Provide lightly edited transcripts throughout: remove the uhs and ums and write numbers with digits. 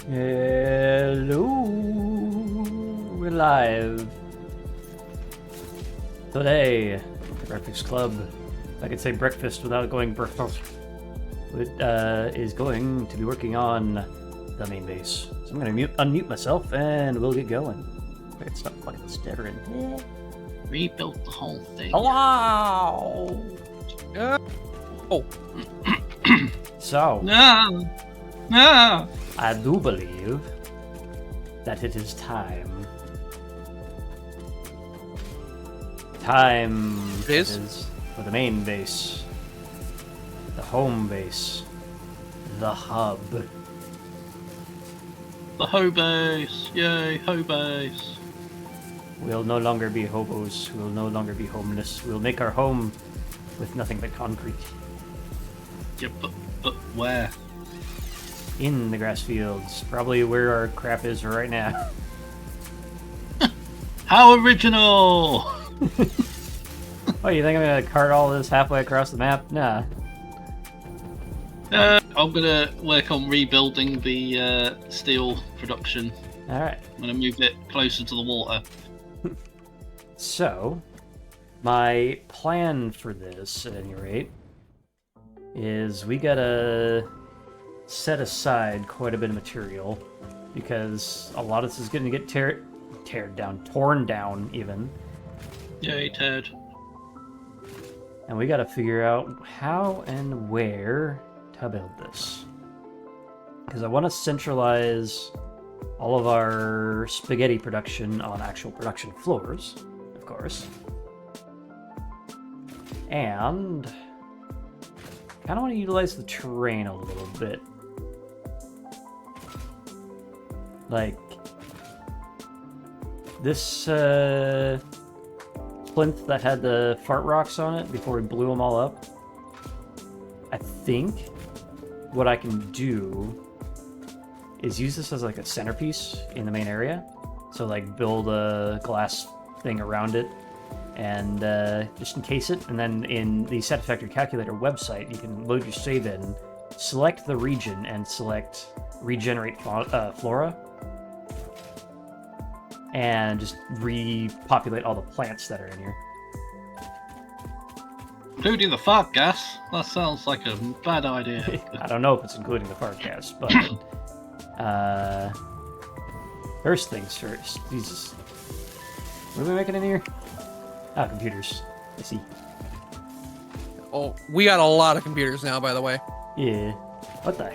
Hello, we're live. Today, the Breakfast Club, if I could say breakfast without going breakfast, is going to be working on the main base. So I'm going to unmute myself and we'll get going. It's not fucking stuttering. Rebuilt the whole thing. Hello! Oh. So, No! No! I do believe that it is time. It is? Is for the main base, the home base, the hub. The hoe base! Yay, hoe base! We'll no longer be hobos. We'll no longer be homeless. We'll make our home with nothing but concrete. Yeah, but where? In the grass fields, probably where our crap is right now. How original! Oh, you think I'm gonna cart all this halfway across the map? Nah. I'm gonna work on rebuilding the steel production. Alright. I'm gonna move it closer to the water. So, my plan for this, at any rate, is we gotta set aside quite a bit of material because a lot of this is going to get torn down even. Yay, Ted. And we gotta figure out how and where to build this. Because I want to centralize all of our spaghetti production on actual production floors, of course. And kind of want to utilize the terrain a little bit. Like this plinth that had the fart rocks on it before we blew them all up. I think what I can do is use this as like a centerpiece in the main area. So like build a glass thing around it and just encase it. And then in the Satisfactory calculator website, you can load your save in, select the region, and select regenerate flora. And just repopulate all the plants that are in here. Including the fart gas? That sounds like a bad idea. I don't know if it's including the fart gas, but first things first. Jesus. What are we making in here? Ah, computers. I see. Oh, we got a lot of computers now, by the way. Yeah. What the?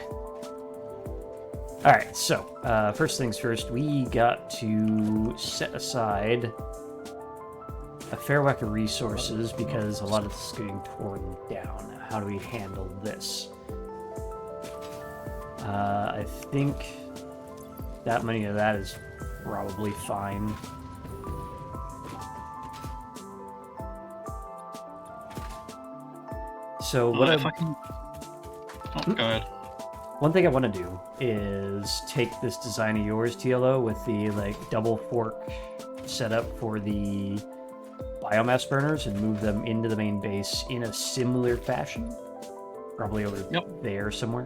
Alright, so, first things first, we got to set aside a fair whack of resources because a lot of this is getting torn down. How do we handle this? I think that many of that is probably fine. So what if I can... Oh, go ahead. One thing I want to do is take this design of yours, TLO, with the like double fork setup for the biomass burners and move them into the main base in a similar fashion. Probably over there somewhere.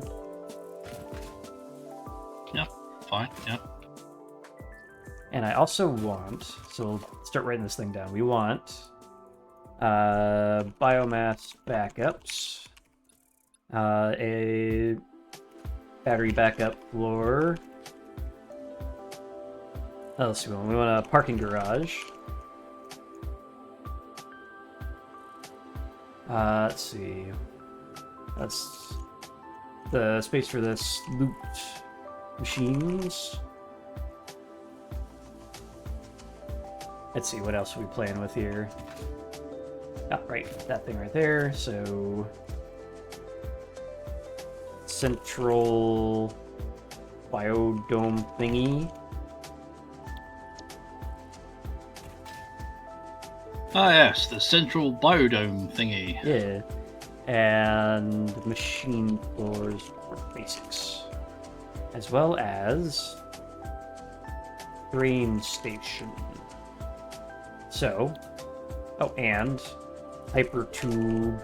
Yep, fine, yep. And I also want, so we'll start writing this thing down. We want biomass backups, a battery backup floor. Oh, let's see. We want a parking garage. Let's see. That's the space for this loot machines. Let's see, what else are we playing with here? Ah, right, that thing right there. So central biodome thingy. Ah yes, the central biodome thingy. Yeah. And machine floors for basics. As well as train station. So, oh, and hypertube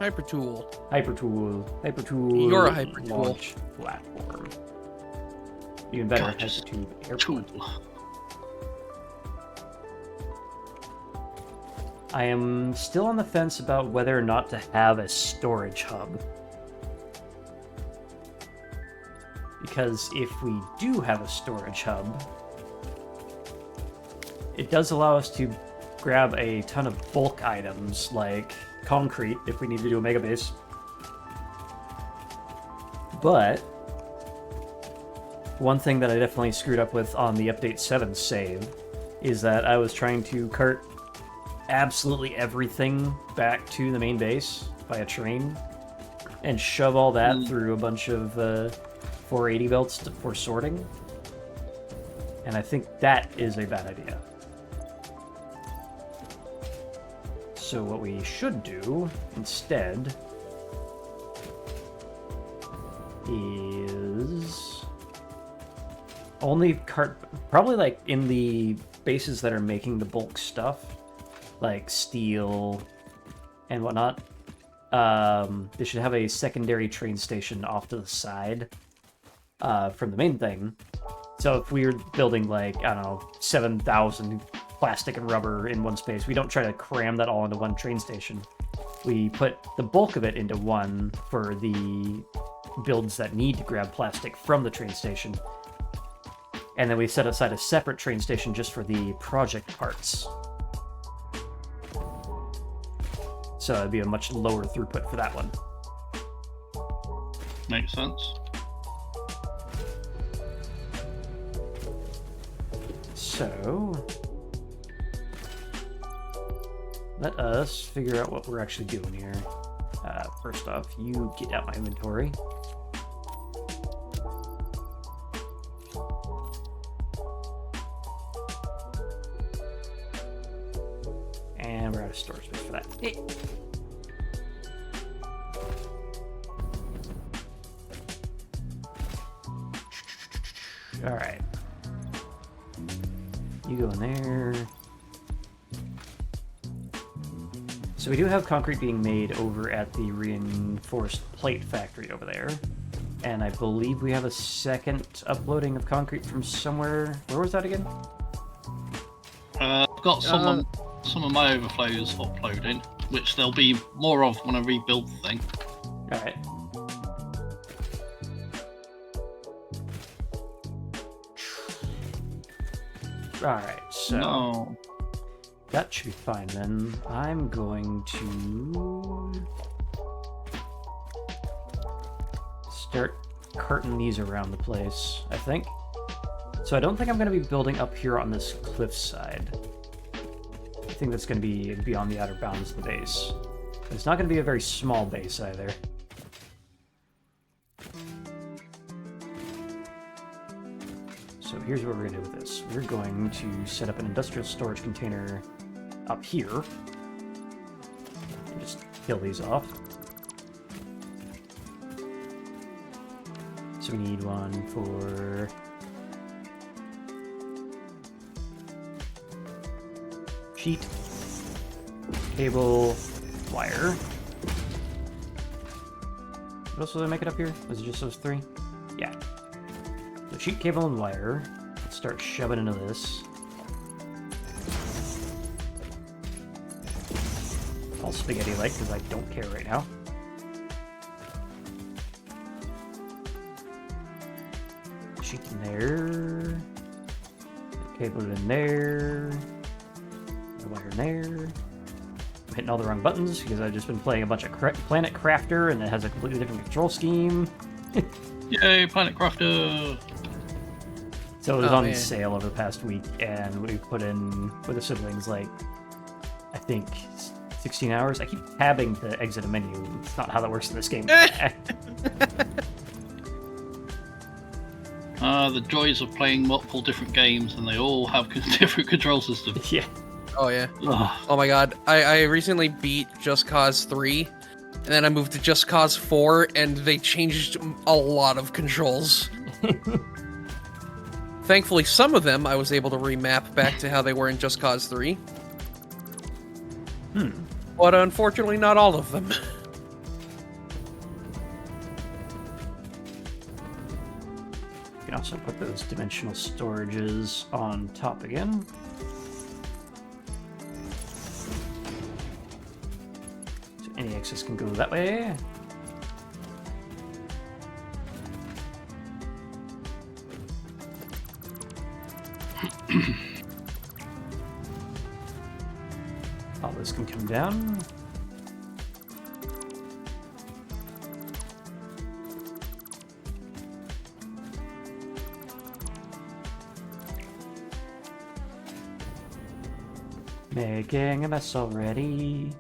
Hyper tool. Hypertool. You're a hyper tool. Launch platform. Even better, God, just hypertube Tool. airport. I am still on the fence about whether or not to have a storage hub. Because if we do have a storage hub, it does allow us to grab a ton of bulk items like concrete if we need to do a mega base. But one thing that I definitely screwed up with on the Update 7 save is that I was trying to cart absolutely everything back to the main base by a train and shove all that through a bunch of 480 belts for sorting. And I think that is a bad idea. So what we should do instead is only cart, probably like in the bases that are making the bulk stuff, like steel and whatnot. They should have a secondary train station off to the side from the main thing. So if we were building like, I don't know, 7,000 plastic and rubber in one space, we don't try to cram that all into one train station. We put the bulk of it into one for the builds that need to grab plastic from the train station. And then we set aside a separate train station just for the project parts. So it'd be a much lower throughput for that one. Makes sense. So let us figure out what we're actually doing here. First off, you get out my inventory. And we're out of storage space for that. Hey. All right. You go in there. So we do have concrete being made over at the reinforced plate factory over there. And I believe we have a second uploading of concrete from somewhere. Where was that again? I've got some of my overflows uploading, which there'll be more of when I rebuild the thing. Alright. Alright, so... No. That should be fine then. I'm going to start carting these around the place, I think. So I don't think I'm going to be building up here on this cliffside. I think that's going to be beyond the outer bounds of the base. But it's not going to be a very small base either. So here's what we're going to do with this. We're going to set up an industrial storage container up here. Just kill these off. So we need one for sheet, cable, wire. What else was I making up here? Was it just those three? Yeah. So sheet, cable, and wire. Let's start shoving into this. All spaghetti-like, because I don't care right now. Sheet in there. Cable in there. The wire in there. I'm hitting all the wrong buttons because I've just been playing a bunch of Planet Crafter and it has a completely different control scheme. Yay, Planet Crafter! So it was on sale over the past week, and we put in with the siblings like, I think 16 hours. I keep tabbing to exit a menu. It's not how that works in this game. The joys of playing multiple different games, and they all have different control systems. Yeah. Oh yeah. Oh my god. I recently beat Just Cause 3, and then I moved to Just Cause 4, and they changed a lot of controls. Thankfully, some of them I was able to remap back to how they were in Just Cause 3. But unfortunately, not all of them. So put those dimensional storages on top again. So any excess can go that way. All this can come down. Making a mess already.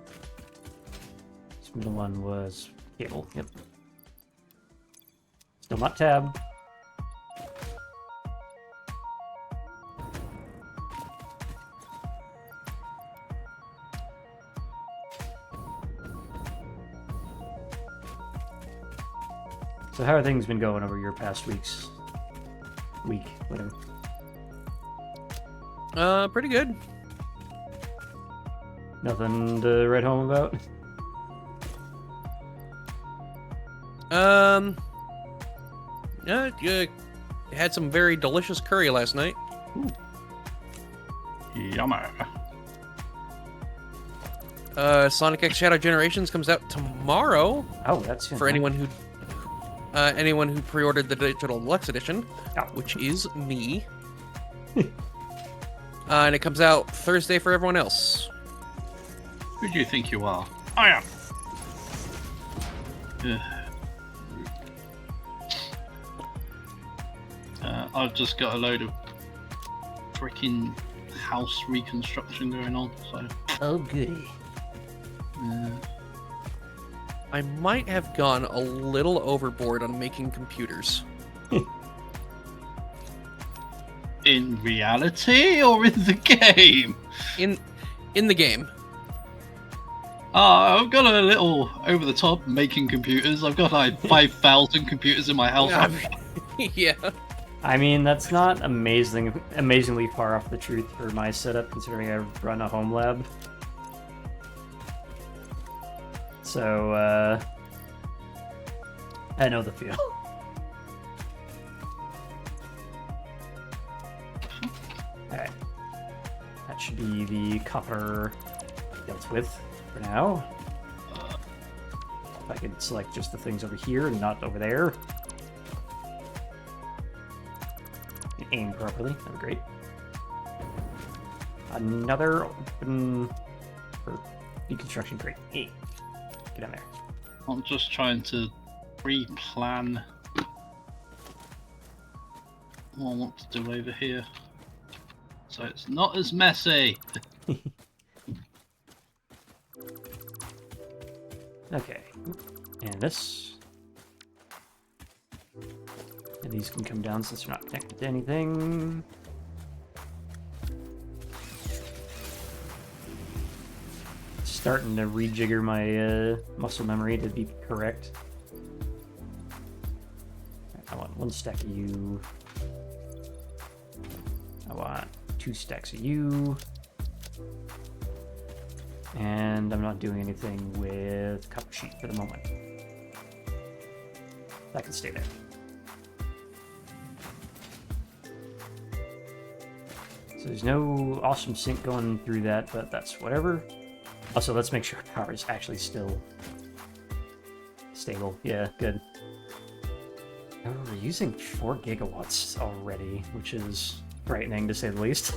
This middle one was cable. Yep. Still not tab. So how are things been going over your past weeks? Week, whatever. Pretty good. Nothing to write home about? Had some very delicious curry last night. Yummer. Sonic X Shadow Generations comes out tomorrow. Oh, that's for anyone who pre-ordered the digital deluxe edition, Oh. which is me. And it comes out Thursday for everyone else. Who do you think you are? I am. I've just got a load of freaking house reconstruction going on, so. Oh, goody. I might have gone a little overboard on making computers. In reality or in the game? In the game. I've got a little over the top making computers. I've got like 5,000 computers in my house. Yeah. I mean, that's not amazingly far off the truth for my setup, considering I run a home lab. So, I know the feel. Alright. That should be the copper dealt with for now. If I could select just the things over here and not over there. And aim properly, that'd be great. Another open for deconstruction crate. Hey, get down there. I'm just trying to pre-plan what I want to do over here, so it's not as messy. Okay, and this. And these can come down since they're not connected to anything. Starting to rejigger my muscle memory to be correct. I want 1 stack of you. I want 2 stacks of you. And I'm not doing anything with copper sheet for the moment. That can stay there. So there's no awesome sync going through that, but that's whatever. Also, let's make sure power is actually still stable. Yeah, good. Oh, we're using 4 gigawatts already, which is frightening to say the least.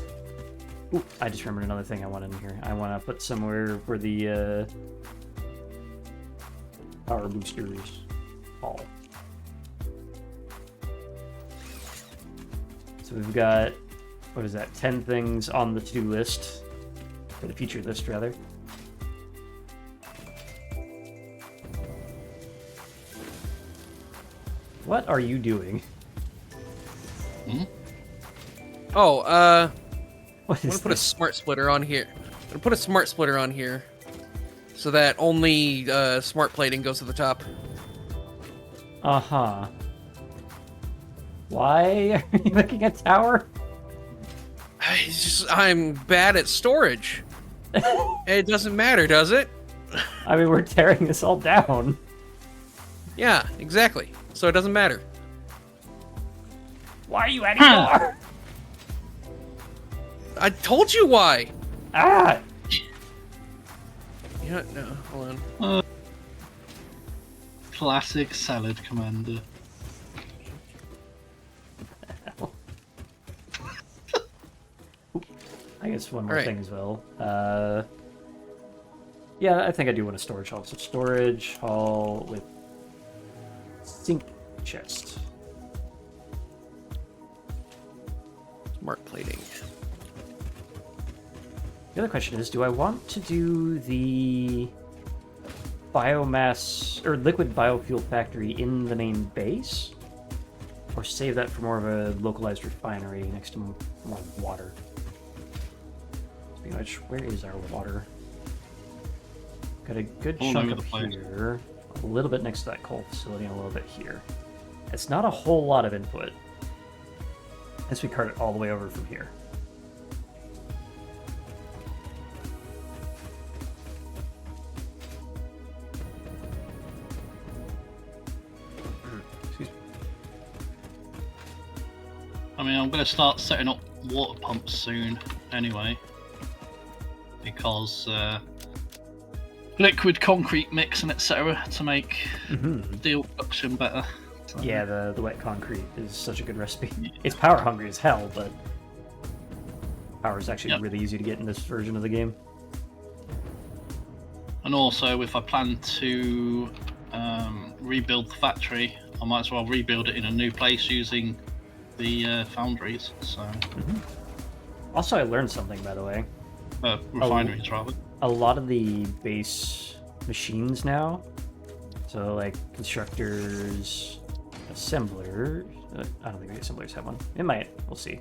Ooh, I just remembered another thing I want in here. I want to put somewhere where the power boosters fall. So we've got, what is that, 10 things on the to-do list, or the featured list rather. What are you doing? Oh, What I'm is gonna put a this? smart splitter on here. I'm gonna put a smart splitter on here, so that only smart plating goes to the top. Uh-huh. Why are you making a tower? I'm bad at storage. It doesn't matter, does it? I mean, we're tearing this all down. Yeah, exactly. So it doesn't matter. Why are you adding more? I told you why. Ah! Yeah, no, hold on. Classic salad commander. I guess one more Alright. thing as well. Yeah, I think I do want a storage hall. So storage hall with sink chest. Smart plating. The other question is, do I want to do the biomass or liquid biofuel factory in the main base, or save that for more of a localized refinery next to more water? Speaking of which, where is our water? Got a good All chunk over up the place. here, a little bit next to that coal facility, and a little bit here. It's not a whole lot of input, as we cart it all the way over from here. Excuse me. I mean, I'm going to start setting up water pumps soon anyway. Because liquid concrete mix and etc. to make steel production better. So, Yeah, the wet concrete is such a good recipe. It's power hungry as hell, but power is actually really easy to get in this version of the game. And also, if I plan to rebuild the factory, I might as well rebuild it in a new place using the foundries. So Also, I learned something, by the way. refineries rather. A lot of the base machines now, so like constructors, assemblers. I don't think the assemblers have one. It might. We'll see.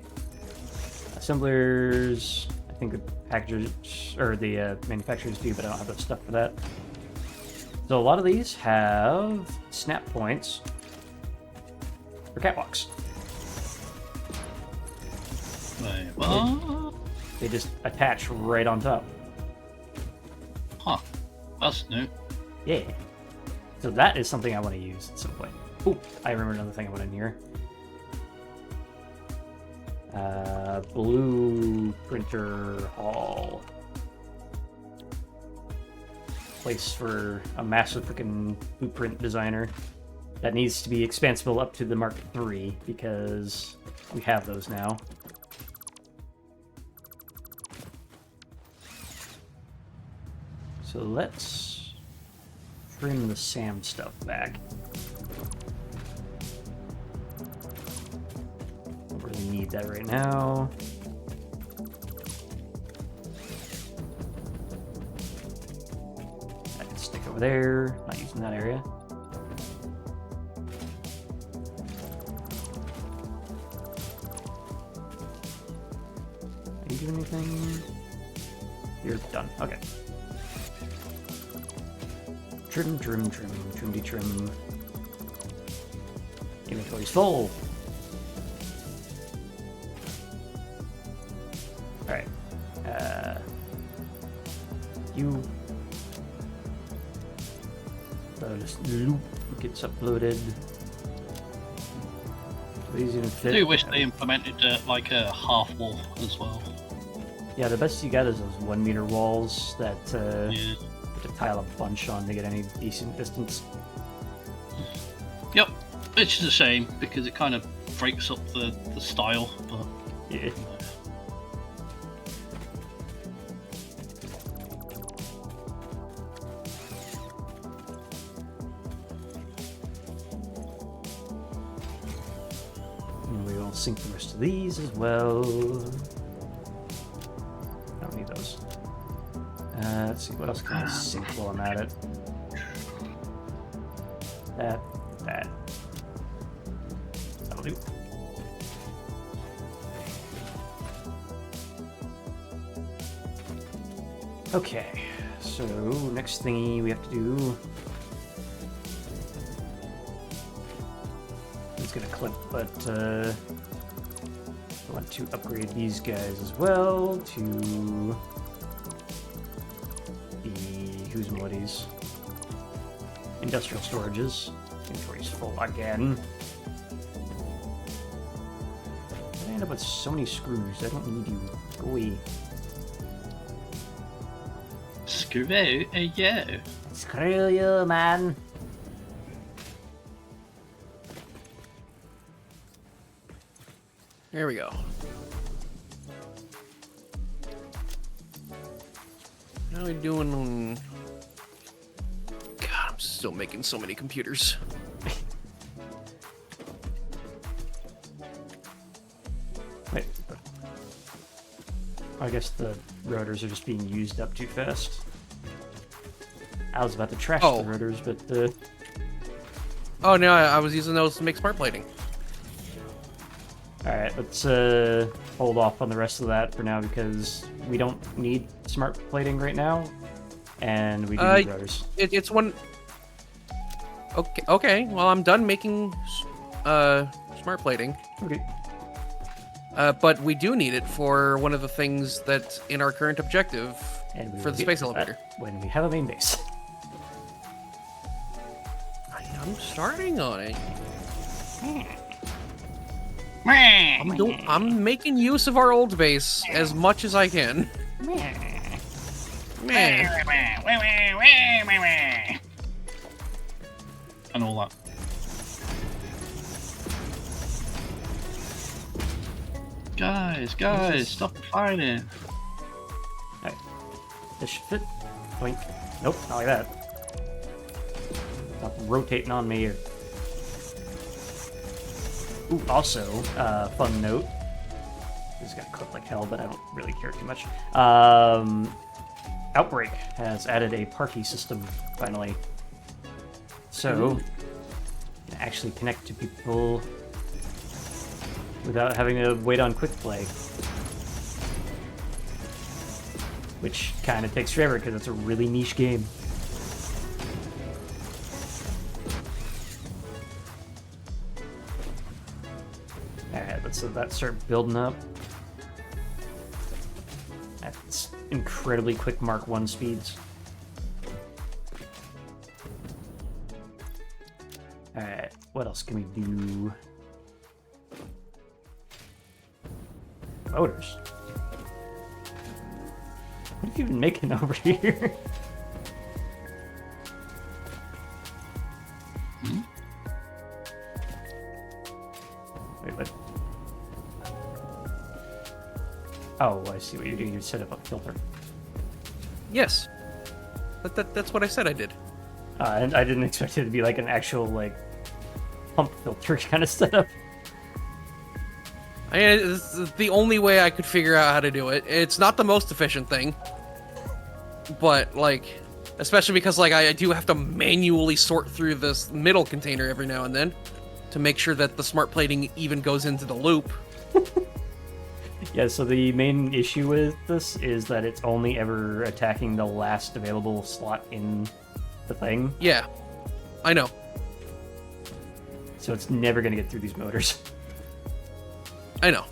Assemblers. I think the packagers or the manufacturers do, but I don't have the stuff for that. So a lot of these have snap points for catwalks. Wait, what? They just attach right on top. Huh. That's new. Yeah. So that is something I want to use at some point. Oh, I remember another thing I want in here. Blue printer hall. Place for a massive freaking blueprint designer. That needs to be expansible up to the Mark III because we have those now. So let's trim the SAM stuff back. Don't really need that right now. That can stick over there, not using that area. Are you doing anything? You're done. Okay. Trim, trim, trim, trimdy trim. Inventory's full. Alright. You. This loop gets uploaded. These even I fit. do wish they implemented like a half wall as well. Yeah, the best you got is those 1 meter walls that Yeah. you have to tile a bunch on to get any decent distance. Yep. Which is a shame because it kind of breaks up the style, but Yeah. And we will sync the rest of these as well. I don't need those. Let's see, what else can I sync while I'm at it? That. That'll do. Okay, so next thingy we have to do. It's gonna clip, but I want to upgrade these guys as well to the who's and whaties. Industrial storages. Inventory's full again. end up with so many screws? I don't need you. Go away. Screw you. Screw you, man. There we go. How are we doing? God, I'm still making so many computers. Wait. I guess the rotors are just being used up too fast. I was about to trash the rotors, but Oh no, I was using those to make smart plating. Alright, let's hold off on the rest of that for now because we don't need smart plating right now, and we do need rotors. It's one. Okay. Well, I'm done making smart plating. Okay. But we do need it for one of the things that's in our current objective And we for will the get space to that elevator. when we have a main base. I'm starting on it. Meh. I'm making use of our old base as much as I can. Man. And all that. Guys, stop fighting. Alright. This should fit. Wait. Nope, not like that. Stop rotating on me here. Ooh, also, fun note. This is gonna cook like hell, but I don't really care too much. Outbreak has added a party system, finally. So, you can actually connect to people without having to wait on quick play. Which kind of takes forever because it's a really niche game. Alright, let's let that start building up. That's incredibly quick Mark 1 speeds. Alright, what else can we do? Motors. What have you been making over here? Wait, what? Oh, I see what you're doing. You set up a filter. Yes. That's what I said I did. And I didn't expect it to be like an actual, like, pump filter kind of setup. I mean, it's the only way I could figure out how to do it. It's not the most efficient thing. But, like, especially because, like, I do have to manually sort through this middle container every now and then to make sure that the smart plating even goes into the loop. Yeah, so the main issue with this is that it's only ever attacking the last available slot in the thing. Yeah, I know. So it's never going to get through these motors. I know.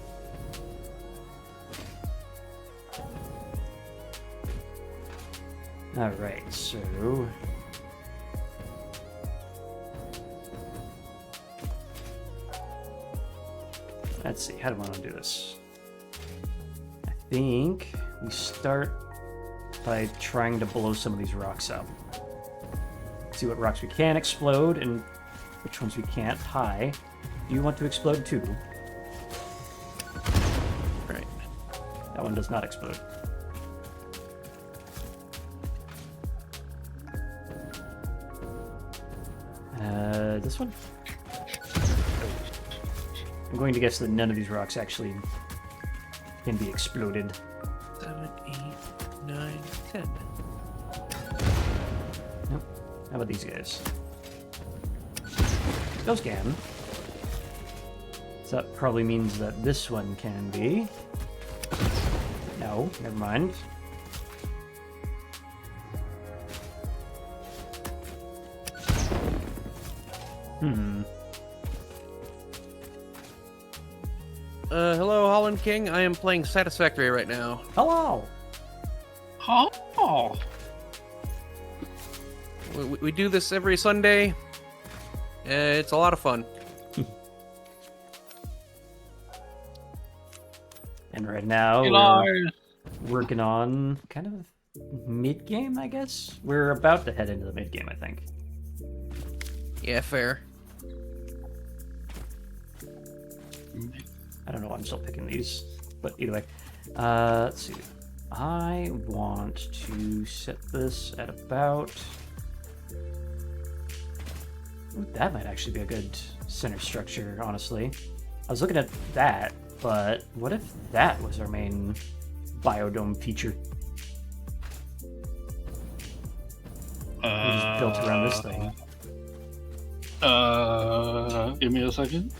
Alright, so... let's see, how do I want to do this? I think we start by trying to blow some of these rocks up. See what rocks we can explode and which ones we can't. Hi. Do you want to explode too? Right. That one does not explode. This one? I'm going to guess that none of these rocks actually can be exploded. 7, 8, 9, 10. Nope. How about these guys? Those can. So that probably means that this one can be. No, never mind. Hello, Holland King. I am playing Satisfactory right now. Hello! Oh. We do this every Sunday. It's a lot of fun. And right now Hello. we're working on kind of mid-game, I guess. We're about to head into the mid-game, I think. Yeah, fair. I don't know why I'm still picking these, but either way. Let's see. I want to set this at about... Ooh, that might actually be a good center structure, honestly. I was looking at that, but what if that was our main biodome feature? We just built around this thing. Give me a second.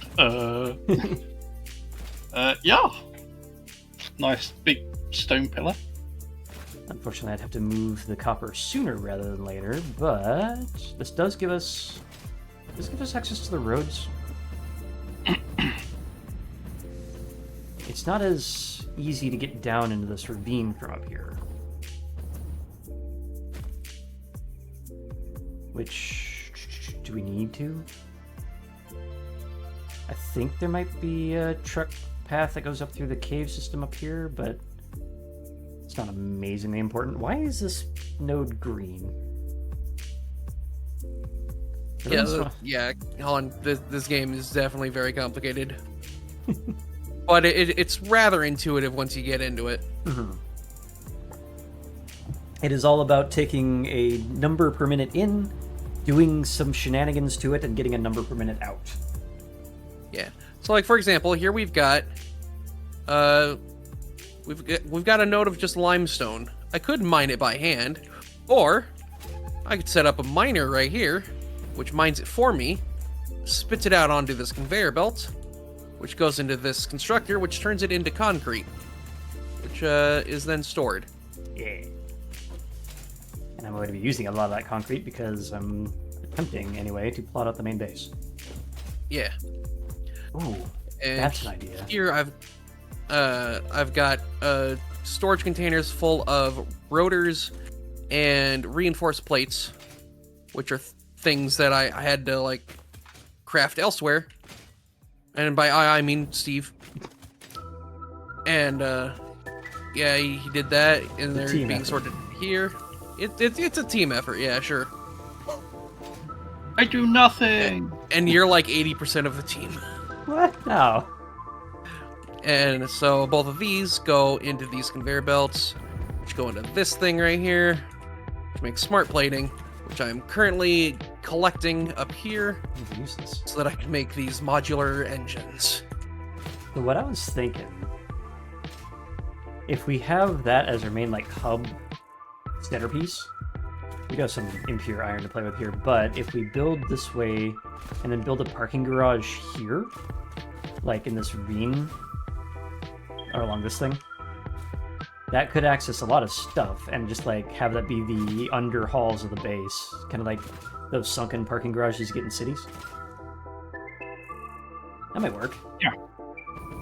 Yeah. Nice big stone pillar. Unfortunately, I'd have to move the copper sooner rather than later, but this does give us access to the roads. It's not as easy to get down into this ravine from up here. Which, do we need to? I think there might be a truck path that goes up through the cave system up here, but it's not amazingly important. Why is this node green? Yeah, Holland, this game is definitely very complicated. But it's rather intuitive once you get into it. Mm-hmm. It is all about taking a number per minute in, doing some shenanigans to it, and getting a number per minute out. Yeah. So, like, for example, here we've got we've got a node of just limestone. I could mine it by hand, or I could set up a miner right here, which mines it for me, spits it out onto this conveyor belt, which goes into this constructor, which turns it into concrete, which is then stored. Yeah. And I'm going to be using a lot of that concrete because I'm attempting, anyway, to plot out the main base. Yeah. Ooh, And that's an idea. here I've got storage containers full of rotors and reinforced plates, which are things that I had to like craft elsewhere. And by I mean Steve. And yeah, he did that, and they're being effort. sorted here. It's a team effort, yeah, sure. I do nothing. And you're like 80% of the team. What? No. And so both of these go into these conveyor belts, which go into this thing right here, which makes smart plating, which I'm currently collecting up here Use this. so that I can make these modular engines. So what I was thinking, if we have that as our main like hub centerpiece, we got some impure iron to play with here, but if we build this way and then build a parking garage here, like in this ravine, or along this thing, that could access a lot of stuff and just like have that be the under halls of the base, kind of like those sunken parking garages you get in cities. That might work.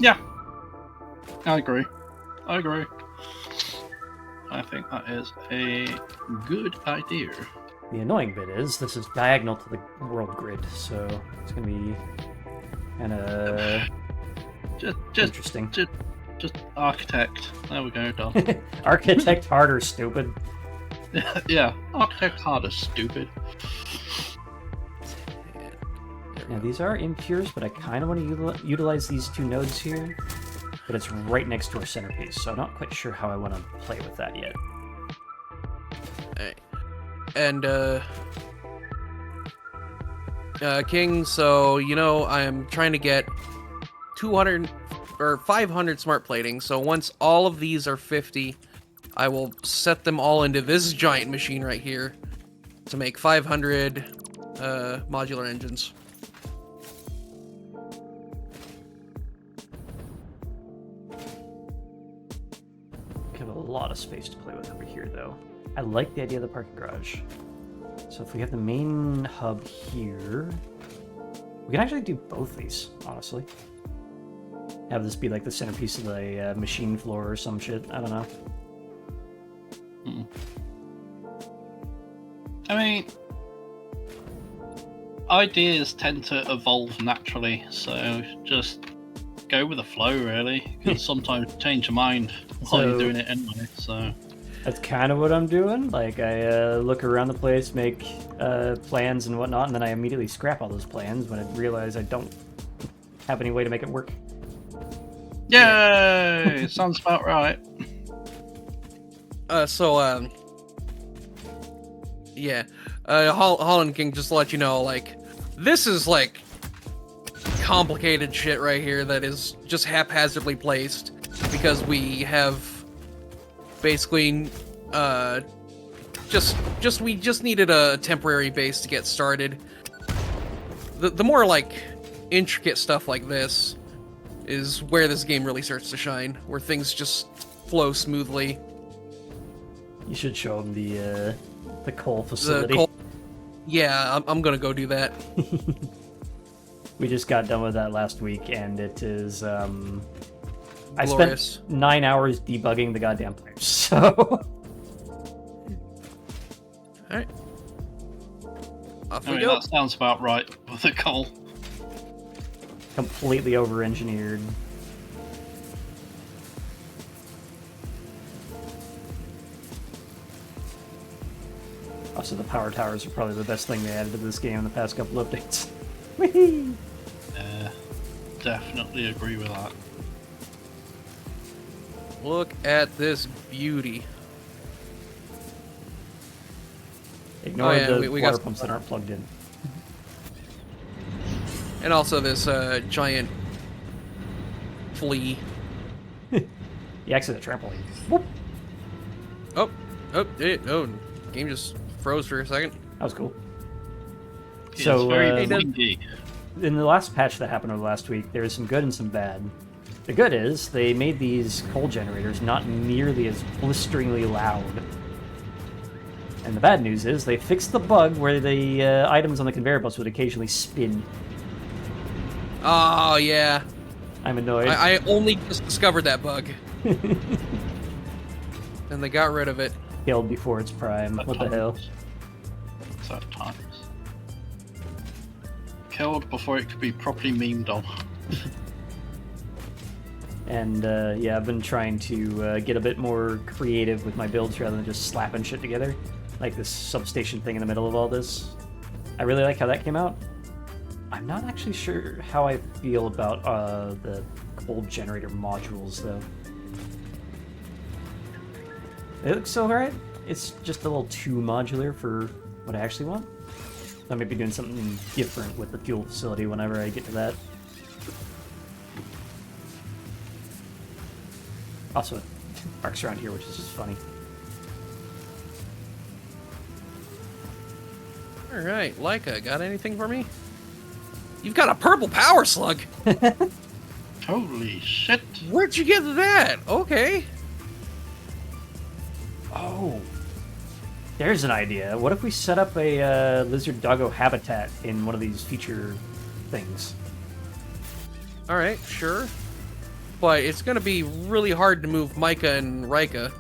Yeah. I agree. I think that is a good idea. The annoying bit is this is diagonal to the world grid, so it's gonna be kind of Just interesting. Just architect. There we go, done. Architect harder, stupid. Yeah, architect harder, stupid. Now these are impures, but I kind of want to utilize these two nodes here. But it's right next to our centerpiece, so I'm not quite sure how I want to play with that yet. Alright. And King, so you know I'm trying to get 200 or 500 smart plating. So once all of these are 50, I will set them all into this giant machine right here to make 500 modular engines. We have a lot of space to play with over here, though. I like the idea of the parking garage. So if we have the main hub here, we can actually do both these, honestly. Have this be like the centerpiece of the machine floor or some shit. I don't know. I mean, ideas tend to evolve naturally, so just go with the flow, really, because sometimes you change your mind while you're doing it anyway. So that's kind of what I'm doing. Like, I look around the place, make plans and whatnot, and then I immediately scrap all those plans when I realize I don't have any way to make it work. yay! Sounds about right. Yeah. Holland King, just to let you know, like, this is, like, complicated shit right here that is just haphazardly placed because we have basically, we just needed a temporary base to get started. The more, like, intricate stuff like this is where this game really starts to shine, where things just flow smoothly. You should show them the coal facility. Yeah, I'm gonna go do that. We just got done with that last week, and it is, I Glorious. spent 9 hours debugging the goddamn pipes, so... Alright. Off I we mean, go. that sounds about right with the coal. Completely over-engineered. Also, the power towers are probably the best thing they added to this game in the past couple updates. Whee! Definitely agree with that. Look at this beauty. Ignore Oh, yeah, the we water got pumps that aren't plugged in. And also this giant flea. You exit a trampoline. Whoop! Game just froze for a second. That was cool. It's So, very windy. in the last patch that happened over last week, there was some good and some bad. The good is, they made these coal generators not nearly as blisteringly loud. And the bad news is, they fixed the bug where the items on the conveyor belts would occasionally spin. Oh, yeah. I'm annoyed. I only just discovered that bug. And they got rid of it. Killed before its prime. What the hell? Sad times. Killed before it could be properly memed on. And yeah, I've been trying to get a bit more creative with my builds rather than just slapping shit together. Like this substation thing in the middle of all this. I really like how that came out. I'm not actually sure how I feel about the coal generator modules, though. It looks alright. It's just a little too modular for what I actually want. I may be doing something different with the fuel facility whenever I get to that. Also, it parks around here, which is just funny. Alright, Leica, got anything for me? You've got a purple power slug! Holy shit! Where'd you get that? Okay. Oh, there's an idea. What if we set up a lizard doggo habitat in one of these feature things? Alright, sure. But it's gonna be really hard to move Micah and Rika.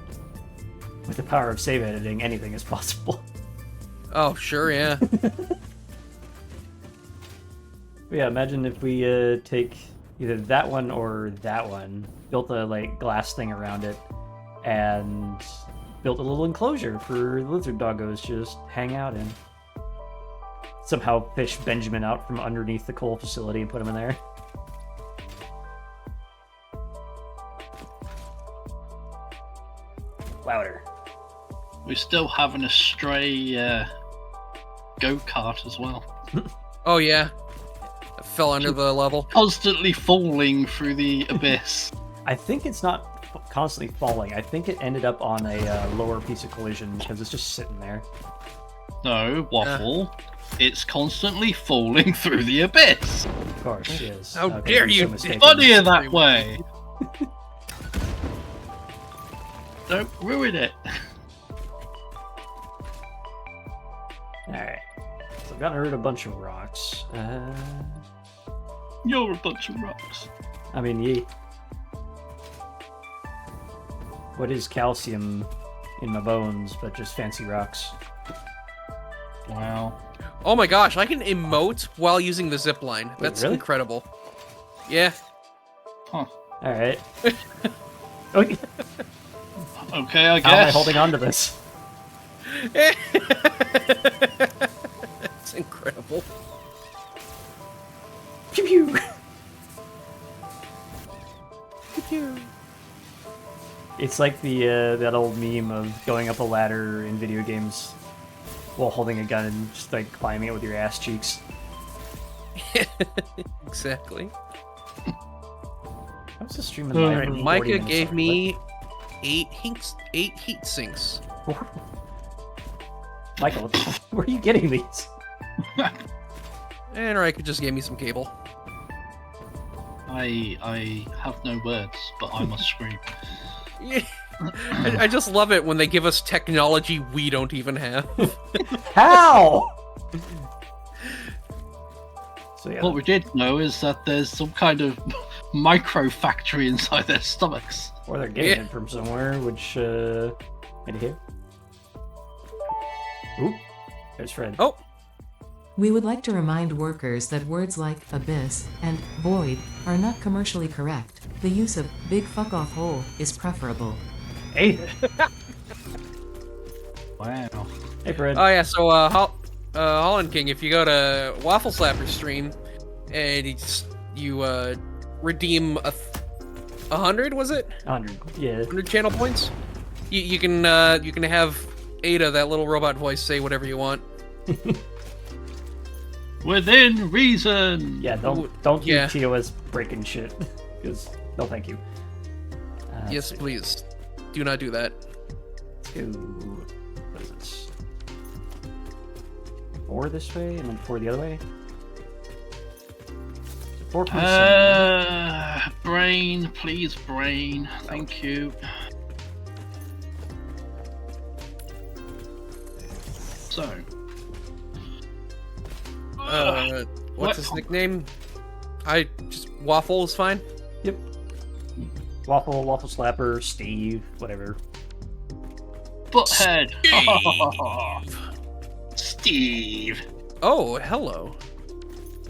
With the power of save editing, anything is possible. Oh, sure, yeah. Yeah, imagine if we take either that one or that one, built a like glass thing around it, and built a little enclosure for lizard doggos to just hang out in. Somehow fish Benjamin out from underneath the coal facility and put him in there. Louder. We still have an astray go-kart as well. Oh, yeah. I fell under the level. Constantly falling through the abyss. I think it's not constantly falling. I think it ended up on a lower piece of collision because it's just sitting there. No, Waffle. It's constantly falling through the abyss. Of course, yes. How Okay, dare I'm you! so mistaken. Funnier that way. Don't ruin it. Alright. So I've gotten rid of a bunch of rocks. You're a bunch of rocks. I mean, ye. What is calcium in my bones but just fancy rocks? Wow. Oh my gosh, I can emote while using the zip line. That's really? incredible. Yeah. Huh. All right. Okay. Okay, I How am I guess. holding on to this? It's incredible. Pew pew. It's like the that old meme of going up a ladder in video games while holding a gun and just like climbing it with your ass cheeks. Exactly. I was just streaming All live right, for 40 Micah minutes gave already, me 8 heat sinks. but- Michael, where are you getting these? And Rika just gave me some cable. I have no words, but I must scream. Yeah. I just love it when they give us technology we don't even have. How? So yeah, What we did know is that there's some kind of micro factory inside their stomachs. or they're getting Yeah. it from somewhere, which here. Oop, there's Fred. Oh, We would like to remind workers that words like abyss and void are not commercially correct. The use of big fuck off hole is preferable. Hey, Wow. hey Fred. oh yeah. So Holland King, if you go to Waffle Slapper's stream and you redeem 100, was it 100. Yeah. 100 channel points, you can have Ada, that little robot voice, say whatever you want. Within reason. Yeah, don't Yeah. keep TOS breaking shit. Because no thank you. Yes, let's see. please. Do not do that. Let's go. What is this? 4 this way and then 4 the other way? 4.7. Brain, please, brain. Thank you. So. What's his nickname? I just Waffle is fine. Yep. Waffle Slapper, Steve, whatever. Butthead. Steve. Oh, hello.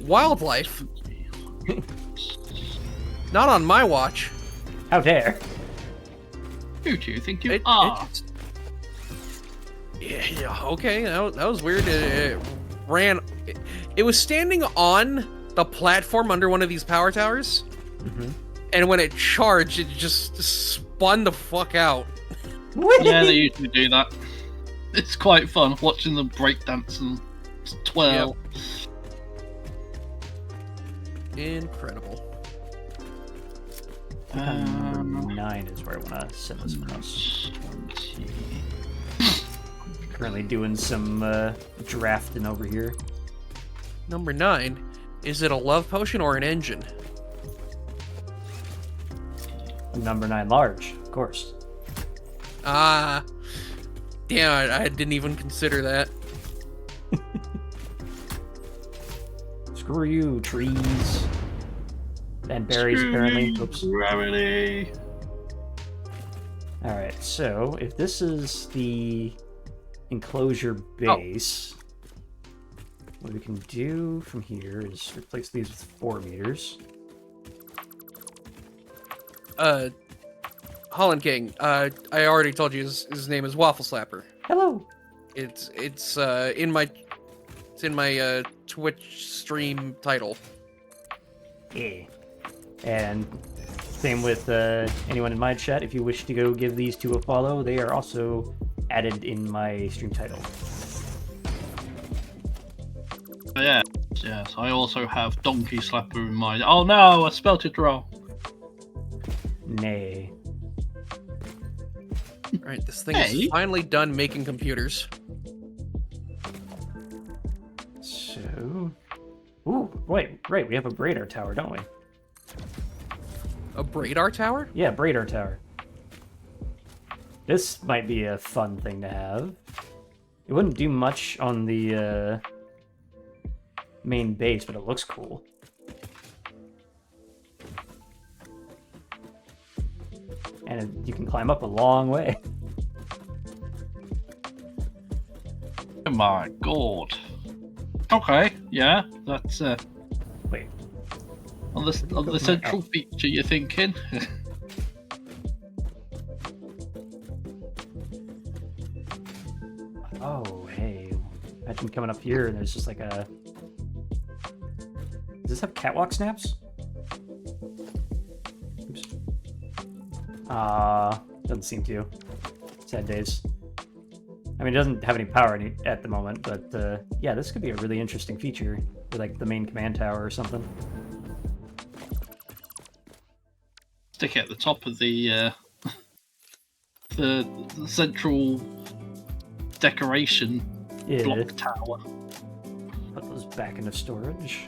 Wildlife. Not on my watch. How dare! Who do you think you It- are? Yeah, okay, that was weird. It ran. It was standing on the platform under one of these power towers, Mm-hmm. and when it charged, it just spun the fuck out. Yeah, they usually do that. It's quite fun watching them breakdance and twirl. Incredible. Number 9 is where I want to send this across. 20. Currently doing some drafting over here. Number 9. Is it a love potion or an engine? Number 9 large, of course. Ah, damn it! I didn't even consider that. Screw you, trees. And berries, apparently. Oops. Gravity. Alright, so if this is the enclosure base, what we can do from here is replace these with 4 meters. Holland King. I already told you his name is Waffle Slapper. Hello! It's in my Twitch stream title. Yeah. And same with anyone in my chat. If you wish to go give these two a follow, they are also added in my stream title. Yes, yes. I also have Donkey Slapper in mind. Oh no, I spelt it wrong. Nay. Alright, this thing Hey. is finally done making computers. So... Ooh, wait, right, we have a Braidar tower, don't we? A Braidar tower? Yeah, Braidar tower. This might be a fun thing to have. It wouldn't do much on the main base, but it looks cool. And you can climb up a long way. Oh my god. Okay, yeah, that's Wait. On the central feature, you're thinking? Oh, hey. Imagine coming up here and there's just like a... Does this have catwalk snaps? Oops. Doesn't seem to. Sad days. I mean, it doesn't have any power at the moment, but yeah, this could be a really interesting feature for like the main command tower or something. Stick it at the top of the central decoration block tower. Put those back into storage.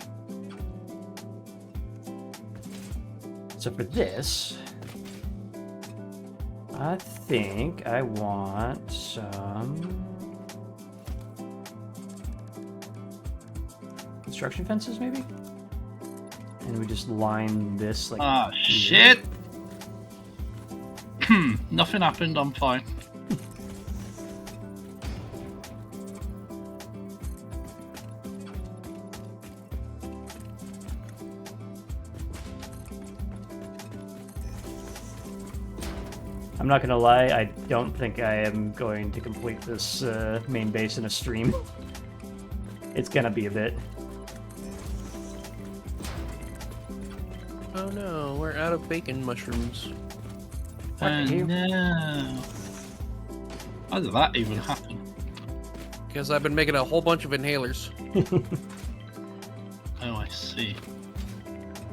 So for this, I think I want some construction fences, maybe? And we just line this like... Ah, shit! Nothing happened, I'm fine. I'm not gonna lie, I don't think I am going to complete this main base in a stream. It's gonna be a bit. Oh no, we're out of bacon mushrooms. No. How did that even happen? Because I've been making a whole bunch of inhalers. Oh, I see.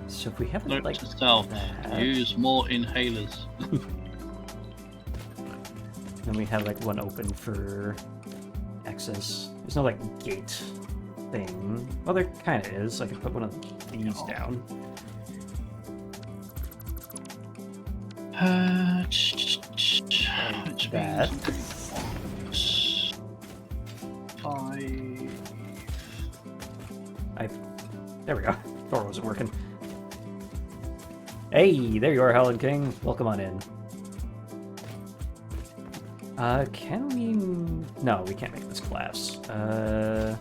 So if we have Note like to self, that, use more inhalers. then we have like one open for access. There's no like gate thing. Well, there kind of is. I could put one of these down. Which that. means 5. There we go. Door wasn't working. Hey, there you are, Howlin' King. Welcome on in. Can we... No, we can't make this glass. I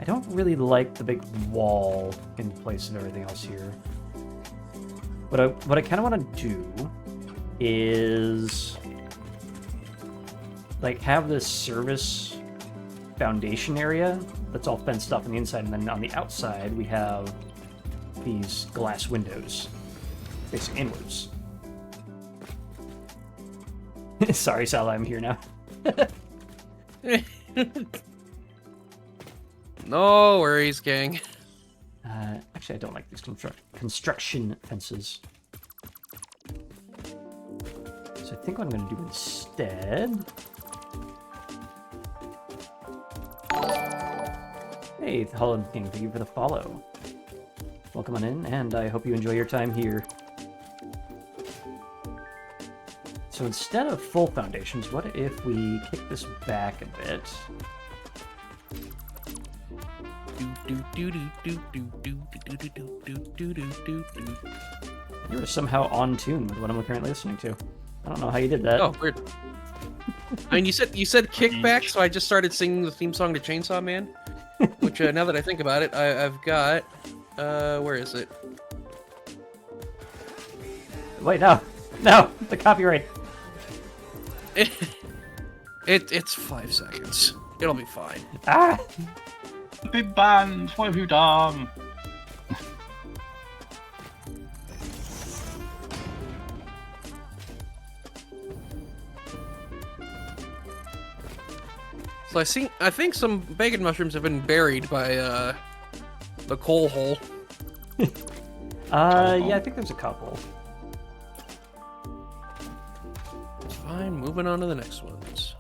don't really like the big wall in place of everything else here. What I kind of want to do is like have this service foundation area that's all fenced up on the inside, and then on the outside we have these glass windows facing inwards. Sorry, Sal, I'm here now. No worries, gang. Actually, I don't like these construction fences. So I think what I'm going to do instead... Hey, Holland King, thank you for the follow. Welcome on in, and I hope you enjoy your time here. So instead of full foundations, what if we kick this back a bit? You're somehow on tune with what I'm currently listening to. I don't know how you did that. Oh, weird. I mean, you said kickback, so I just started singing the theme song to Chainsaw Man. Which, now that I think about it, I've got... where is it? Wait, no! No! The copyright! It's 5 seconds. It'll be fine. Ah! Big band, what have you done? So I think some bacon mushrooms have been buried by the coal hole. Yeah, I think there's a couple. It's fine. Moving on to the next ones.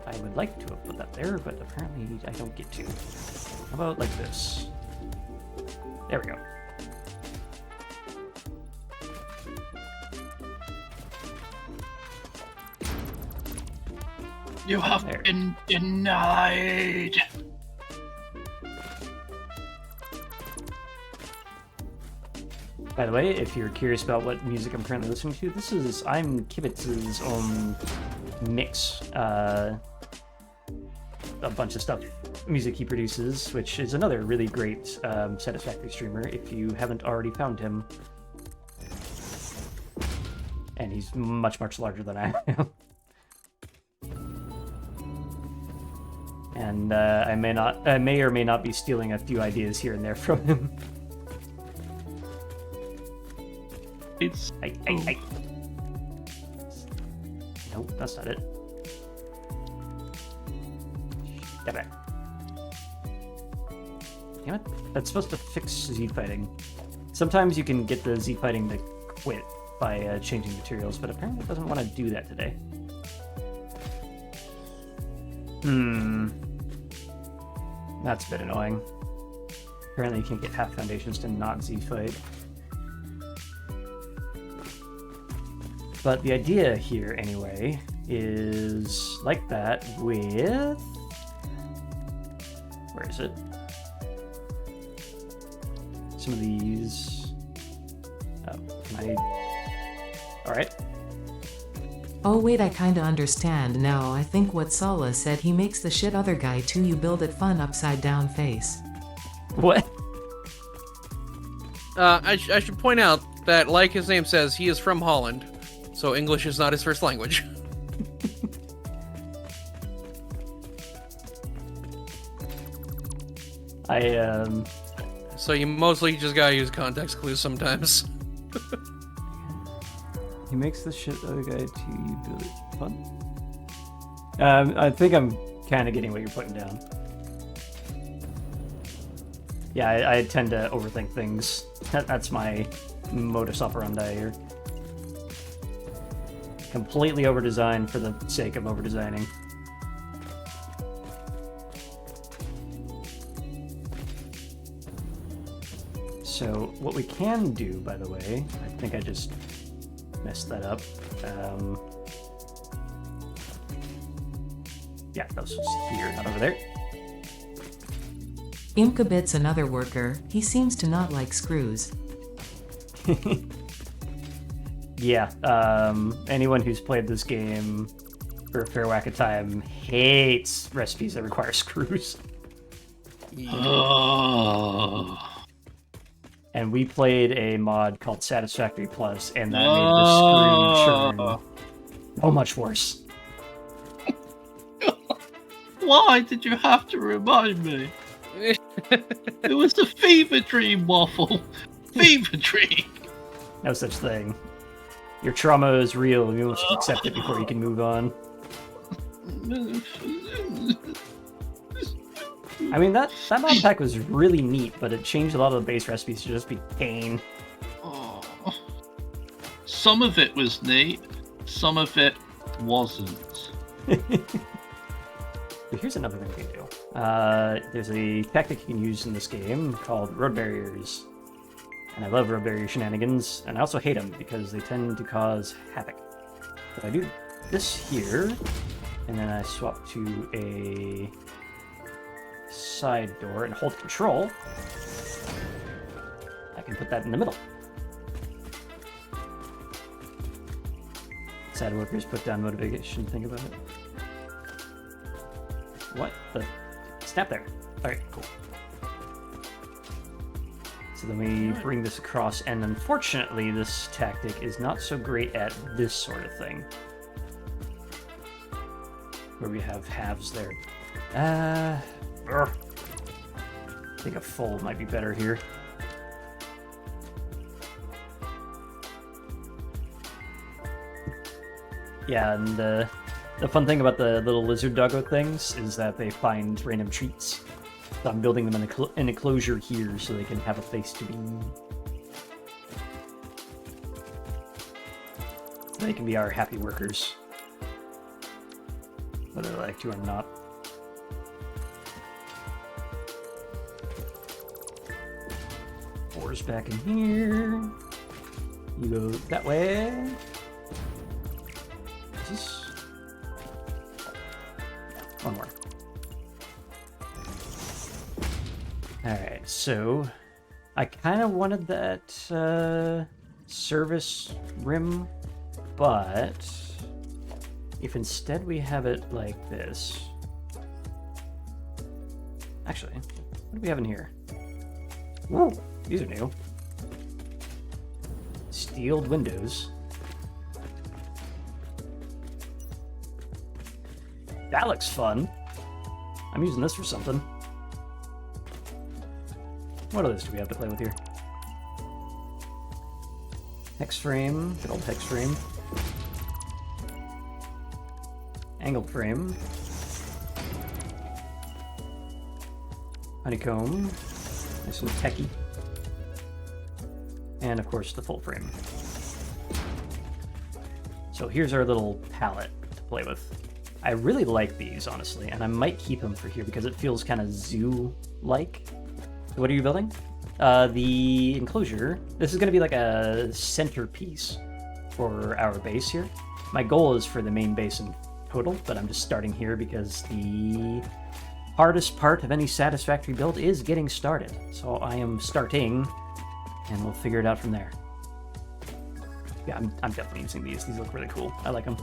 I would like to have put that there, but apparently I don't get to. How about like this? There we go. You have There. been denied. By the way, if you're curious about what music I'm currently listening to, I'm Kibitz's own mix. a bunch of stuff, music he produces, which is another really great Satisfactory streamer if you haven't already found him. And he's much, much larger than I am. And I may or may not be stealing a few ideas here and there from him. It's Hey. Nope, that's not it. Get back. Damn it. That's supposed to fix Z-fighting. Sometimes you can get the Z-fighting to quit by changing materials, but apparently it doesn't want to do that today. That's a bit annoying. Apparently you can't get half foundations to not Z-fight. But the idea here, anyway, is like that with... Where is it? Some of these... Oh, can I... Alright. Oh wait, I kinda understand now. I think what Sala said, he makes the shit other guy too. You build it fun upside down face. What? I should point out that, like his name says, he is from Holland, so English is not his first language. So you mostly just gotta use context clues sometimes. He makes the shit other guy to you build it fun? I think I'm kind of getting what you're putting down. Yeah, I tend to overthink things. That's my modus operandi here. Completely over-design for the sake of over-designing. So, what we can do, by the way, I think I just messed that up. Yeah, that was just here, not over there. Imkabit's another worker. He seems to not like screws. Yeah, anyone who's played this game for a fair whack of time hates recipes that require screws. Oh. And we played a mod called Satisfactory Plus, and that made the screw churn so much worse. Why did you have to remind me? It was the fever dream waffle. Fever dream. No such thing. Your trauma is real. You must accept it before you can move on. I mean, that mod pack was really neat, but it changed a lot of the base recipes to just be pain. Oh. Some of it was neat, some of it wasn't. But here's another thing we can do. There's a tactic you can use in this game called road barriers. And I love road barrier shenanigans, and I also hate them because they tend to cause havoc. If I do this here, and then I swap to a side door and hold control, I can put that in the middle. Side workers put down motivation, think about it. What the? Snap there. Alright, cool. So then we bring this across, and unfortunately this tactic is not so great at this sort of thing. Where we have halves there. I think a full might be better here. Yeah, and the fun thing about the little lizard doggo things is that they find random treats. So I'm building them in an enclosure here so they can have a place to be. They can be our happy workers. Whether they like to or not. Four's back in here. You go that way. Is this? One more. Alright, so I kind of wanted that service rim, but if instead we have it like this, Actually, what do we have in here? Whoa, these are new. Steeled windows. That looks fun. I'm using this for something. What others do we have to play with here? Hex frame, good old hex frame. Angled frame. Honeycomb. Nice and techy. And of course the full frame. So here's our little palette to play with. I really like these, honestly, and I might keep them for here because it feels kind of zoo-like. What are you building? The enclosure. This is going to be like a centerpiece for our base here. My goal is for the main base in total, but I'm just starting here because the hardest part of any satisfactory build is getting started. So I am starting, and we'll figure it out from there. Yeah, I'm definitely using these. These look really cool. I like them.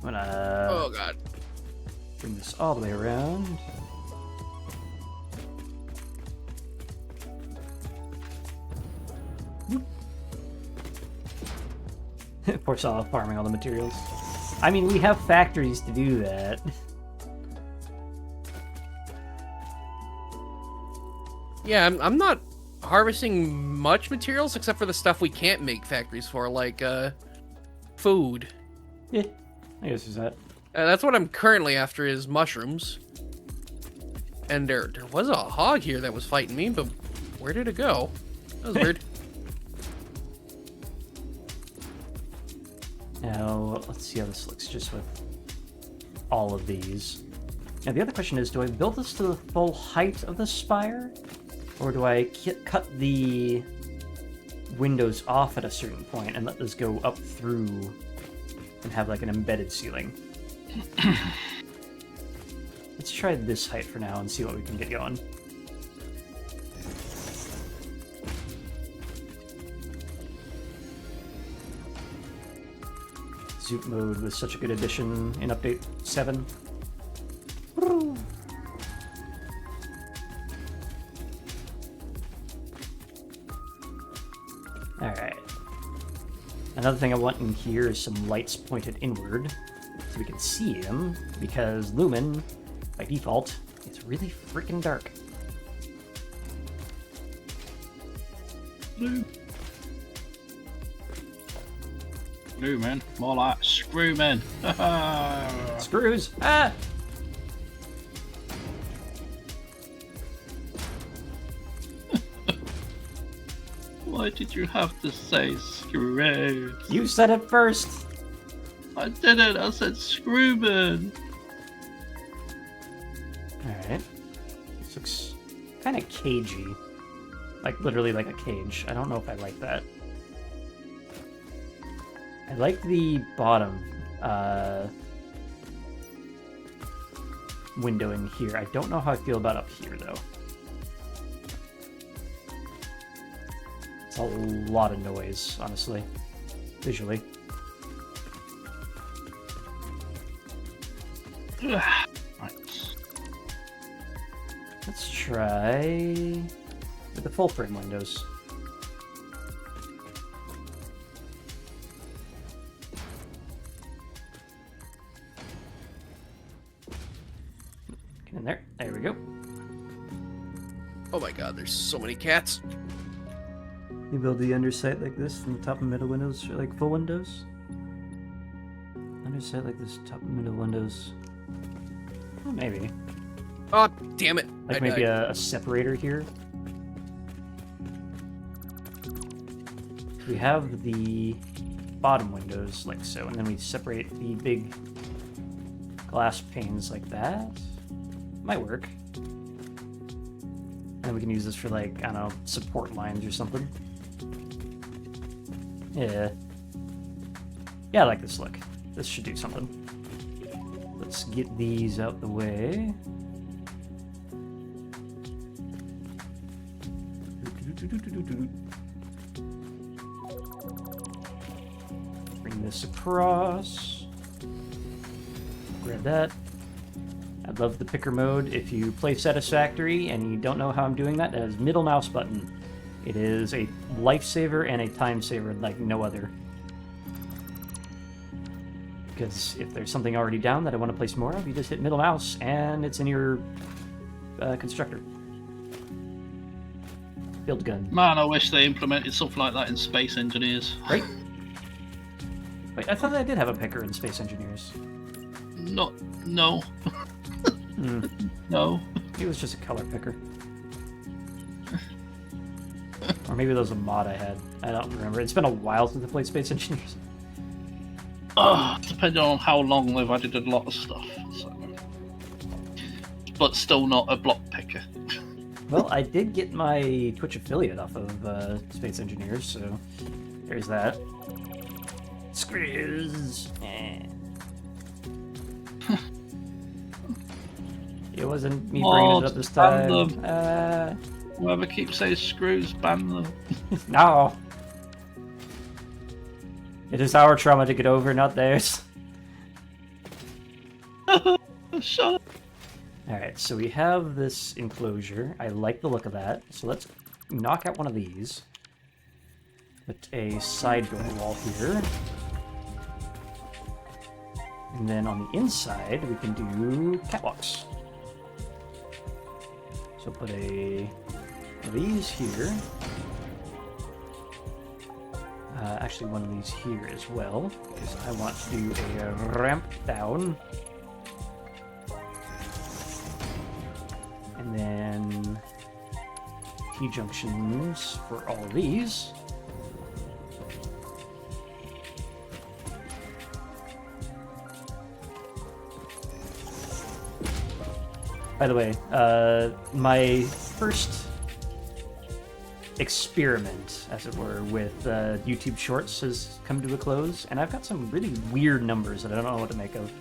I'm gonna Oh god. bring this all the way around. Poor Saw farming all the materials. I mean, we have factories to do that. Yeah, I'm not harvesting much materials except for the stuff we can't make factories for, like food. Yeah, I guess there's that. That's what I'm currently after is mushrooms. And there was a hog here that was fighting me, but where did it go? That was weird. Now, let's see how this looks just with all of these. Now, the other question is, do I build this to the full height of the spire? Or do I cut the windows off at a certain point and let this go up through and have like an embedded ceiling? Let's try this height for now and see what we can get going. Zoop mode was such a good addition in update 7. Woo! Alright. Another thing I want in here is some lights pointed inward so we can see them, because Lumen, by default, it's really freaking dark. Lumen, more like screwmen. Screws! Ah! Why did you have to say screws? You said it first! I didn't, I said screwman. Alright. This looks kind of cagey. Like, literally like a cage. I don't know if I like that. I like the bottom window in here. I don't know how I feel about up here, though. It's a lot of noise, honestly, visually. Right. Let's try with the full frame windows. Get in there. There we go. Oh my god, there's so many cats. You build the undersight like this, and the top and middle windows are like full windows. Undersight like this, top and middle windows. Well, maybe. Oh, damn it. Like I maybe died. a separator here. We have the bottom windows like so, and then we separate the big glass panes like that. Might work. And then we can use this for like, I don't know, support lines or something. Yeah. Yeah, I like this look. This should do something. Let's get these out the way. this across. Grab that. I love the picker mode. If you play Satisfactory and you don't know how I'm doing that, that is middle mouse button. It is a lifesaver and a time saver like no other. Because if there's something already down that I want to place more of, you just hit middle mouse and it's in your constructor. Build gun. Man, I wish they implemented something like that in Space Engineers. Right? Wait, I thought I did have a picker in Space Engineers. No. Hmm. No. It was just a color picker. Or maybe that was a mod I had. I don't remember. It's been a while since I played Space Engineers. Depending on how long they've added a lot of stuff. So. But still not a block picker. Well, I did get my Twitch affiliate off of Space Engineers, so there's that. Screws. It wasn't me bringing it up this time. Whoever keeps saying screws, ban them. No. It is our trauma to get over, not theirs. Shut up. Alright, so we have this enclosure. I like the look of that. So let's knock out one of these. Put a side door wall here. And then on the inside, we can do catwalks. So put one of these here. Actually, one of these here as well, because I want to do a ramp down. And then T-junctions for all these. By the way, my first experiment, as it were, with YouTube Shorts has come to a close, and I've got some really weird numbers that I don't know what to make of.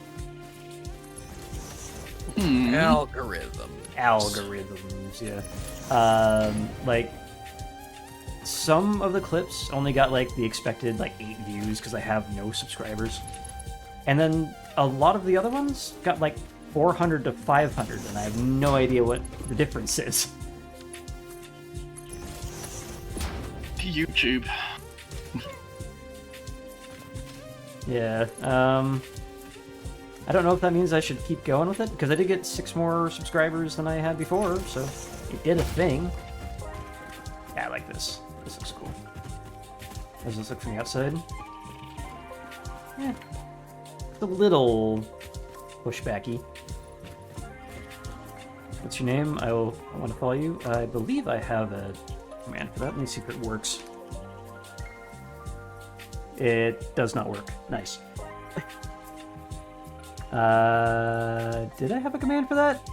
Algorithms, yeah. Like, some of the clips only got, like, the expected, like, 8 views because I have no subscribers. And then a lot of the other ones got, like, 400 to 500, and I have no idea what the difference is. YouTube. Yeah, I don't know if that means I should keep going with it, because I did get 6 more subscribers than I had before, so it did a thing. Yeah, I like this. This looks cool. How does this look from the outside? Yeah. It's a little pushbacky. What's your name? I want to follow you. I believe I have a command for that. Let me see if it works. It does not work. Nice. Did I have a command for that?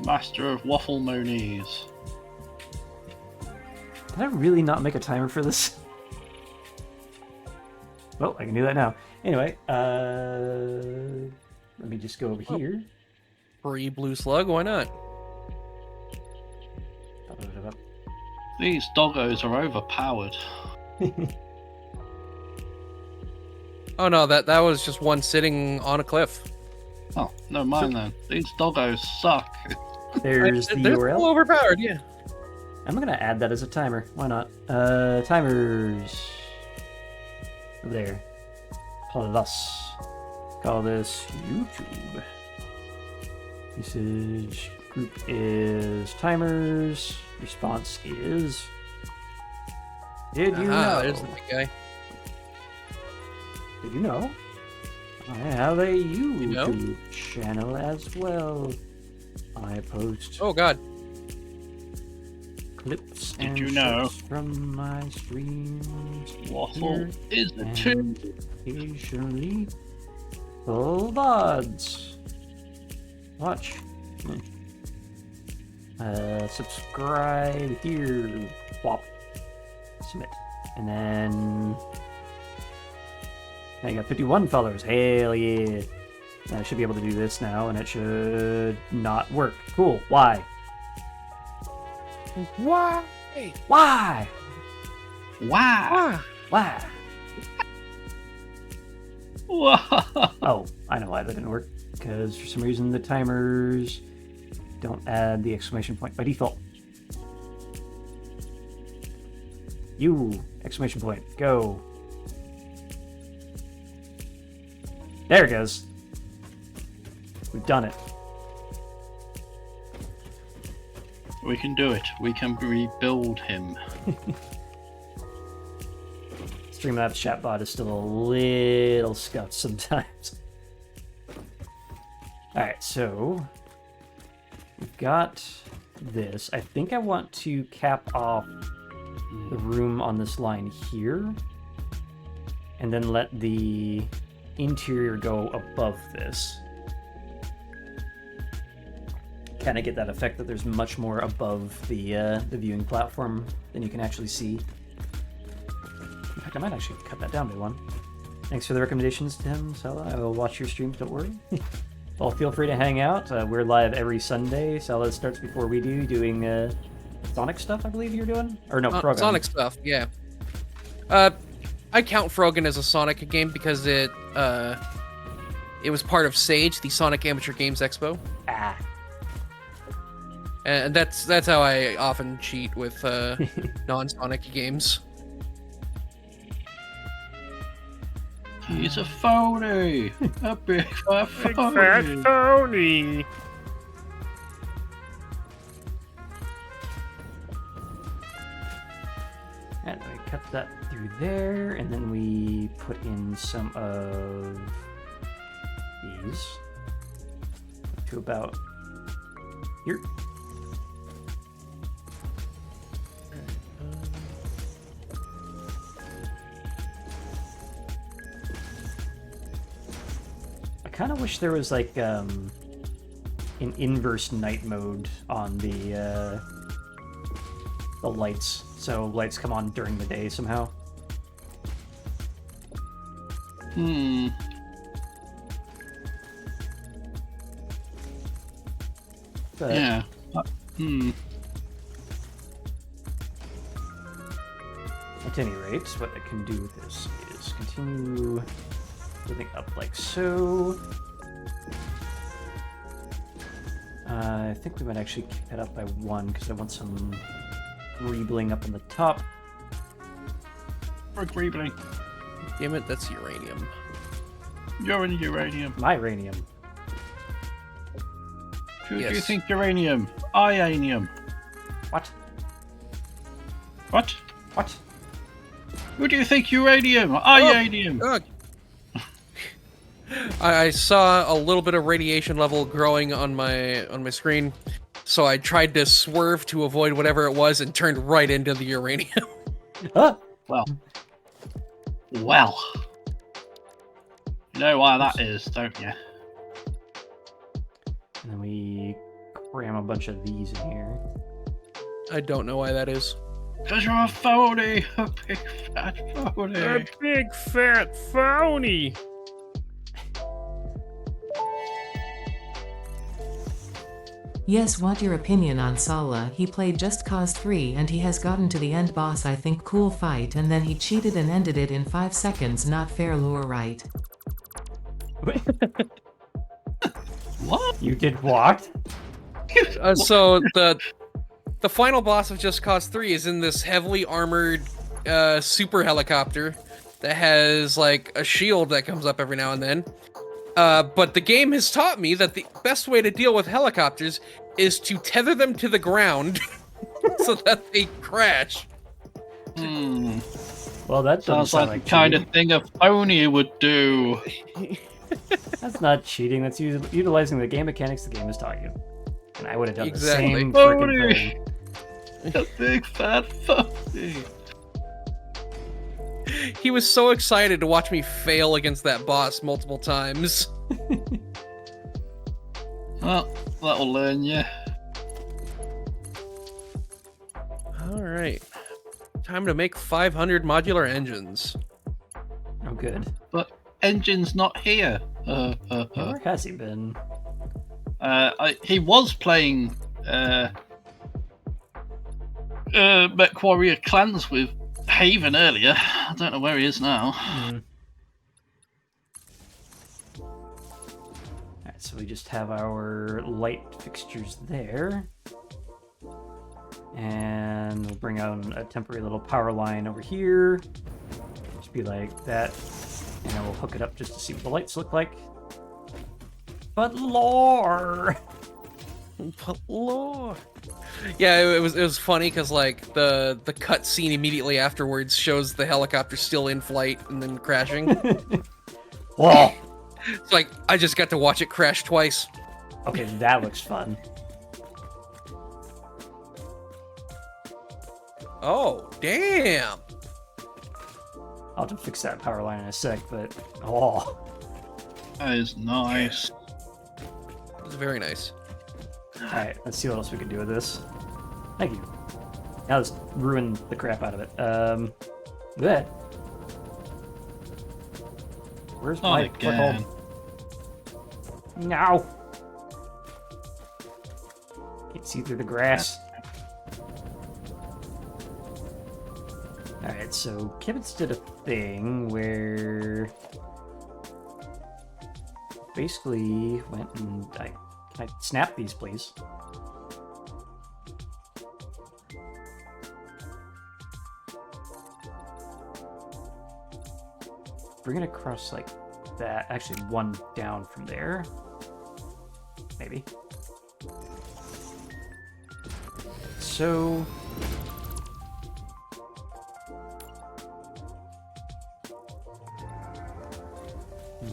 Master of Waffle Monies. Did I really not make a timer for this? Well, I can do that now. Anyway, let me just go over here. Free blue slug, why not? These doggos are overpowered. Oh no, that was just one sitting on a cliff. Oh, no mind then. These doggos suck. There's the They're URL. full overpowered, yeah. I'm gonna add that as a timer. Why not? Timers. Over there. Plus. Call this YouTube. Usage group is timers. Response is. Did you know? There's the big guy. Did you know? I have a YouTube know? channel as well. I post Oh god. clips Did and you know? shorts from my streams. Waffle here is a and two. occasionally full VODs. Watch. Subscribe here. Wop. Submit. And then I got 51 followers. Hell yeah. I should be able to do this now, and it should not work. Cool. Why? Why? Why? Wow. Why? Why? Oh, I know why that didn't work. Because for some reason the timers don't add the exclamation point by default. You! Exclamation point. Go! There it goes. We've done it. We can do it. We can rebuild him. Streamlabs chatbot is still a little scuffed sometimes. Alright, so we've got this. I think I want to cap off the room on this line here and then let the interior go above this. Kind of get that effect that there's much more above the viewing platform than you can actually see. In fact, I might actually cut that down by one. Thanks for the recommendations, Tim. Sala, I will watch your streams, don't worry. Well, feel free to hang out. We're live every Sunday. Sala starts before we do, doing Sonic stuff, I believe you're doing? Or no, Frogan. Sonic stuff, yeah. I count Frogan as a Sonic game because it was part of Sage, the Sonic Amateur Games Expo. Ah. And that's how I often cheat with non-Sonic games. He's a phony! A big fat phony! Fat phony. And then we cut that through there, and then we put in some of these to about here. I kind of wish there was like an inverse night mode on the lights, so lights come on during the day somehow. But Yeah. at any rate, what I can do with this is continue moving up like so. I think we might actually keep it up by one because I want some greebling up on the top. For greebling. Damn it, that's uranium. You're in uranium. My uranium. Who do you Yes. think uranium? Ianium. What? What? What? Who do you think uranium? Ianium. Ugh. I saw a little bit of radiation level growing on my screen, so I tried to swerve to avoid whatever it was and turned right into the uranium. Ah! Well. You know why that is, don't you? And then we cram a bunch of these in here. I don't know why that is. Because you're a phony! A big fat phony! A big fat phony. Yes, what your opinion on Sala? He played Just Cause 3 and he has gotten to the end boss, I think. Cool fight, and then he cheated and ended it in 5 seconds. Not fair lore, right? What? You did what? So the final boss of Just Cause 3 is in this heavily armored super helicopter that has like a shield that comes up every now and then. But the game has taught me that the best way to deal with helicopters is to tether them to the ground so that they crash. Well, that doesn't Sounds sound like the kind cheating. of thing a phony would do. That's not cheating. That's utilizing the game mechanics the game has taught you. And I would have done Exactly. the same Phony. freaking thing. A big fat phony. He was so excited to watch me fail against that boss multiple times. Well, that'll learn you. Alright. Time to make 500 modular engines. Oh, good. But Engine's not here. Where has he been? He was playing MechWarrior Clans with Haven earlier. I don't know where he is now. so we just have our light fixtures there. And we'll bring on a temporary little power line over here. Just be like that. And then we'll hook it up just to see what the lights look like. But lore! But Lord. Yeah, it was funny because like the cut scene immediately afterwards shows the helicopter still in flight and then crashing. Whoa! It's like I just got to watch it crash twice. Okay, that looks fun. Oh, damn. I'll have to fix that power line in a sec, but oh. That is nice. It's very nice. Alright, let's see what else we can do with this. Thank you. Now let's ruin the crap out of it. That. Where's Not my again. foothold? No! Can't see through the grass. Alright, so Kibitz did a thing where basically went and can I snap these, please? Bring it across like that. Actually, one down from there. Maybe. So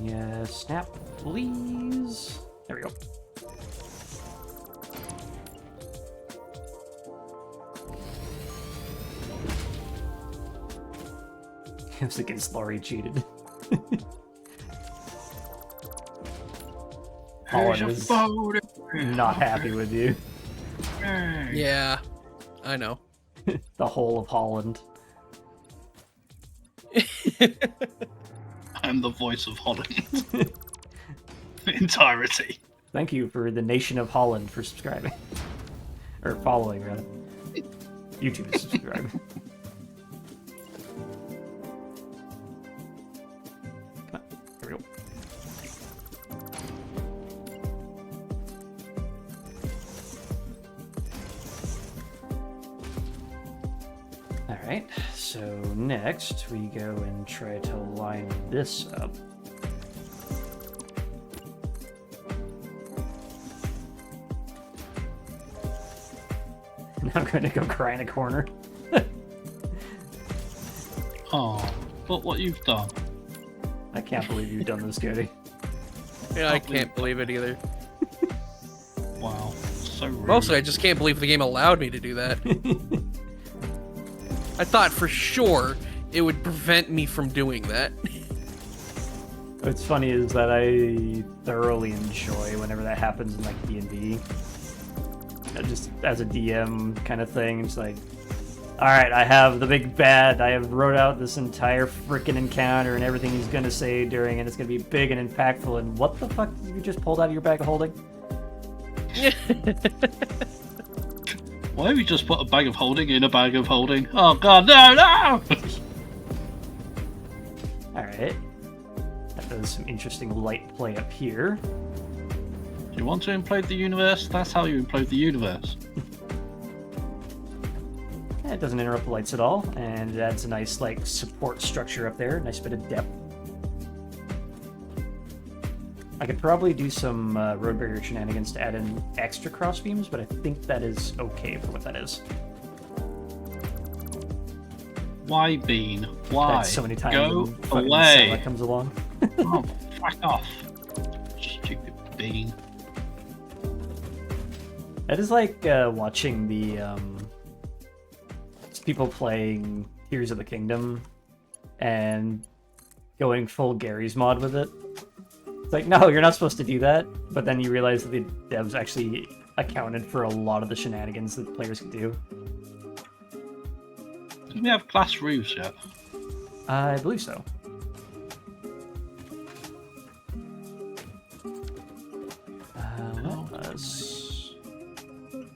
yeah, snap, please. There we go. I was against Laurie cheated. Holland is not happy with you. Yeah, I know. The whole of Holland. I'm the voice of Holland. The entirety. Thank you for the nation of Holland for subscribing. Or following, rather. YouTube is subscribing. Come on, there we go. Alright, so next we go and try to line this up. Now I'm going to go cry in a corner. Oh, look what you've done. I can't believe you've done this, Cody. Yeah, I can't believe it either. Wow, so rude. Mostly, I just can't believe the game allowed me to do that. I thought for sure it would prevent me from doing that. What's funny is that I thoroughly enjoy whenever that happens in like D&D. Just as a DM kind of thing, it's like, all right, I have the big bad. I have wrote out this entire freaking encounter and everything he's gonna say during it. It's gonna be big and impactful. And what the fuck did you just pulled out of your bag of holding? Why have you just put a bag of holding in a bag of holding? Oh god, no, no! Alright. That does some interesting light play up here. Do you want to implode the universe? That's how you implode the universe. Yeah, it doesn't interrupt the lights at all, and it adds a nice like support structure up there, nice bit of depth. I could probably do some road barrier shenanigans to add in extra crossbeams, but I think that is okay for what that is. Why, Bean? Why? That's so many times Go when fucking away. Sella comes along. Oh, fuck off. Stupid Bean. That is like watching the people playing Tears of the Kingdom and going full Gary's mod with it. It's like, no, you're not supposed to do that, but then you realize that the devs actually accounted for a lot of the shenanigans that the players could do. Do we have glass roofs yet? I believe so.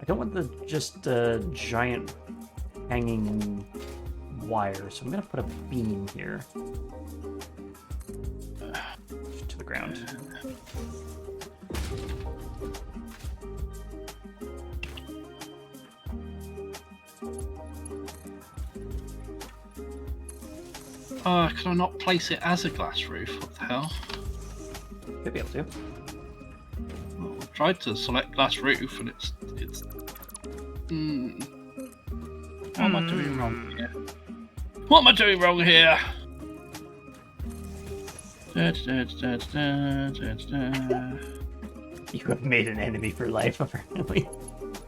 I don't want the just giant hanging wire, so I'm gonna put a beam here to the ground. Can I not place it as a glass roof? What the hell? Could be able to. Well, I tried to select glass roof and it's. What am I doing wrong here? What am I doing wrong here? You have made an enemy for life, apparently.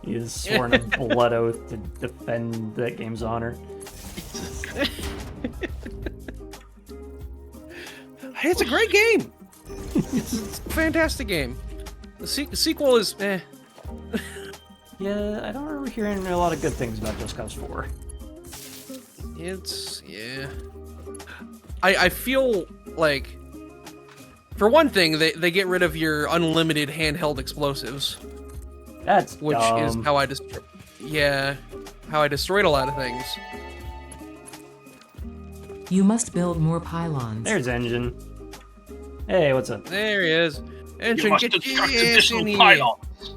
He has sworn a blood oath to defend that game's honor. It's a great game. It's a fantastic game. The sequel is eh. Yeah, I don't remember hearing a lot of good things about Just Cause 4. It's yeah. I feel like, for one thing, they get rid of your unlimited handheld explosives, That's which dumb. is how I how I destroyed a lot of things. You must build more pylons. There's Engine. Hey, what's up? There he is. You Engine, must get your construct ass in additional here. pylons.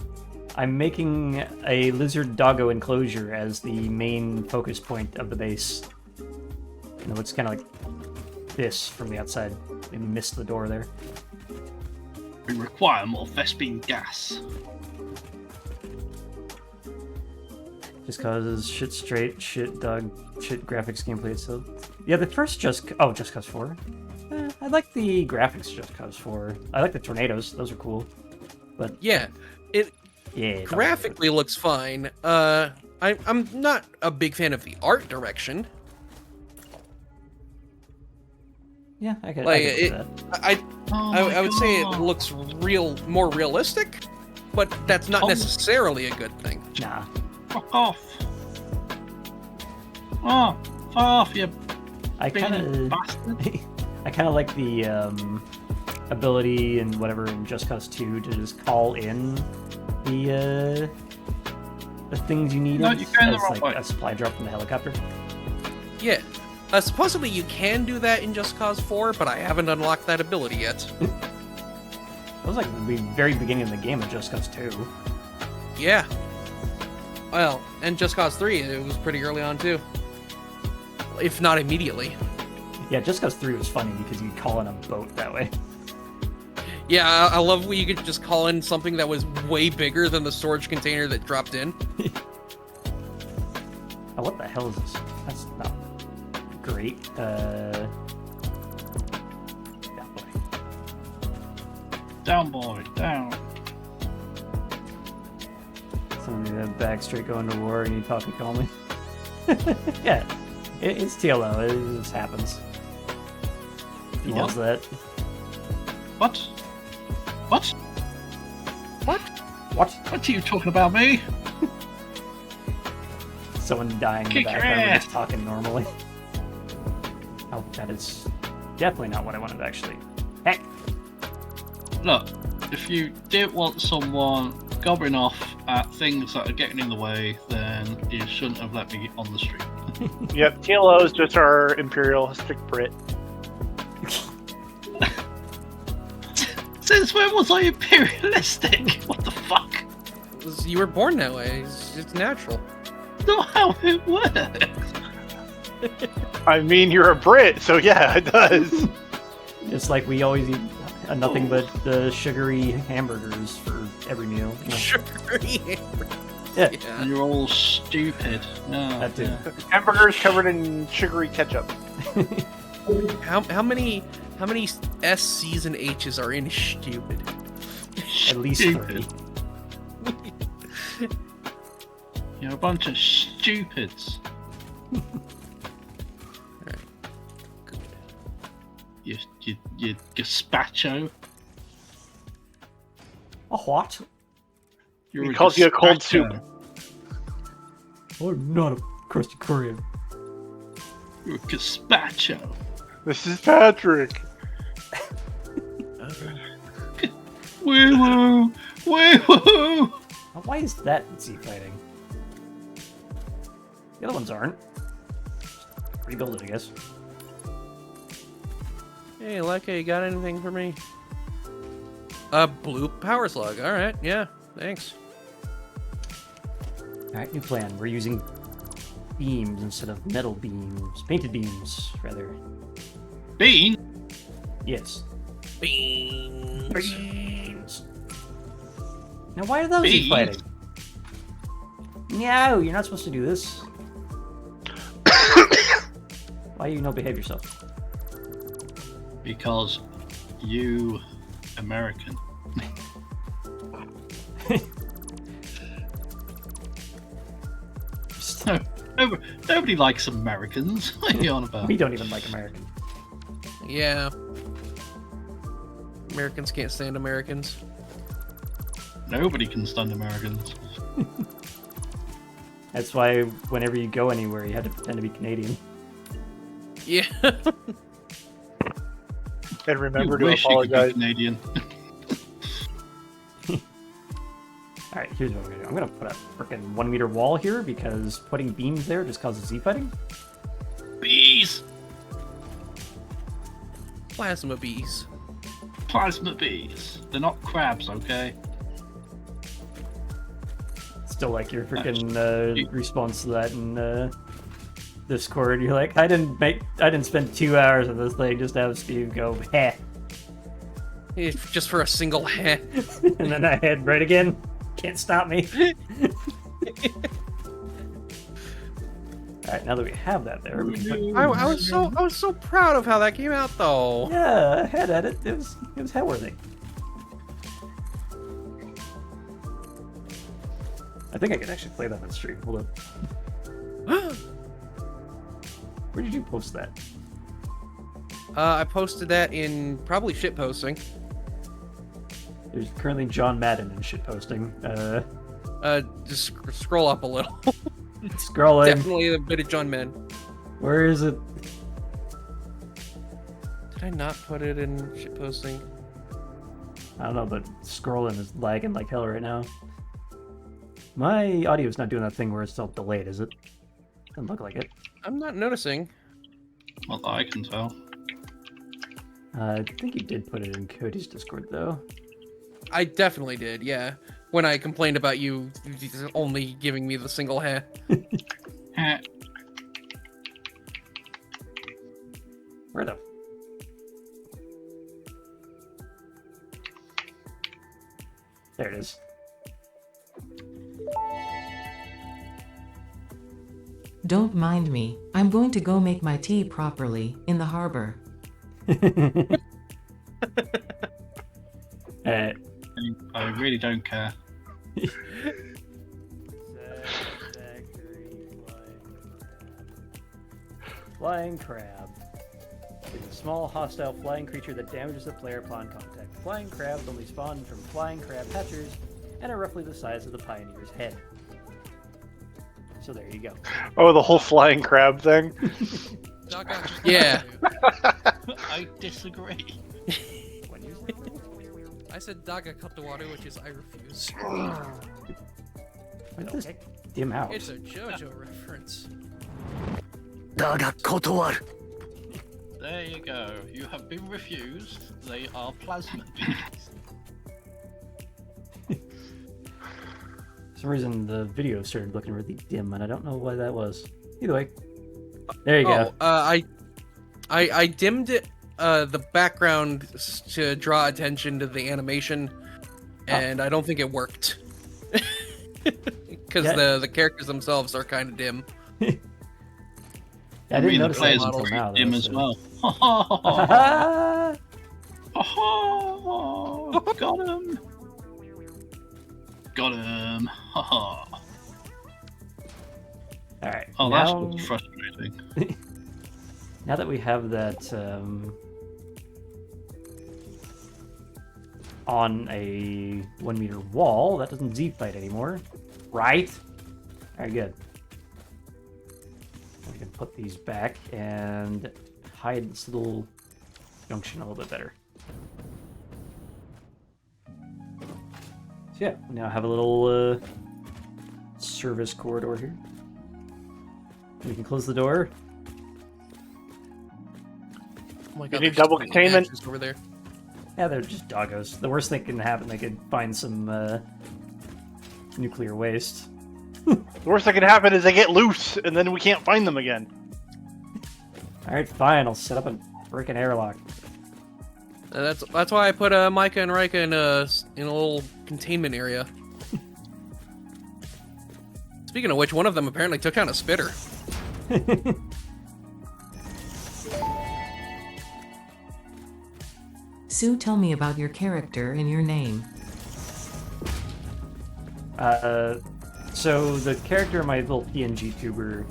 I'm making a lizard doggo enclosure as the main focus point of the base. And it looks kind of like this from the outside. Maybe missed the door there. We require more Vespine gas. Just causes shit straight, shit dog, shit graphics gameplay. So yeah, the first Just Cause 4. I like the graphics of Just Cause 4. I like the tornadoes; those are cool. But Yeah, it yeah, graphically looks fine. I'm not a big fan of the art direction. yeah, I could Like do it, that. I would say it looks more realistic, but that's not necessarily a good thing. Nah, Fuck off. Oh, fuck off, you I kind of, bastard. I kind of like the ability and whatever in Just Cause 2 to just call in the things you need No, you're going the as wrong like way. a supply drop from the helicopter. Yeah. Supposedly you can do that in Just Cause 4, but I haven't unlocked that ability yet. That was like the very beginning of the game of Just Cause 2. Yeah. Well, and Just Cause 3, it was pretty early on too. If not immediately. Yeah, Just Cause 3 was funny because you could call in a boat that way. Yeah, I love when you could just call in something that was way bigger than the storage container that dropped in. Oh, what the hell is this? That's not great. Yeah, boy. Down, boy, down. Somebody that back straight going to war and you talking calmly. Yeah, it's TLO. It just happens. He What? does that. What? What? What? What? What are you talking about, me? Someone dying in the Kick your background and ass. just talking normally. Oh, that is definitely not what I wanted, actually. Heck! Look, if you didn't want someone gobbering off at things that are getting in the way, then you shouldn't have let me on the street. Yep, TLO is just our imperialistic Brit. Since when was I imperialistic? What the fuck? You were born that way. It's natural. Not how it works. I mean, you're a Brit, so yeah, it does. Just like we always eat nothing but sugary hamburgers for every meal. You know? Sugary. Yeah. Yeah. You're all stupid. No. That too. yeah. Hamburgers covered in sugary ketchup. How many S, C's, and H's are in stupid? At least Stupid. 3. You're a bunch of stupids. You gazpacho. A what? You're He calls you a cold gazpacho. soup. I'm not a crusty Korean. You're a gazpacho. This is Patrick. Woo woo! Woo woo! Why is that Z fighting? The other ones aren't. Rebuild it, I guess. Hey, Leica, you got anything for me? Blue power slug. All right, yeah, thanks. Alright, new plan. We're using beams instead of metal beams. Painted beams, rather. Bean? Yes. Beans. Beans. Now, why are those Beans? fighting? No, you're not supposed to do this. Why you no behave yourself? Because you American. Nobody likes Americans. What are you on about? We don't even like American. Yeah. Americans can't stand Americans. Nobody can stand Americans. That's why whenever you go anywhere, you have to pretend to be Canadian. Yeah. And remember You to wish you could be apologize. Canadian. Alright, here's what I'm gonna do. I'm gonna put a freaking 1 meter wall here because putting beams there just causes Z fighting. Bees! Plasma bees. Plasma bees. They're not crabs, okay? Still like your freaking You- response to that in Discord. You're like, I didn't spend 2 hours on this thing just to have Steve go, heh. It's just for a single heh. And then I head right again. Can't stop me. Alright, now that we have that there, we can put... I was so proud of how that came out though. Yeah, I had at it. It was head worthy. I think I could actually play that on stream. Hold up. Where did you post that? I posted that in probably shit posting. There's currently John Madden in shit posting. Just scroll up a little. Scrolling. Definitely a bit of John Madden. Where is it? Did I not put it in shit posting? I don't know, but scrolling is lagging like hell right now. My audio's not doing that thing where it's all delayed, is it? Doesn't look like it. I'm not noticing. Not that I can tell. I think you did put it in Cody's Discord, though. I definitely did, yeah. When I complained about you only giving me the single heh. Heh. Where the... There it is. Don't mind me. I'm going to go make my tea properly in the harbor. I really don't care. Flying crab. It's a small, hostile flying creature that damages the player upon contact. Flying crabs only spawn from flying crab hatchers and are roughly the size of the pioneer's head. So there you go. Oh, the whole flying crab thing. Yeah. I disagree. When you I said Daga cut the water, which is I refuse. When this dim out. It's a JoJo reference. There you go. You have been refused. They are plasma bees. For some reason, the video started looking really dim, and I don't know why that was. Either way, there you go. I dimmed it, the background to draw attention to the animation, and I don't think it worked. Because Yeah. the characters themselves are kind of dim. I didn't the notice that players until are pretty now. dim though, as so- well. Got him! Got him! Alright. Oh, now, that's frustrating. now that we have that on a 1 meter wall, that doesn't Z fight anymore. Right? Very good. We can put these back and hide this little junction a little bit better. So yeah, we now have a little service corridor here. We can close the door. Oh my You God, need there's double so many containment? hatches over there. Yeah, they're just doggos. The worst thing can happen, they could find some nuclear waste. The worst that can happen is they get loose, and then we can't find them again. Alright, fine, I'll set up an Freaking airlock. That's why I put Micah and Rika in a little containment area. Speaking of which, one of them apparently took down a spitter. Sue, tell me about your character and your name. So the character in my little PNG tuber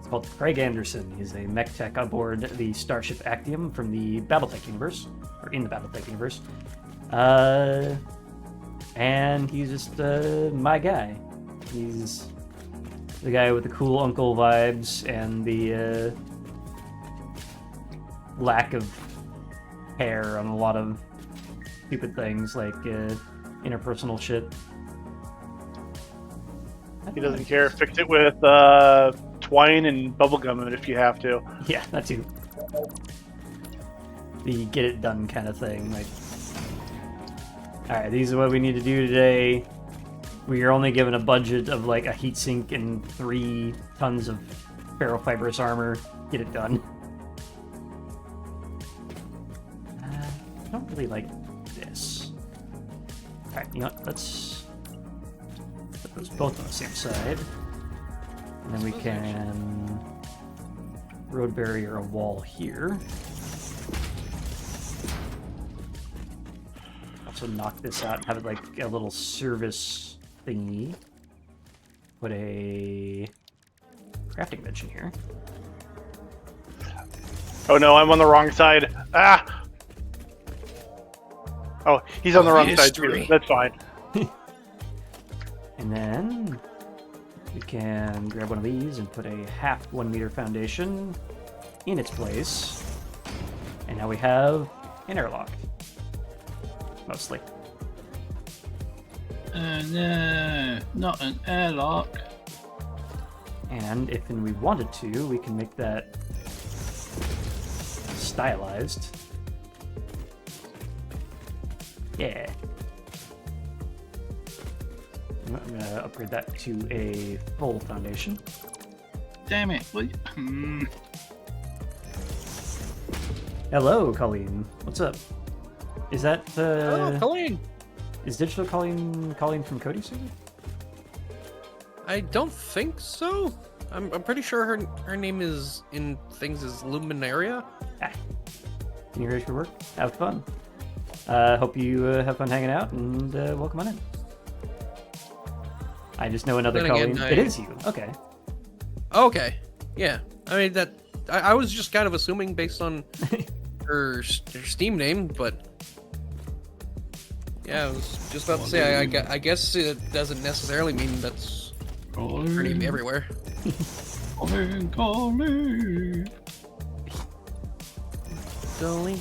is called Craig Anderson. He's a mech tech aboard the starship Actium from the BattleTech universe, or in the BattleTech universe. And he's just my guy. He's the guy with the cool uncle vibes and the lack of hair on a lot of stupid things like interpersonal shit. He doesn't care. Fix it with twine and bubblegum if you have to. Yeah, that too. The get it done kind of thing. Like, all right, these are what we need to do today. We are only given a budget of like a heatsink and 3 tons of ferrofibrous armor. Get it done. I don't really like this. All right, you know what? Let's put those both on the same side, and then we can road barrier a wall here. Also knock this out and have it like a little service thingy. Put a crafting bench in here. Oh no, I'm on the wrong side. Ah! Oh, he's on the wrong side too. That's fine. And then we can grab one of these and put a half 1 meter foundation in its place. And now we have an airlock. Mostly. No, not an airlock. And if we wanted to, we can make that stylized. Yeah. I'm gonna upgrade that to a full foundation. Damn it. Hello, Colleen. What's up? Is that Oh, Colleen. Is Digital Colleen from Cody server? I don't think so. I'm pretty sure her name is in things as Luminaria. Ah. Can you hear your work? Have fun. Hope you have fun hanging out, and welcome on in. I just know another Then Colleen. again, It is you. Okay. Okay. Yeah. I mean that. I was just kind of assuming based on her Steam name, but yeah, I was just about to say. I guess it doesn't necessarily mean that's her name everywhere. Colleen. Colleen,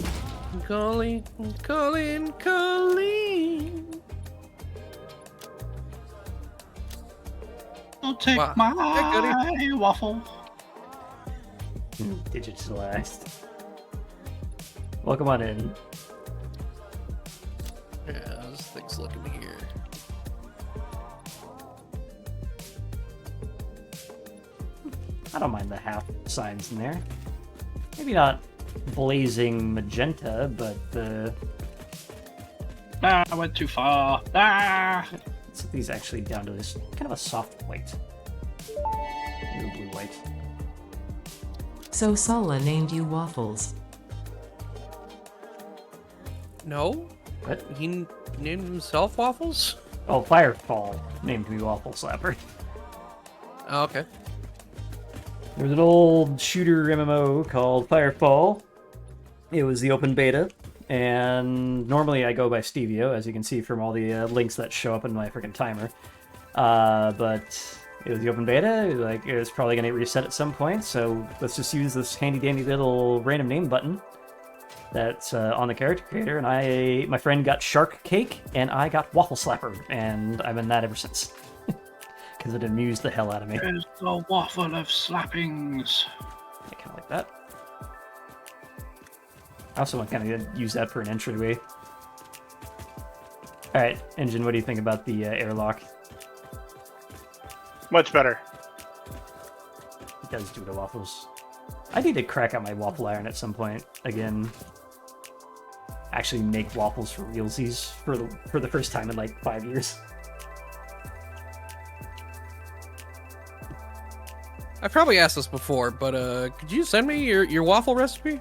Colleen, Colleen, Colleen. Don't take Wow. my waffle. Digitalized. Welcome on in. Yeah, this thing's looking here. I don't mind the half signs in there. Maybe not blazing magenta, but Ah, I went too far. Ah! let's set these actually down to this kind of a soft white. Maybe blue white. So Sala named you Waffles. No, What? he named himself Waffles. Oh, Firefall named me Waffle Slapper. Oh, okay. There was an old shooter MMO called Firefall. It was the open beta, and normally I go by Steeveeo, as you can see from all the links that show up in my freaking timer. But it was the open beta. It was probably going to reset at some point, so let's just use this handy-dandy little random name button that's on the character creator. And my friend got Shark Cake, and I got Waffle Slapper, and I've been that ever since. Because it amused the hell out of me. There's a waffle of slappings. I kind of like that. I also want to kind of use that for an entryway. Alright, Engine, what do you think about the airlock? Much better. It does do the waffles. I need to crack out my waffle iron at some point again. Actually make waffles for realsies for the first time in like 5 years. I've probably asked this before, but could you send me your waffle recipe?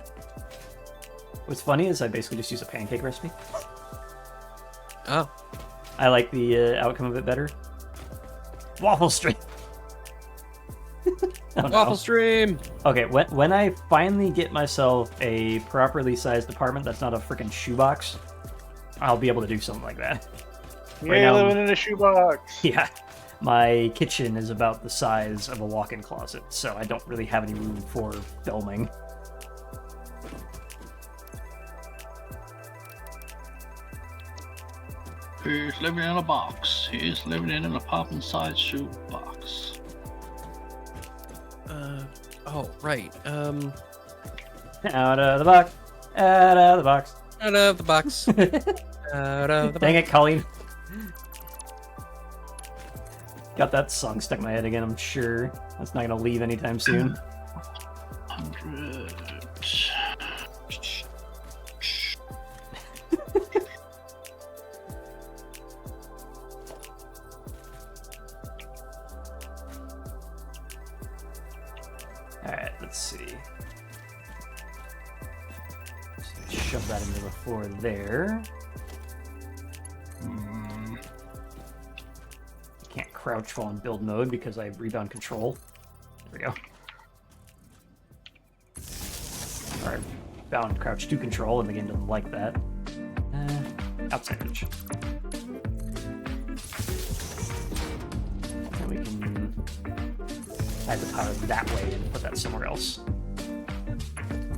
What's funny is I basically just use a pancake recipe. Oh. I like the outcome of it better. Waffle stream. Oh, no. Waffle stream! Okay, when I finally get myself a properly sized apartment that's not a freaking shoebox, I'll be able to do something like that. Right Yeah, now- living in a shoebox. Yeah, my kitchen is about the size of a walk-in closet, so I don't really have any room for filming. He's living in a box. He's living in an apartment-sized shoebox. Oh, right. Out of the box. Out of the box. Out of the box. Out of the Dang box. it, Colleen. Got that song stuck in my head again, I'm sure. That's not gonna leave anytime soon. 100. Alright, let's see. So shove that into the floor there. Can't crouch while in build mode because I have rebound control. There we go. Or bound crouch to control, and the game doesn't like that. Outside edge. And we can add the power that way and put that somewhere else.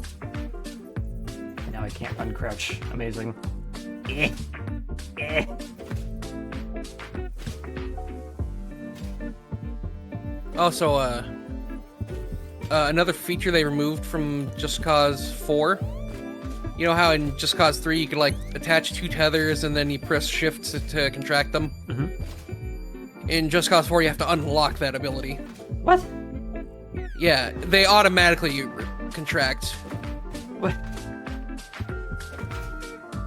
And now I can't uncrouch. Amazing. Eh. Eh. Also, another feature they removed from Just Cause 4. You know how in Just Cause 3 you could like attach two tethers and then you press shift to contract them? Mhm. In Just Cause 4 you have to unlock that ability. What? Yeah, they automatically contract. What?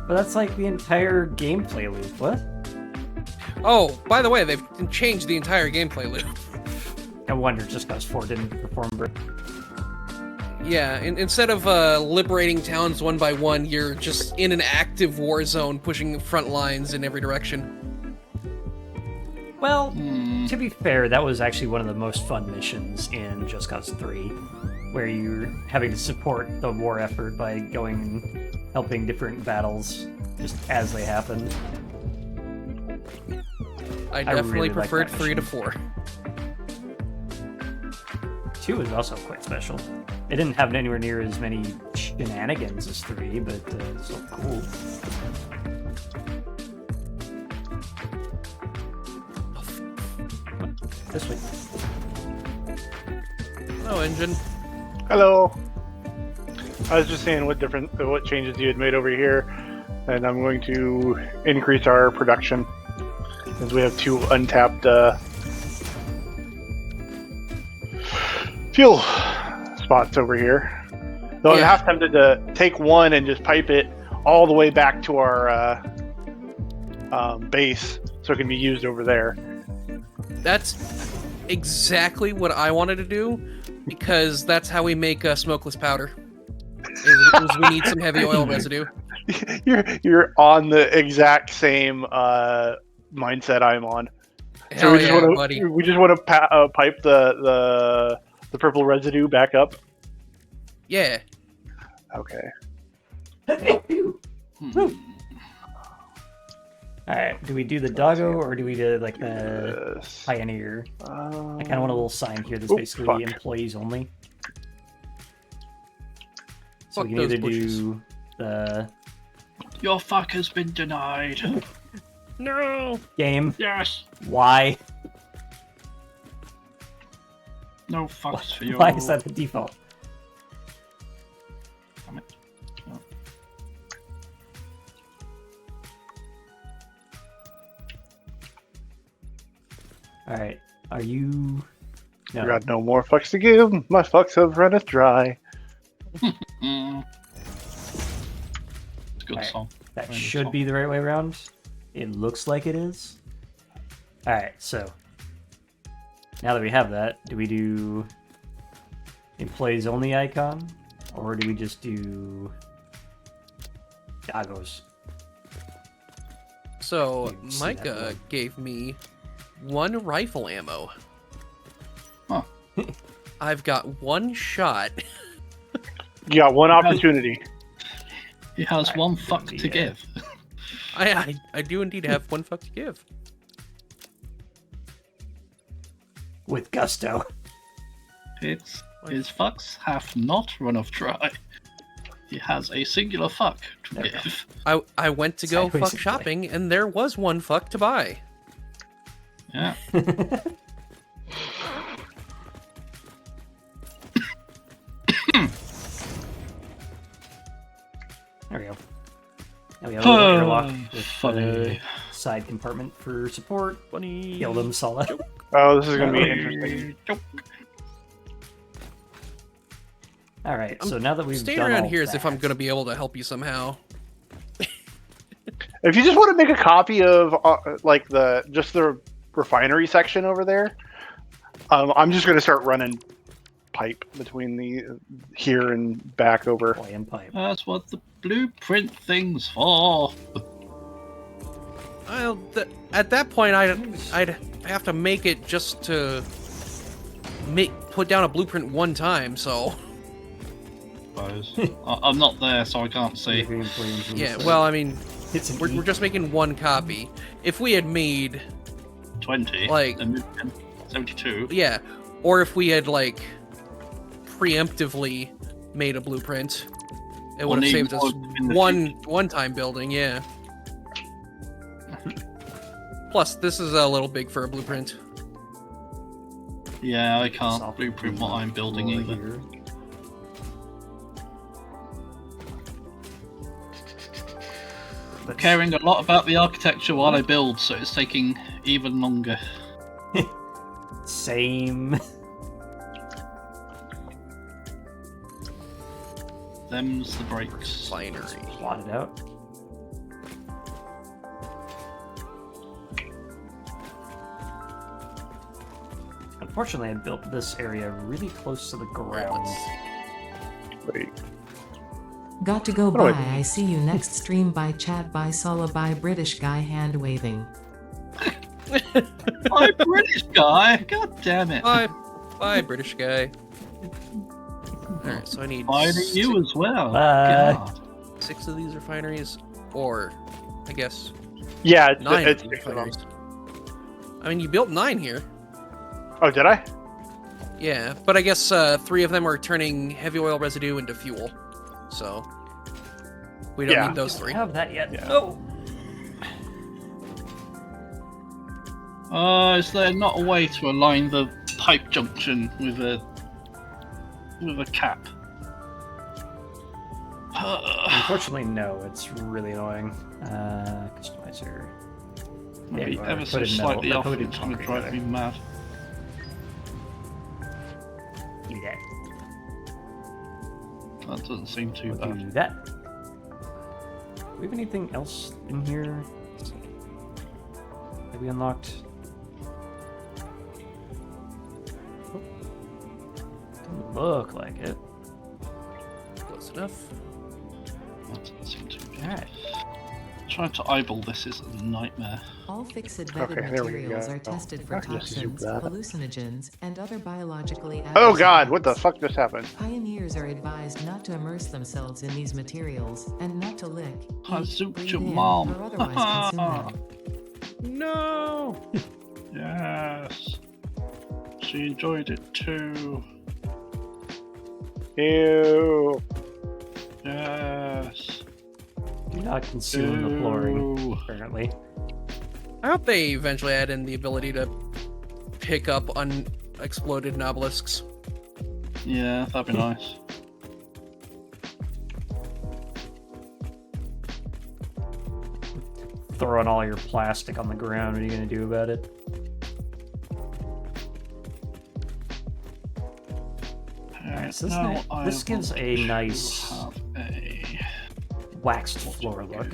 But that's like the entire gameplay loop. What? Oh, by the way, they've changed the entire gameplay loop. No wonder Just Cause 4 didn't perform very. Yeah, instead of liberating towns one by one, you're just in an active war zone pushing front lines in every direction. Well, to be fair, that was actually one of the most fun missions in Just Cause 3, where you're having to support the war effort by going and helping different battles just as they happen. I definitely really like preferred that 3 to mission. 4. 2 was also quite special. It didn't have anywhere near as many shenanigans as 3, but it's still cool. This way. Hello, engine. Hello. I was just saying what changes you had made over here, and I'm going to increase our production because we have 2 untapped fuel spots over here. Though I'm Yeah. half tempted to take one and just pipe it all the way back to our base so it can be used over there. That's exactly what I wanted to do, because that's how we make smokeless powder. Is we need some heavy oil residue. You're on the exact same mindset I'm on. Hell we just yeah, want to buddy. we just want to pipe the purple residue back up. Yeah. Okay. Alright, do we do the doggo or do we do like the Yes. pioneer? I kind of want a little sign here that's Oh, basically fuck. employees only. So Fuck we can those either bushes. do the Your fuck has been denied. No! game. Yes. Why? No fucks for you. Why is that the default? Damn it. No. Alright, are you... I got no more fucks to give. My fucks have run us dry. Mm. It's a good Alright, song. That Very good should song. be the right way around. It looks like it is. Alright, so now that we have that, do we do employees only icon? Or do we just do Dagos? So You see that Micah one. gave me 1 rifle ammo. Huh. I've got 1 shot. You got one opportunity. He has Alright, one fuck to yeah. give. I do indeed have 1 fuck to give. With gusto. His fucks have not run off dry. He has a singular fuck to There we go. give. I went to go Sideways fuck and shopping, and there was 1 fuck to buy. Yeah. There we go. Now we have a little airlock with Funny. side compartment for support. Funny. Kill them solid. Oh, this is gonna be interesting. Alright, so now that we've Staying done around all here as if I'm that- gonna be able to help you somehow. If you just want to make a copy of like the refinery section over there, I'm just gonna start running pipe between the here and back over. Boy and pipe. That's what the blueprint thing's for. Well, at that point, I'd have to make it just to put down a blueprint 1 time. So I'm not there, so I can't see. yeah, well, I mean, It's an we're just making 1 copy. If we had made 20. Like- and 72. yeah, or if we had like preemptively made a blueprint, it would have need saved us more in the one time building. Yeah. Plus, this is a little big for a blueprint. Yeah, I can't soft blueprint what I'm building floor either. here. Let's- Caring a lot about the architecture while I build, so it's taking even longer. Same. Them's the breaks. Refinery. Plot it out. Unfortunately, I built this area really close to the ground. Wait. Got to go What do I bye. I see you next stream. By chat. By Sala. By British guy hand waving. Hi, British guy! God damn it! Bye, British guy. Alright, so I need Bye to you as well. Bye. God. 6 of these refineries, or I guess Yeah, 9 it's of these refineries. I mean, you built 9 here. Oh, did I? Yeah, but I guess 3 of them are turning heavy oil residue into fuel. So we don't Yeah. need those Don't 3. have that yet. Yeah. Oh, Is there not a way to align the pipe junction with a cap? unfortunately, no. It's really annoying. Customizer. Maybe you are. ever Put so it in slightly metal- off. put it in It's gonna concrete, drive rather. me mad. Do that. That doesn't seem too We'll bad. do that. Do we have anything else in here? Let's see. Have we unlocked? Oh. Doesn't look like it. Close enough. That doesn't seem too bad. Alright. Trying to eyeball this is a nightmare. All fixed vetted Okay, there we materials go. are tested for I can just zoom toxins, that. hallucinogens, and other biologically Oh adverse God, what the effects. fuck just happened? Pioneers are advised not to immerse themselves in these materials and not to lick, I eat, zooped breathe your in, mom. or otherwise consume them. No. Yes. She enjoyed it too. Ew. Yes. Do not consume the flooring, Ew. apparently. I hope they eventually add in the ability to pick up unexploded obelisks. Yeah, that'd be nice. Throwing all your plastic on the ground, what are you gonna do about it? Okay. So now this gives a want nice to have a waxed floor look.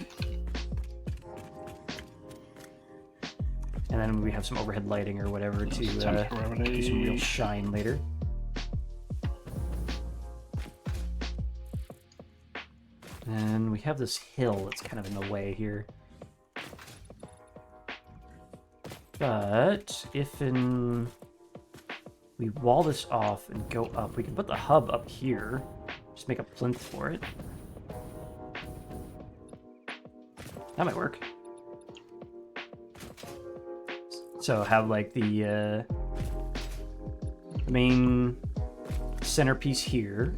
And then we have some overhead lighting or whatever to do some real temporarily. shine later. And we have this hill that's kind of in the way here. But if we wall this off and go up, we can put the hub up here. Just make a plinth for it. That might work. So have like the main centerpiece here.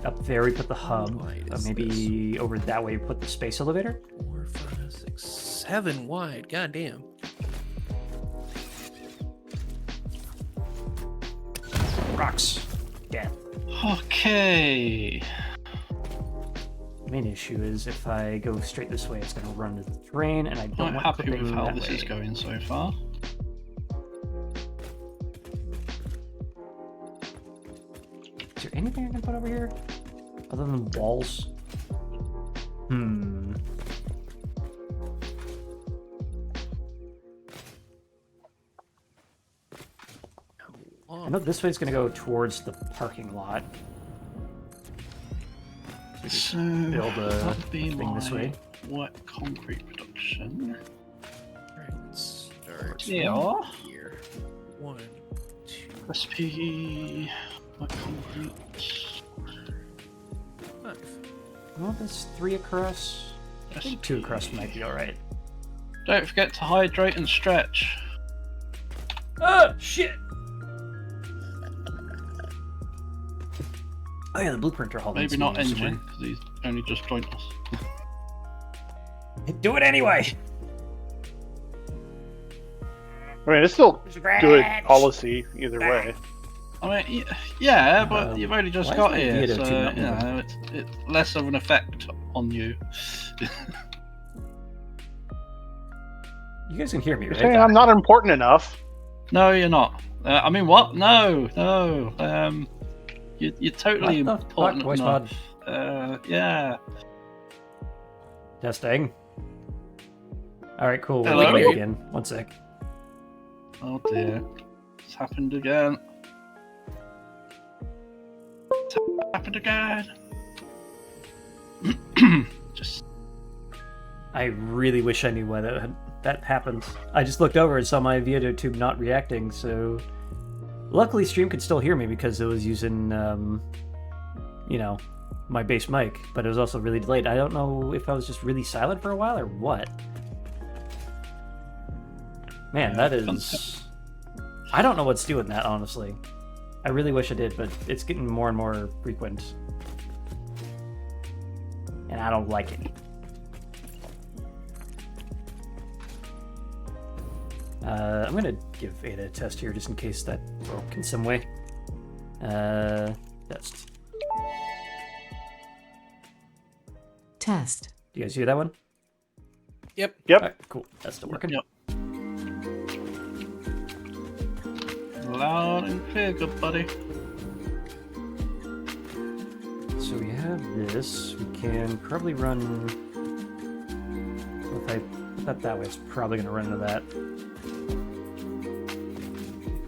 Up there we put the hub. Wide is Maybe over that way we put the space elevator. 4, 5, 6, 7 wide. God damn. Rocks. Death. Okay. The main issue is if I go straight this way, it's going to run into the terrain, and I don't I'm want happy clipping with how that this way. is going so far. Is there anything I can put over here other than walls? Hmm. I know this way is going to go towards the parking lot. So build a that would be thing this way. wet concrete production. Alright, start Yeah. here. 1, 2, Recipe wet concrete. 5. Well, there's 3 across. I think 2 across might be alright. Don't forget to hydrate and stretch. Ah, shit! Oh yeah, the blueprinter hall. Maybe not engine, because he's only just joined us. Do it anyway! I mean, it's still good Scratch! policy either way. I mean, yeah, but you've only why just is got my here, Vito so tune not you moving? know it's less of an effect on you. You guys can hear me, You're right? saying I'm not important enough. No, you're not. I mean, what? No. You're totally What the important fuck, voice enough. mod? Yeah. Testing. Alright, cool. We're Hello? recording again. One sec. Oh dear. It's happened again. It's happened again. Just I really wish I knew why that happened. I just looked over and saw my video tube not reacting, so... Luckily, Stream could still hear me because it was using, you know, my base mic, but it was also really delayed. I don't know if I was just really silent for a while or what. Man, that is... I don't know what's doing that, honestly. I really wish I did, but it's getting more and more frequent. And I don't like it. I'm gonna give Ada a test here just in case that broke in some way. Test. Test. Do you guys hear that one? Yep. Yep. Alright, cool. That's still working. Yep. Loud and clear, good buddy. So we have this. We can probably run... Well, if I put that way, it's probably gonna run into that.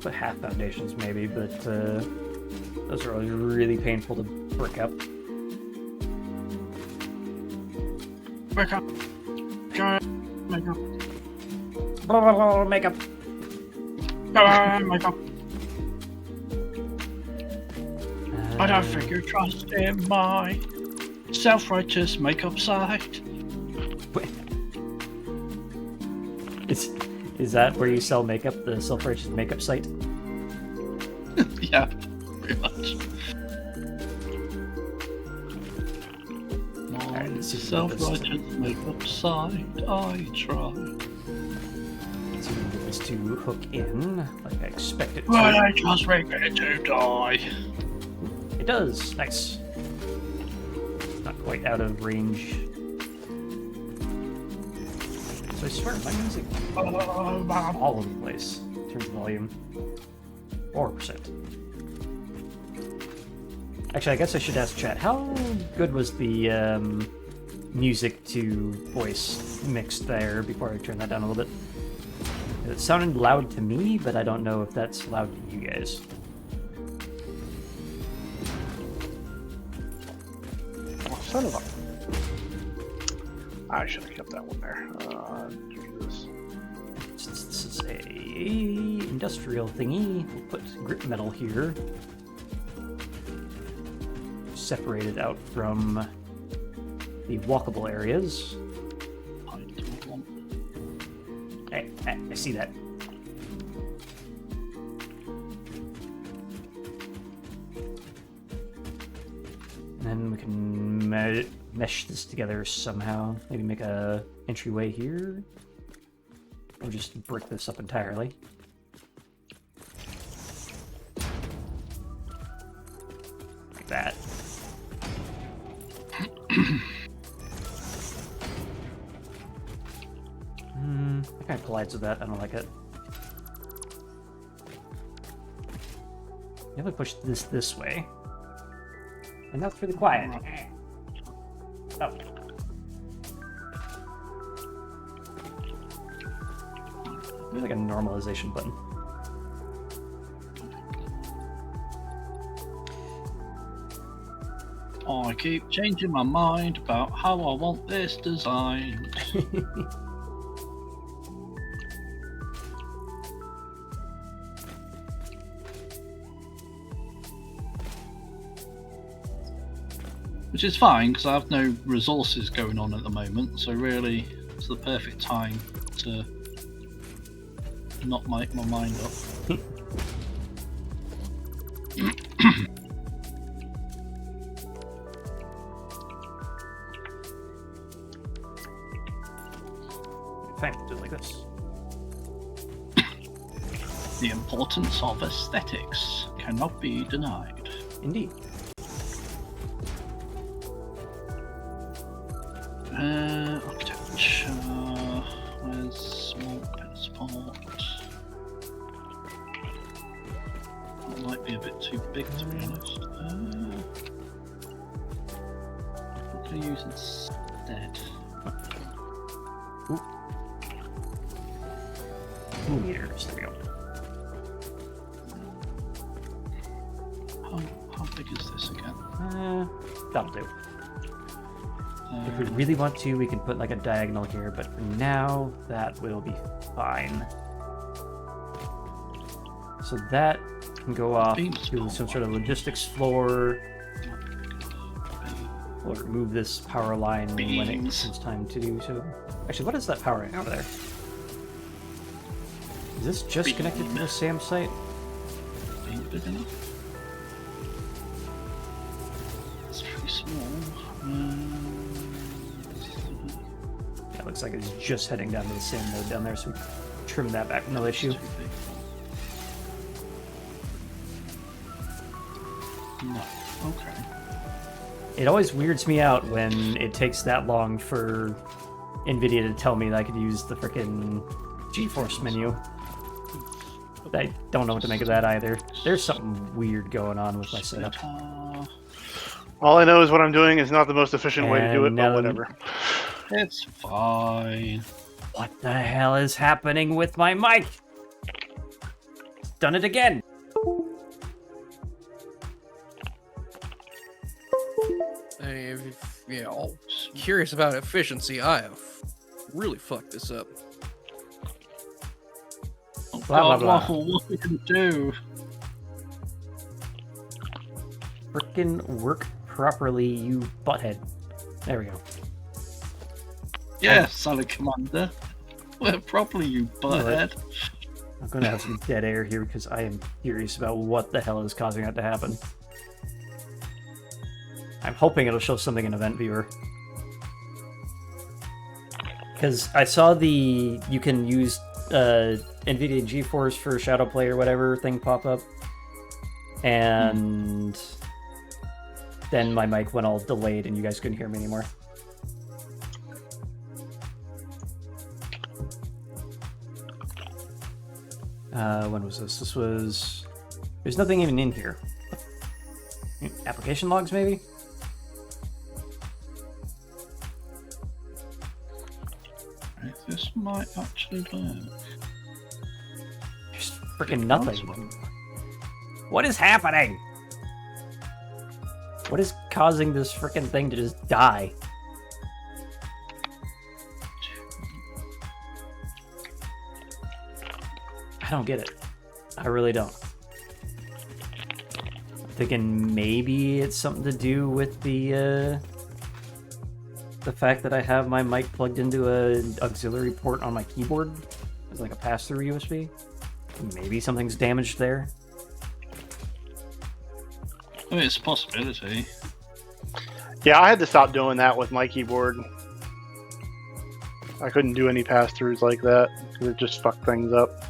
Put half foundations maybe, but those are always really painful to brick up. Wake up. Go. Make up. Makeup. Go. Make up. I don't think you trust in my self-righteous makeup site. Is that where you sell makeup, the self-righteous makeup site? Yeah, pretty much. Alright, My let's see if we can get this self-righteous makeup site, I try. Let's see if we can get this to hook in, like I expect it to. But I just regret to die. It does. Nice. It's not quite out of range. So I swear, my music all over the place in terms of volume. 4%. Actually, I guess I should ask chat. How good was the music to voice mixed there before I turn that down a little bit? It sounded loud to me, but I don't know if that's loud to you guys. Oh, son of a... I should have kept that one there. Do this. Since this is a industrial thingy, we'll put grip metal here. Separated out from the walkable areas. I see that. And then we can mesh this together somehow. Maybe make a entryway here. Or just brick this up entirely. Like that. That kind of collides with that. I don't like it. If I push this way. And that's really quiet. Oh. Maybe like a normalization button. I keep changing my mind about how I want this designed. Which is fine, because I have no resources going on at the moment, so really it's the perfect time to not make my mind up. Fine, do it like this. The importance of aesthetics cannot be denied. Indeed. Architecture. Where's small support? That might be a bit too big, to be honest. What can I use instead? Ooh. 2 meters. There we go. How big is this again? That'll do. If we really want to, we can put like a diagonal here, but for now, that will be fine. So that can go off to some sort of logistics floor. We'll remove this power line when it comes time to do so. Actually, what is that power line over there? Is this just connected to the SAM site? Ain't big enough. It's pretty small. Yeah, it looks like it's just heading down to the SAM node down there, so we trim that back, no issue. No. Okay. It always weirds me out when it takes that long for NVIDIA to tell me that I could use the frickin' GeForce menu. I don't know what to make of that either. There's something weird going on with my setup. All I know is what I'm doing is not the most efficient way to do it, And but now- whatever. It's fine. What the hell is happening with my mic? It's done it again. Curious about efficiency, I have really fucked this up. Oh, Blah, blah, God, blah. Waffle, what are we gonna do? Frickin' work properly, you butthead. There we go. Yes, Solid Commander. Work properly, you butthead. I'm going to have some dead air here because I am curious about what the hell is causing that to happen. I'm hoping it'll show something in Event Viewer. Because I saw the you can use NVIDIA GeForce for Shadow Play or whatever thing pop up. And then my mic went all delayed and you guys couldn't hear me anymore. When was this? This was... There's nothing even in here. Application logs, maybe? Right, this might actually work. There's freaking nothing. What is happening? What is causing this freaking thing to just die? I don't get it. I really don't. I'm thinking maybe it's something to do with the fact that I have my mic plugged into an auxiliary port on my keyboard as like a pass-through USB. Maybe something's damaged there. I mean, it's a possibility. Yeah, I had to stop doing that with my keyboard. I couldn't do any pass-throughs like that because it just fucked things up.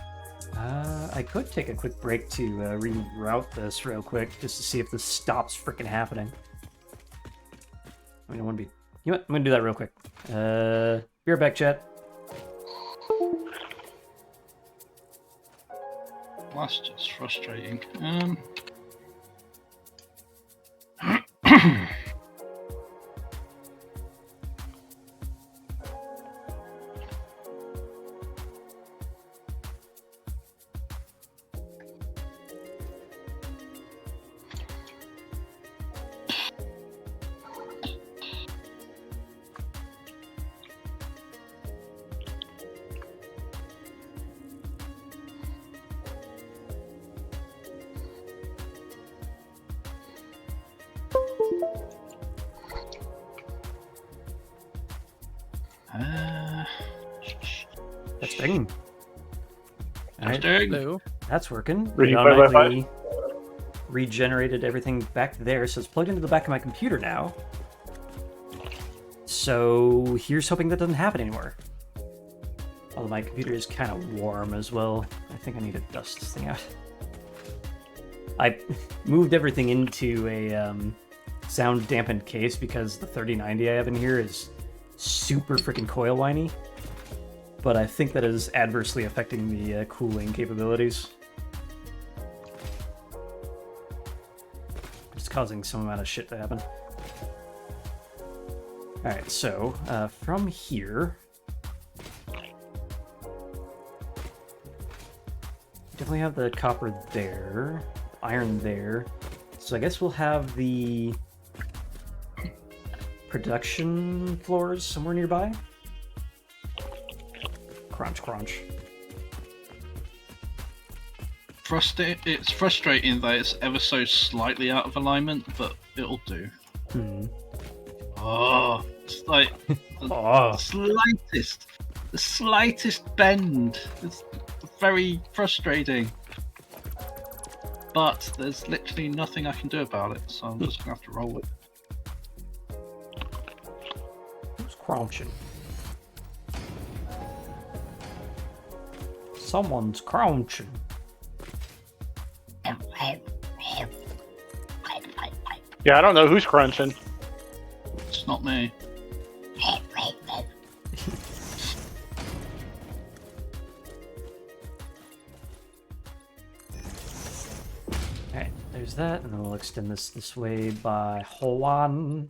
I could take a quick break to reroute this real quick just to see if this stops freaking happening. I mean, I want to be. You know what? I'm gonna do that real quick. Be right back, chat. That's just frustrating. Testing. Alright, Testing. No. that's working. Reading It 5x5? automatically regenerated everything back there, so it's plugged into the back of my computer now. So here's hoping that doesn't happen anymore. Although my computer is kind of warm as well. I think I need to dust this thing out. I moved everything into a sound dampened case because the 3090 I have in here is super freaking coil whiny. But I think that is adversely affecting the cooling capabilities. It's causing some amount of shit to happen. Alright, so from here, definitely have the copper there, iron there. So I guess we'll have the production floors somewhere nearby. Crunch, crunch. It's frustrating that it's ever so slightly out of alignment, but it'll do. Oh, it's like Oh. the slightest bend. It's very frustrating. But there's literally nothing I can do about it, so I'm just gonna have to roll with it. Who's crouching? Someone's crouching. Yeah, I don't know who's crunching. It's not me. Alright, there's that, and then we'll extend this way by one.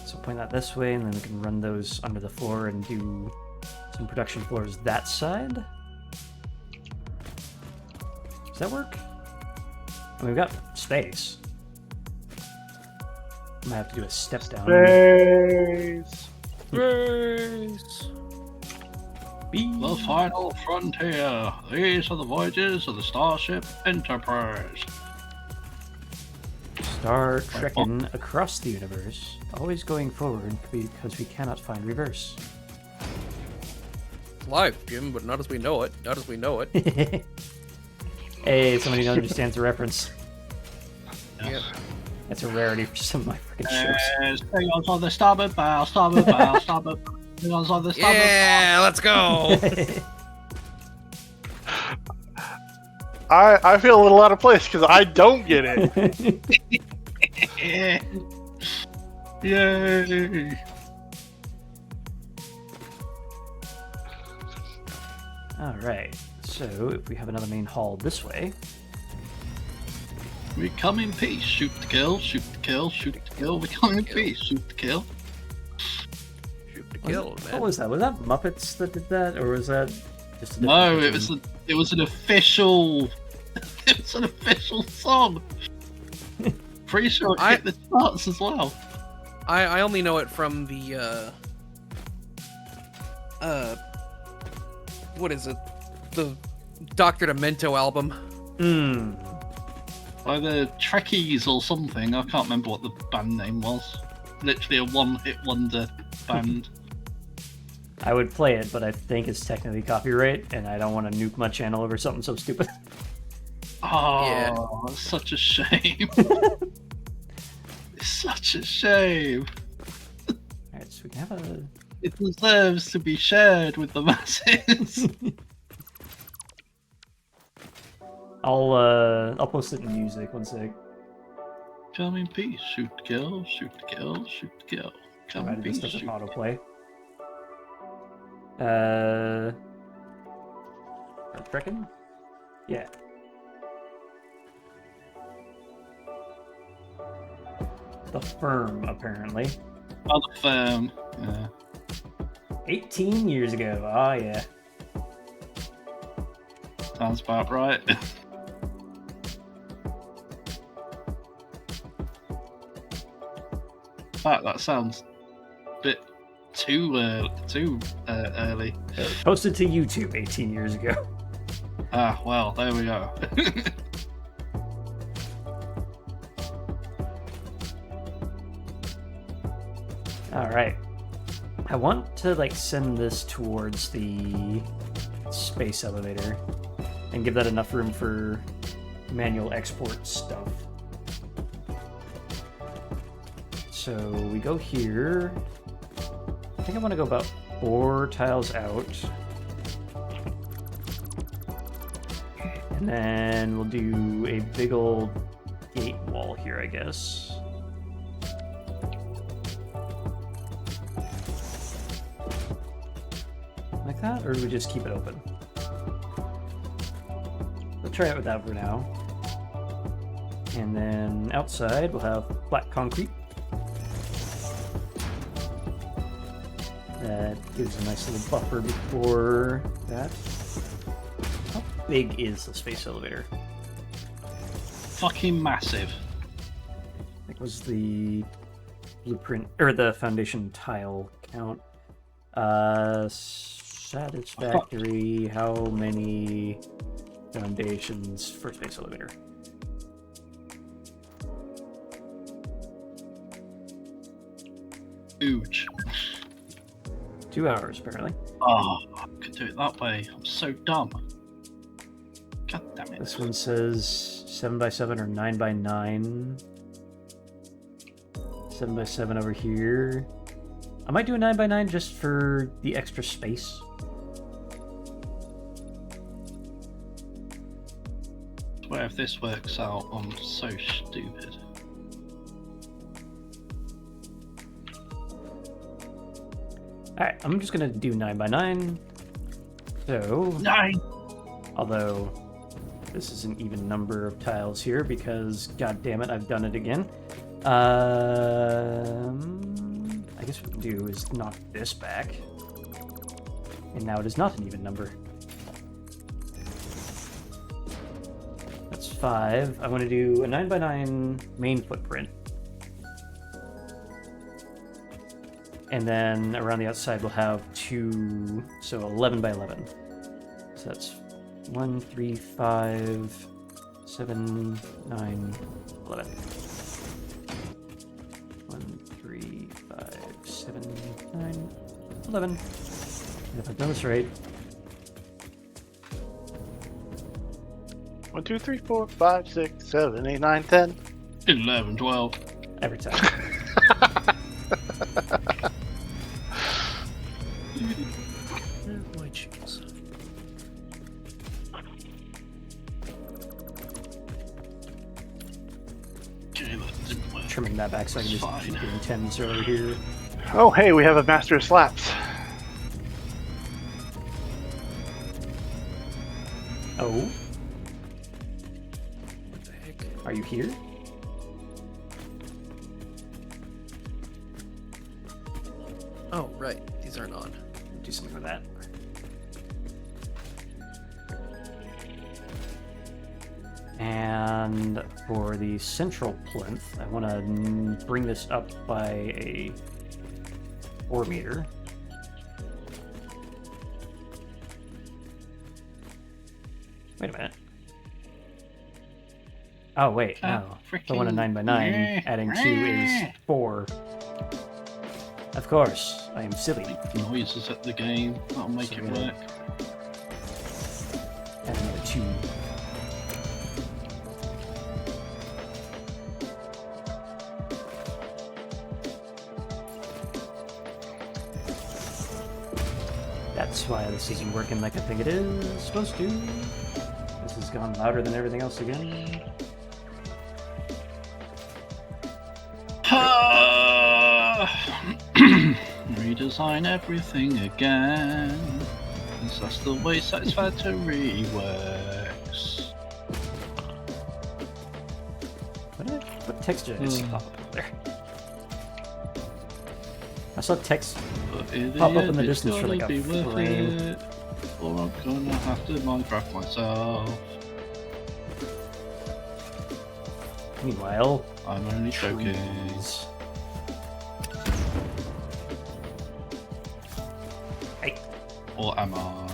So point that this way, and then we can run those under the floor and do some production floors that side. Does that work? I mean, we've got space. I might have to do a step down. Space. Grace. The final frontier. These are the voyages of the Starship Enterprise. Star trekking across the universe, always going forward because we cannot find reverse. It's live, Jim, but not as we know it. Not as we know it. Hey, somebody who understands the reference. Yeah. That's a rarity for some of my freaking shows. Klingons on the starboard bow, starboard bow, starboard. Klingons on the starboard Yeah, let's go. I feel a little out of place because I don't get it. bow. Yeah. Yay! Alright, so if we have another main hall this way. We come in peace. Shoot to kill, shoot to kill, shoot to kill. We come in peace. Shoot to kill. Shoot to kill, What man. was that? Was that Muppets that did that? Or was that just a No, different it was an official. It was an official song. Pretty sure it hit the charts as well. I only know it from the what is it? The Dr. Demento album. Hmm. Either Trekkies or something. I can't remember what the band name was. Literally a one-hit wonder band. I would play it, but I think it's technically copyright, and I don't want to nuke my channel over something so stupid. Oh, Yeah. it's such a shame. It's such a shame. Alright, so we can have a... It deserves to be shared with the masses. I'll post it in music, one sec. Come in peace. Shoot to kill, shoot to kill, shoot to kill. Come in Provided peace. this doesn't Shoot to kill. autoplay. Reckon? Yeah. The Firm, apparently. Other firm. Yeah. 18 years ago. Oh, yeah. Sounds about right. In fact, that sounds a bit too early. It was posted to YouTube 18 years ago. Ah, well, there we go. Alright. I want to, like, send this towards the space elevator and give that enough room for manual export stuff. So we go here. I think I want to go about 4 tiles out. And then we'll do a big old gate wall here, I guess. Like that, or do we just keep it open? We'll try it with that for now. And then outside we'll have flat concrete. That gives a nice little buffer before that. How big is the space elevator? Fucking massive. That was the blueprint, or the foundation tile count. Satisfactory, how many foundations for space elevator? Huge. 2 hours, apparently. Oh, I could do it that way. I'm so dumb. God damn it. This one says 7x7 or 9x9. 7x7 over here. I might do a 9x9 just for the extra space. I swear if this works out, I'm so stupid. Alright, I'm just gonna do 9x9. So, 9! although this is an even number of tiles here because, god damn it, I've done it again. I guess what we can do is knock this back. And now it is not an even number. That's 5. I want to do a 9x9 main footprint. And then around the outside we'll have 2, so 11x11. So that's 1, 3, 5, 7, 9, 11. 1, 3, 5, 7, 9, 11. And if I've done this right, 1, 2, 3, 4, 5, 6, 7, 8, 9, 10. 11, 12. every time. My cheese. Okay, that didn't work. Trimming that back so I can just Fine. keep getting 10s over here. Oh, hey, we have a master of slaps. Oh, What the heck? are you here? Oh, right. These aren't on. Do something with that. And for the central plinth, I want to bring this up by a 4 meter. Wait a minute. Oh, wait, no. I want a 9 by 9 adding 2 is 4. Of course, I am silly. Make noises at the game. That'll make it work. Add another 2. That's why this isn't working like I think it is supposed to. This has gone louder than everything else again. Redesign everything again. 'Cause that's the way satisfactory works. What text did I just see pop up over there? I saw text But in pop up in the end, it's distance for like gonna a be worth frame. it, or I'm gonna have to Minecraft myself. Meanwhile, I'm only joking. trees. Hey, Or am I?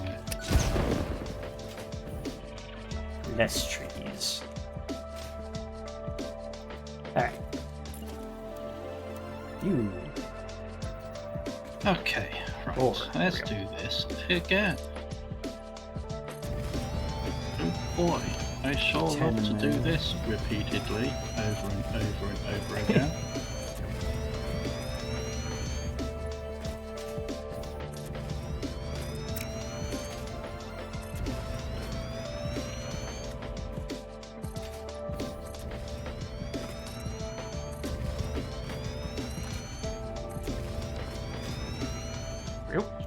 less trees. Alright. You. Okay, right. Oh, Let's there do this again. Oh boy, I sure love 10 to do there. this repeatedly, over and over and over again.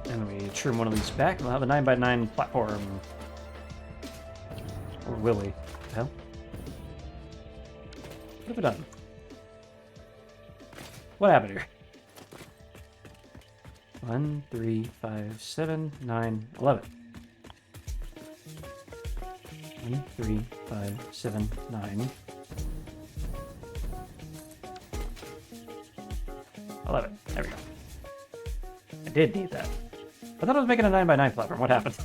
And we trim one of these back, and we'll have a 9 by 9 platform. Or will we? What the hell? What have we done? What happened here? 1, 3, 5, 7, 9, 11. 1, 3, 5, 7, 9. 11. There we go. I did need that. I thought I was making a 9 by 9 platform. What happened?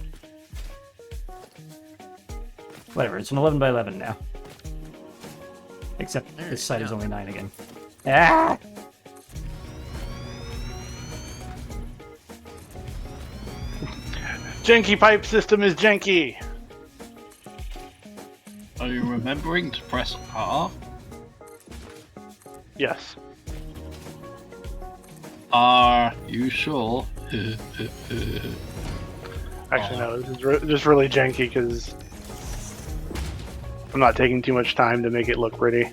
Whatever, it's an 11 by 11 now. Except There this you side is go. only 9 again. Ah! Janky pipe system is janky. Are you remembering to press R? Yes. Are you sure? Actually, no. This is just really janky because I'm not taking too much time to make it look pretty.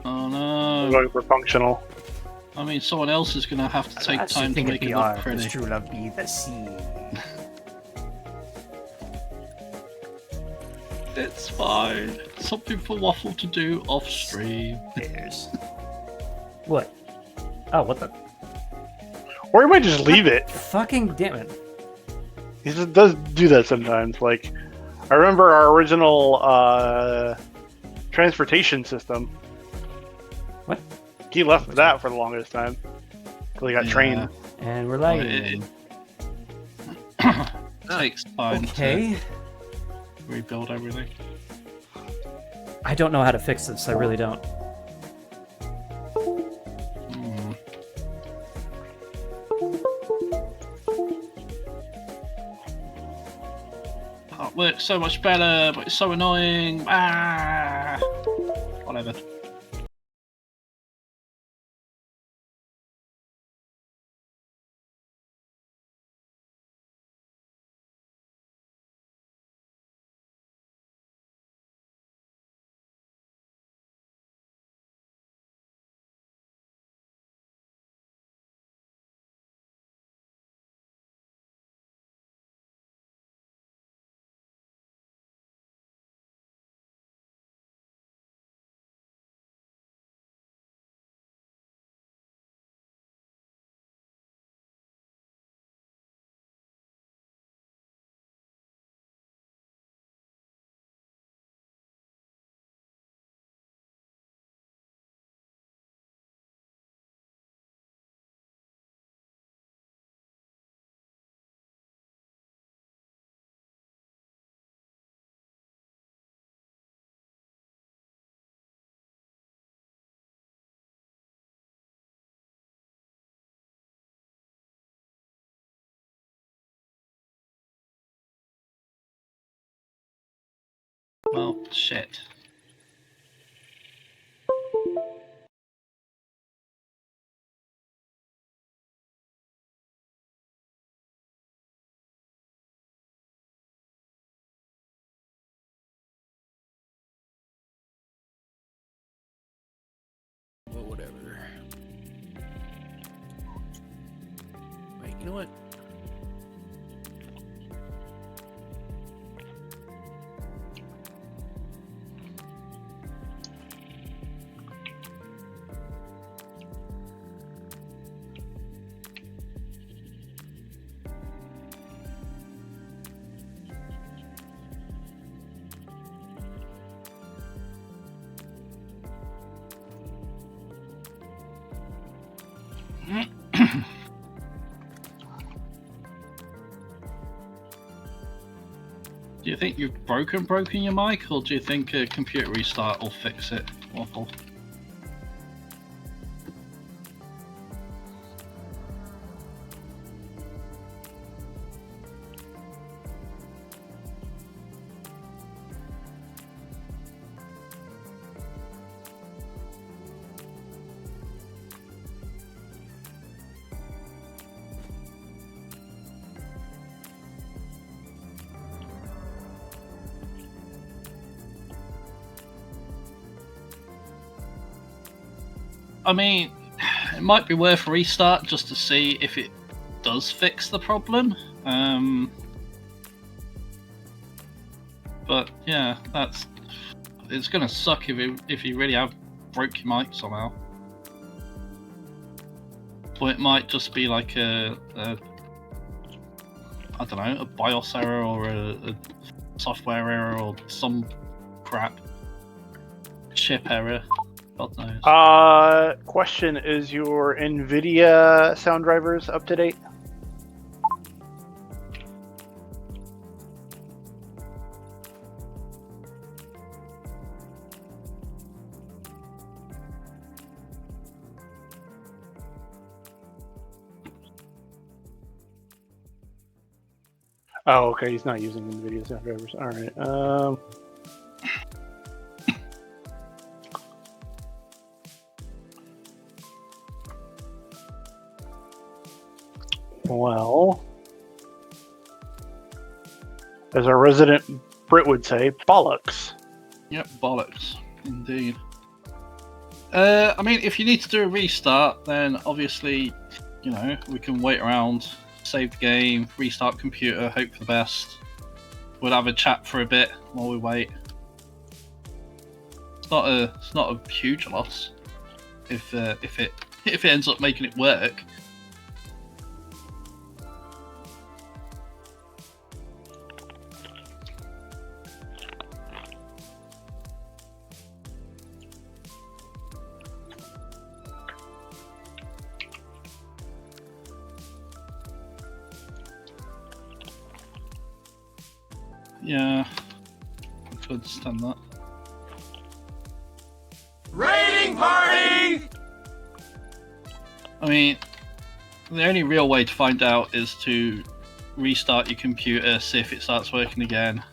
Oh I'm no. going for functional. I mean, someone else is gonna have to take That's time the to thing make at it BR, look pretty. does true love be the sea? It's fine. Something for Waffle to do off stream. There's... What? Oh, what the... Or you might just leave it. Fucking damn it. He just does do that sometimes. Like, I remember our original transportation system. What? He left that for the longest time. Till he got Yeah. trained. And we're Well, lagging. it takes time Okay. to rebuild everything. I don't know how to fix this. I really don't. Hmm. Oh, it works so much better, but it's so annoying. Ah, whatever. Well, shit. Well, whatever. Wait, you know what? Do you think you've broken your mic, or do you think a computer restart will fix it, Waffle? I mean, it might be worth a restart just to see if it does fix the problem. But yeah, it's gonna suck if you really have broke your mic somehow. Or it might just be like a I don't know, a BIOS error or a software error or some crap chip error. God knows. Question: is your NVIDIA sound drivers up to date? Oh, okay. He's not using NVIDIA sound drivers. All right. Well, as our resident Brit would say, bollocks. Yep, bollocks, indeed. I mean, if you need to do a restart, then obviously, you know, we can wait around, save the game, restart computer, hope for the best. We'll have a chat for a bit while we wait. It's not a huge loss if it ends up making it work. Yeah, I can understand that. Raiding party! I mean, the only real way to find out is to restart your computer, see if it starts working again.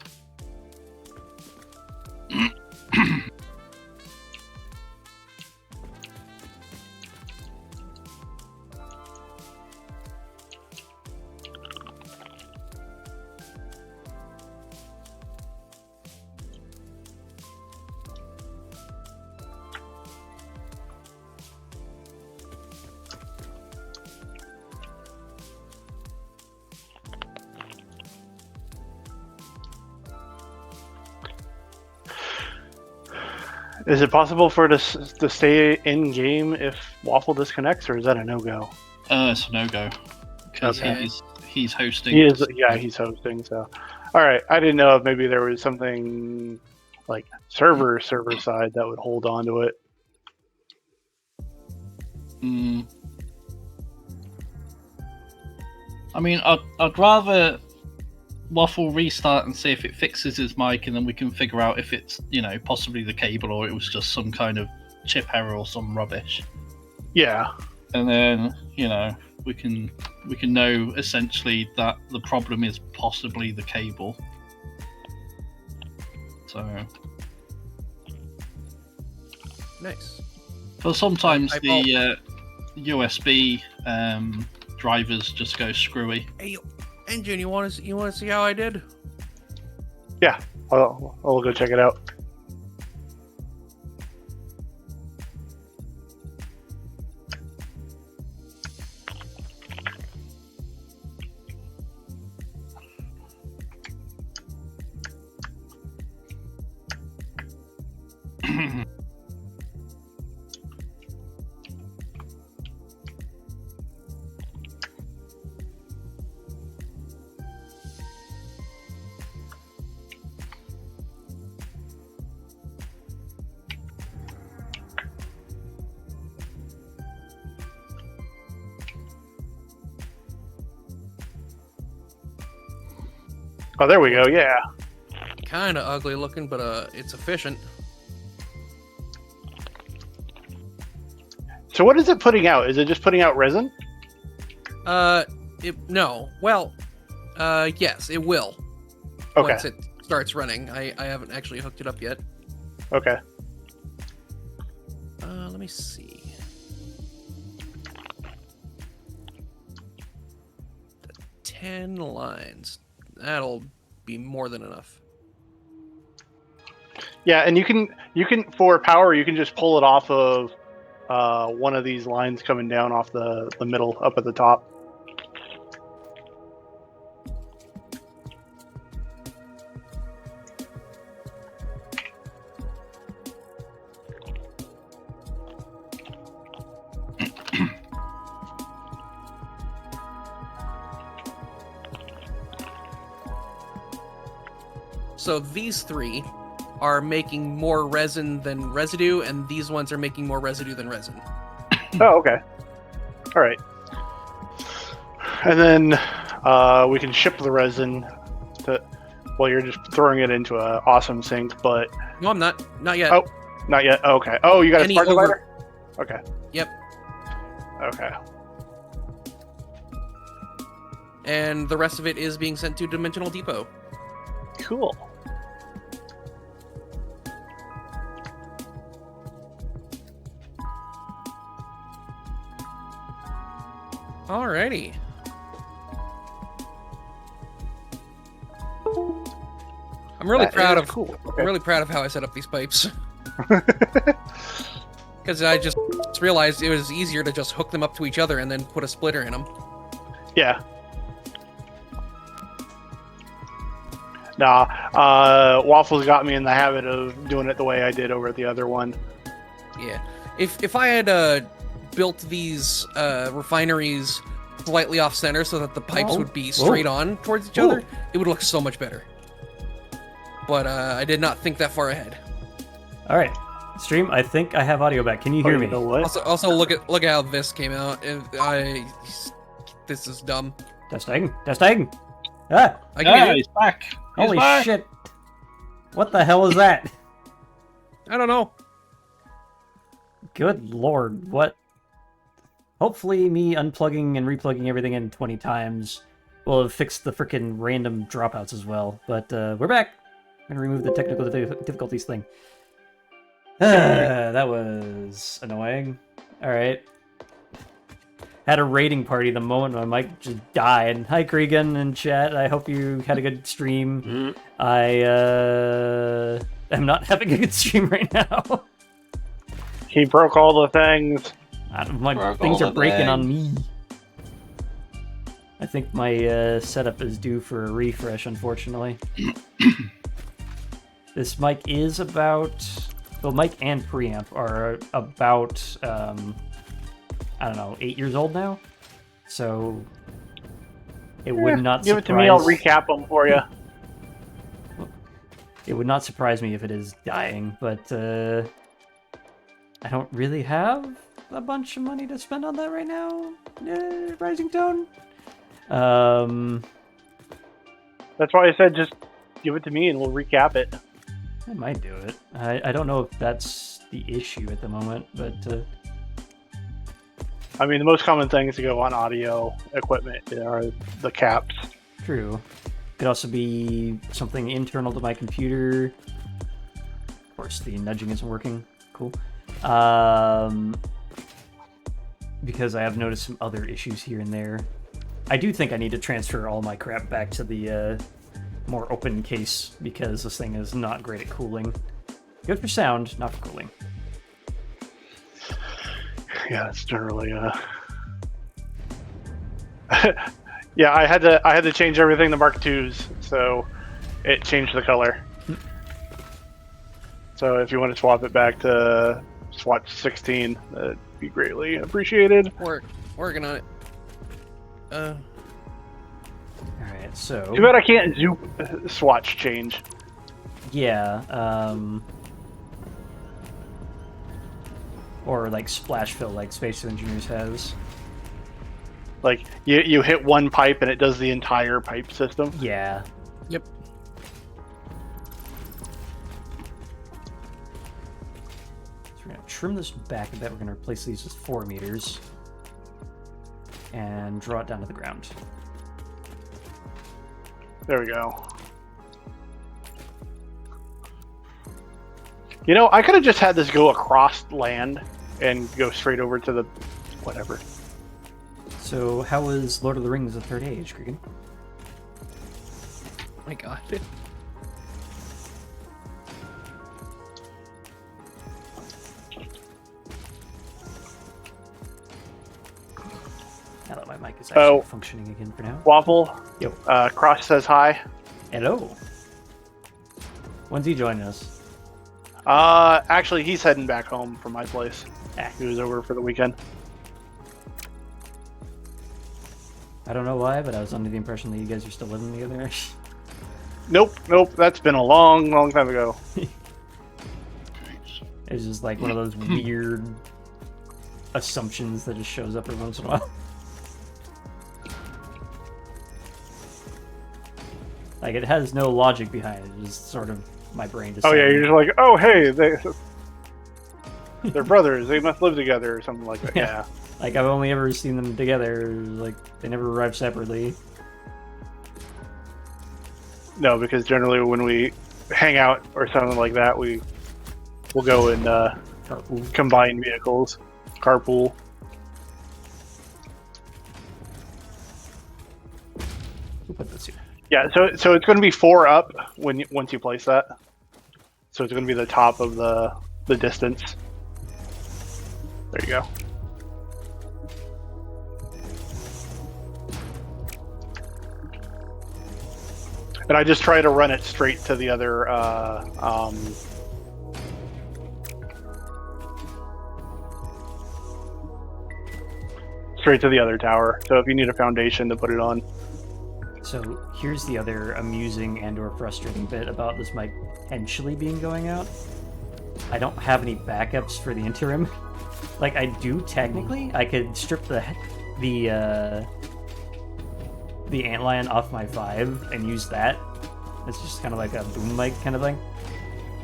Is it possible for it to stay in game if Waffle disconnects, or is that a no-go? It's a no-go because Okay. he's hosting. He is, yeah, he's hosting. So, all right. I didn't know if maybe there was something like server side that would hold on to it. I mean, I'd rather Waffle restart and see if it fixes his mic, and then we can figure out if it's, you know, possibly the cable or it was just some kind of chip error or some rubbish. Yeah. And then, you know, we can know essentially that the problem is possibly the cable. So, Nice. but sometimes I the USB drivers just go screwy. Hey, Engine, you want to see how I did? Yeah, I'll go check it out. Oh, there we go. Yeah. Kind of ugly looking, but it's efficient. So what is it putting out? Is it just putting out resin? No. Well, yes, it will. Okay. Once it starts running. I haven't actually hooked it up yet. Okay. Let me see. 10 lines. That'll be more than enough. Yeah, and you can for power you can just pull it off of one of these lines coming down off the middle up at the top. So these three are making more resin than residue, and these ones are making more residue than resin. Oh, okay. All right. And then we can ship the resin to. Well, you're just throwing it into an awesome sink, but No, I'm not. Not yet. Oh. not yet. Oh, okay. Oh, you got a Any spark over- divider? Okay. Yep. Okay. And the rest of it is being sent to Dimensional Depot. Cool. Alrighty. I'm really That proud is of cool. I'm Okay. really proud of how I set up these pipes. Because I just realized it was easier to just hook them up to each other and then put a splitter in them. Yeah. Nah, Waffles got me in the habit of doing it the way I did over at the other one. Yeah. If I had built these refineries slightly off center so that the pipes Oh. would be straight on towards each other, Ooh. it would look so much better. But I did not think that far ahead. All right, stream. I think I have audio back. Can you hear me? You know what? Also look at how this came out. This is dumb. Testing. Testing. Ah! I can hear you. He's back. He's Holy back. shit! What the hell is that? I don't know. Good lord, what? Hopefully me unplugging and replugging everything in 20 times will have fixed the frickin' random dropouts as well. But we're back. I'm gonna remove the technical difficulties thing. That was annoying. Alright. Had a raiding party the moment my mic just died. Hi Cregan in chat, I hope you had a good stream. I am not having a good stream right now. He broke all the things. My Broke things all are the breaking on things. me. I think my setup is due for a refresh, unfortunately. This mic is about... Well, mic and preamp are about, I don't know, 8 years old now? So, it would not Give surprise... it to me, I'll recap them for you. It would not surprise me if it is dying, but I don't really have a bunch of money to spend on that right now. Rising Tone. That's why I said just give it to me and we'll recap it. I might do it. I don't know if that's the issue at the moment, but I mean, the most common things to go on audio equipment are the caps. true. Could also be something internal to my computer. course, the nudging isn't working. Cool. Because I have noticed some other issues here and there. I do think I need to transfer all my crap back to the more open case because this thing is not great at cooling. Good for sound, not for cooling. Yeah, it's generally yeah, I had to change everything to Mark IIs, so it changed the color. So if you want to swap it back to Swatch 16, that'd be greatly appreciated. Working on it. Alright, so... Too bad I can't swatch change. Yeah, or like splash fill like Space Engineers has. Like, you hit one pipe and it does the entire pipe system. Yeah. Yep. So we're going to trim this back a bit. We're going to replace these with 4 meters. And draw it down to the ground. There we go. You know, I could have just had this go across land and go straight over to the whatever. So how was Lord of the Rings: The Third Age, Cregan? Oh my god. Now that my mic is actually functioning again for now. Waffle. Yo. Cross says hi. Hello. When's he joining us? Actually, he's heading back home from my place. He was over for the weekend. I don't know why, but I was under the impression that you guys are still living together. Nope. That's been a long time ago. It's just like one of those weird assumptions that just shows up every once in a while. Like, it has no logic behind it. It's just sort of my brain just... Oh yeah, you're just like, oh hey, they're brothers. They must live together or something like that. Yeah. Like, I've only ever seen them together. Like, they never arrive separately. No, because generally when we hang out or something like that, we'll go in Carpool. combine vehicles, carpool. Who put this here? Yeah, so it's going to be 4 up once you place that. So it's going to be the top of the distance. There you go. And I just try to run it straight to the other tower. So if you need a foundation to put it on. So here's the other amusing and or frustrating bit about this mic potentially being going out. I don't have any backups for the interim. Like, I do technically. I could strip the antlion off my Vive and use that. It's just kind of like a boom mic kind of thing.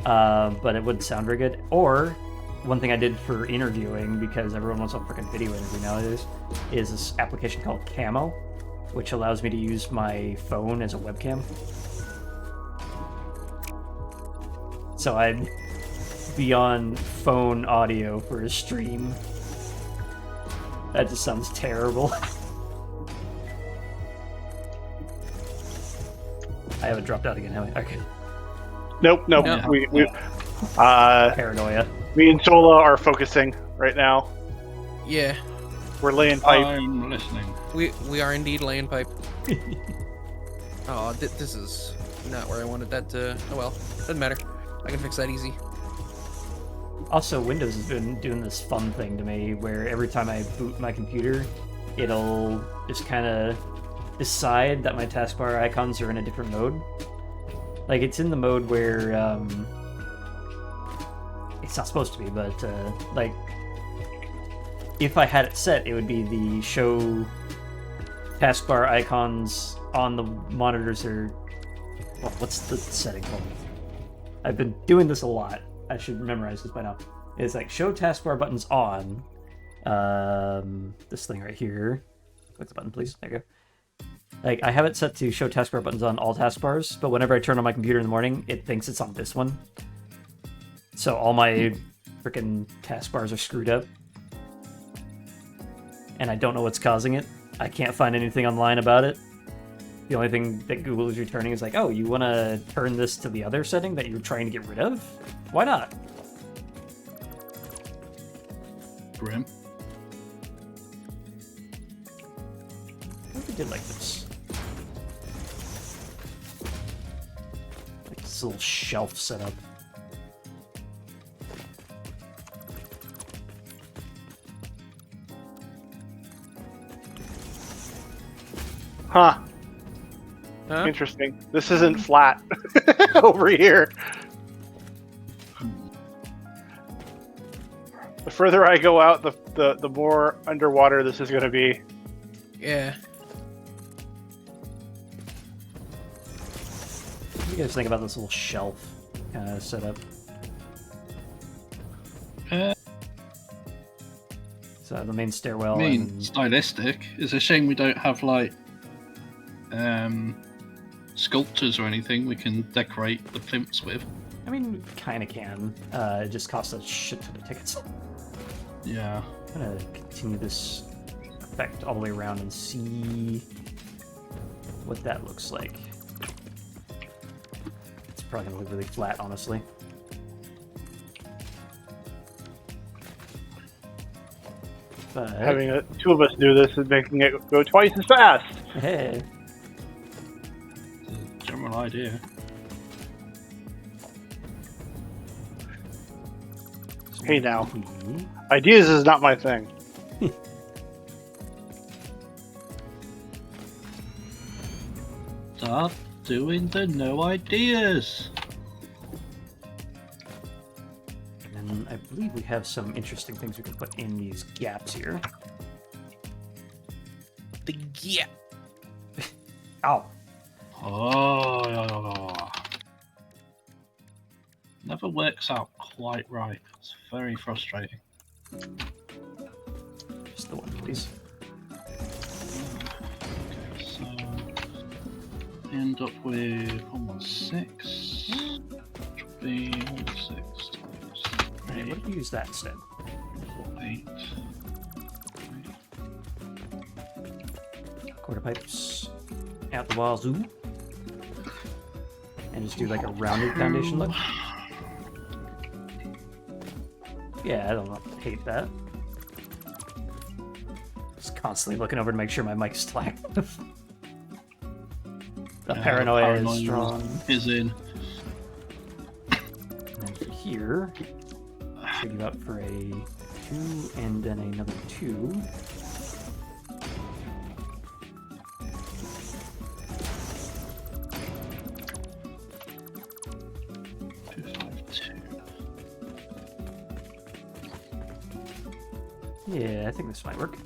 But it wouldn't sound very good. Or one thing I did for interviewing, because everyone wants a freaking video interview nowadays, is this application called Camo, which allows me to use my phone as a webcam. So I'd be on phone audio for a stream. That just sounds terrible. I haven't dropped out again, have I? Okay. Nope. No. We Paranoia. me and Sola are focusing right now. Yeah, We're laying pipe. I'm listening. we are indeed laying pipe. Oh, this is not where I wanted that to... Oh well, doesn't matter. I can fix that easy. Also, Windows has been doing this fun thing to me where every time I boot my computer, it'll just kind of decide that my taskbar icons are in a different mode. Like, it's in the mode where, it's not supposed to be, but, like, if I had it set, it would be the show taskbar icons on the monitors are... Well, what's the setting called? I've been doing this a lot. I should memorize this by now. It's like show taskbar buttons on. This thing right here. Click the button, please. There you go. Like, I have it set to show taskbar buttons on all taskbars, but whenever I turn on my computer in the morning, it thinks it's on this one. So all my freaking taskbars are screwed up. And I don't know what's causing it. I can't find anything online about it. The only thing that Google is returning is like, oh, you want to turn this to the other setting that you're trying to get rid of? Why not? Grim. What if we did like this? Like this little shelf setup. Huh. Huh? Interesting. This isn't flat over here. The further I go out, the more underwater this is going to be. Yeah. What do you guys think about this little shelf kind of setup? So the main stairwell. I mean, and... stylistic. It's a shame we don't have like sculptures or anything we can decorate the plinths with. I mean, kind of can. It just costs a shit ton of tickets. Yeah. I'm gonna continue this effect all the way around and see what that looks like. It's probably gonna look really flat, honestly. But Having two of us do this is making it go twice as fast. hey, It's a general idea. so Hey, now. we- Ideas is not my thing. Stop doing the no ideas. And I believe we have some interesting things we can put in these gaps here. The yeah. Ow! Oh. Never works out quite right. It's very frustrating. Just the one, please. Okay, so end up with 116, which will be 116 times Okay, 3, what if we use that instead? 8. Quarter pipes out the wazoo. And just do like a rounded foundation look. Yeah, I don't hate that. Just constantly looking over to make sure my mic's still active. The paranoia is strong. Is in. And then for here, trade you out for a 2 and then another 2. Yeah, I think this might work.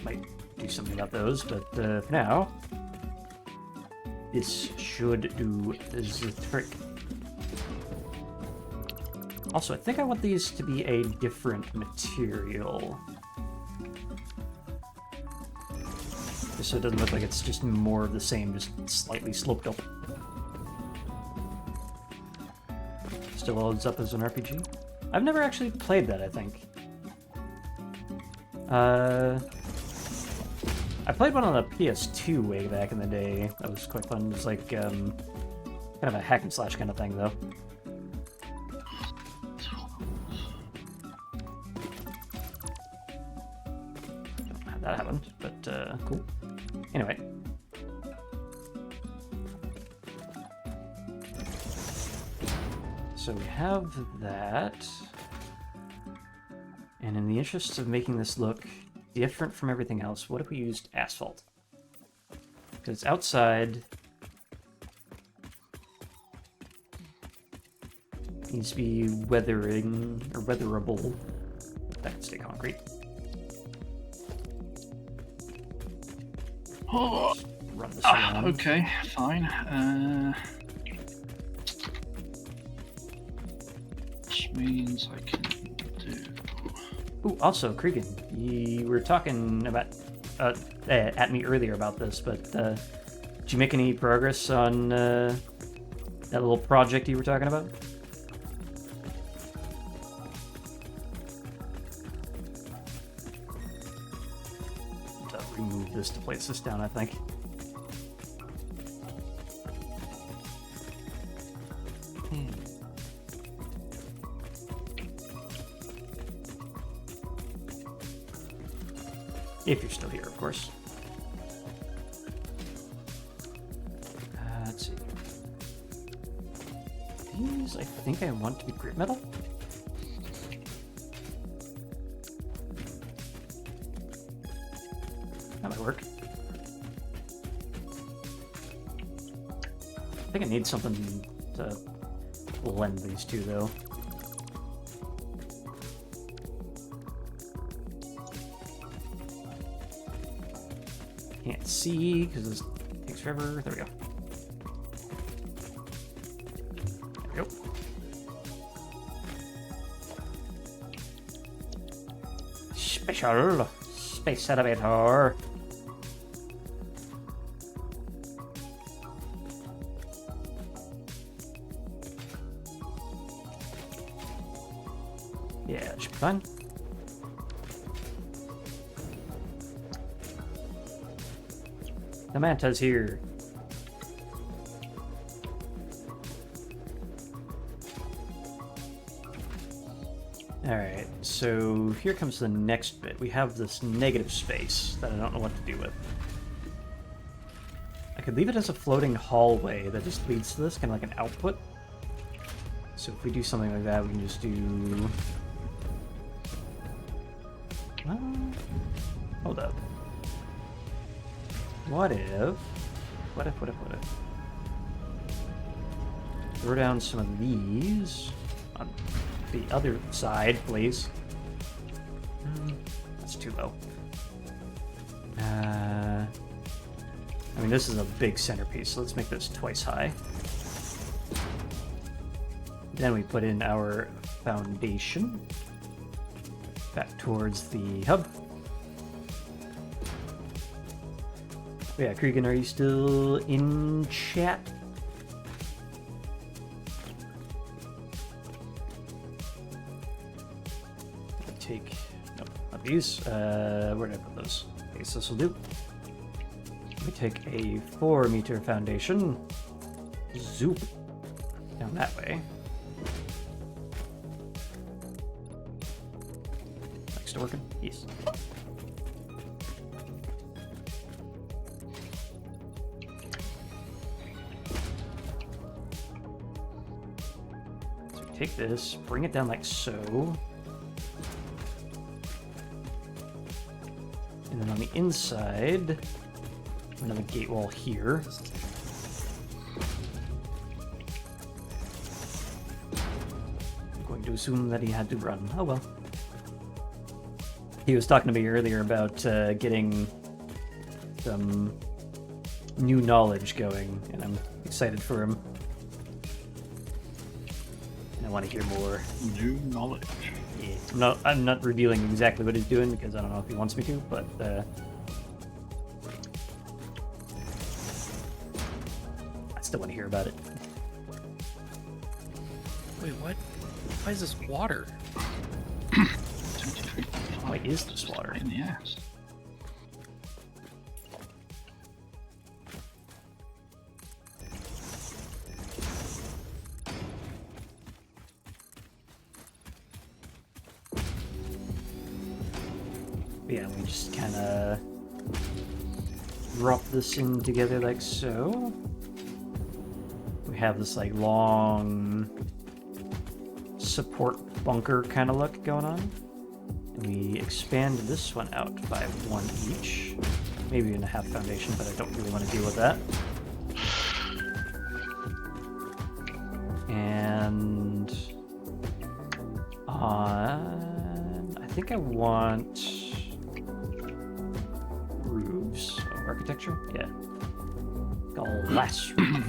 Might do something about those, but for now, this should do the trick. Also, I think I want these to be a different material. Just so it doesn't look like it's just more of the same, just slightly sloped up. Still loads up as an RPG. I've never actually played that, I think. I played one on the PS2 way back in the day. That was quite fun. It was like kind of a hack and slash kind of thing, though. Don't know how that happened, but cool. Anyway. So we have that. And in the interest of making this look different from everything else, what if we used asphalt? Because it's outside. Needs to be weathering or weatherable. That can stay concrete. Oh, Just run this around. okay, fine. Which means I can do. Ooh, also, Cregan, you were talking about at me earlier about this, but did you make any progress on That little project you were talking about? Remove this to place this down, I think. If you're still here, of course. Let's see. These, I think I want to be grit metal. That might work. I think I need something to blend these two, though. Can't see because this takes forever. There we go. There we go. Special space elevator. Yeah, it should be fine. The manta's here. Alright, so here comes the next bit. We have this negative space that I don't know what to do with. I could leave it as a floating hallway that just leads to this, kind of like an output. So if we do something like that, we can just do... hold up. What if... What if... Throw down some of these on the other side, please. That's too low. I mean, this is a big centerpiece, so let's make this twice high. Then we put in our foundation back towards the hub. Yeah, Cregan, are you still in chat? Take, no, not these. Where did I put those? Okay, so this will do. We take a 4-meter foundation, zoop down that way. Next to working? Yes. So we take this, bring it down like so. And then on the inside, another gate wall here. I'm going to assume that he had to run. Oh well. He was talking to me earlier about getting some new knowledge going, and I'm excited for him. And I want to hear more. New knowledge. Yeah. I'm not revealing exactly what he's doing because I don't know if he wants me to, but I still want to hear about it. Wait, what? Why is this water? Why is this water? In the ass. Yeah, we just kind of drop this in together like so. We have this like long support bunker kind of look going on. And we expand this one out by 1 each. Maybe even a half foundation, but I don't really want to deal with that. And I think I want roofs. Oh, architecture? Yeah. Glass roof.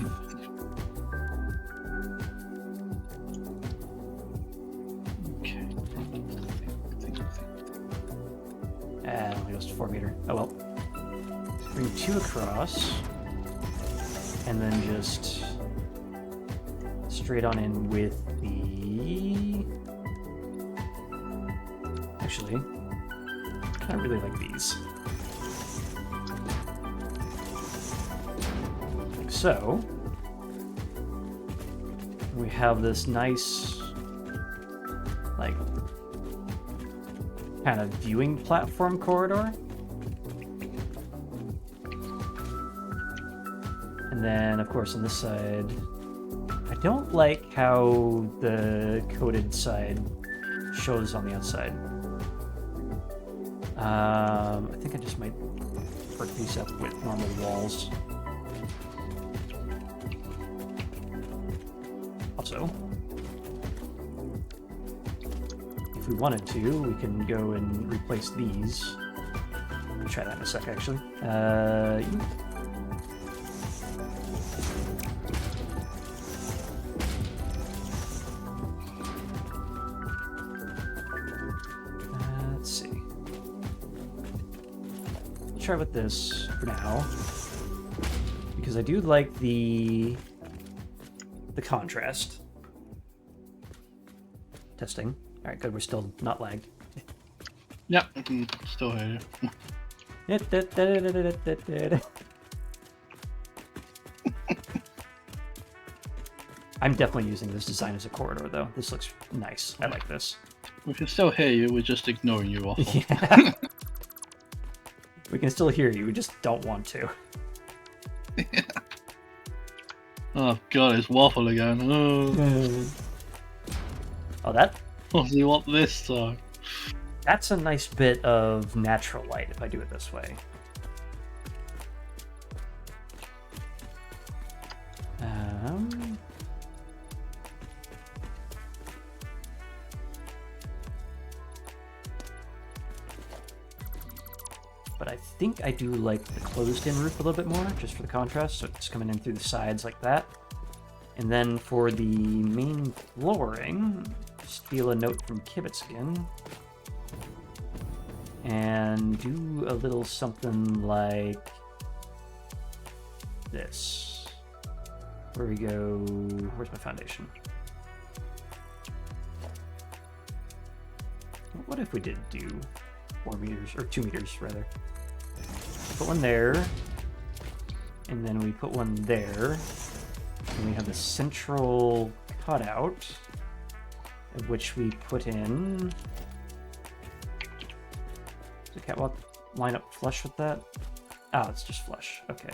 Okay. It only goes to 4 meter. Oh well. Bring 2 across. And then just straight on in with the... Actually, I really like these. Like so. We have this nice, like, kind of viewing platform corridor. And then, of course, on this side, I don't like how the coated side shows on the outside. I think I just might work these up with normal walls. Also, if we wanted to, we can go and replace these. I'll try that in a sec, actually. Let's see. Let's try with this for now, because I do like the contrast. Testing. All right, good. We're still not lagged. Yeah, I can still hear you. I'm definitely using this design as a corridor, though. This looks nice. I like this. We can still hear you, we're just ignoring you off. Yeah. We can still hear you. We just don't want to. Yeah. Oh god, it's waffle again. Oh, Oh, that what do you want this time? that's a nice bit of natural light if I do it this way. But I think I do like the closed-in roof a little bit more, just for the contrast, so it's coming in through the sides like that. And then for the main flooring, steal a note from Kibitz again. And do a little something like this. Where we go... Where's my foundation? What if we did do 4 meters, or 2 meters rather? Put one there, and then we put one there, and we have the central cutout, of which we put in... Does the catwalk line up flush with that? Oh, it's just flush. Okay.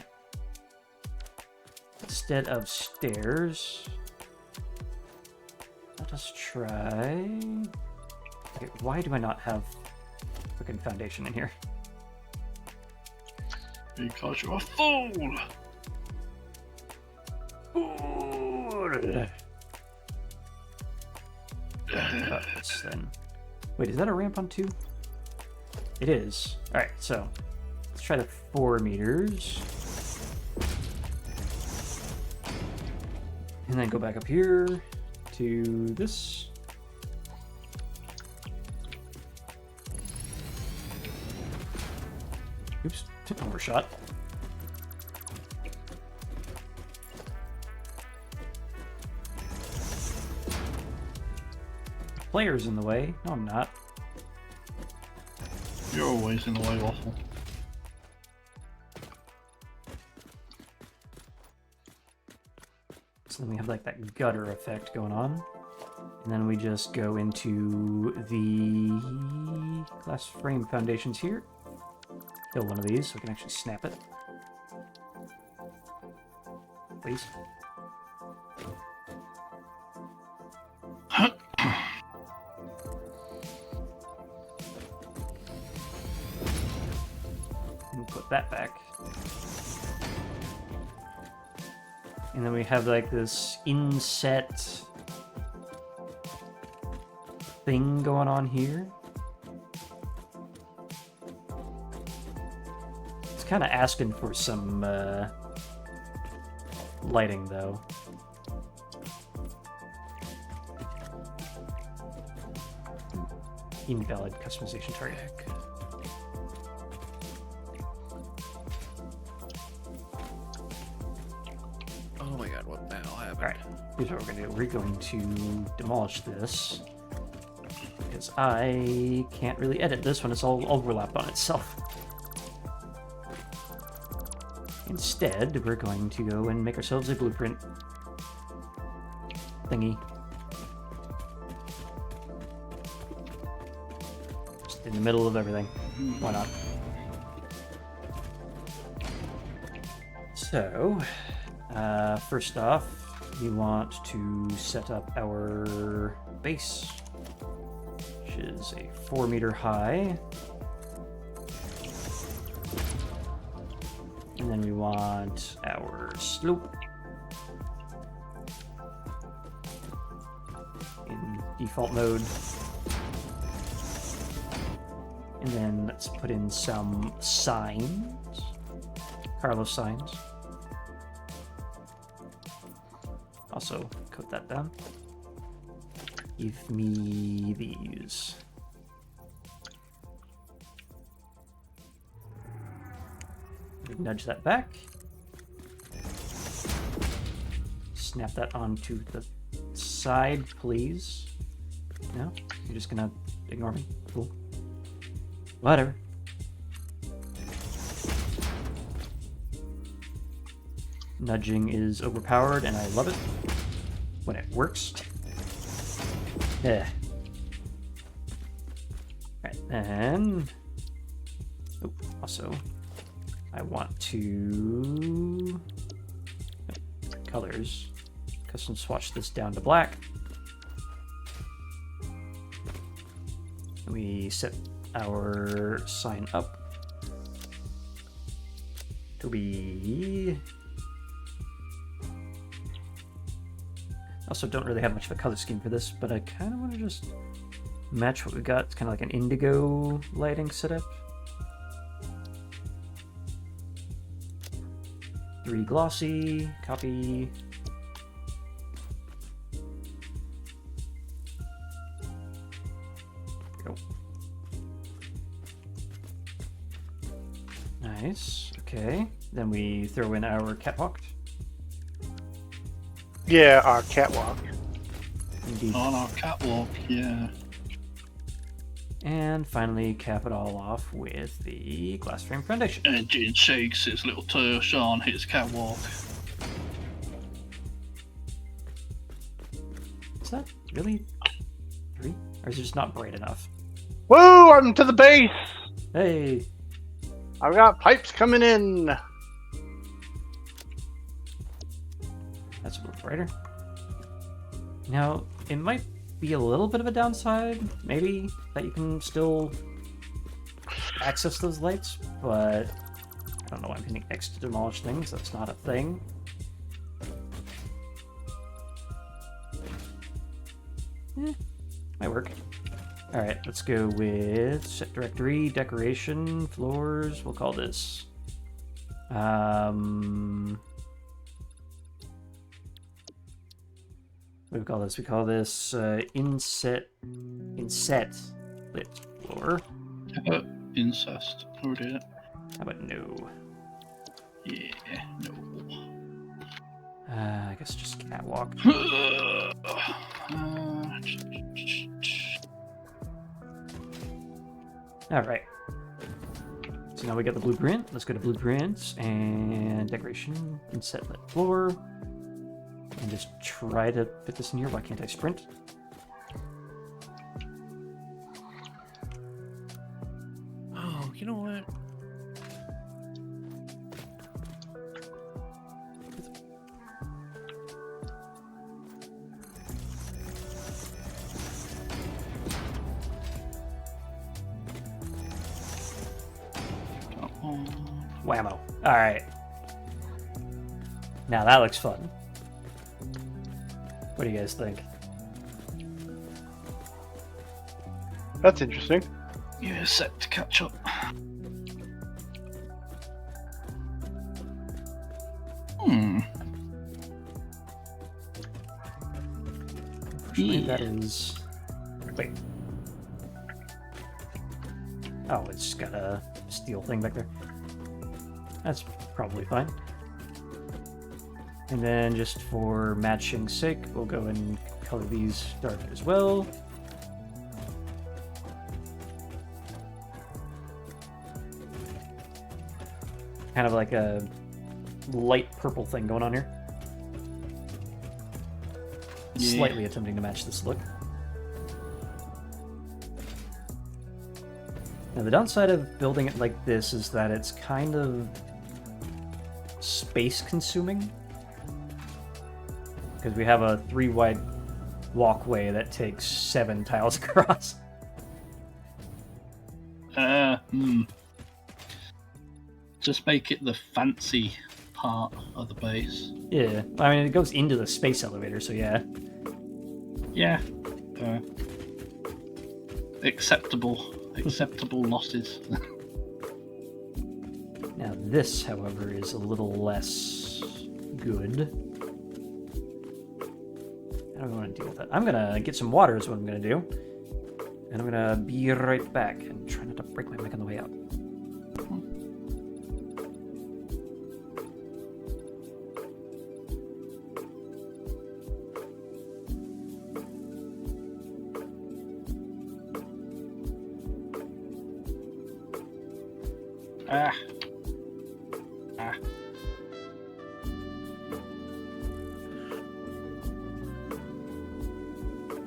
Instead of stairs, let us try... Okay, why do I not have freaking foundation in here? Because you're a fool! Then. Wait, is that a ramp on 2? It is. Alright, so let's try the 4 meters. And then go back up here to this. Oops, overshot. Player's in the way. No, I'm not. You're always in the way, Waffle. So then we have like that gutter effect going on. And then we just go into the glass frame foundations here. Fill one of these so we can actually snap it. Please. And put that back. And then we have like this inset thing going on here. It's kind of asking for some lighting though. Invalid customization target. Oh my god, what the hell happened? Alright. Here's what we're going to do. We're going to demolish this. Because I can't really edit this when it's all overlapped on itself. Instead, we're going to go and make ourselves a blueprint thingy. Just in the middle of everything. Why not? So, first off, we want to set up our base, which is a 4-meter high. And then we want our slope in default mode. And then let's put in some signs, Carlos signs. Also, coat that down. Give me these. Nudge that back. Snap that onto the side, please. No? You're just gonna ignore me? Cool. Whatever. Nudging is overpowered, and I love it when it works. Yeah. Alright, and... Oh, also, I want to... colors. Custom swatch this down to black. We set our sign up to be... Also don't really have much of a color scheme for this, but I kind of want to just match what we got. It's kind of like an indigo lighting setup. 3 glossy, copy. Go. Nice, okay. Then we throw in our catwalk. Yeah, our catwalk. Indeed. On our catwalk, yeah. And finally cap it all off with the glass frame foundation. Engine shakes its little tush on his catwalk. Is that really 3? Or is it just not bright enough? Woo! I'm to the base! Hey! I've got pipes coming in! That's a little brighter. Now, it might be a little bit of a downside, maybe, that you can still access those lights, but I don't know why I'm hitting X to demolish things. That's not a thing. Might work. Alright, let's go with set directory, decoration, floors. We'll call this what do we call this? We call this inset lit floor. Incest. Who did it? How about no? Yeah, no. I guess just catwalk. All right. So now we got the blueprint. Let's go to blueprints and decoration, inset lit floor. And just try to fit this in here. Why can't I sprint? Oh, you know what? Whammo. Alright. Now that looks fun. What do you guys think? That's interesting. Yeah, set to catch up. Unfortunately, that is... Wait. Oh, it's got a steel thing back there. That's probably fine. And then just for matching sake, we'll go and color these dark as well. Kind of like a light purple thing going on here. Yeah. Slightly attempting to match this look. Now the downside of building it like this is that it's kind of space consuming. Because we have a 3 wide walkway that takes 7 tiles across. Just make it the fancy part of the base. Yeah, I mean, it goes into the space elevator, so yeah. Yeah. Acceptable losses. Now this, however, is a little less good. I don't want to deal with that. I'm gonna get some water is what I'm gonna do. And I'm gonna be right back and try not to break my mic on the way out. Ah.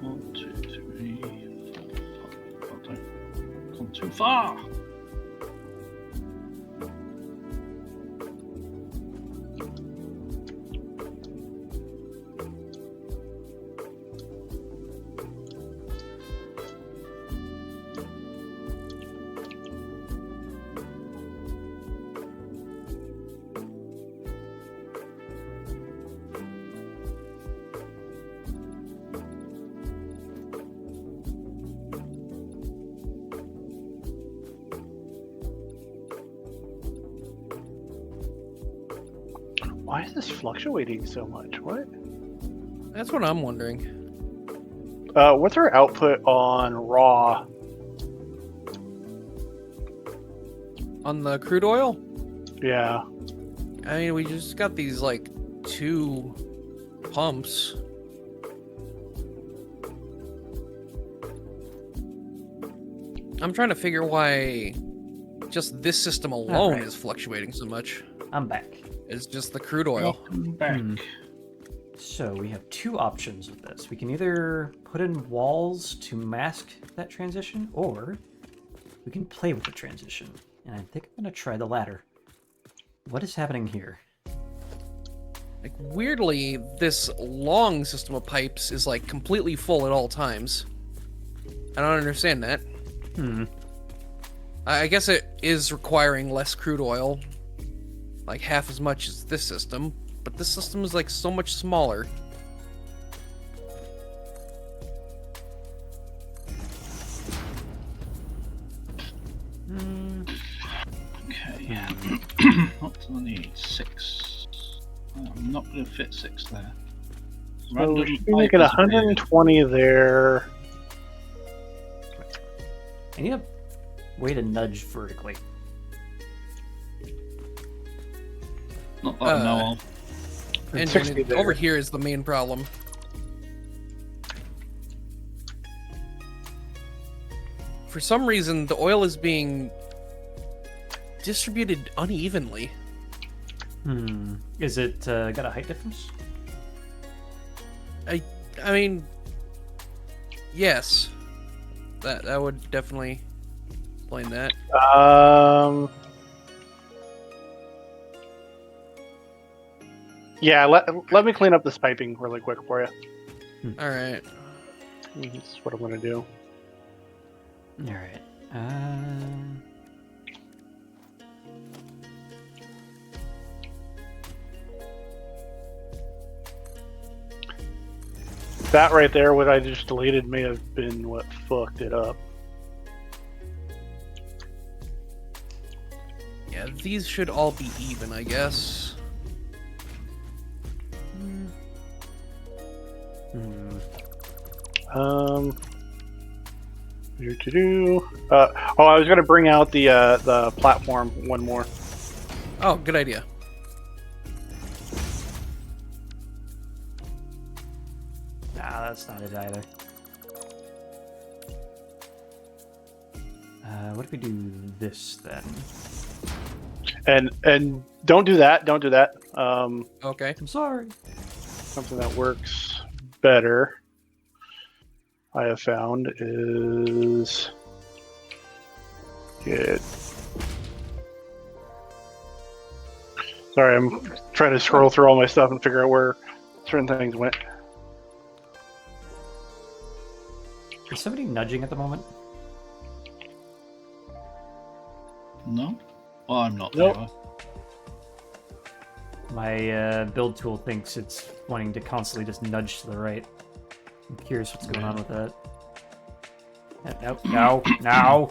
1, 2, 3, 4, 5. Gone too far. Why is this fluctuating so much? What? That's what I'm wondering. What's our output on raw? On the crude oil? Yeah. I mean, we just got these, like, 2 pumps. I'm trying to figure why just this system alone Alright. is fluctuating so much. I'm back. It's just the crude oil. Welcome back. So we have 2 options with this. We can either put in walls to mask that transition, or we can play with the transition. And I think I'm going to try the latter. What is happening here? Like, weirdly, this long system of pipes is, like, completely full at all times. I don't understand that. I guess it is requiring less crude oil. Like, half as much as this system. But this system is, like, so much smaller. Okay. What do I need? 6. I'm not going to fit 6 there. So we Random should be making pipe is 120 there. I need a way to nudge vertically. weird. Not that I know of. And And 60 there. over here is the main problem. For some reason, the oil is being distributed unevenly. Is it got a height difference? I mean, yes. That would definitely explain that. Yeah, let me clean up this piping really quick for you. Alright. This is what I'm gonna do. All right. That right there, what I just deleted, may have been what fucked it up. Yeah, these should all be even, I guess. I was gonna bring out the platform one more. Oh, good idea. that's not it either. What if we do this then? And don't do that. Don't do that. Okay. I'm sorry. Something that works better, I have found, is get. Sorry, I'm trying to scroll through all my stuff and figure out where certain things went. Is somebody nudging at the moment? No? Well, I'm not. Nope. Anyway. My build tool thinks it's wanting to constantly just nudge to the right. I'm curious what's going on with that. No.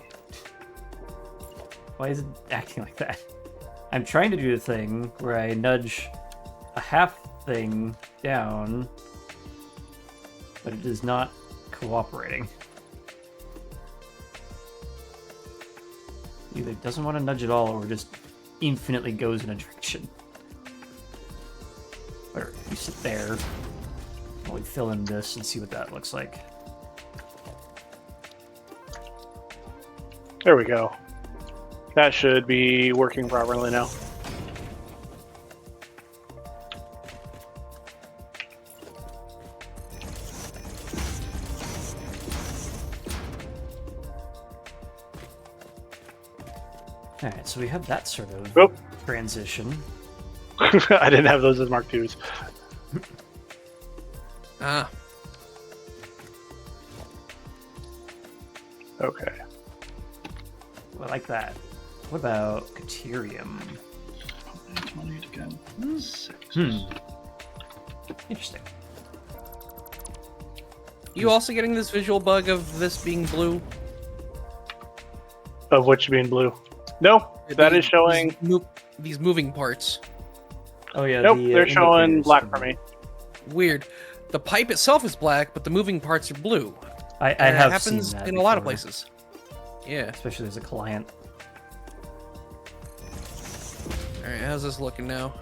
Why is it acting like that? I'm trying to do the thing where I nudge a half thing down, but it is not cooperating. Either it doesn't want to nudge at all, or just infinitely goes in a direction. Or you sit there while we fill in this and see what that looks like. There we go. That should be working properly now. Alright, so we have that sort of Oop. transition. I didn't have those as Mark IIs. Ah. Okay. I like that. What about Caterium? 20 to go. 6. Interesting. You also getting this visual bug of this being blue? Of which being blue? No, that is showing. These moving parts. Oh yeah. Nope, the, they're showing indicators. black for me. Weird. The pipe itself is black, but the moving parts are blue. I And have it happens seen that in a lot of before, places. Yeah. especially as a client. All right, how's this looking now?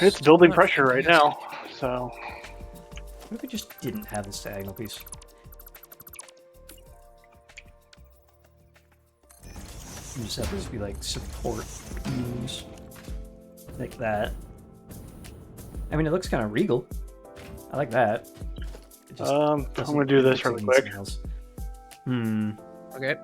It's building Not pressure right fantastic. now, so What if we just didn't have this diagonal piece? And just have this be like support beams. Like that. I mean, it looks kind of regal. I like that. It just I'm doesn't- gonna do it this looks really like it quick. needs something else. Okay.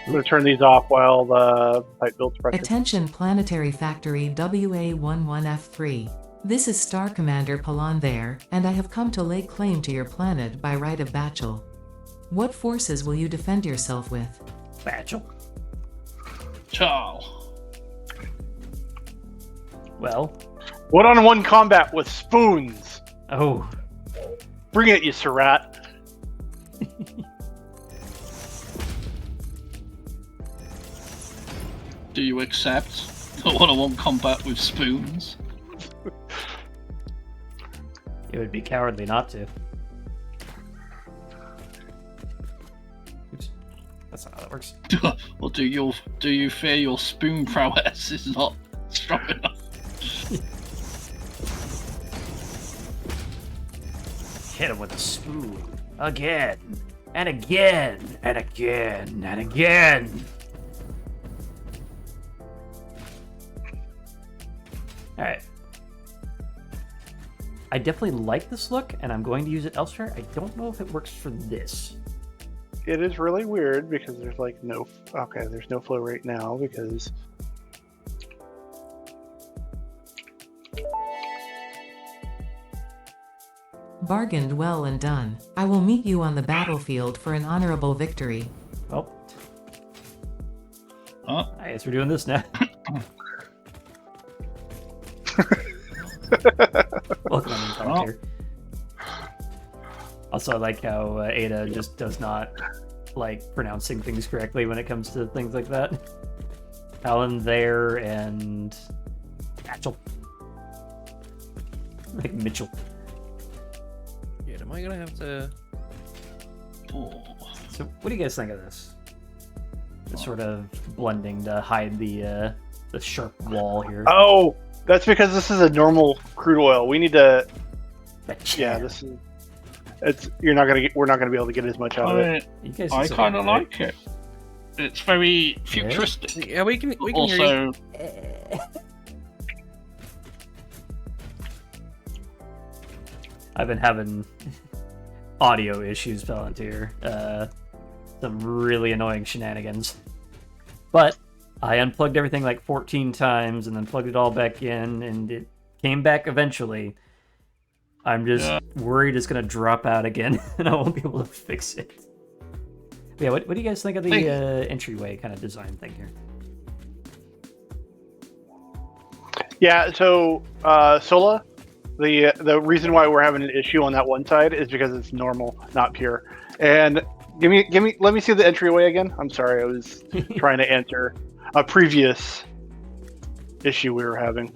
I'm gonna turn these off while the pipe builds pressure. Attention Planetary Factory WA11F3. This is Star Commander Palan there, and I have come to lay claim to your planet by right of Bachel. What forces will you defend yourself with? Bachel. Ciao. Well. One-on-one combat with spoons. Oh. Bring it, you Surratt. Do you accept the one-on-one combat with spoons? It would be cowardly not to. Oops. That's not how that works. Or do you fear your spoon prowess is not strong enough? Hit him with a spoon. Again. And again. And again. And again. Alright. I definitely like this look, and I'm going to use it elsewhere. I don't know if it works for this. It is really weird because there's like no. Okay, there's no flow right now because. Bargained well and done. I will meet you on the battlefield for an honorable victory. Well, Huh? I guess we're doing this now. Welcome on character. Also, I like how Ada just does not like pronouncing things correctly when it comes to things like that. Alan there and Mitchell. Like Mitchell. Yeah, am I gonna have to? Oh. So, what do you guys think of this? The sort of blending to hide the sharp wall here. Oh, that's because this is a normal crude oil. We need to Yeah, this is. We're not gonna be able to get as much out of it. You guys I can kind of say, right? like it. It's very futuristic. Yeah, we can hear you. Also, I've been having audio issues, Palantir. Some really annoying shenanigans. But I unplugged everything like 14 times and then plugged it all back in, and it came back eventually. I'm just worried it's going to drop out again, and I won't be able to fix it. But yeah, what do you guys think of the entryway kind of design thing here? Yeah, so Sola, the reason why we're having an issue on that one side is because it's normal, not pure. And let me see the entryway again. I'm sorry, I was trying to answer a previous issue we were having.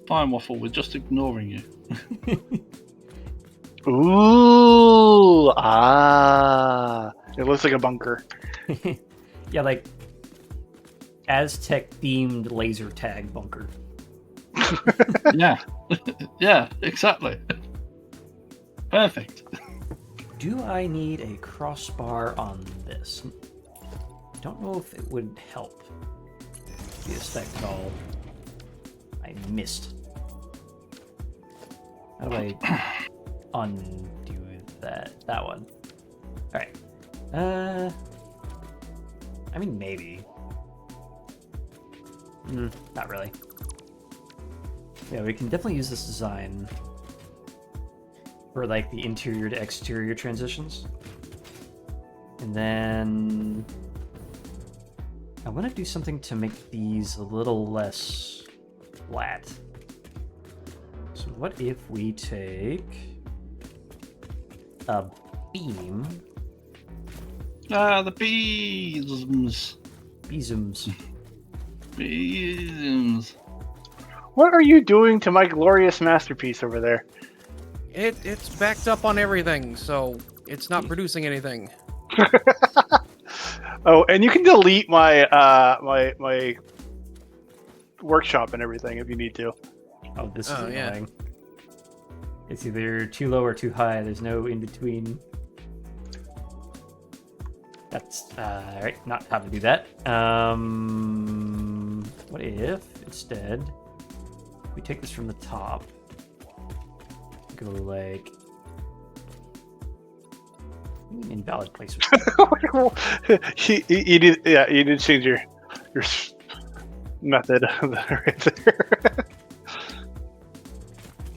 fine, Waffle, we're just ignoring you. Ooh, it looks like a bunker. Yeah, like Aztec themed laser tag bunker. Yeah. Yeah, exactly. Perfect. Do I need a crossbar on this? Don't know if it would help the aesthetic at all. I missed. How do I undo that? That one. Alright. I mean, maybe. Not really. Yeah, we can definitely use this design for like the interior to exterior transitions. And then I want to do something to make these a little less flat. So what if we take a beam? The beams. Beezums. Beams. What are you doing to my glorious masterpiece over there? It's backed up on everything, so it's not producing anything. Oh, and you can delete my my workshop and everything if you need to. Oh, this is yeah. annoying. It's either too low or too high. There's no in between. That's right. Not how to do that. What if instead we take this from the top? Go like invalid placement. you did change your method right there.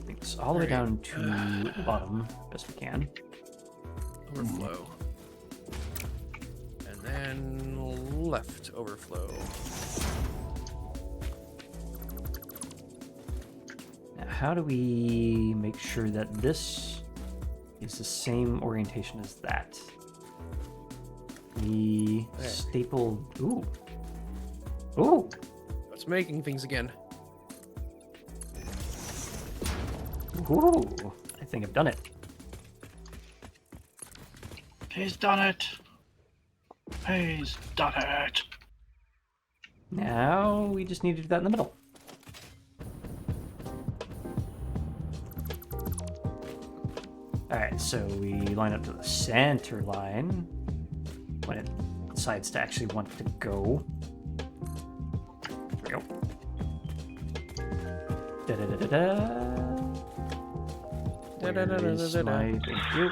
It's all the way down to the bottom, best we can. Overflow. And then left overflow. Now, how do we make sure that this is the same orientation as that? We There. staple. Ooh. Ooh. It's making things again. Ooh. I think I've done it. He's done it. He's done it. Now we just need to do that in the middle. Alright, so we line up to the center line when it decides to actually want to go. There we go. Where is my... Thank you.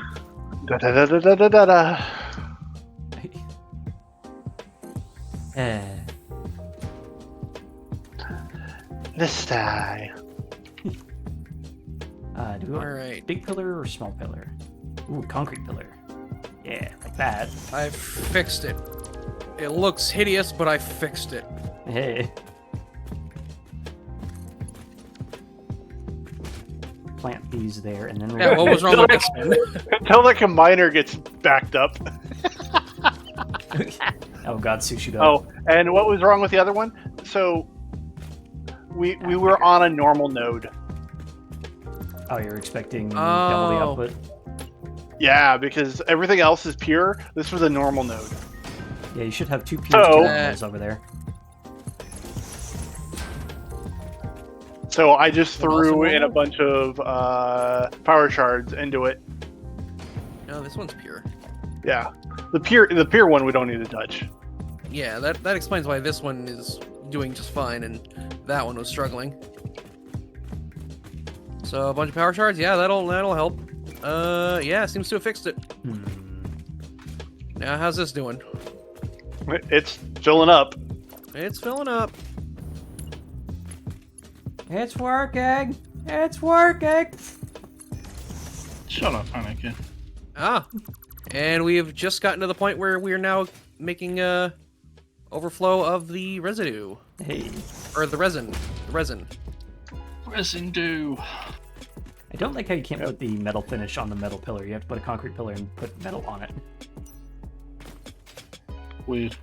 Da da da da da da da da. Eh. This guy. Do we want Alright. big pillar or small pillar? Ooh, concrete pillar. Yeah, like that. I fixed it. It looks hideous, but I fixed it. Hey. Plant these there, and then we're Yeah, what was wrong with this one? Until the combiner gets backed up. Oh god, sushi dog. Oh, and what was wrong with the other one? So we were on a normal node. Oh, you're expecting double the Oh. output? Yeah, because everything else is pure. This was a normal node. Yeah, you should have two pure So- terminals over there. So I just What else threw in a normal? bunch of power shards into it. No, this one's pure. Yeah, the pure one we don't need to touch. Yeah, that explains why this one is doing just fine and that one was struggling. So a bunch of power shards, yeah, that'll help. Yeah, seems to have fixed it. Now how's this doing? It's filling up. It's filling up. It's working. It's working. Shut up, Anakin. Ah, and we have just gotten to the point where we are now making overflow of the residue Hey, or the resin. The resin. Residue. I don't like how you can't put the metal finish on the metal pillar. You have to put a concrete pillar and put metal on it. Weird.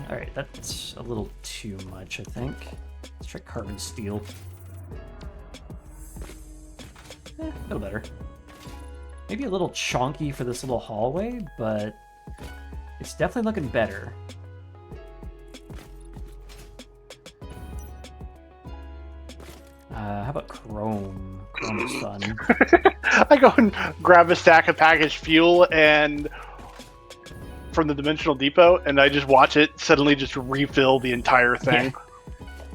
All right, that's a little too much, I think. Let's try carbon steel. A little better. Maybe a little chonky for this little hallway, but it's definitely looking better. How about chrome? Chrome is fun. I go and grab a stack of packaged fuel and from the Dimensional Depot, and I just watch it suddenly just refill the entire thing.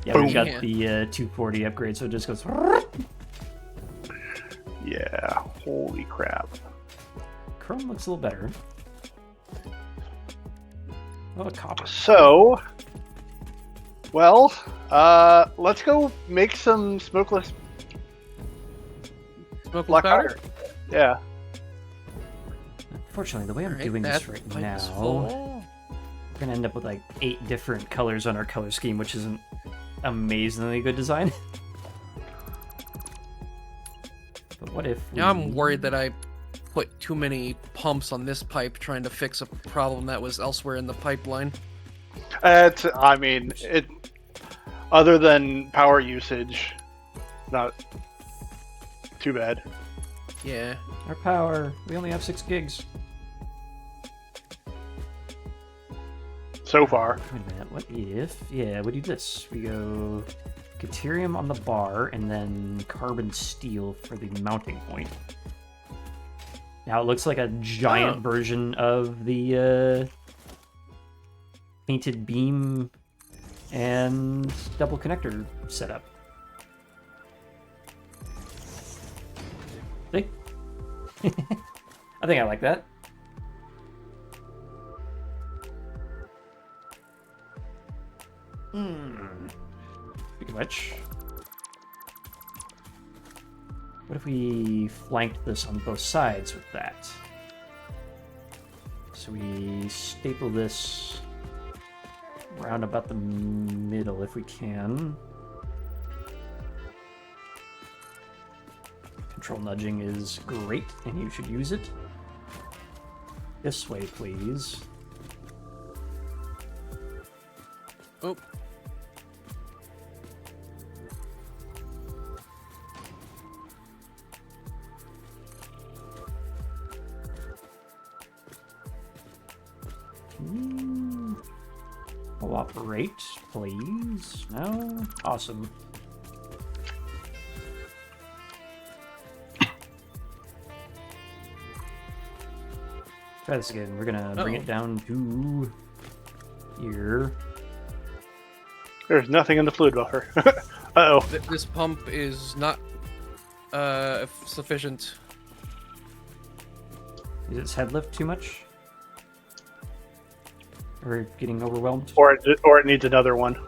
Yeah, we Boom. got the 240 upgrade, so it just goes. Yeah, holy crap. Chrome looks a little better. What about copper? So, well, let's go make some smokeless Smokeless black powder. powder. Yeah. Unfortunately, the way I'm Alright, doing that this right pipe now, is full. we're gonna end up with like 8 different colors on our color scheme, which isn't amazingly good design. But what if Now I'm worried that I put too many pumps on this pipe trying to fix a problem that was elsewhere in the pipeline. I mean, it. Other than power usage, not too bad. Yeah. our power? We only have 6 gigs. So far. Wait a minute, what if? Yeah, we do this. We go Caterium on the bar and then carbon steel for the mounting point. Now it looks like a giant version of the painted beam and double connector setup. See? I think I like that. Speaking of which, what if we flanked this on both sides with that? So we staple this round about the middle if we can. Control nudging is great, and you should use it. This way, please. Oh. Cooperate, please. No? Awesome. Try this again. We're gonna bring it down to here. There's nothing in the fluid buffer. Uh-oh. This pump is not sufficient. Is its head lift too much? Or getting overwhelmed? Or it needs another one.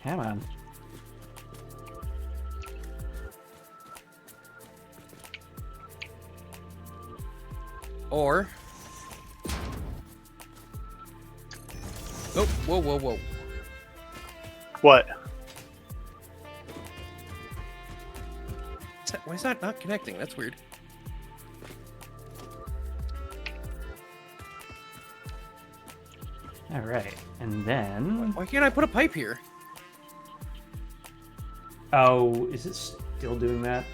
Come on. Or... Oh, whoa, whoa, whoa. What? Why is that not connecting? That's weird. Alright, and then... Why can't I put a pipe here? Oh, is it still doing that?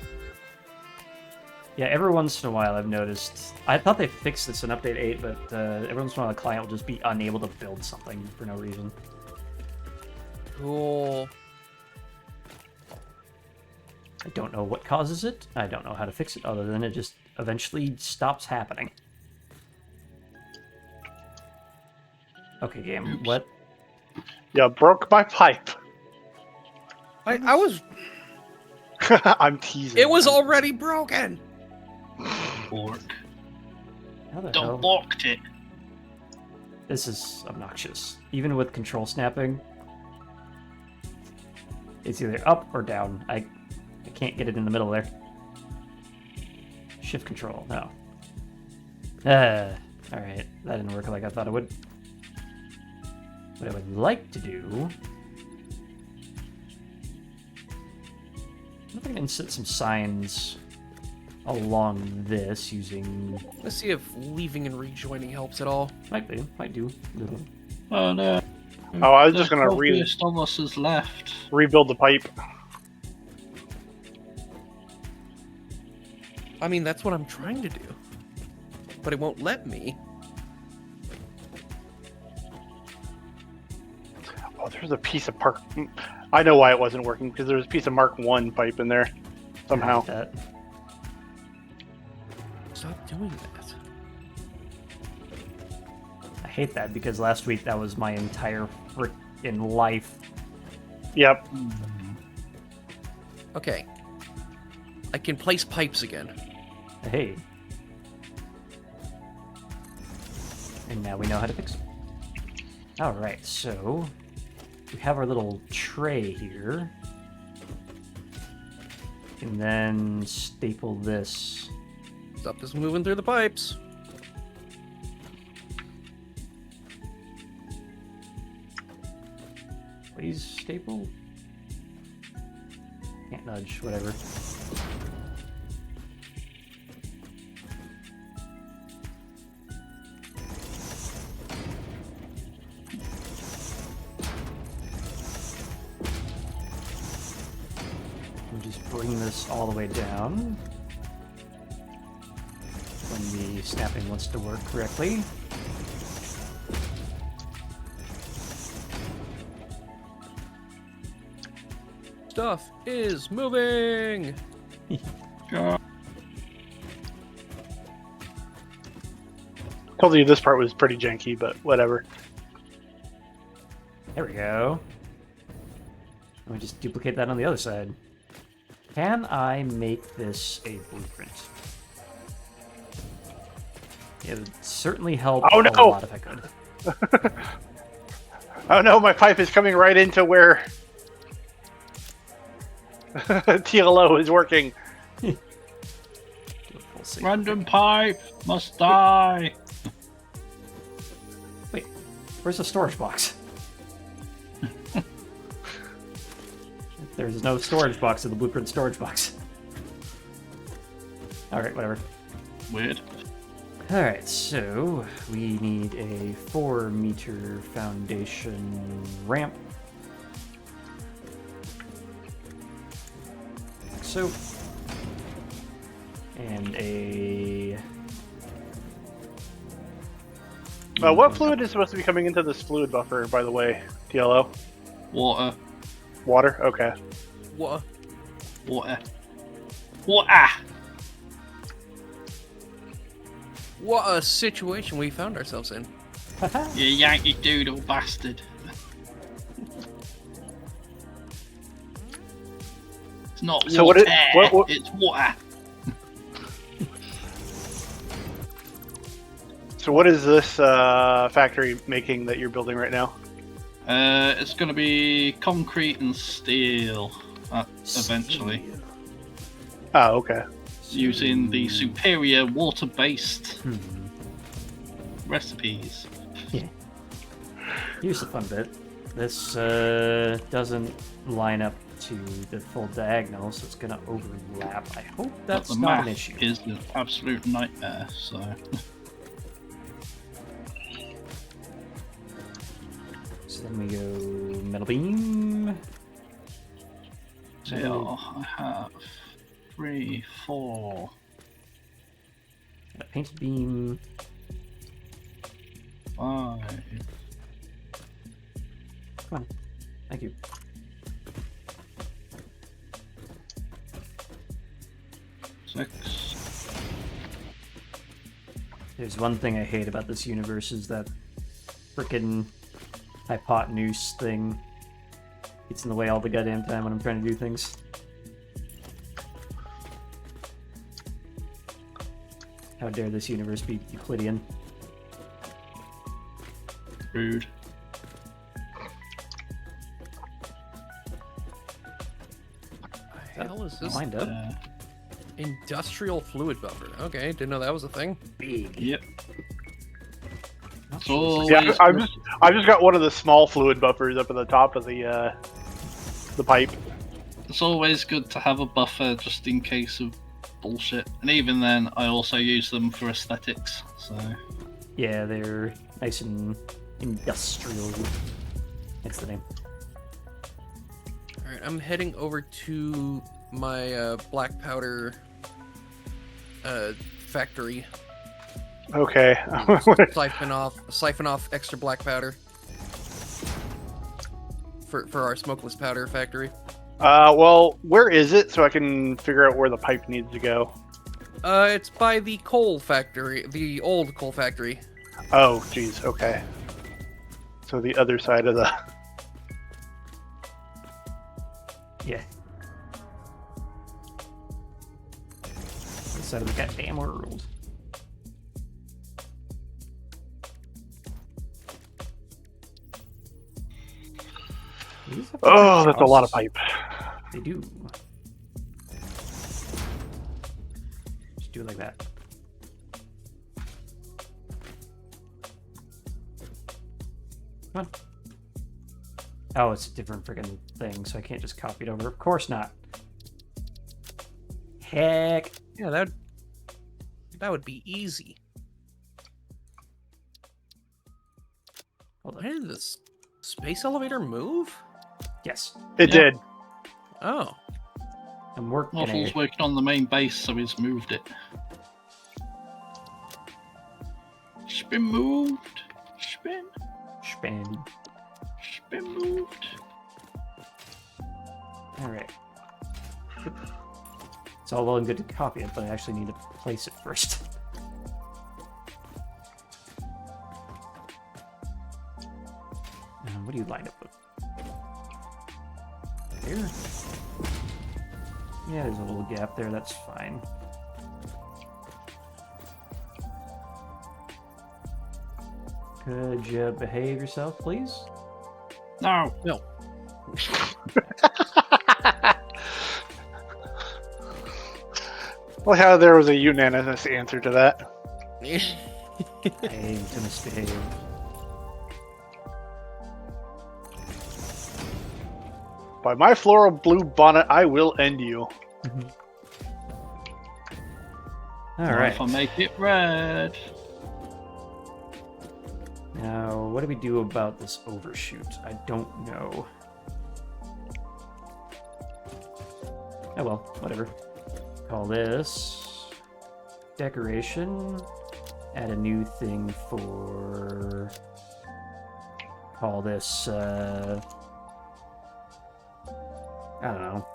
Yeah, every once in a while I've noticed... I thought they fixed this in Update 8, but every once in a while the client will just be unable to build something for no reason. Cool. I don't know what causes it. I don't know how to fix it other than it just eventually stops happening. Okay, game. Oops. What? Yeah, broke my pipe. I was. I'm teasing. It was already broken. Bork. How the hell? Don't borked it. This is obnoxious. Even with control snapping, it's either up or down. I can't get it in the middle there. Shift control, no. Alright, that didn't work like I thought it would. What I would like to do... I think I can set some signs along this using... Let's see if leaving and rejoining helps at all. Might do. Oh no. Oh, I was just The gonna healthiest of us is left. rebuild the pipe. I mean, that's what I'm trying to do. But it won't let me. Oh, there's a piece of Mark. I know why it wasn't working, because there's a piece of Mark 1 pipe in there somehow. That. Stop doing that. I hate that because last week that was my entire freaking life. Yep. Okay. I can place pipes again. Hey. And now we know how to fix it. Alright, so we have our little tray here. And then staple this. Stuff is moving through the pipes. Please staple. Can't nudge, whatever. And just bring this all the way down. When the snapping wants to work correctly. Stuff is moving. Told you this part was pretty janky, but whatever. There we go. Let me just duplicate that on the other side. Can I make this a blueprint? It would certainly help Oh, a no! lot if I could. Oh no, my pipe is coming right into where TLO is working. Do a full save. Random pipe must die. Wait, where's the storage box? There's no storage box in the blueprint storage box. Alright, whatever. Weird. Alright, so we need a 4-meter foundation ramp. Like so. And a... What fluid is supposed to be coming into this fluid buffer, by the way, TLO? Water. Water? Okay. What? Water. Water. What a situation we found ourselves in. You Yankee Doodle bastard. It's not water, So what it's water. So what is this factory making that you're building right now? It's going to be concrete and steel, eventually, Oh, okay. using the superior water-based recipes. Yeah. Here's the fun bit. This doesn't line up to the full diagonal, so it's gonna overlap. I hope that's But the not an math issue. is an absolute nightmare, so... So then we go metal beam. So I have 3, 4... A painted beam. 5... Come on. Thank you. Six. There's one thing I hate about this universe is that frickin' hypotenuse thing. It's in the way all the goddamn time when I'm trying to do things. How dare this universe be Euclidean? Rude. The hell is this? Wind up. Industrial fluid buffer. Okay, didn't know that was a thing. Big. Yep. Not It's sure. always Yeah, I've good- just got one of the small fluid buffers up at the top of the pipe. It's always good to have a buffer just in case of bullshit. And even then, I also use them for aesthetics. So Yeah, they're nice and industrial. That's the name. All right, I'm heading over to my black powder factory. Okay. siphon off extra black powder for our smokeless powder factory. Well, where is it so I can figure out where the pipe needs to go? It's by the coal factory, the old coal factory. Oh, geez. Okay. So the other side of the. Yeah. This side of the goddamn world. These have Oh, different that's a lot of costs. pipe. They do. Just do it like that. Come on. Oh, it's a different freaking thing, so I can't just copy it over. Of course not. Heck. Yeah, that would be easy. Hold Why on. did this space elevator move? Yes. It Yeah. did. Oh, I'm working. Waffle's working on the main base, so he's moved it. Spin moved. Spin. Spin. Spin moved. Alright. It's all well and good to copy it, but I actually need to place it first. What do you line up with? Here? Yeah, there's a little gap there, that's fine. Could you behave yourself, please? No. no. Well, how there was a unanimous answer to that. I aim to misbehave. By my floral blue bonnet, I will end you. Not Alright. if I make it red. Now, what do we do about this overshoot? I don't know. Oh well, whatever. Call this decoration. Add a new thing for. Call this. I don't know.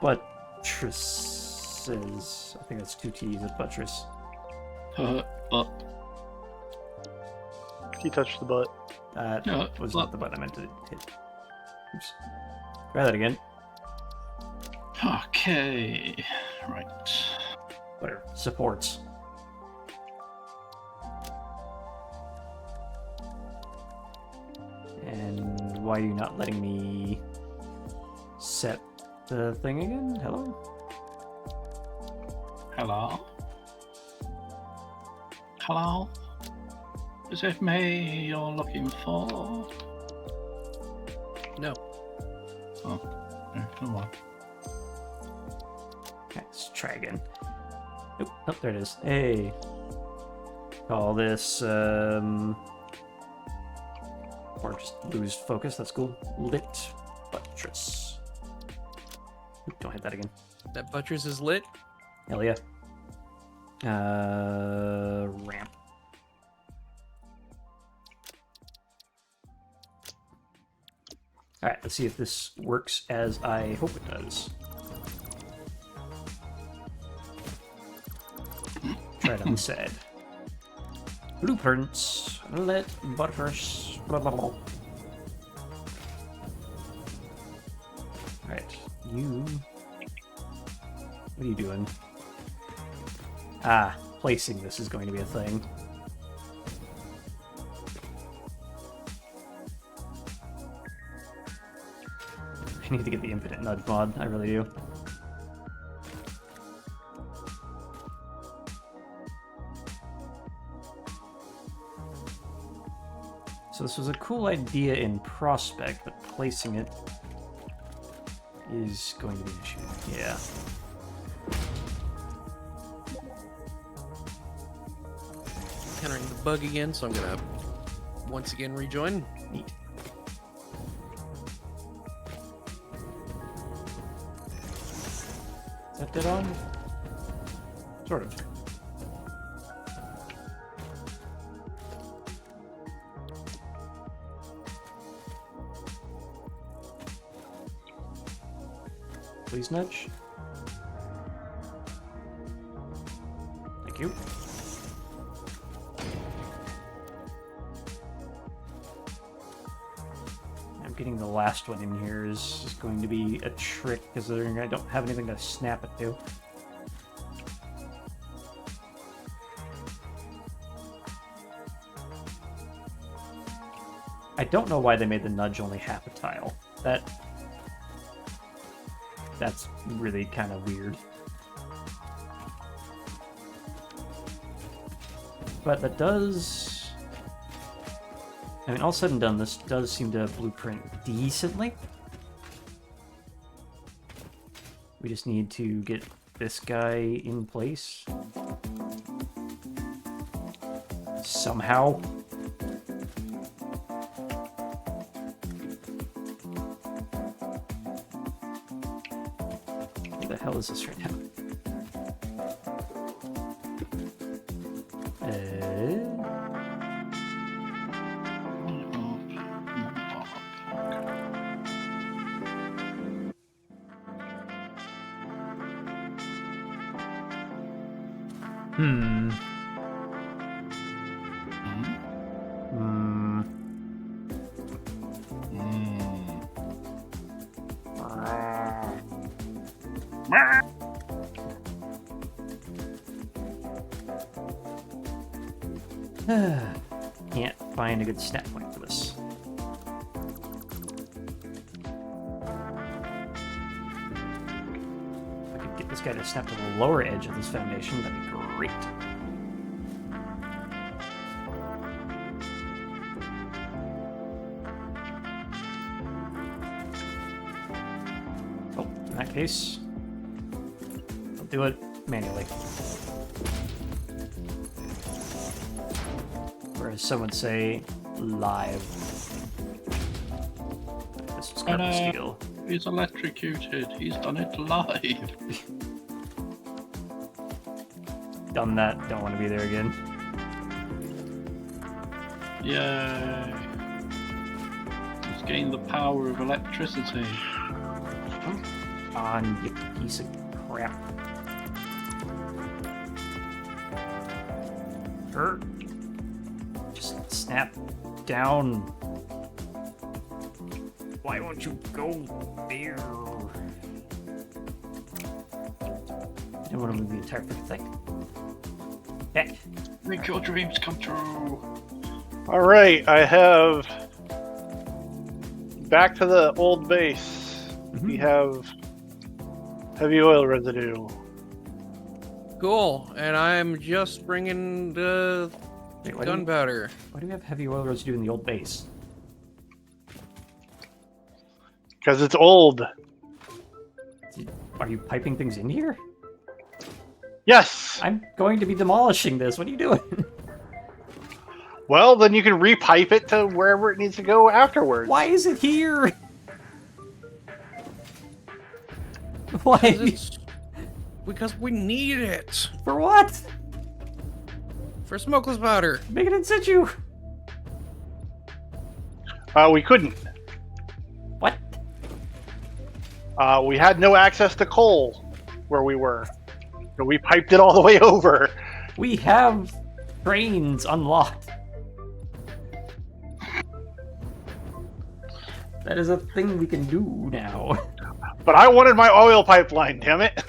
Buttresses. I think that's two T's at buttress. But He touched the butt. That Yeah, was well- not the button I meant to hit. Oops. Try that again. okay, right. Whatever. Supports. And why are you not letting me set the thing again? Hello? Hello. Hello. Is it me you're looking for? No. Oh, come on. Okay, let's try again. Nope. Oh, there it is. Hey. Call this, or just lose focus. That's cool. Lit buttress. Oop, don't hit that again. That buttress is lit. Hell yeah. Ramp. Alright, let's see if this works as I hope it does. Right on the side. Blueprints. Let butters. Blah, blah, blah. Alright, you. What are you doing? Ah, placing this is going to be a thing. I need to get the infinite nudge mod, I really do. So this was a cool idea in Prospect, but placing it is going to be an issue. Yeah. Entering the bug again, so I'm gonna once again rejoin. Neat. Is that dead on? Sort of. Please nudge. Thank you. I'm getting the last one in here is going to be a trick because I don't have anything to snap it to. I don't know why they made the nudge only half a tile. That's really kind of weird. But that does... I mean, all said and done, this does seem to blueprint decently. We just need to get this guy in place. Somehow. What the hell is this right now? Can't find a good snap point for this. If I could get this guy to snap to the lower edge of this foundation, that'd be great. Oh, in that case, I'll do it manually. Or as some would say, live. This is carbon steel. He's electrocuted. He's done it live. Done that. Don't want to be there again. Yay. He's gained the power of electricity. On you piece of crap. Hurt. Just snap down. Why won't you go there? I don't want to move the entire freaking thing. Heck. Make your dreams come true. All right, I have back to the old base. We have heavy oil residue. Cool, and I'm just bringing the Wait, why gunpowder. Why do we have heavy oil residue in the old base? Because it's old. Are you piping things in here? Yes! I'm going to be demolishing this. What are you doing? Well, then you can repipe it to wherever it needs to go afterwards. Why is it here? Why? Because we need it For what? for smokeless powder. Make it in situ. We couldn't. What? We had no access to coal where we were, so we piped it all the way over. We have trains unlocked. That is a thing we can do now. But I wanted my oil pipeline, damn it.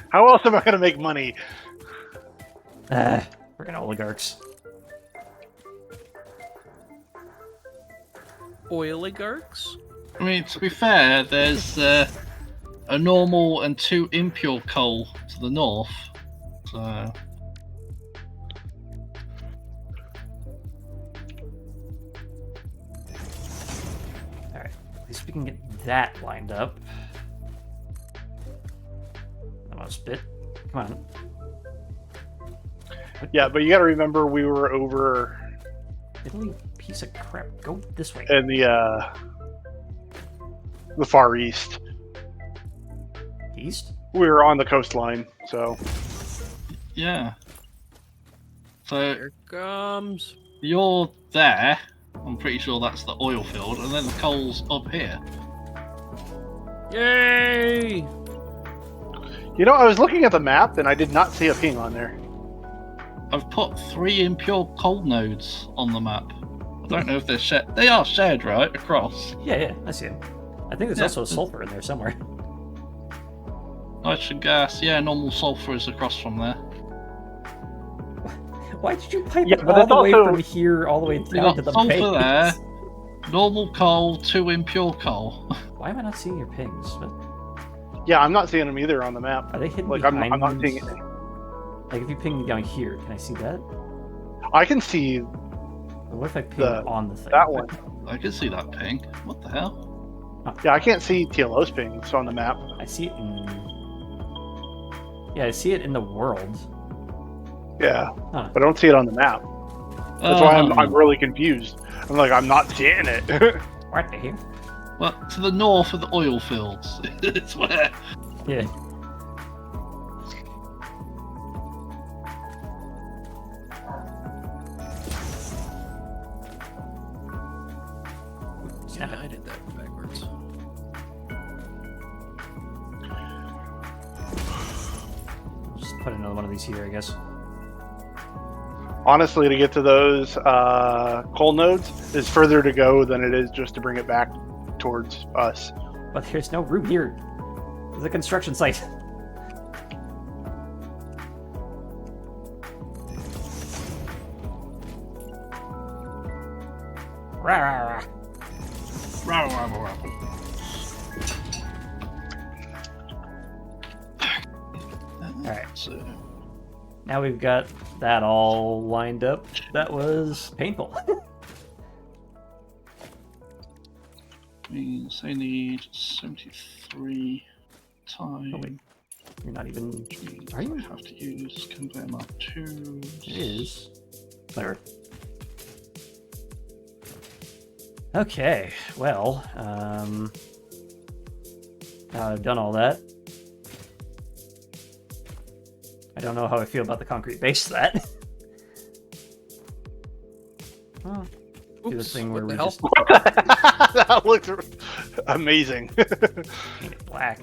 How else am I going to make money? Freaking oligarchs. Oligarchs? I mean, to be fair, there's a normal and 2 impure coal to the north. So Alright, at least we can get that lined up. Almost bit. Come on. Yeah, but you got to remember we were over Italy, piece of crap. Go this way. in the Far East. East? We were on the coastline, so yeah. So Here comes. you're there. I'm pretty sure that's the oil field, and then the coal's up here. Yay! you know, I was looking at the map and I did not see a ping on there. I've put 3 impure coal nodes on the map. I don't know if they're shared. They are shared, right? Across. Yeah, I see him. I think there's Yeah. also a sulfur in there somewhere. Nitrogen gas. Yeah, normal sulfur is across from there. Why did you pipe Yeah, it but all it's the way also- from here all the way We down to got the sulfur base? there. Normal coal, 2 impure coal. Why am I not seeing your pings? What? Yeah, I'm not seeing them either on the map. Are they hidden Like, I'm behind? not seeing it. Like if you ping down here, can I see that? I can see Or what if I ping The- on the thing? that one. I can see that ping. What the hell? Yeah, I can't see TLO's pings on the map. I see it in. Yeah, I see it in the world. Yeah, Huh. but I don't see it on the map. That's why I'm really confused. I'm like, I'm not seeing it. Right here. Well, to the north of the oil fields. It's where. Yeah. Yeah, I did that backwards. Just put another one of these here, I guess. Honestly, to get to those coal nodes is further to go than it is just to bring it back towards us. But there's no room here. There's a construction site. Rah, rah, rah. Rah, rah, rah, rah. Alright. So, Now we've got that all lined up. That was painful. means I need 73 time. Oh, wait. You're not even. Are you? I have to use conveyor map 2. It is. There. Okay, well, now I've done all that. I don't know how I feel about the concrete base of that. Well, do this Oops, thing where what we the hell? just That looks amazing. paint it black.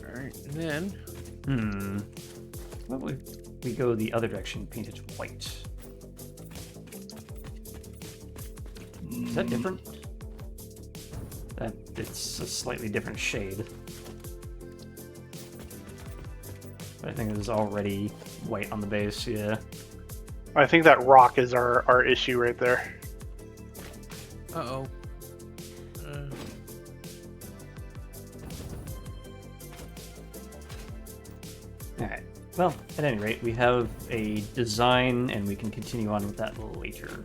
Alright, and then What would we go the other direction, paint it white? Is that different? That it's a slightly different shade. But I think it was already white on the base, yeah. I think that rock is our issue right there. uh-oh. Alright. Well, at any rate, we have a design and we can continue on with that later.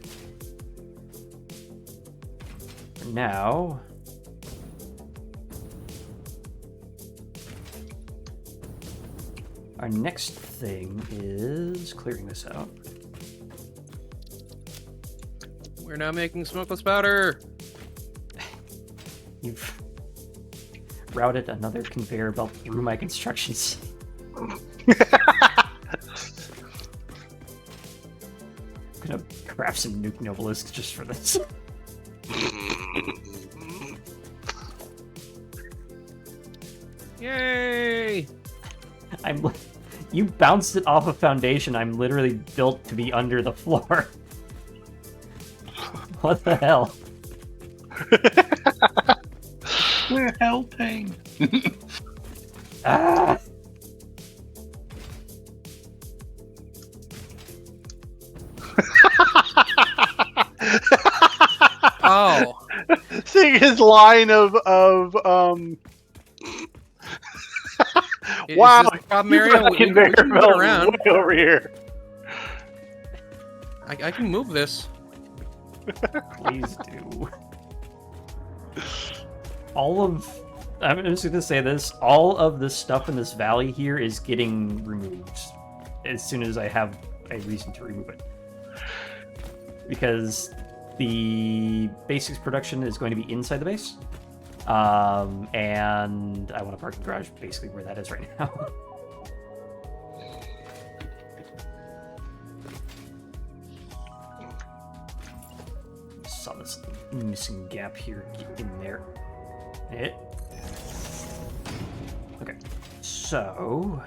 For now, our next thing is clearing this out. We're now making smokeless powder. You've routed another conveyor belt through my constructions. I'm gonna craft some nuke obelisks just for this. Yay! You bounced it off a foundation. I'm literally built to be under the floor. What the hell? We're helping. Ah! Oh. Seeing his line of Is wow, this the problem you area? got We can conveyor move it belt around. way over here. I can move this. Please do. I'm just gonna say this, all of the stuff in this valley here is getting removed as soon as I have a reason to remove it. Because the basics production is going to be inside the base. And I want to park the garage basically where that is right now. Saw this missing gap here. Get in there. Okay. So.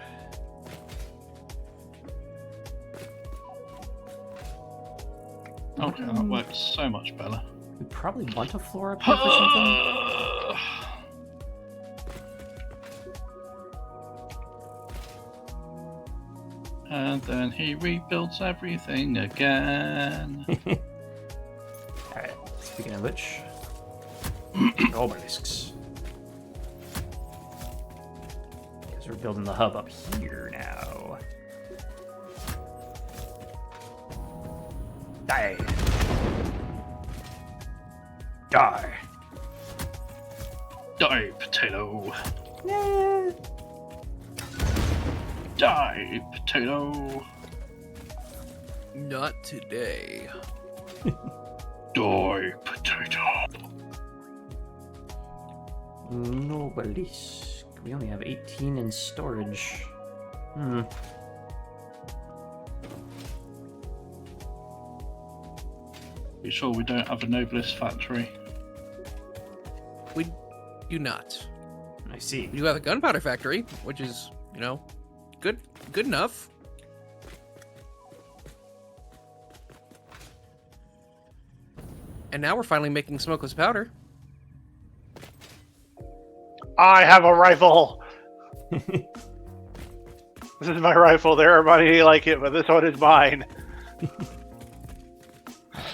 Okay, that works so much better. We probably want a floor up here for something. And then he rebuilds everything again. Alright, speaking of which. Obelisks. Because we're building the hub up here now. Die! Die! Die, potato. Nah. Die, potato. Not today. Die, potato. No obelisk. We only have 18 in storage. You sure we don't have a novelist factory? We do not. I see. We do have a gunpowder factory, which is, you know, good enough. And now we're finally making smokeless powder. I have a rifle. This is my rifle. There are many like it, but this one is mine.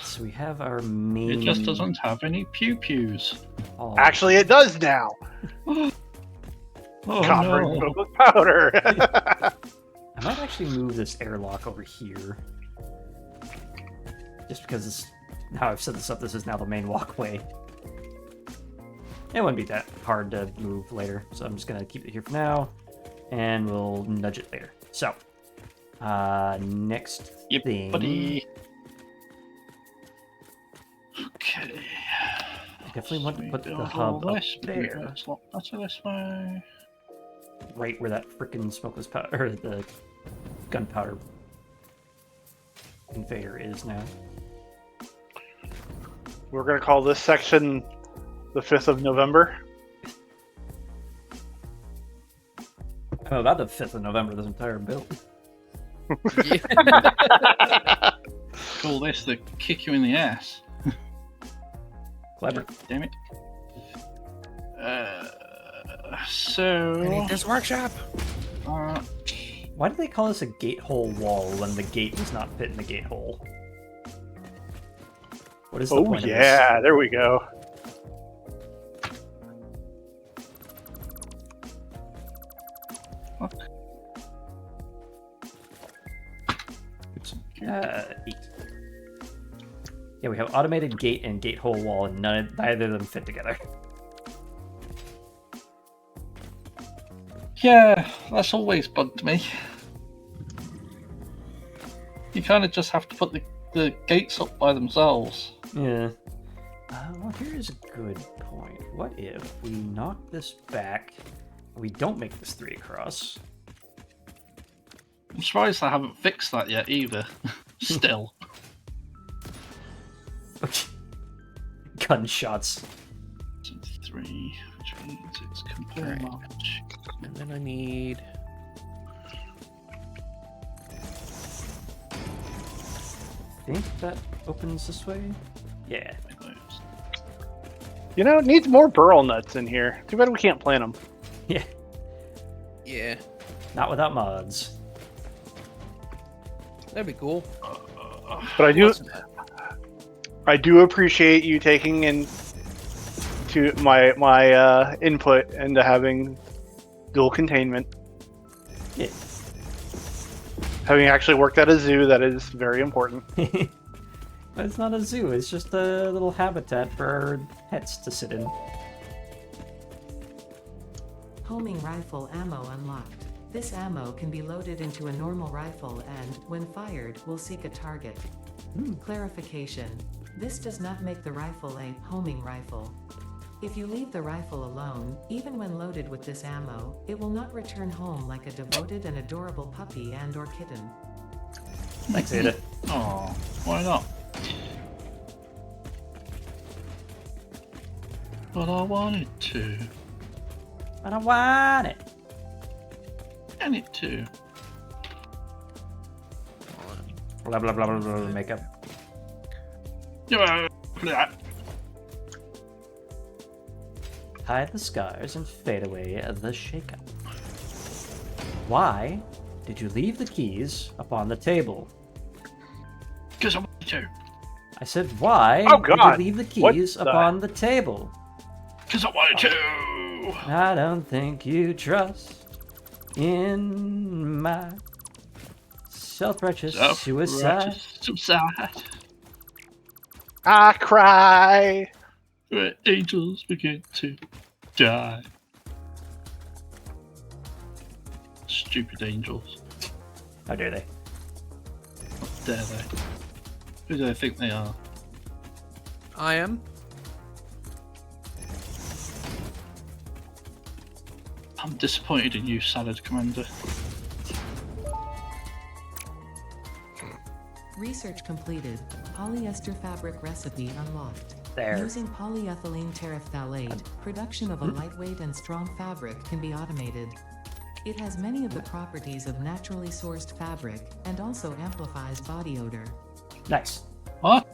So we have our main. It just doesn't have any pew-pews. Oh. Actually, it does now. Oh Copper and no. smokeless powder. I might actually move this airlock over here. Just because this, how I've set this up, this is now the main walkway. It wouldn't be that hard to move later, so I'm just going to keep it here for now, and we'll nudge it later. So, next Yep, thing... buddy. Okay. I definitely want to put the Build hub all up this, but there, it's a lot better this way. right where that frickin' smokeless powder, or the gunpowder conveyor is now. We're going to call this section the 5th of November. Oh, about the 5th of November, this entire build. Call this the kick you in the ass. Clever. Damn it. So. I need this workshop. Why do they call this a gate hole wall when the gate does not fit in the gate hole? What is the Oh point of yeah, there we go. this? 8. Yeah, we have automated gate and gate hole wall, and neither of them fit together. Yeah, that's always bugged me. You kind of just have to put the gates up by themselves. Yeah. Well, here's a good point. What if we knock this back, and we don't make this 3 across? I'm surprised I haven't fixed that yet either. Still. Okay. Gunshots. 73, which means it's compare Alright. match. And then I need. I think that opens this way. Yeah. You know, it needs more burl nuts in here. Too bad we can't plant them. Yeah. Yeah, Not without mods. that'd be cool. But I do appreciate you taking in to my input into having dual containment. Yeah. Having actually worked at a zoo, that is very important. But it's not a zoo, it's just a little habitat for our pets to sit in. Homing rifle ammo unlocked. This ammo can be loaded into a normal rifle and, when fired, will seek a target. Clarification. This does not make the rifle a homing rifle. If you leave the rifle alone, even when loaded with this ammo, it will not return home like a devoted and adorable puppy and/or kitten. Thanks, Ada. Oh, why not? But I wanted to. I don't want it. And it too. Blah blah blah blah blah. Makeup. Yeah. Hide the scars and fade away the shakeup. Why did you leave the keys upon the table? Because I wanted to. I said, why Oh, did you God. leave the What keys the- upon the table? Because I wanted to. I don't think you trust in my self-righteous suicide. Suicide. I cry. Where angels begin to die. Stupid angels. How dare they? How dare they? Who do they think they are? I am. I'm disappointed in you, Salad Commander. Research completed. Polyester fabric recipe unlocked. There. Using polyethylene terephthalate, production of a lightweight and strong fabric can be automated. It has many of the properties of naturally sourced fabric and also amplifies body odor. Nice. What?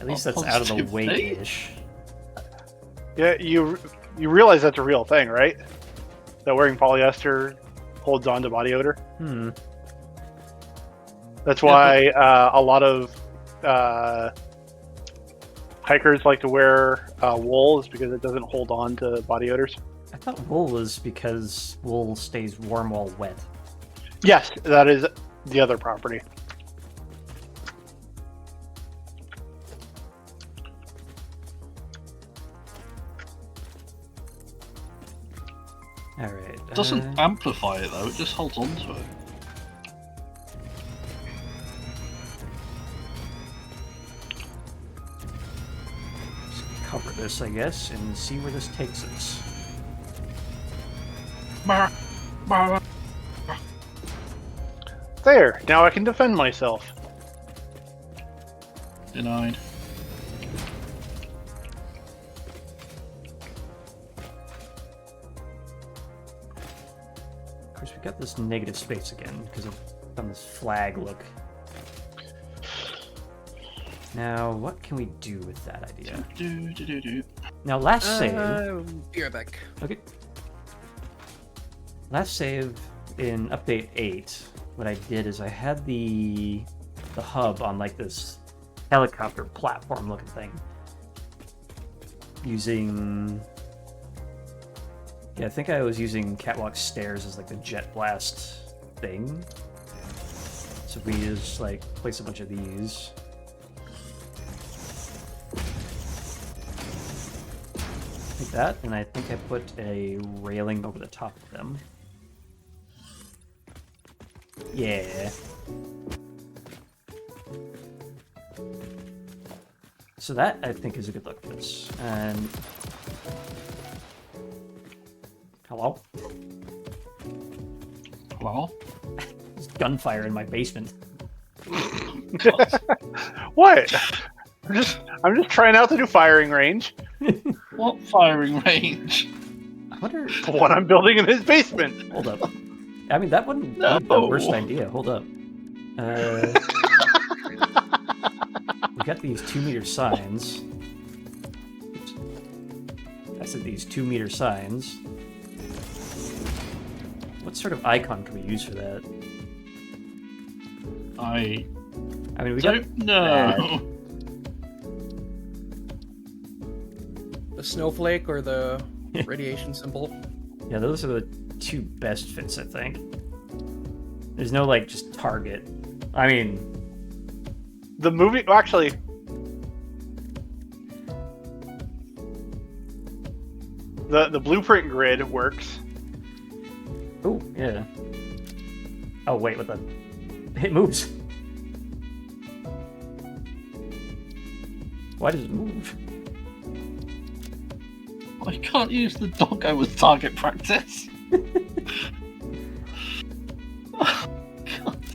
At least Oh, that's out of the positive way thing? ish. Yeah, you realize that's a real thing, right? That wearing polyester holds on to body odor. Hmm. That's why a lot of hikers like to wear wool, is because it doesn't hold on to body odors. I thought wool was because wool stays warm while wet. Yes, that is the other property. Alright. It doesn't amplify it though, it just holds on to it. Cover this, I guess, and see where this takes us. There, now I can defend myself. Denied. Of course, we got this negative space again because I've done this flag look. Now, what can we do with that idea? Do. Now, last save. Be right back. Okay. Last save in update 8, what I did is I had the hub on like this helicopter platform looking thing. Using... Yeah, I think I was using catwalk stairs as like the jet blast thing. So if we just like place a bunch of these. Like that, and I think I put a railing over the top of them. Yeah. So that, I think, is a good look for this. And... Hello? Well, There's gunfire in my basement. God. What? I'm just trying out the new firing range. What firing range? I wonder. The one I'm building in his basement. Hold up. I mean, that wouldn't be the No. worst idea. Hold up. We got these 2-meter signs. Oops. I said these 2-meter signs. What sort of icon can we use for that? I I mean, we got don't know. The snowflake or the radiation symbol. yeah, those are the 2 best fits, I think. There's no like just target. I mean, The movie, well, actually, the blueprint grid works. oh yeah. Oh wait, what the? It moves. Why does it move? I can't use the doggo as target practice. Oh, God.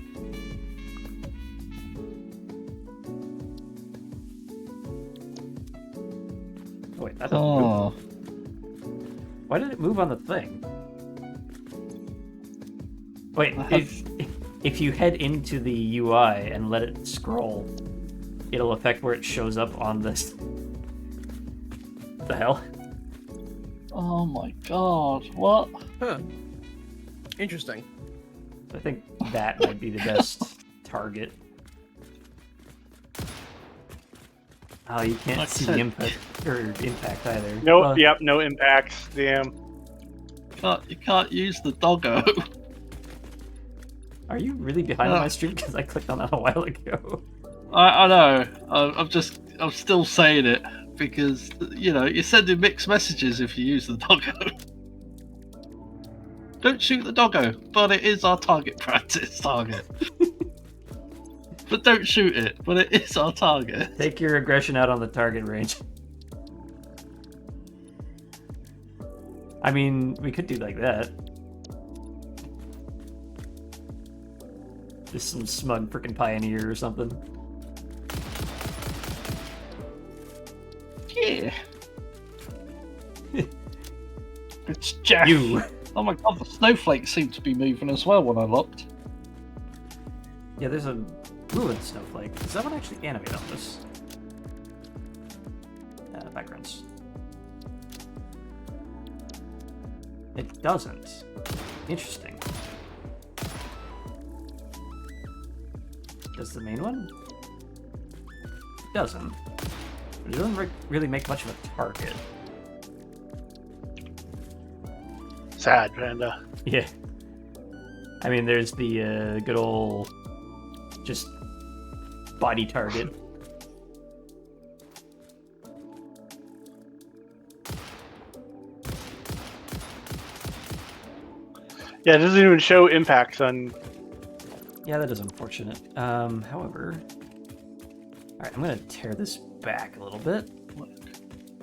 Oh wait, that doesn't move. Oh. Why did it move on the thing? Wait, if you head into the UI and let it scroll, it'll affect where it shows up on this. What the hell? Oh my God! What? Huh. Interesting. I think that might be the best target. Oh, you can't Like I see said- the input or impact either. No, Well, yep, no impacts. Damn. You can't use the doggo. Are you really behind on my stream? Because I clicked on that a while ago. I know. I'm still saying it because you're sending mixed messages if you use the doggo. Don't shoot the doggo, but it is our target practice target. But don't shoot it, but it is our target. Take your aggression out on the target range. I mean, we could do like that. Just some smug freaking pioneer or something. Yeah. It's Jeff. You. Oh my God, the snowflakes seem to be moving as well when I looked. Yeah, there's a moving snowflake. Does that one actually animate on this? Backgrounds. It doesn't. Interesting. Does the main one? It doesn't. It doesn't really make much of a target. Sad, Panda. Yeah. I mean, there's the good old just body target. Yeah, it doesn't even show impacts on. Yeah, that is unfortunate. However, all right, I'm gonna tear this back a little bit,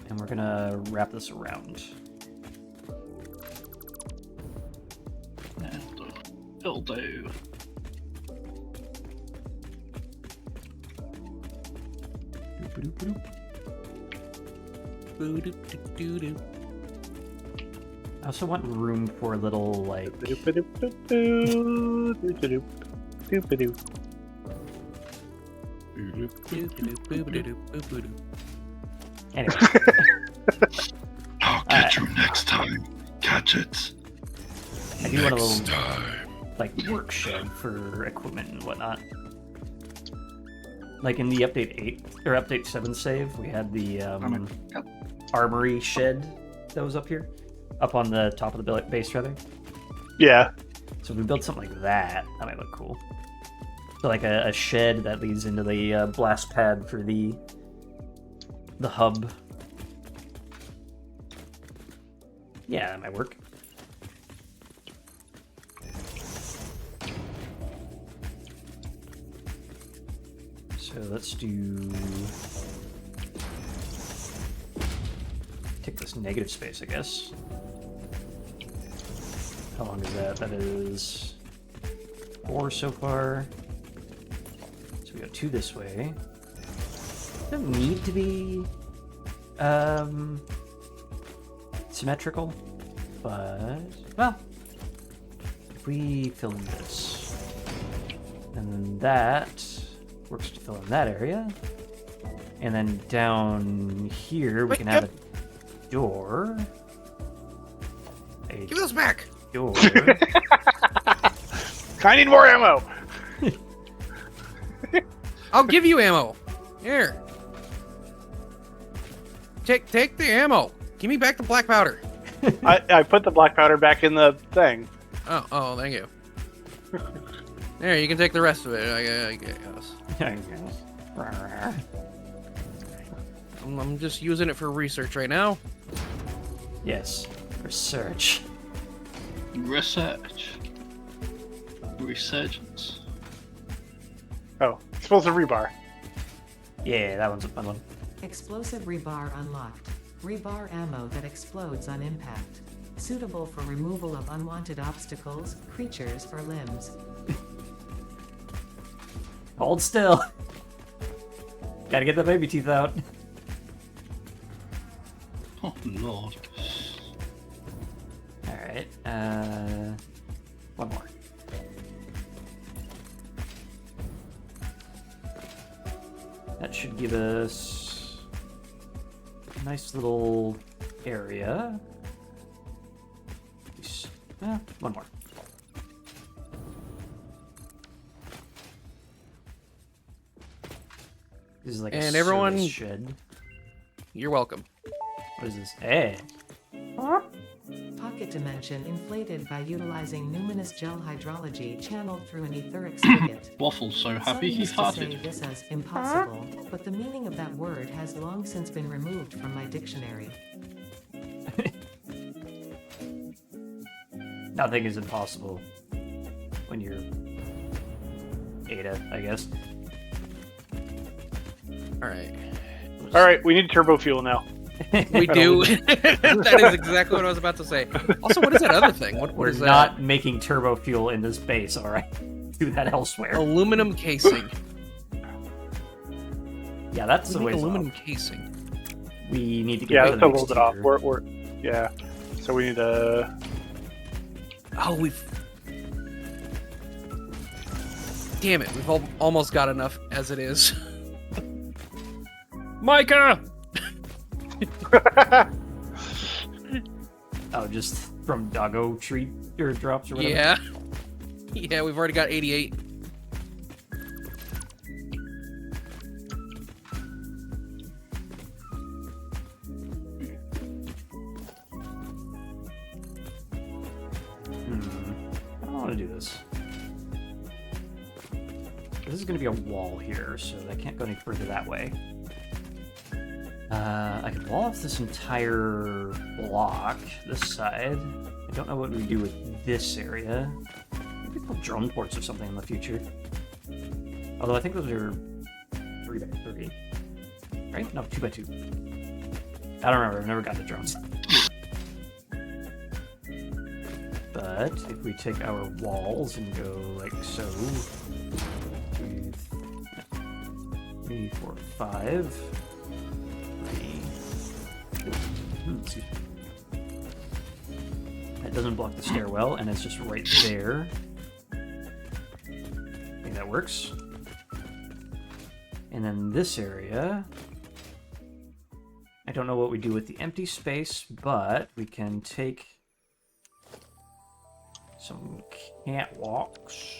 and we're gonna wrap this around. It'll do. Boo-doo-doo-doo-doo. I also want room for a little like. Boo-doo-doo-boo-doo-boo-doo. Anyway, I'll catch you next time. Catch it. I do want a Next little time. like work shed for equipment and whatnot. Like in the update 8 or update 7 save, we had the armory shed that was up here, up on the top of the base rather. Yeah. So if we build something like that, that might look cool. So like a shed that leads into the blast pad for the hub. Yeah, that might work. So let's do... take this negative space, I guess. How long is that? That is 4 so far. So we go 2 this way. Doesn't need to be symmetrical, but well, if we fill in this, and then that works to fill in that area, and then down here we can have a door. Give those back. Door. I need more ammo. I'll give you ammo. Here. Take the ammo. Give me back the black powder. I put the black powder back in the thing. Oh, thank you. There, you can take the rest of it. I guess. I'm just using it for research right now. Yes, research. Resurgence. Oh, explosive rebar. Yeah, that one's a fun one. Explosive rebar unlocked. Rebar ammo that explodes on impact. Suitable for removal of unwanted obstacles, creatures, or limbs. Hold still. Gotta get the baby teeth out. Oh lord. Alright, one more. That should give us a nice little area. One more. This is like And a everyone- service shed. You're welcome. What is this? Hey. Pocket dimension inflated by utilizing numinous gel hydrology channeled through an etheric spigot. Waffle's so Some happy he used to say farted. this as impossible, but the meaning of that word has long since been removed from my dictionary. Nothing is impossible when you're Ada, I guess. Alright. All right, we need turbo fuel now. We do. That is exactly what I was about to say. Also, what is that other thing? What We're is that? not making turbo fuel in this base, alright? Do that elsewhere. Aluminum casing. Yeah, that's the We way. make aluminum casing. We need to get Yeah, to that's the a next little bit off. tier. Yeah. So we need to. Oh, we've... Damn it, we've almost got enough as it is. Micah! Oh, just from doggo tree or drops or whatever. Yeah. Yeah, we've already got 88. I don't want to do this. This is going to be a wall here, so I can't go any further that way. I can wall off this entire block, this side. I don't know what we do with this area. Maybe put drone ports or something in the future. Although I think those are 3x3. Right? No, 2x2. I don't remember. I've never got the drones. But if we take our walls and go like so, 3, 4, 5. 3. Excuse me. That doesn't block the stairwell, and it's just right there. I think that works. And then this area, I don't know what we do with the empty space, but we can take some catwalks.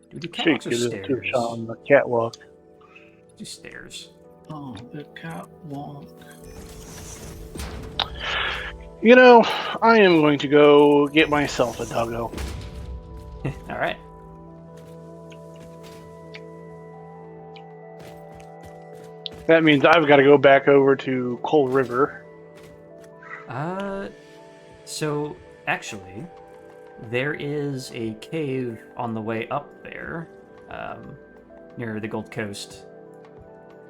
Do the She catwalks or could just do a stairs? shot on the catwalk. Do stairs. Oh, the catwalk. You know, I am going to go get myself a doggo. All right. That means I've got to go back over to Coal River. So actually, there is a cave on the way up there, near the Gold Coast.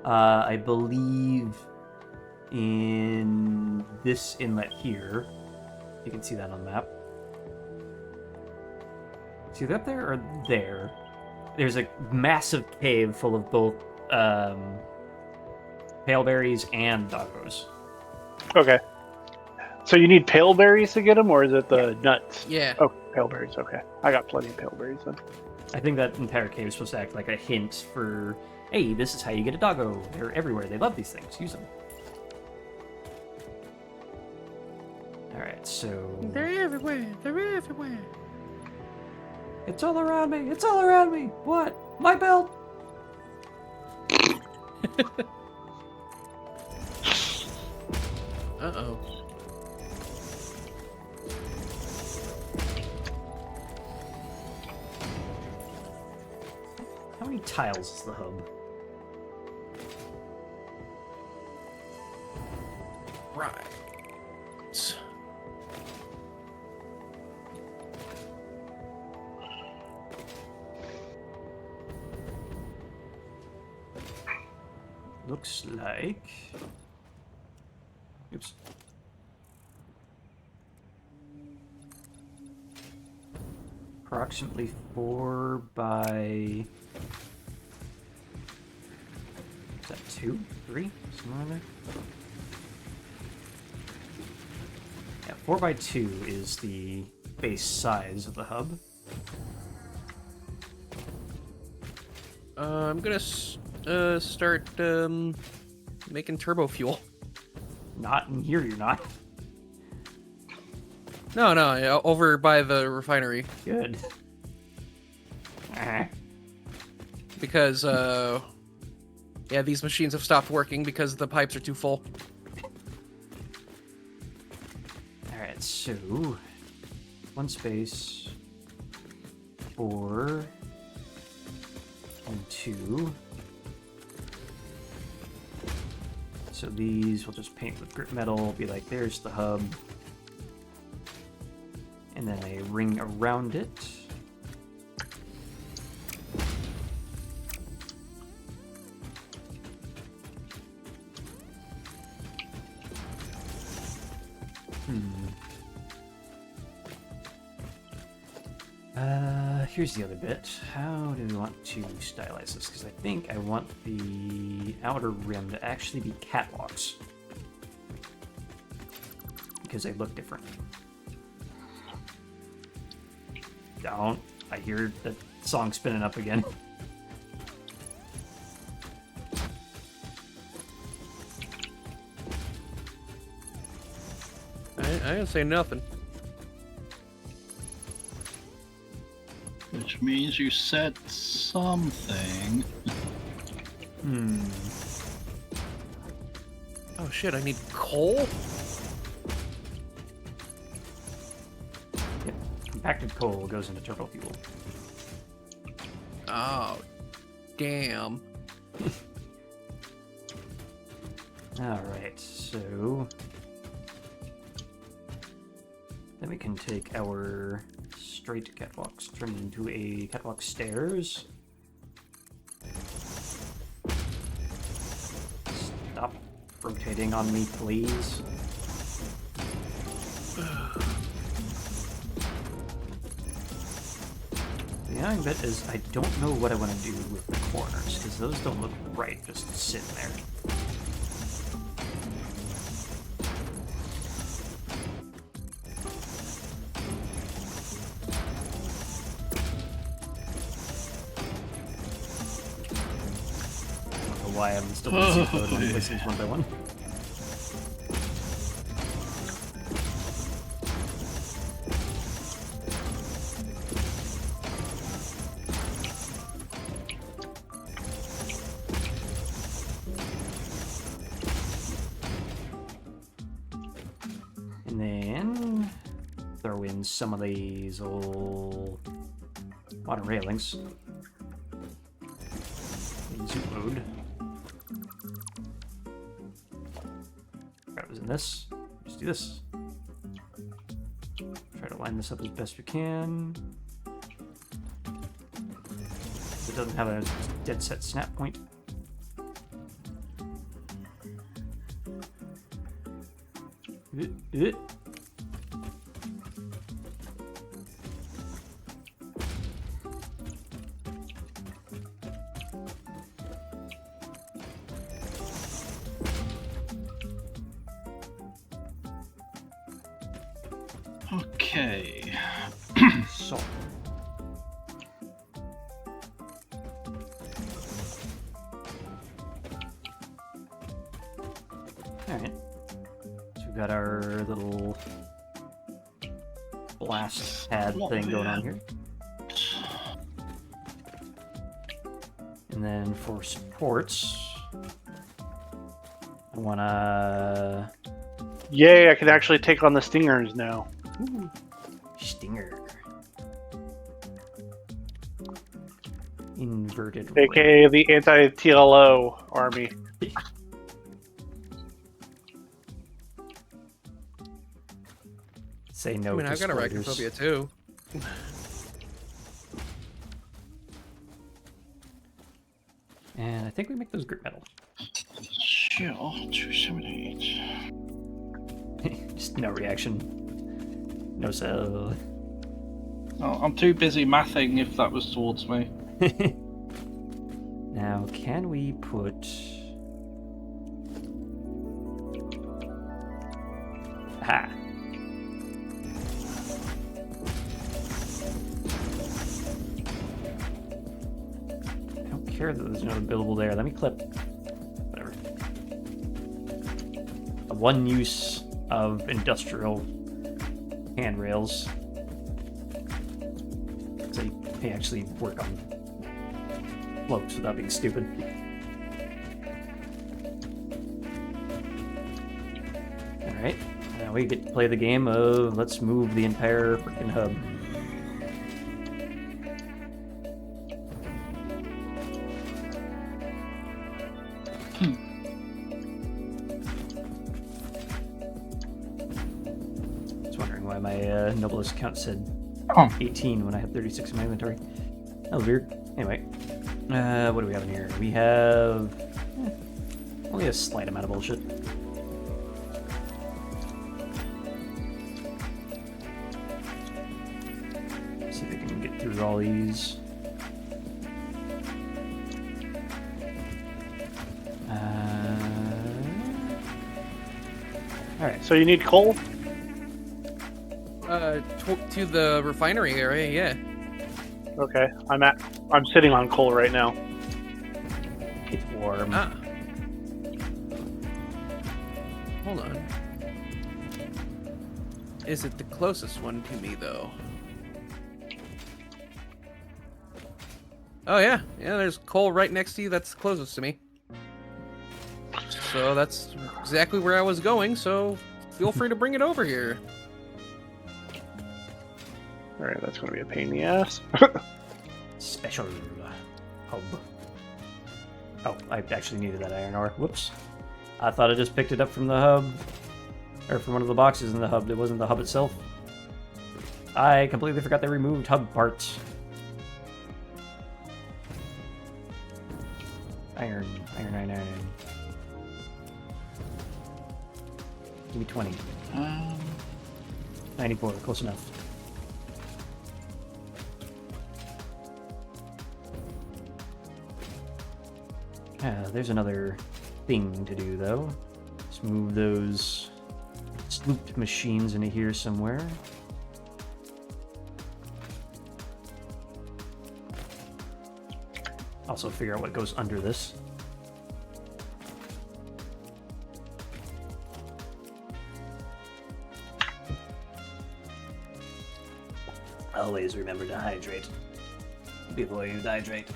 I believe in this inlet here. You can see that on the map. It's either up there or there. There's a massive cave full of both pale berries and doggos. Okay. So you need pale berries to get them, or is it the nuts? Yeah. Oh, pale berries. Okay, I got plenty of pale berries then. I think that entire cave is supposed to act like a hint for, hey, this is how you get a doggo. They're everywhere. They love these things. Use them. All right, so They're everywhere. They're everywhere. it's all around me. It's all around me. What? My belt. Uh-oh. How many tiles is the hub? Right. Looks like... Oops. Approximately 4 by... Is that 2? 3? Somewhere in there? Yeah, 4 by 2 is the base size of the hub. I'm gonna start making turbo fuel. Not in here, you're not. No, over by the refinery. Good. Because, yeah, these machines have stopped working because the pipes are too full. Alright, so... 1 space... 4... and 2... So these we'll just paint with grit metal, be like, there's the hub. And then a ring around it. Here's the other bit. How do we want to stylize this? Because I think I want the outer rim to actually be catwalks. Because they look different. Don't. I hear the song spinning up again. I didn't say nothing. Which means you said something. Oh shit, I need coal? Yep. Compacted coal goes into turbo fuel. Oh, damn. Alright, so... Then we can take our straight catwalks, turn it into a catwalk stairs. Stop rotating on me, please. The annoying bit is I don't know what I want to do with the corners, because those don't look right just sitting there. Why I'm still missing code when I place these one by one. And then throw in some of these old modern railings. In zoom mode. Was in this. Just do this. Try to line this up as best we can. It doesn't have a dead set snap point. Okay. So. Alright. So we've got our little blast pad thing going on here. And then for supports, I wanna... Yay, I can actually take on the stingers now. Ooh, stinger. Inverted ray. AKA the anti-TLO army. Say no I mean, to I've got spiders. arachnophobia too. And I think we make those grip metal. Sure, 278. Just no reaction. No cell. Oh, I'm too busy mathing if that was towards me. Now, can we put... Aha! I don't care that there's another buildable there. Let me clip. Whatever. A one use of industrial handrails. They actually work on floats without being stupid. Alright, now we get to play the game of let's move the entire freaking hub. I was wondering why my noblest count said 18 when I had 36 in my inventory. That was weird. Anyway, what do we have in here? We have only a slight amount of bullshit. See if we can get through all these. Alright. So you need coal? To the refinery area, yeah. Okay, I'm sitting on coal right now. It's warm. Ah. Hold on. Is it the closest one to me, though? Oh, yeah. Yeah, there's coal right next to you that's closest to me. So that's exactly where I was going, so feel free to bring it over here. Alright, that's going to be a pain in the ass. Special hub. Oh, I actually needed that iron ore. Whoops. I thought I just picked it up from the hub. Or from one of the boxes in the hub. It wasn't the hub itself. I completely forgot they removed hub parts. Iron. Iron. Give me 20. 94, close enough. There's another thing to do, though. Let's move those slooped machines into here somewhere. Also figure out what goes under this. Always remember to hydrate before you dehydrate.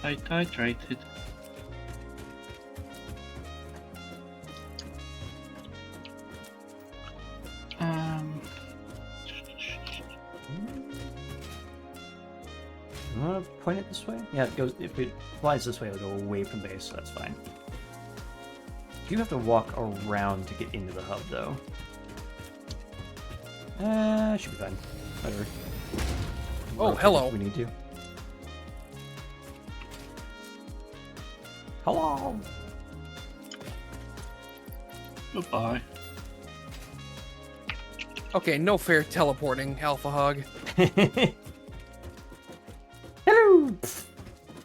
I hydrated. You want to point it this way? Yeah, it goes. If it flies this way, it'll go away from base, so that's fine. You have to walk around to get into the hub, though. Should be fine. Whatever. Oh, Rotate hello. if we need to. Hello. Goodbye. Okay, no fair teleporting, Alpha Hog. Hello.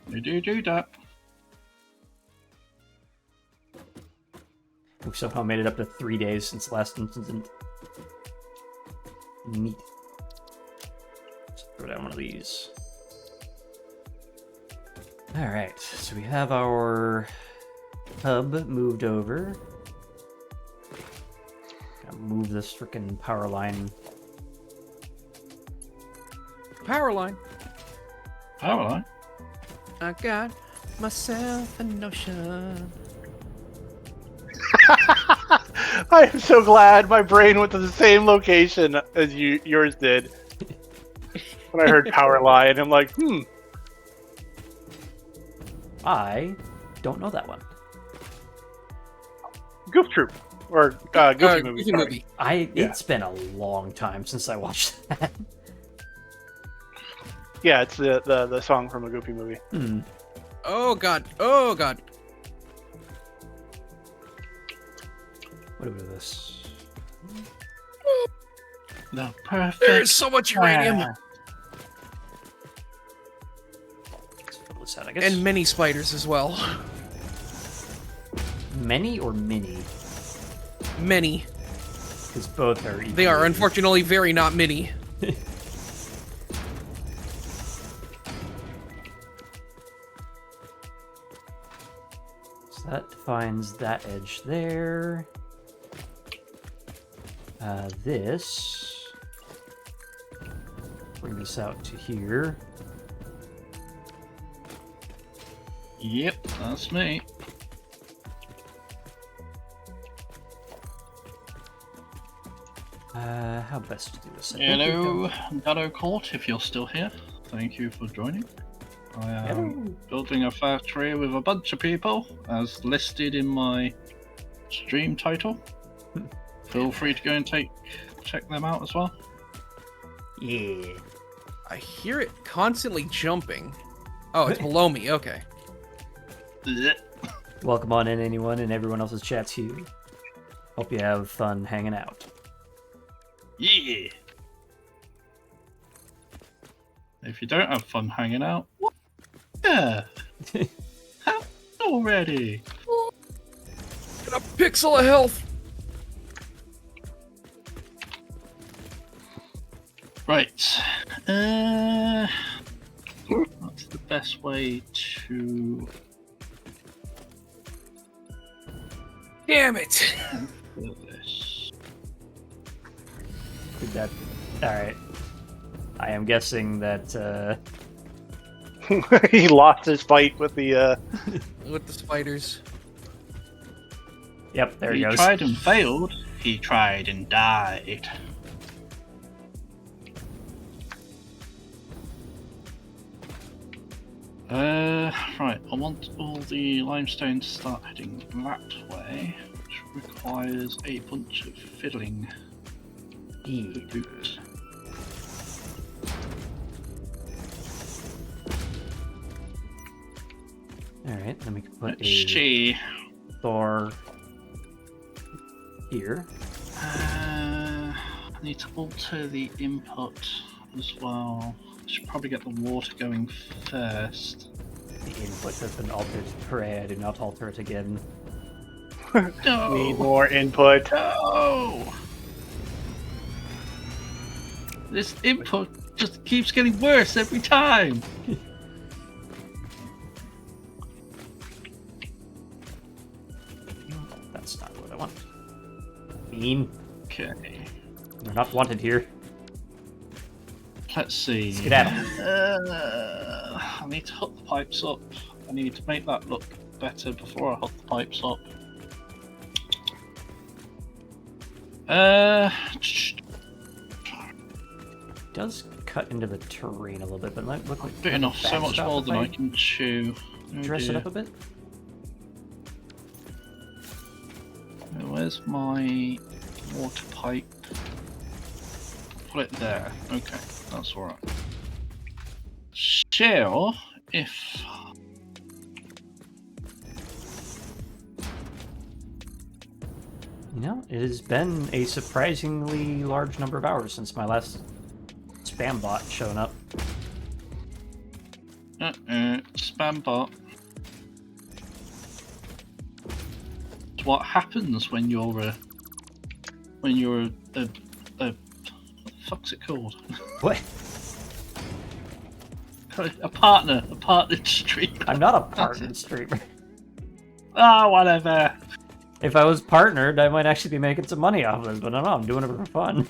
You do that. We somehow made it up to 3 days since the last incident. Neat. Let's throw down one of these. Alright, so we have our hub moved over. Gotta move this freaking power line. Power line. Power line. I got myself a notion. I am so glad my brain went to the same location as yours did. When I heard power line, I'm like, I don't know that one. Goof Troop. Or Goofy movie. Goofy sorry. movie. It's been a long time since I watched that. Yeah, it's the song from a Goofy movie. Oh god. Oh god. What is this? The perfect. There's so much uranium. Let's fill this out, I guess. And many spiders as well. Many or mini? Many. Because both are equal. They are unfortunately very not many. So that defines that edge there. This. Bring this out to here. Yep, that's me. How best to do this? Hello, Dado Court, if you're still here. Thank you for joining. I am building a factory with a bunch of people, as listed in my stream title. Feel free to go and check them out as well. Yeah. I hear it constantly jumping. Oh, it's below me. Okay. Blech. Welcome on in, anyone, and everyone else's chat too. Hope you have fun hanging out. Yeah. If you don't have fun hanging out, what? Yeah. How already? Got a pixel of health. Right. What's the best way to Damn it. do this? Did that? All right. I am guessing that. He lost his fight with the. With the spiders. Yep, there He he goes. tried and failed. He tried and died. Right, I want all the limestone to start heading that way, which requires a bunch of fiddling to boot. All right, then we can put Let's a see. Thor here. I need to alter the input as well. I should probably get the water going first. The input has been altered. Pray I do not alter it again. No! Need more input. No! This input just keeps getting worse every time. That's not what I want. Mean. Okay. You're not wanted here. Let's see. Skedaddle. I need to hook the pipes up. I need to make that look better before I hook the pipes up. It does cut into the terrain a little bit, but it might look like Bit enough, so much backstop more if than I can chew. Oh dress it dear. up a bit. Where's my water pipe? Put it there. Okay, that's alright. So, if You know, it has been a surprisingly large number of hours since my last spam bot showing up. spam bot. what happens when you're a what the fuck's it called? What? A partnered streamer. I'm not a partnered streamer. Ah, whatever. If I was partnered, I might actually be making some money off of this, but no, I'm doing it for fun.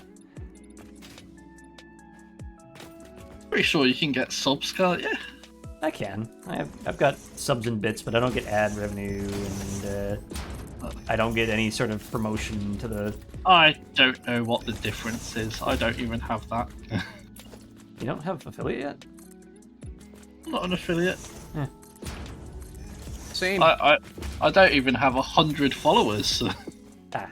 Pretty sure you can get subs, can't you? I can. I've got subs and bits, but I don't get ad revenue, and I don't get any sort of promotion to the... I don't know what the difference is. I don't even have that. You don't have affiliate yet? I'm not an affiliate. Same. I don't even have 100 followers. Ah.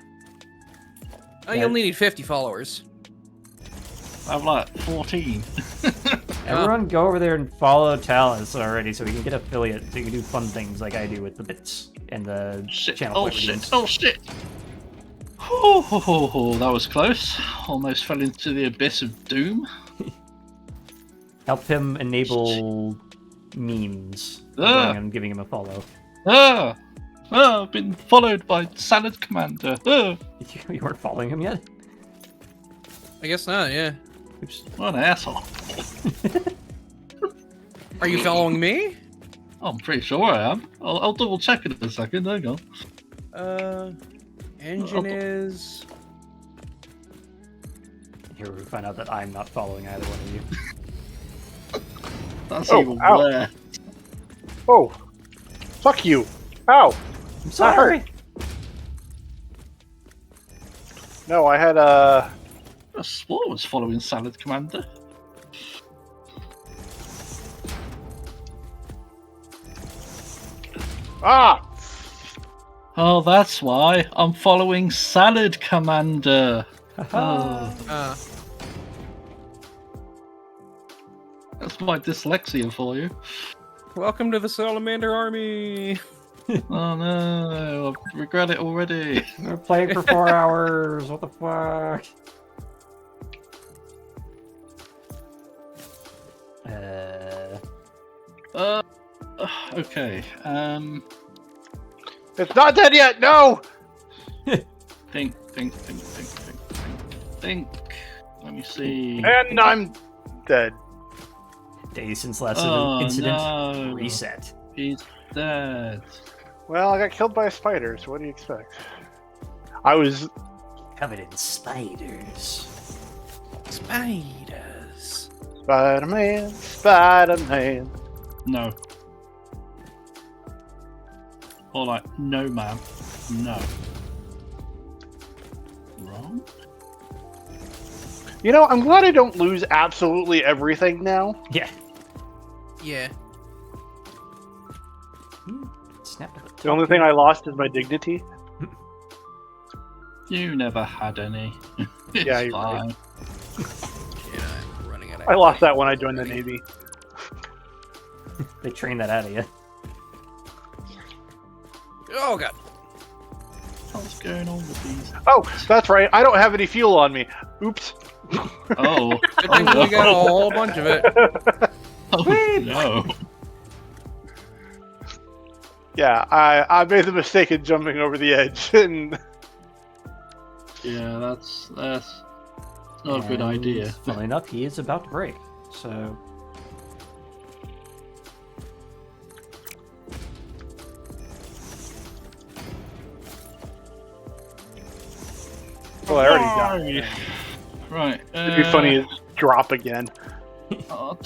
Oh, you only need 50 followers. I have like 14. Everyone go over there and follow Talus already so we can get affiliate, so you can do fun things like I do with the bits and the Shit. channel Oh play shit. videos. Oh shit. Oh, that was close. Almost fell into the abyss of doom. Help him enable memes. I'm giving him a follow. I've been followed by Salad Commander. You weren't following him yet? I guess not, yeah. Oops. What an asshole. Are you following me? I'm pretty sure I am. I'll double check it in a second. Hang on. Engine is... Here we find out that I'm not following either one of you. That's Oh, even ow. worse. Oh, fuck you! Ow! I'm sorry! No, I had I swore I was following Salad Commander. Ah! Oh, that's why I'm following Salad Commander. Uh, That's my dyslexia for you. welcome to the Salamander Army! Oh no, I regret it already. We're playing for 4 hours. What the fuck? Okay. It's not dead yet. No. Think. Let me see. And I'm dead. Days since last Oh, incident. no. Reset. He's dead. Well, I got killed by a spider. So what do you expect? I was. Covered in spiders. Spiders. Spider-Man, Spider-Man. No. Or like, no, ma'am. No. Wrong? You know, I'm glad I don't lose absolutely everything now. Yeah. Yeah. Snap to the The only thing I lost is my dignity. You never had any. It's Yeah, you're right. fine. Yeah, I'm running out of I lost that when I joined the Navy. They train that out of you. Oh god. What's going on with these? Oh, that's right. I don't have any fuel on me. Oops. Oh. Good thing we got a whole bunch of it. Oh, no. Yeah, I made the mistake of jumping over the edge, and Yeah, that's not a good And idea. Funnily enough, he is about to break. So well, I already died. Right. It'd be funny is drop again. Oh,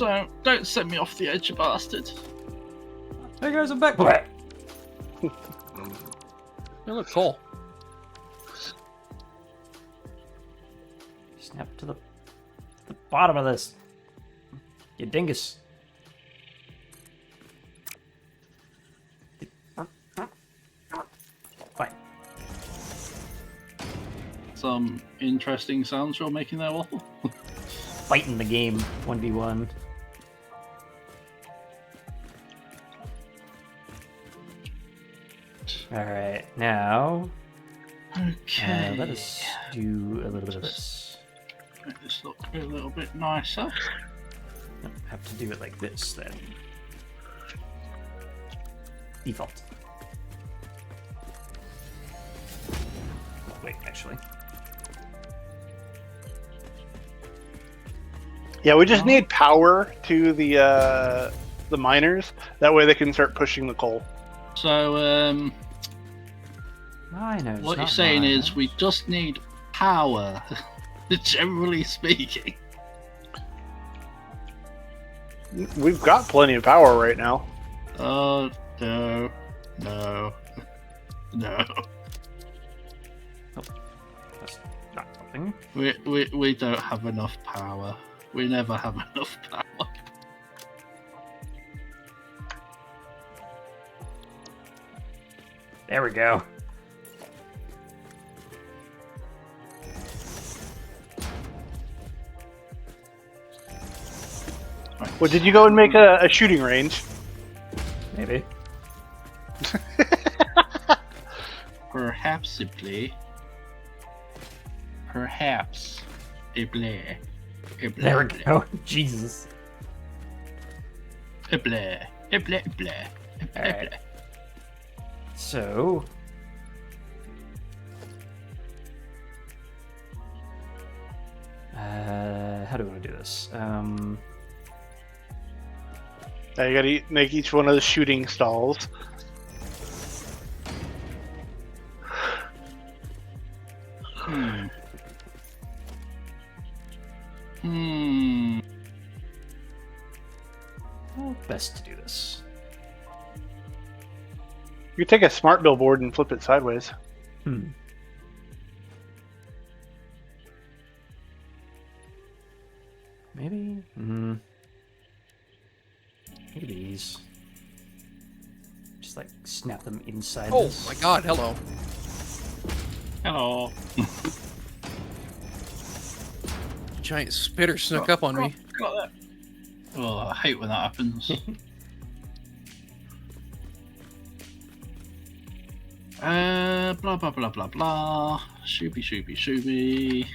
don't send me off the edge, you bastard. hey guys, I'm back. What? You look cool. Snap to the bottom of this. You dingus. Fine. Some interesting sounds you're making there, Waffle. Fighting the game 1v1. Alright, now Okay. let us do a little bit of this. Make this look a little bit nicer. No, have to do it like this then. Default. wait, actually. Yeah, we just need power to the miners. That way they can start pushing the coal. So, Miners, what you're not saying is miners. we just need power, generally speaking. We've got plenty of power right now. Oh, no. No. No. That's not helping. We don't have enough power. We never have enough power. There we go. Well, did you go and make a shooting range? Maybe. Perhaps simply. Perhaps. A blare. A blare. There we go. Jesus. A blare. A blare. A blare. A blare. Alright. So. How do we want to do this? Now you gotta make each one of the shooting stalls. Hmm. Hmm. Well, best to do this. You take a smart billboard and flip it sideways. Hmm. Maybe. Maybe these. Just like snap them inside. Oh this. my god, hello. Hello. Giant spitter snuck up on me. Got that. Oh, I hate when that happens. Blah blah blah blah blah. Shooby shooby shooby.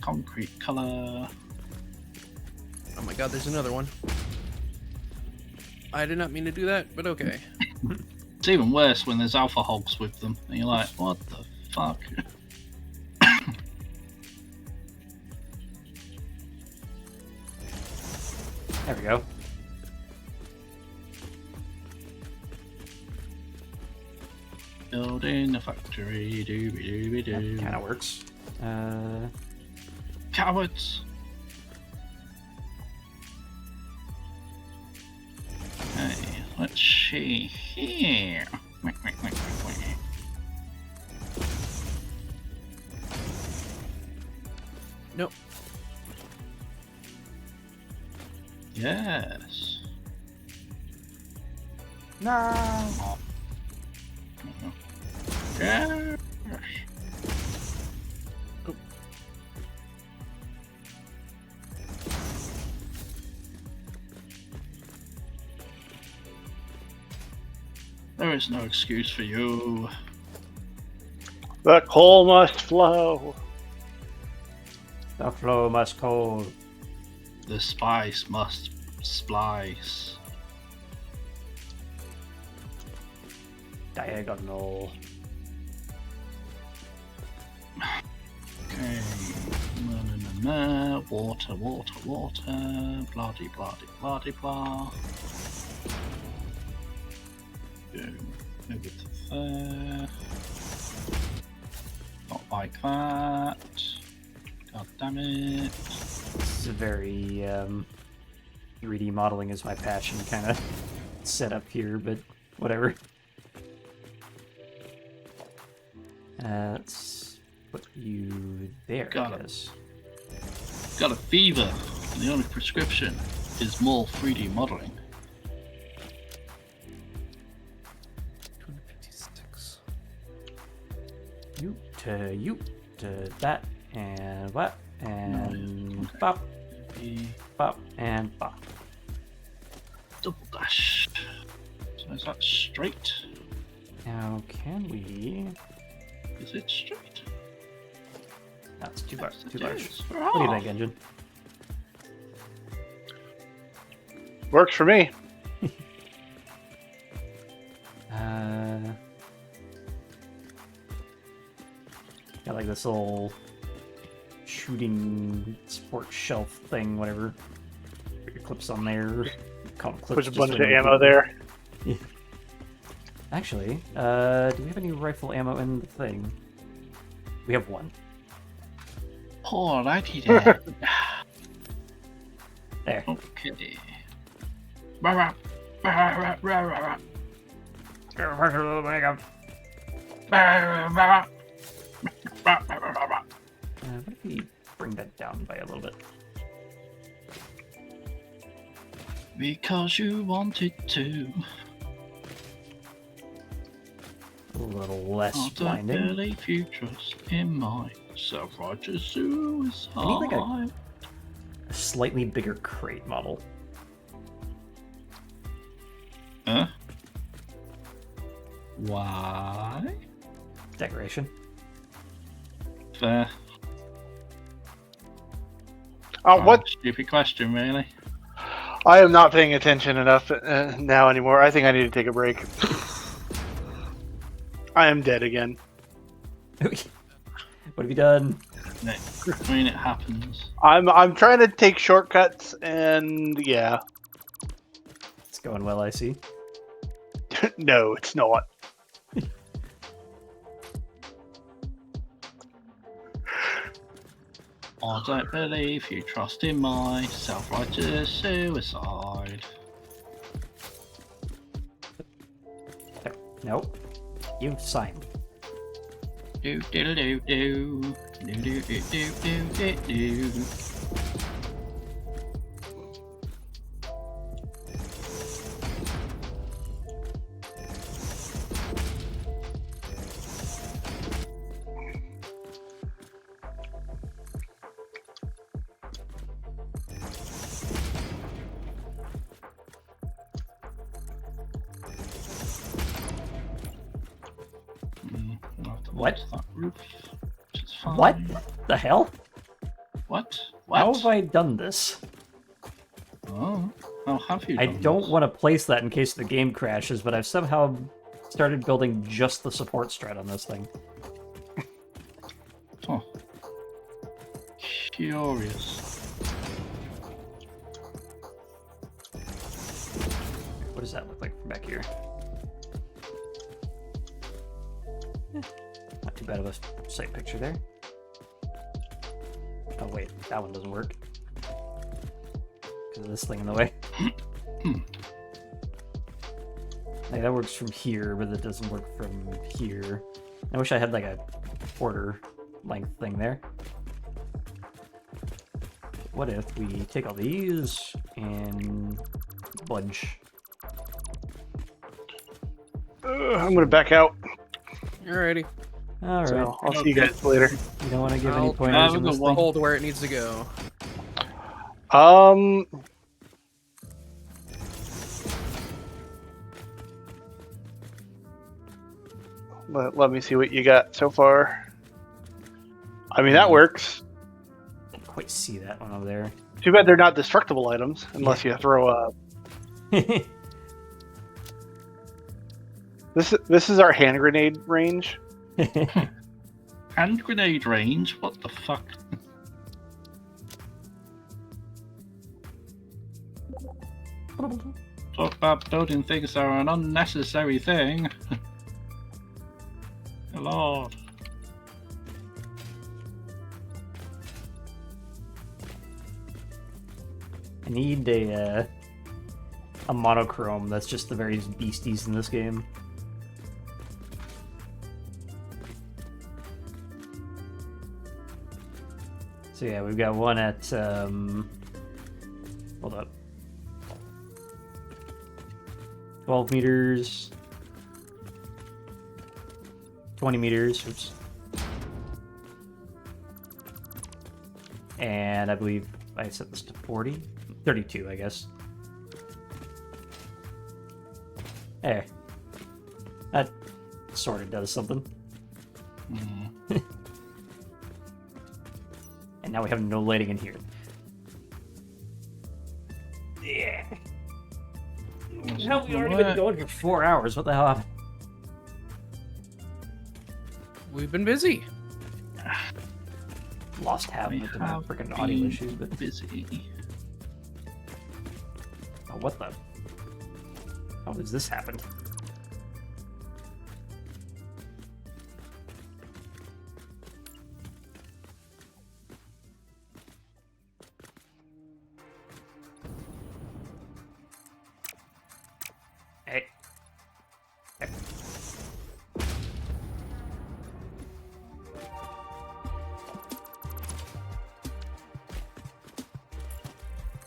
Concrete color. Oh my god, there's another one. I did not mean to do that, but okay. It's even worse when there's alpha hogs with them, and you're like, what the fuck? There we go. Building a factory, dooby dooby doo. Kind of works. Cowards. Okay, let's see here. Nope. Yes. No. Yes. There is no excuse for you. The coal must flow. The flow must cold. The spice must splice. Diagonal. Okay. Water, water, water. Blah de blah de blah de blah. Move it to there. Not like that. God damn it. This is a very 3D modeling is my passion kind of setup here, but whatever. Let's put you there, Got I it. guess. Got a fever. And the only prescription is more 3D modeling. 256. You to that, and what, and bop, bop, and bop. Double dash. So is that straight? Now, can we... Is it straight? That's too Yes, large. Too it large. is. What do you think, Engine? Works for me. Got like this little shooting support shelf thing, whatever. Put your clips on there. Call them clips. Push a just bunch so of you know ammo there. Actually, do we have any rifle ammo in the thing? We have one. Alrighty then. There. Okay. What if we bring that down by a little bit? Because you wanted to. A little less I don't blinding. believe you trust in my self-righteous suicide. I need like a slightly bigger crate model. Huh? Why? Decoration. Fair. What? Stupid question, really. I am not paying attention enough now anymore. I think I need to take a break. I am dead again. What have you done? I mean, it happens. I'm trying to take shortcuts, and yeah. It's going well, I see. No, it's not. I don't believe you trust in my self-righteous suicide. Nope. You've signed. Do do do do do do do do do do. What? That roof, which is fine. What the hell? What? How What? have I done this? Oh, how have you I done don't this? want to place that in case the game crashes, but I've somehow started building just the support strat on this thing. Huh. Curious. What does that look like from back here? Not too bad of a sight picture there. Oh wait, that one doesn't work. Because of this thing in the way. Like, that works from here, but it doesn't work from here. I wish I had like a quarter length thing there. What if we take all these and bunch? I'm gonna back out. Alrighty. Alright. So I'll see you guys later. You don't want to give I'll any pointers have on a this good thing? Hold where it needs to go. Let me see what you got so far. I mean, that works. Can't quite see that one over there. Too bad they're not destructible items, unless you throw a... This is our hand grenade range. Hand grenade range? What the fuck? Talk about building things that are an unnecessary thing. Good Lord. I need a monochrome that's just the various beasties in this game. So yeah, we've got one at hold up. 12 meters, 20 meters, oops. And I believe I set this to 40, 32, I guess. There. That sort of does something. And now we have no lighting in here. Yeah. Hell, we already been going for 4 hours. What the hell happened? We've been busy. Lost half of We it to my have freaking audio been issues, but busy. oh, what the? How does this happen? Hey. Hey.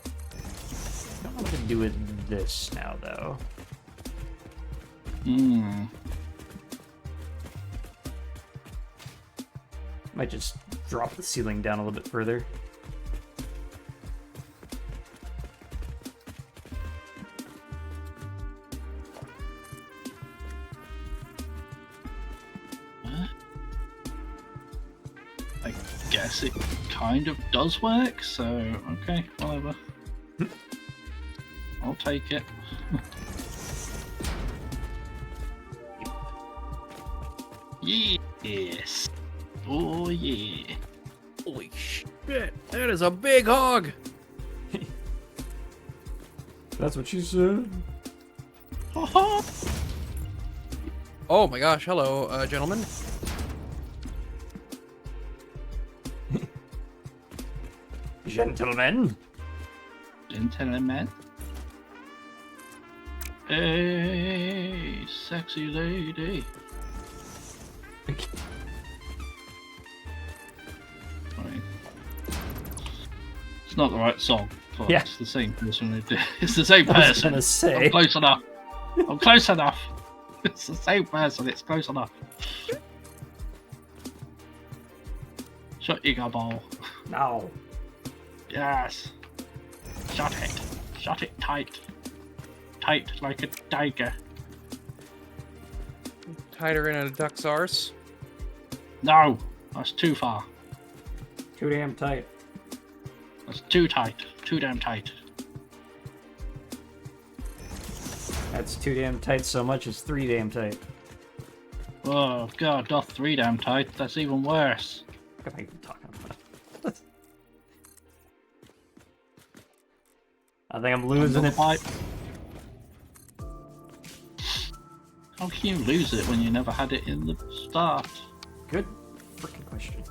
I don't know what to do with this now, though. Hmm. Might just drop the ceiling down a little bit further. I guess it kind of does work, so okay, whatever. I'll take it. Yes. Oh yeah. Holy shit, that is a big hog! That's what she said. Oh my gosh, hello, gentlemen. Gentlemen. Gentleman. Hey, sexy lady. Sorry. It's not the right song, but Yeah. it's the same person who did. It's the same I was person. gonna say. I'm close enough. I'm close enough. It's the same person. It's close enough. Shut your ball. No. Yes. Shut it. Shut it tight. Tight like a tiger. Tighter in a duck's arse. No, that's too far. Too damn tight. That's too tight. Too damn tight. That's too damn tight so much it's three damn tight. Oh god, not three damn tight. That's even worse. What am I even talking about? I think I'm losing it. Pipe. How can you lose it when you never had it in the start? Good freaking question.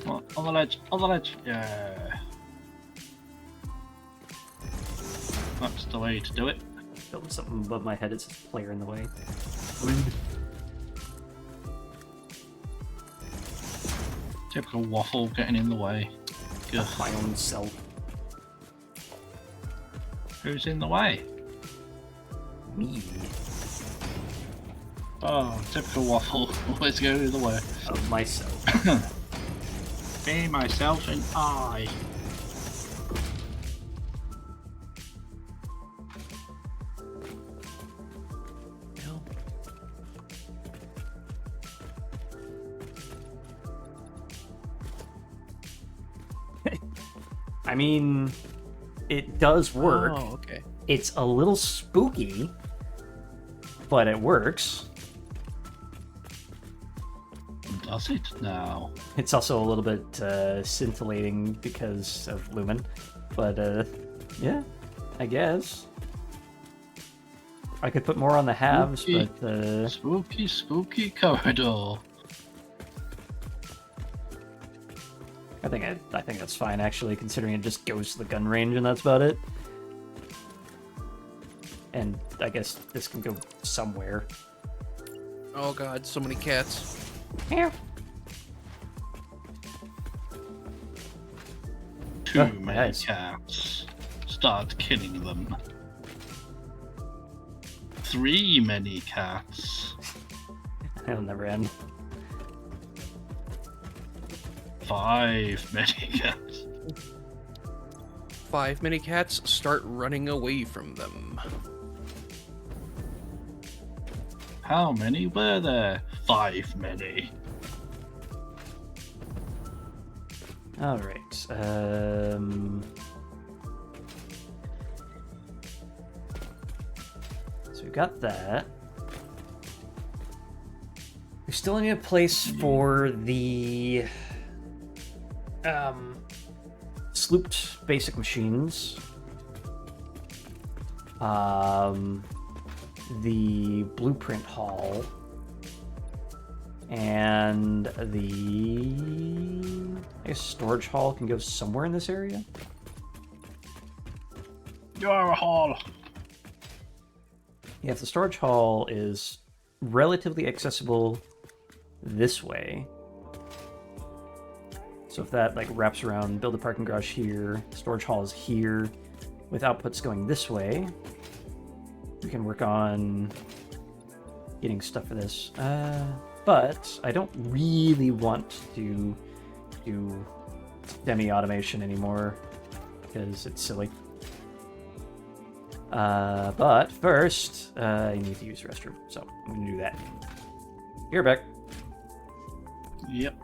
What? On the ledge. On the ledge. Yeah. That's the way to do it. Building something above my head, it's a player in the way. Rude. Typical waffle getting in the way. Ugh. My own self. Who's in the way? Me. Oh, typical waffle. Always go in the way. Of myself. Me, myself, and I. I mean, it does work. Oh, okay. It's a little spooky, but it works. Does it now? It's also a little bit scintillating because of Lumen, but yeah, I guess. I could put more on the halves, Spooky. but Spooky, spooky corridor. I think that's fine actually, considering it just goes to the gun range and that's about it. And I guess this can go somewhere. Oh god, so many cats. Here. Too Oh, many nice. cats. Start killing them. 3 many cats. It'll never end. 5 many cats. 5 many cats, start running away from them. How many were there? 5 many. All right. So we got that. We still need a place for the slooped basic machines. The blueprint hall. And the I guess storage hall can go somewhere in this area. You're a hall. Yeah, if the storage hall is relatively accessible this way. So if that like wraps around, build a parking garage here, storage hall is here, with outputs going this way, we can work on getting stuff for this. But I don't really want to do semi-automation anymore because it's silly. But first, I need to use the restroom, so I'm gonna do that. You're back. Yep.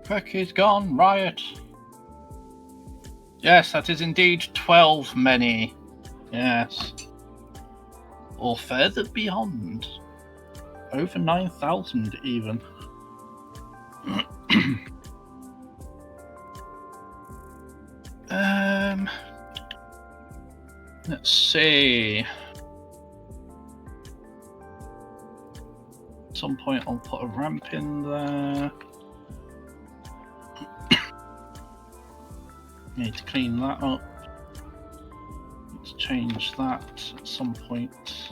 Becky's gone riot. Yes, that is indeed 12 many. Yes. Or further beyond. Over 9,000 even. Let's see. At some point I'll put a ramp in there. Need to clean that up. Let's change that at some point.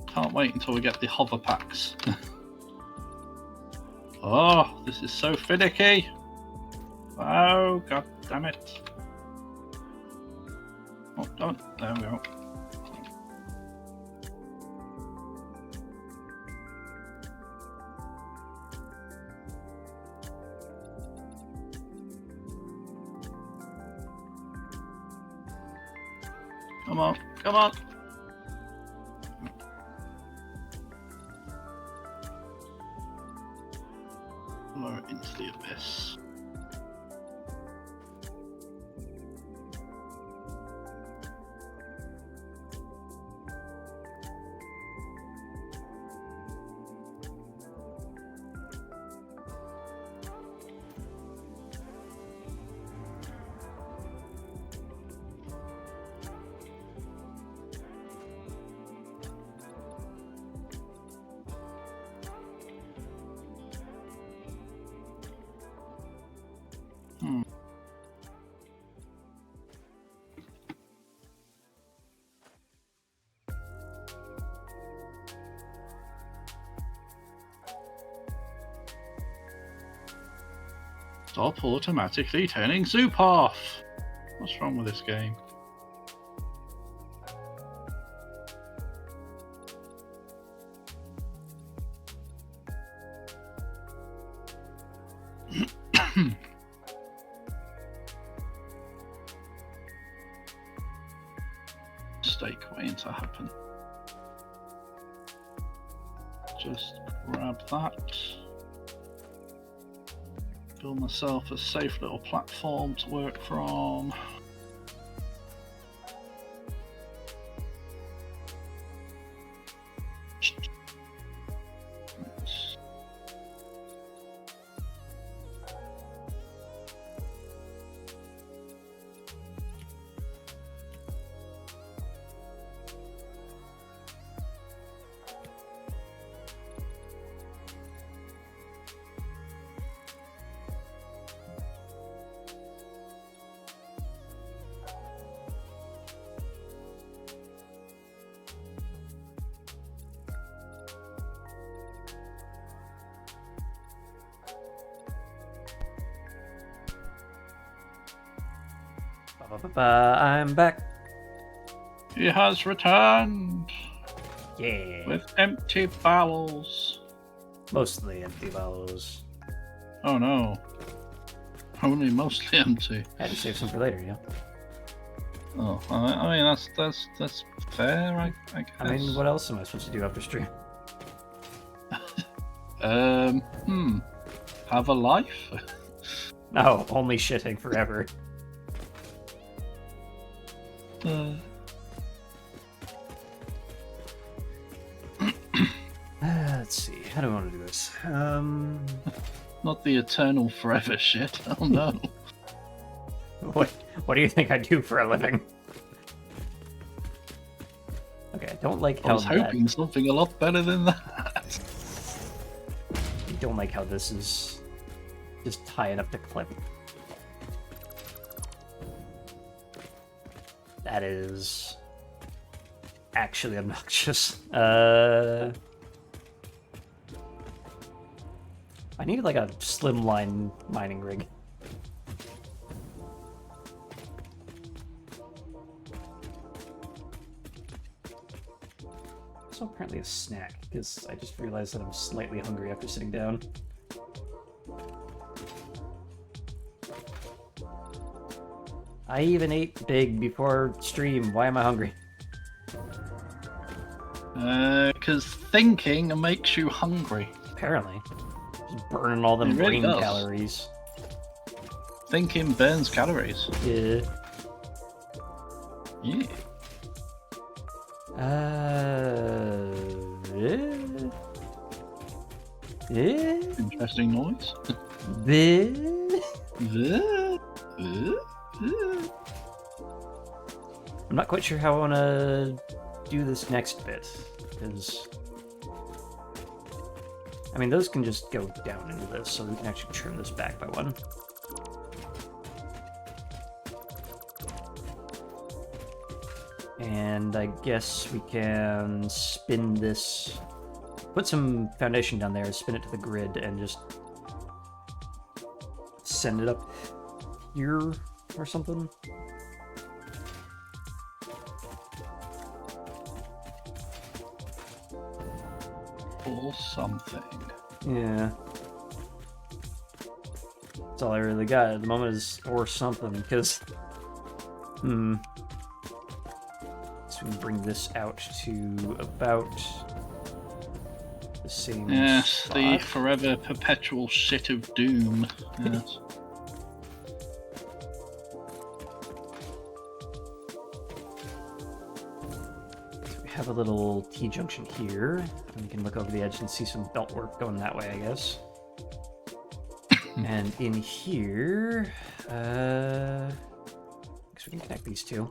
Can't wait until we get the hover packs. Oh, this is so finicky. Oh, god damn it. Oh, don't. There we go. Come on, come on. Lower into the abyss. Stop automatically turning soup off. What's wrong with this game? Mistake waiting to happen. Just grab that. Build myself a safe little platform to work from. I'm back. He has returned Yeah. with empty bowels. Mostly empty bowels. Oh no. Only mostly empty. Had to save some for later, yeah. Oh, I mean that's fair, I guess. I mean, what else am I supposed to do after stream? have a life? No, only shitting forever. Let's see. How do I want to do this? Not the eternal forever shit. Oh no. What do you think I do for a living? Okay, I don't like I how was hoping something a lot better than that. I don't like how this is just high enough to clip. That is actually obnoxious. I need like a slimline mining rig. Also apparently a snack, because I just realized that I'm slightly hungry after sitting down. I even ate big before stream. Why am I hungry? Because thinking makes you hungry. Apparently. Just burning all them It really brain does. calories. Thinking burns calories. Yeah. Yeah. Interesting noise. I'm not quite sure how I want to do this next bit, because... I mean, those can just go down into this, so we can actually trim this back by one. And I guess we can spin this... Put some foundation down there, spin it to the grid, and just send it up here or something. Or something. Yeah. That's all I really got at the moment is or something, because... So we can bring this out to about the same Yes, spot. the forever perpetual shit of doom. Yes. We have a little T-junction here, and we can look over the edge and see some belt work going that way, I guess. And in here, I guess we can connect these two.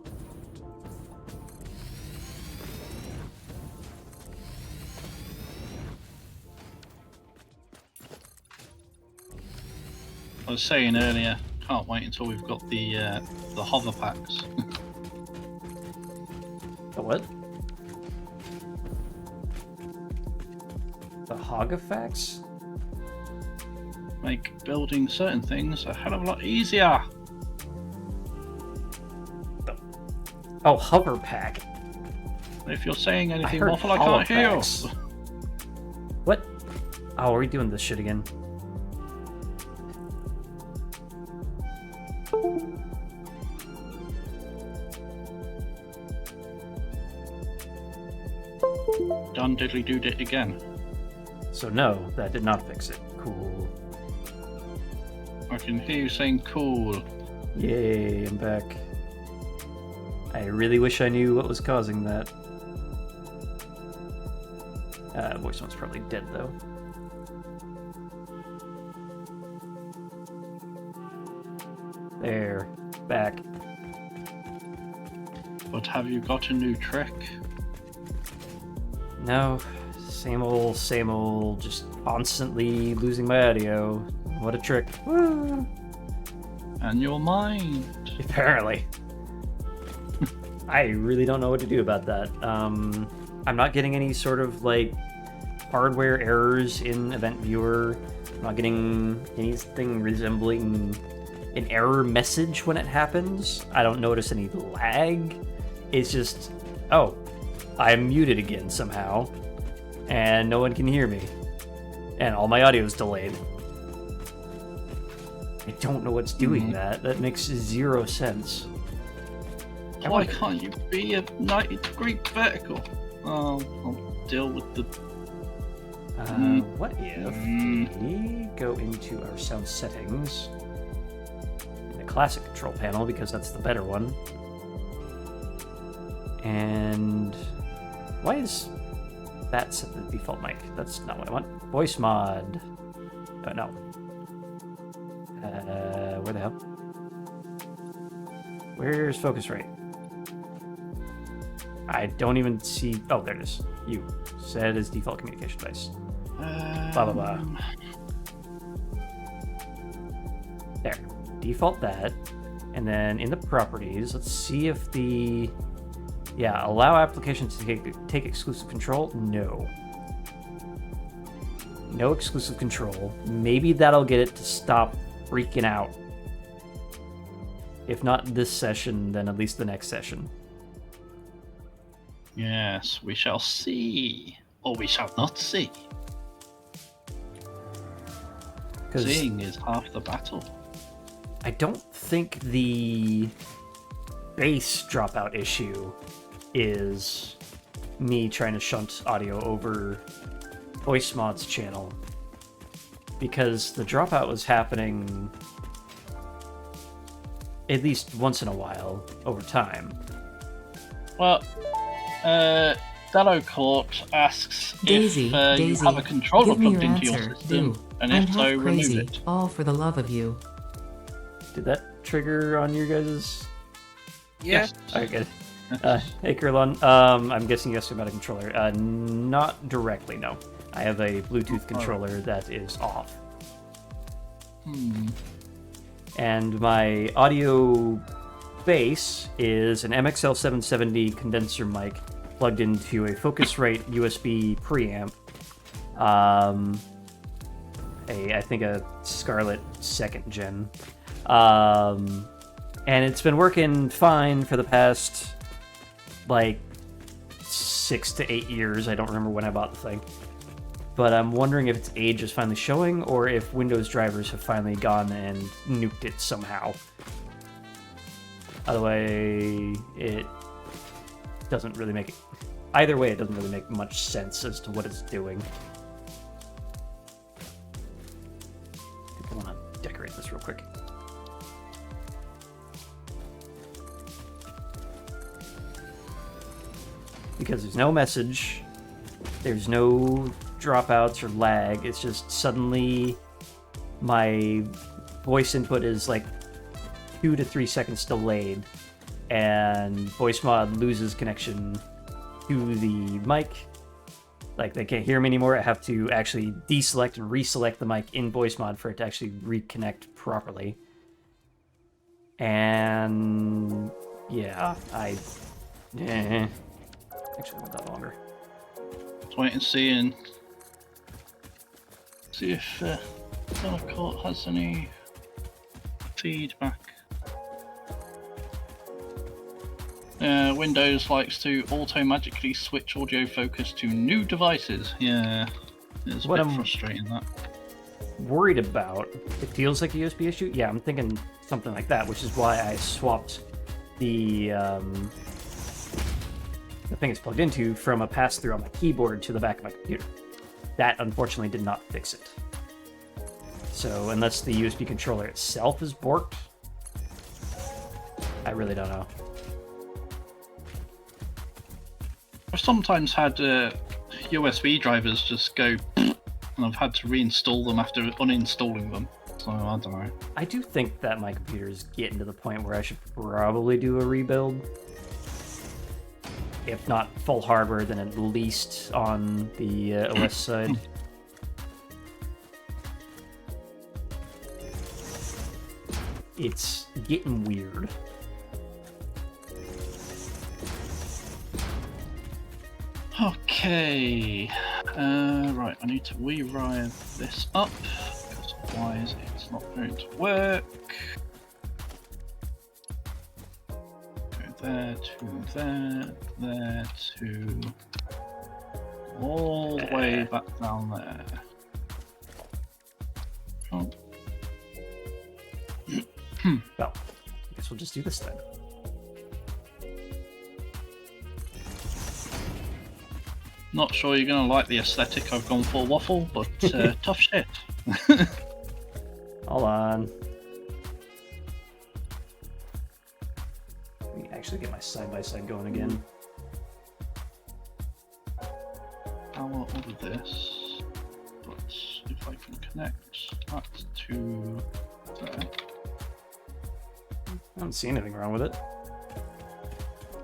I was saying earlier, can't wait until we've got the hover packs. The what? The Hogafacts? Make building certain things a hell of a lot easier. Oh, hover pack. If you're saying I anything heard awful, I can't hear you. holopacks. What? Oh, are we doing this shit again? Done diddly do it again. So no, that did not fix it. Cool. I can hear you saying cool. Yay, I'm back. I really wish I knew what was causing that. Voice one's probably dead though. There, back. But have you got a new trick? No, same old, just constantly losing my audio. What a trick. Woo! And your mind. Apparently. I really don't know what to do about that. I'm not getting any sort of, like, hardware errors in Event Viewer. I'm not getting anything resembling an error message when it happens. I don't notice any lag. It's just, oh, I'm muted again somehow, and no one can hear me, and all my audio is delayed. I don't know what's doing that. That makes zero sense. Why can't you be a 90-degree vertical? Oh, I'll deal with the What if we go into our sound settings in the classic control panel, because that's the better one. And why is that set the default mic? That's not what I want. Voice mod. Oh, no. Where the hell? Where's Focusrite? I don't even see. Oh, there it is. You set as default communication device. Blah blah blah. There. Default that. And then in the properties, let's see if the. Yeah, allow applications to take exclusive control? No. No exclusive control. Maybe that'll get it to stop freaking out. If not this session, then at least the next session. Yes, we shall see. Or we shall not see. Seeing is half the battle. I don't think the bass dropout issue is me trying to shunt audio over Voice Mod's channel, because the dropout was happening at least once in a while over time. Well, Dello Court asks Daisy, if Daisy, you have a controller give me plugged your into your answer. system, Do. and I'm if so, half remove crazy, it. all for the love of you. Did that trigger on your guys'? Yeah. Yes. Okay, good. Hey, Kurlon. I'm guessing you asked about a controller. Not directly, no. I have a Bluetooth controller that is off. And my audio base is an MXL 770 condenser mic plugged into a Focusrite USB preamp. I think a Scarlett 2nd gen. And it's been working fine for the past, like, 6 to 8 years. I don't remember when I bought the thing. But I'm wondering if its age is finally showing, or if Windows drivers have finally gone and nuked it somehow. Either way, it doesn't really make it... Either way, it doesn't really make much sense as to what it's doing. I think I want to decorate this real quick. Because there's no message, there's no dropouts or lag, it's just suddenly my voice input is like 2 to 3 seconds delayed, and Voice Mod loses connection to the mic. Like, they can't hear me anymore. I have to actually deselect and reselect the mic in Voice Mod for it to actually reconnect properly. And yeah, actually, I want that longer. Let's wait and see if Dello Court has any feedback. Windows likes to auto-magically switch audio focus to new devices. Yeah, it's a What bit I'm frustrating, that. worried about, it feels like a USB issue. Yeah, I'm thinking something like that, which is why I swapped the thing it's plugged into from a pass-through on my keyboard to the back of my computer. That, unfortunately, did not fix it. So, unless the USB controller itself is borked, I really don't know. I've sometimes had USB drivers just go and I've had to reinstall them after uninstalling them. So, I don't know. I do think that my computer is getting to the point where I should probably do a rebuild. If not full hardware, then at least on the OS side. It's getting weird. Okay. Right, I need to rewire this up, because otherwise it's not going to work. There to there, there to all the way back down there. Oh. Well, I guess we'll just do this then. Not sure you're gonna like the aesthetic I've gone for, Waffle, but tough shit. Hold on. Let me actually get my side-by-side going again. I will order this, but if I can connect that to there. I don't see anything wrong with it.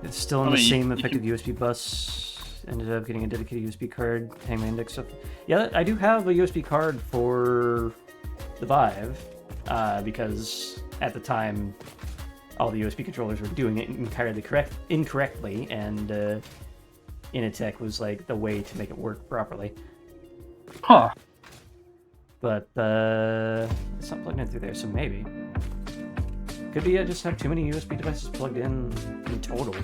It's still in I the mean, same you effective USB bus. Ended up getting a dedicated USB card. Hang my index up. Yeah, I do have a USB card for the Vive, because at the time all the USB controllers were doing it entirely incorrectly, and Initech was like the way to make it work properly. Huh. But it's not plugged in through there, so maybe. Could be I just have too many USB devices plugged in total.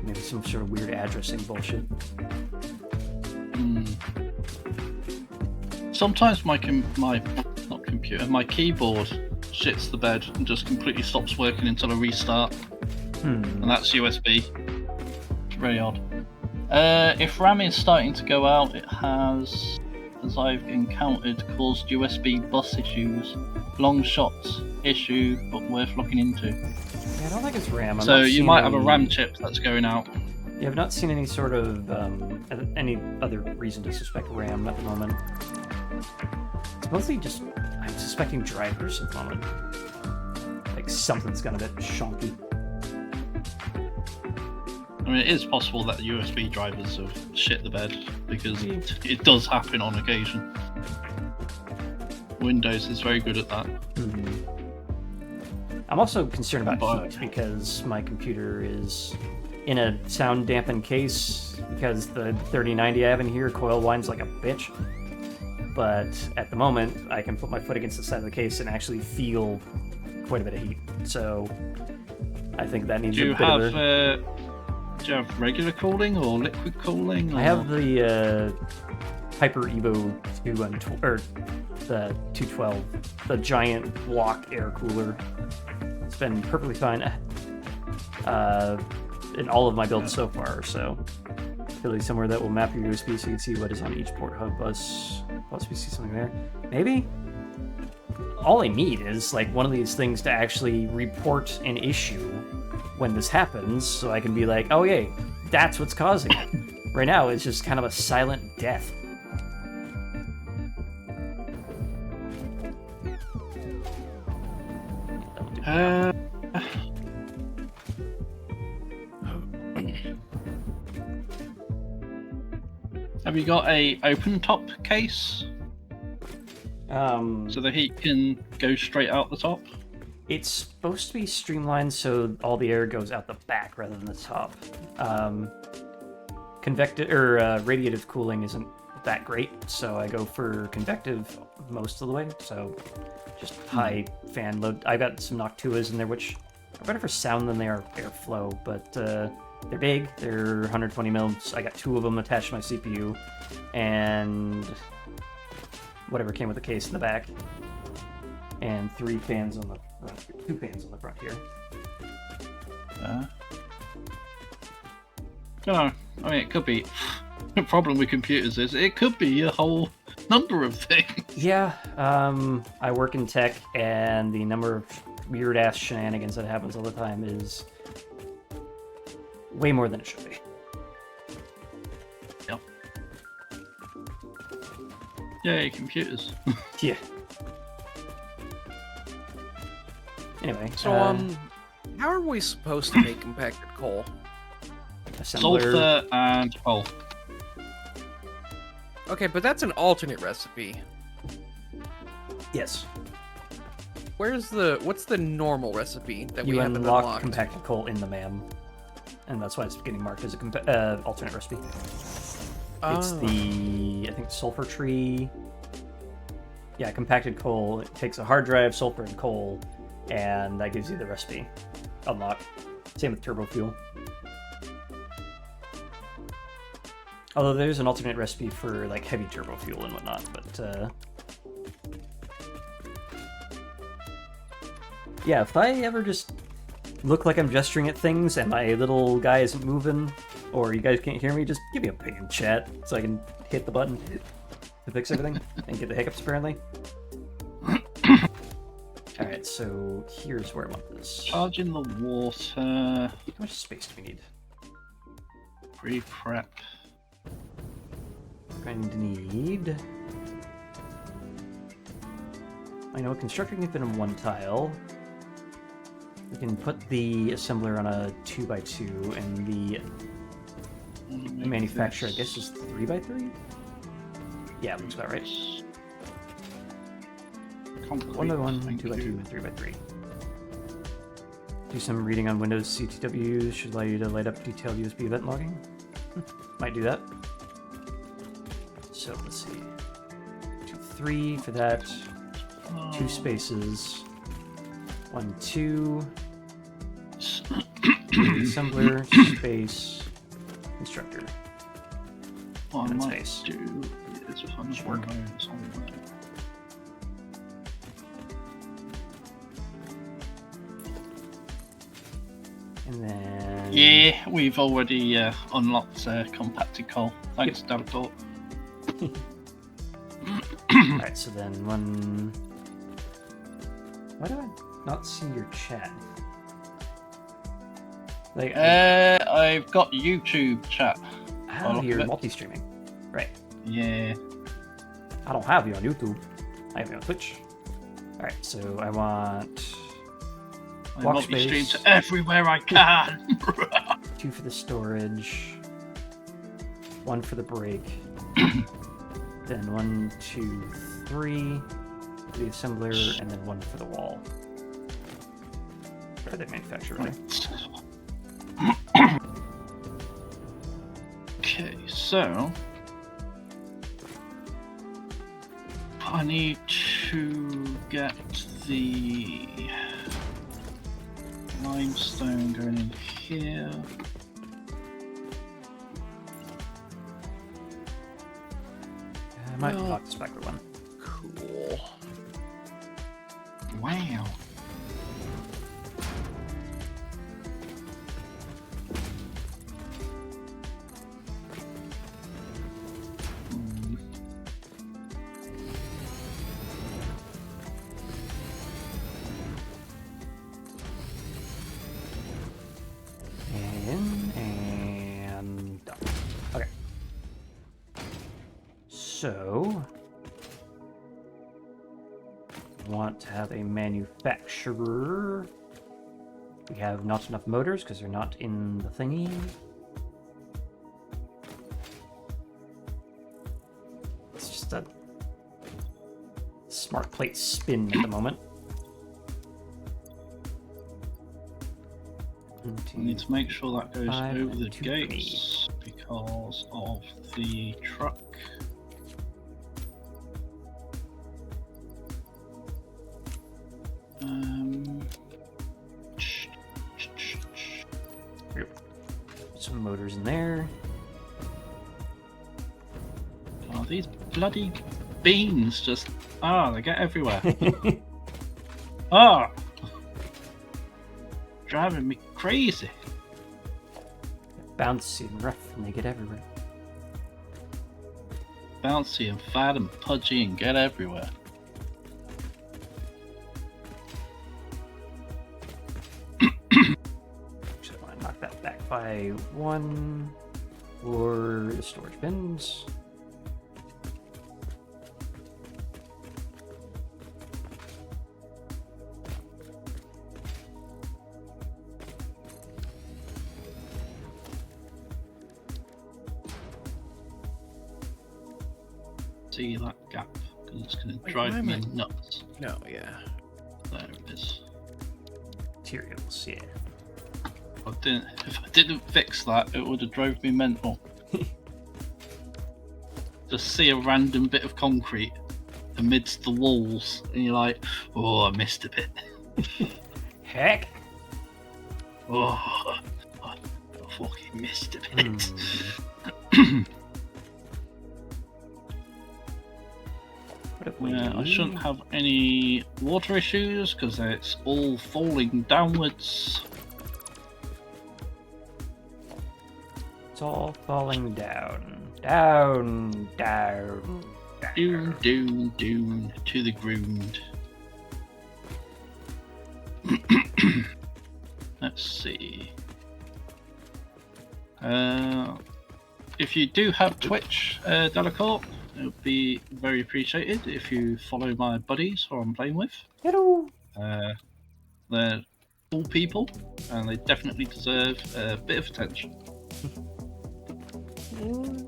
Maybe some sort of weird addressing bullshit. Sometimes my keyboard shits the bed and just completely stops working until I restart. And that's USB. It's very odd. If RAM is starting to go out, it has, as I've encountered, caused USB bus issues. Long shots issue, but worth looking into. Yeah, I don't think it's RAM. So you might have a RAM chip that's going out. Yeah, I've not seen any sort of any other reason to suspect RAM at the moment. It's mostly just I'm suspecting drivers at the moment. Like something's gone a bit shonky. I mean, it is possible that USB drivers have shit the bed, because it does happen on occasion. Windows is very good at that. I'm also concerned about heat because my computer is in a sound dampened case because the 3090 I have in here coil winds like a bitch. But at the moment, I can put my foot against the side of the case and actually feel quite a bit of heat. So I think that needs a bit of a... Do you have regular cooling or liquid cooling? Or... I have the Hyper Evo 2 or the 212, the giant block air cooler. It's been perfectly fine in all of my builds so far. So really somewhere that will map your USB so you can see what is on each port hub bus. Possibly see something there. Maybe. All I need is like one of these things to actually report an issue when this happens, so I can be like, oh yay, that's what's causing it. Right now, it's just kind of a silent death. Have you got a open top case? So the heat can go straight out the top? It's supposed to be streamlined so all the air goes out the back rather than the top. Convective or radiative cooling isn't that great, so I go for convective most of the way. So just high fan load. I got some Noctuas in there, which are better for sound than they are airflow, but they're big. They're 120 mils. I got 2 of them attached to my CPU, and whatever came with the case in the back, and 3 fans on the front, 2 fans on the front here. Don't know. I mean, it could be. The problem with computers is it could be a whole number of things. Yeah, I work in tech, and the number of weird-ass shenanigans that happens all the time is way more than it should be. Yep. Yay, computers. Yeah. Anyway, So, how are we supposed to make compacted coal? assembler. Sulfur and coal. Okay, but that's an alternate recipe. Yes. What's the normal recipe that we You haven't unlock unlocked? compacted coal in the MAM, and that's why it's getting marked as a alternate recipe. It's the, I think, sulfur tree. Yeah, compacted coal. It takes a hard drive, sulfur, and coal, and that gives you the recipe. Unlock. Same with turbo fuel. Although there's an alternate recipe for like heavy turbo fuel and whatnot, but yeah, if I ever just look like I'm gesturing at things and my little guy isn't moving, or you guys can't hear me, just give me a ping in chat so I can hit the button to fix everything and get the hiccups apparently. Alright, so here's where I want this. Charging the water. How much space do we need? Pre-prep. We're going to need... I know constructor can fit in one tile. We can put the assembler on a 2x2, and the manufacturer, I guess, is 3x3? Yeah, looks about right. 1x1, 2x2, 3x3. Do some reading on Windows CTW should allow you to light up detailed USB event logging. Might do that. So let's see. 2, 3 for that. 2 spaces. 1, 2. Assembler, space, constructor. What I And might space. do is punch Work. those on there. And then... Yeah, we've already unlocked compacted coal. Thanks, Dabdor. Alright, so then one... Why do I not see your chat? Like, I've got YouTube chat. oh, you're multi-streaming. Right. Yeah. I don't have you on YouTube. I have you on Twitch. Alright, so I want... I Walk multi-stream space. to everywhere I can. 2 for the storage. 1 for the break. Then 1, 2, 3 for the assembler, and then 1 for the wall. For the manufacturer, really. Okay, so I need to get the limestone going in here. I might block this backward one. Cool. Wow. And done. Okay. So, want to have a manufacturer. We have not enough motors because they're not in the thingy. It's just a smart plate spin at the moment. I need to make sure that goes 5 over and the 2 gates because of the truck. Some motors in there. Oh, these bloody beans just they get everywhere. Driving me crazy. Bouncy and rough, and they get everywhere. Bouncy and fat and pudgy and get everywhere. Actually, I want to knock that back by 1 for the storage bins. See that gap because it's going to Wait, drive why am me I- nuts. No, yeah. There it is. Materials, yeah. If I didn't fix that, it would have drove me mental. Just see a random bit of concrete amidst the walls, and you're like, "Oh, I missed a bit." Heck! Oh, I fucking missed a bit. What if we Yeah, I shouldn't have any water issues because it's all falling downwards. It's all falling down. Down, down, Doom, doom, doom to the ground. Let's see. If you do have Twitch, Delacorp, it would be very appreciated if you follow my buddies who I'm playing with. Hello. They're cool people, and they definitely deserve a bit of attention.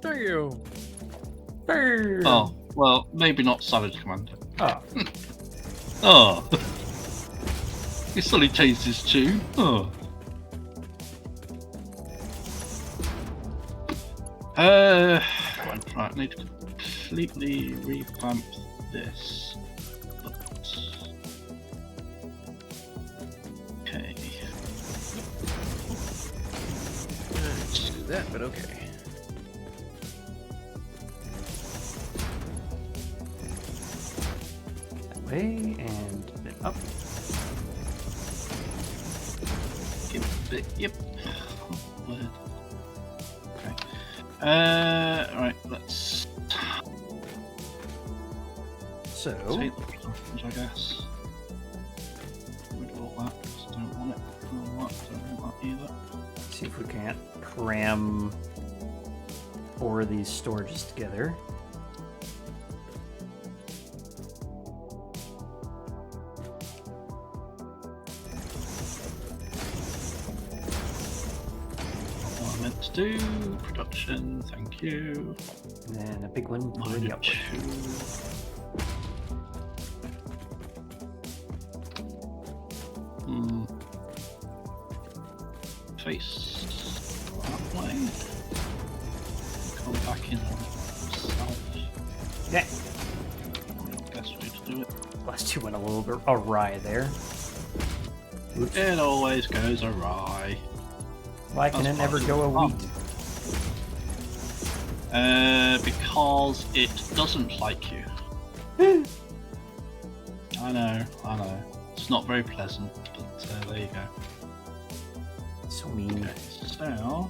Thank you. Burr. Oh, well, maybe not Salad Commander. Oh. Oh. He suddenly changed his tune. Oh. Right, I need to completely revamp this. But... Okay. Let's do that, but okay. That way, and then up. Yep. Word. Okay. Right, let's So, take the platforms, I guess. Rid of all that, 'cause I don't want it. Don't want that either. see if we can't cram 4 of these storages together. What I meant to do, production, thank you. And then a big one for the Minor upward. 2. Face that way. Come back in on south. Yeah. Probably the best way to do it. Last 2 went a little bit awry there. Oops. It always goes awry. Why can That's it never fine. go a wheat? Because it doesn't like you. I know. It's not very pleasant, but there you go. So mean. Okay, so...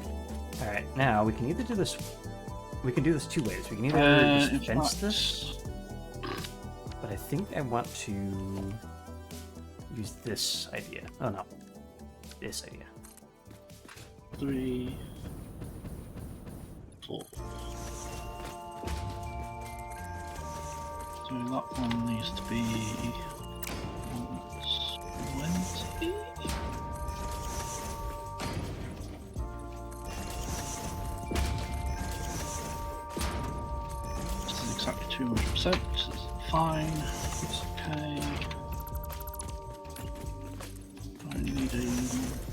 Alright, now we can either do this... We can do this 2 ways. We can either in just fence fact- this, but I think I want to use this idea. Oh no. This idea. 3, 4. So that one needs to be 20. This is exactly 200%, which is fine. It's okay. I need a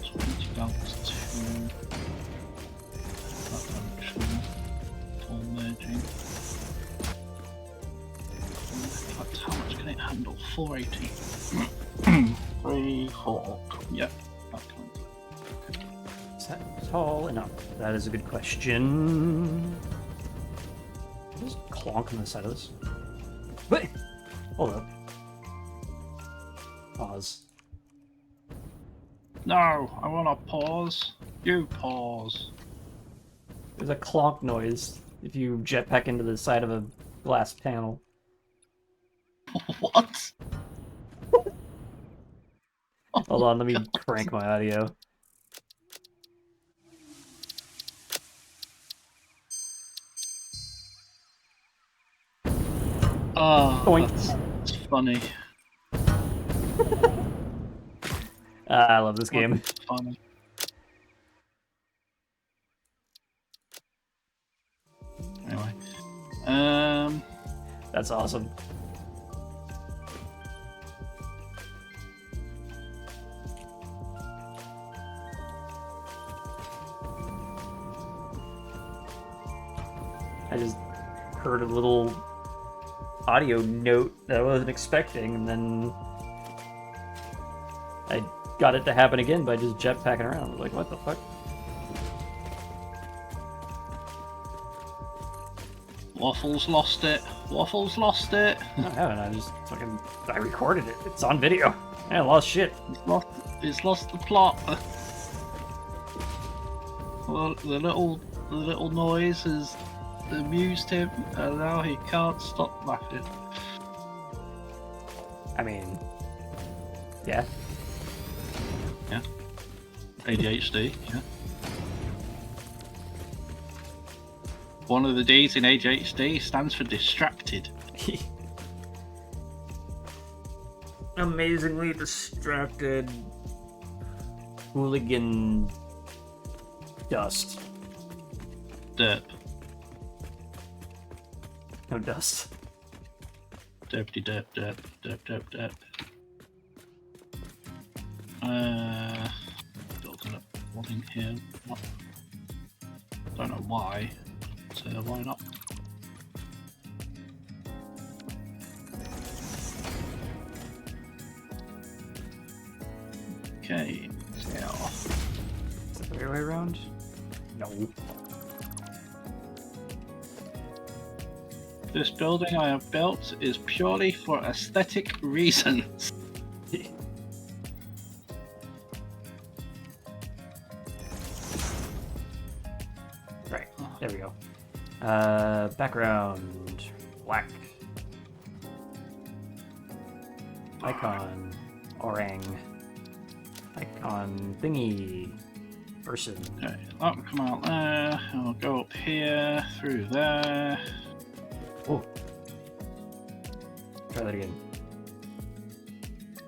20 balance to that direction. Full merging. In fact, how much can it handle? 480. 3, 4. Yep, that kind. Is that tall enough? That is a good question. There's a clonk on the side of this. Wait! Hold up. Pause. No, I wanna pause. You pause. There's a clonk noise if you jetpack into the side of a glass panel. What? Hold on, let me crank my audio. Oh, Boink. that's funny. I love this game. That's funny. Anyway, That's awesome. I just heard a little audio note that I wasn't expecting, and then I got it to happen again by just jetpacking around. I was like, what the fuck? Waffles lost it. Waffles lost it. I haven't. I recorded it. It's on video. I lost shit. It's lost the plot. Well, the little the little noise has amused him, and now he can't stop laughing. I mean, yeah. Yeah. ADHD, yeah. One of the D's in ADHD stands for distracted. Amazingly distracted hooligan dust. Derp. No dust. Derpity derp derp derp derp derp. Building up one thing here. What? Don't know why. So why not? Okay, so Is that the right way around? No. this building I have built is purely for aesthetic reasons. Right, there we go. Background, black. Icon, orang. Icon, thingy, person. Okay, that will come out there, and we'll go up here, through there. Oh. Try that again.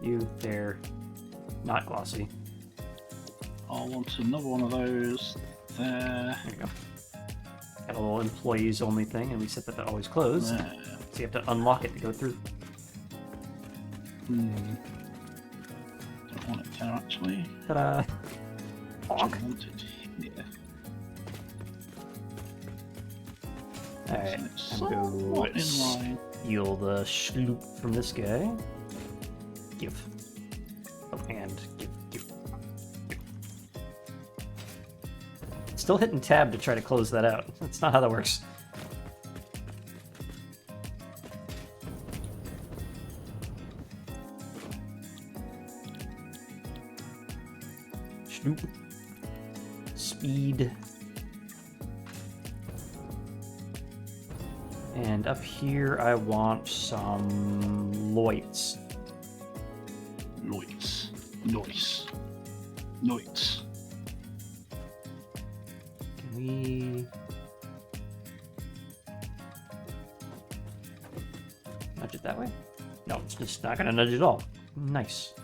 You, there, not glossy. I'll want another one of those there. There you go. Got a little employees only thing, and we set that to always closed. There. So you have to unlock it to go through. Don't want it there actually. Ta-da! I want it here. Alright, So I'm it's somewhat in line. steal the sloop from this guy. Give. Oh, and give. Still hitting tab to try to close that out. That's not how that works. Sloop. Speed. And up here, I want some Loits. Noise. Noise. Noise. Can we nudge it that way? No, it's just not gonna nudge at all. Nice.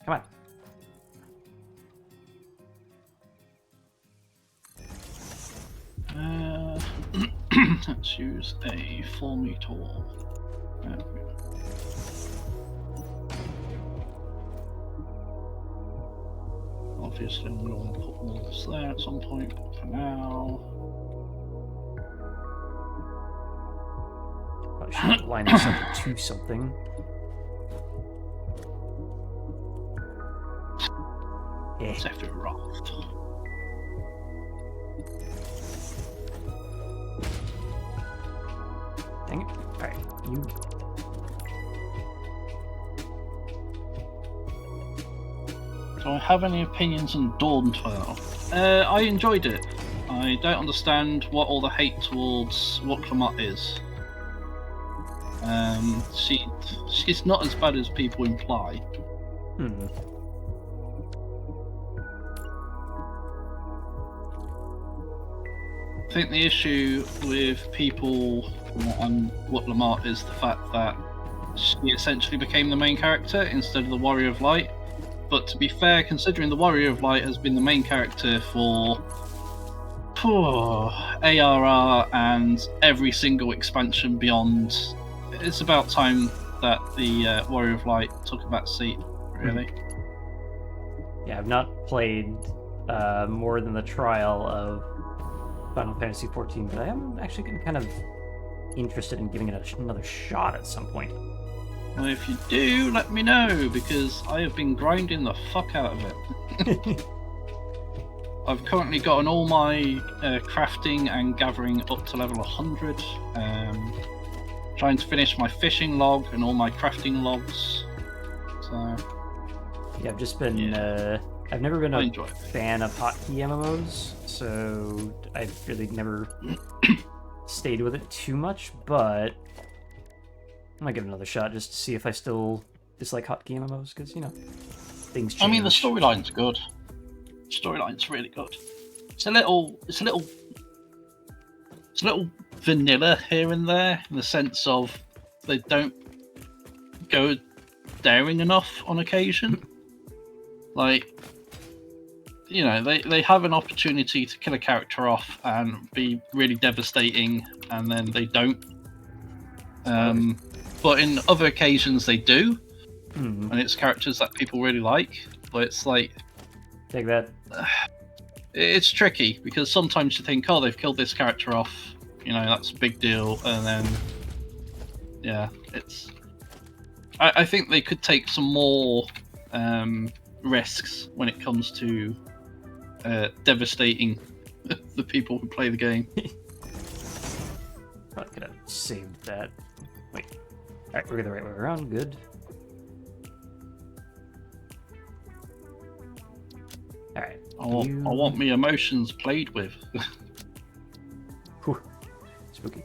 Come on. Let's use a 4-meter wall. There we go. Obviously, I'm going to want to put walls there at some point, but for now. Probably should line this up to something. Yeah. Set a raft. Dang it. Alright, you. Do I have any opinions on Dawn 12? I enjoyed it. I don't understand what all the hate towards Woklamat is. She's not as bad as people imply. Hmm. I think the issue with people on Woklamat is the fact that she essentially became the main character instead of the Warrior of Light. But to be fair, considering the Warrior of Light has been the main character for ARR and every single expansion beyond, it's about time that the Warrior of Light took a back seat, really. Yeah, I've not played more than the trial of Final Fantasy XIV, but I am actually getting kind of interested in giving it another shot at some point. Well, if you do, let me know, because I have been grinding the fuck out of it. I've currently gotten all my crafting and gathering up to level 100. Trying to finish my fishing log and all my crafting logs. So Yeah, I've just been I've never been I a enjoy it. fan of hotkey MMOs, so I've really never stayed with it too much, but I might give it another shot just to see if I still dislike hotkey MMOs, because, you know, things change. I mean, the storyline's good. Storyline's really good. It's a little vanilla here and there, in the sense of they don't go daring enough on occasion. Like, you know, they have an opportunity to kill a character off and be really devastating, and then they don't. But in other occasions they do, and it's characters that people really like. But it's like, Take that. it's tricky, because sometimes you think, oh, they've killed this character off, you know, that's a big deal, and then, yeah, it's. I think they could take some more risks when it comes to devastating the people who play the game. Probably could have saved that. Wait. Alright, we're the right way around. Good. Alright. I want me emotions played with. Whew. Spooky.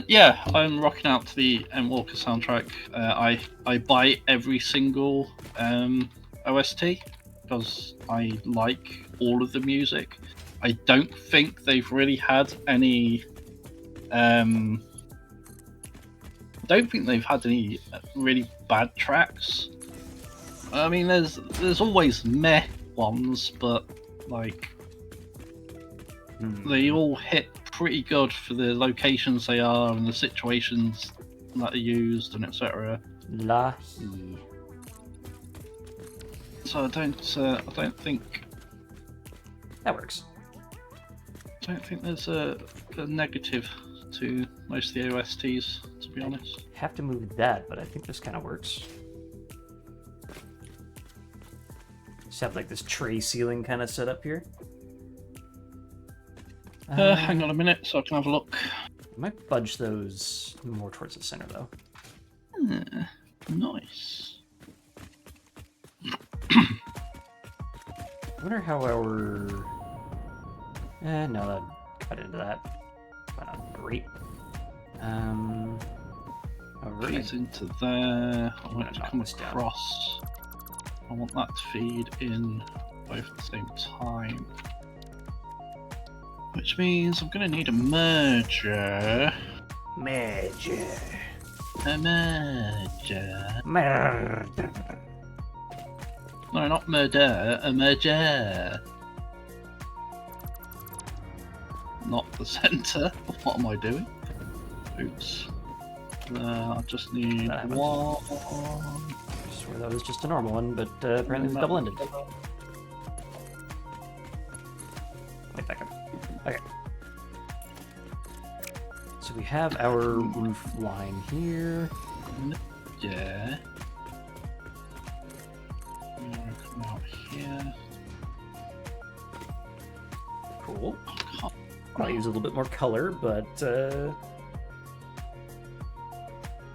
Yeah, I'm rocking out to the Walker soundtrack. I buy every single OST because I like all of the music. I don't think they've really had any. Don't think they've had any really bad tracks. I mean, there's always meh ones, but like they all hit pretty good for the locations they are and the situations that are used and etc. Lahi. So I don't think That works. there's a negative to most of the OSTs, to be honest. Have to move that, but I think this kind of works. Just have like this tray ceiling kind of set up here. Hang on a minute so I can have a look. I might budge those more towards the center though. Nice. I wonder how our... no, that cut into that. Why not? Great. Alright. Feeds into there. I want it to knock come this down. across. I want that to feed in both at the same time. Which means I'm going to need a merger. Merger. A merger. Merger. No, not murder, a merger. Not the centre. What am I doing? Oops. I just need That happens. one. I swear that was just a normal one, but apparently it was double-ended. Wait, back up. Okay. So we have our roof line here. Yeah. Come out here. Cool. I'll use a little bit more color, but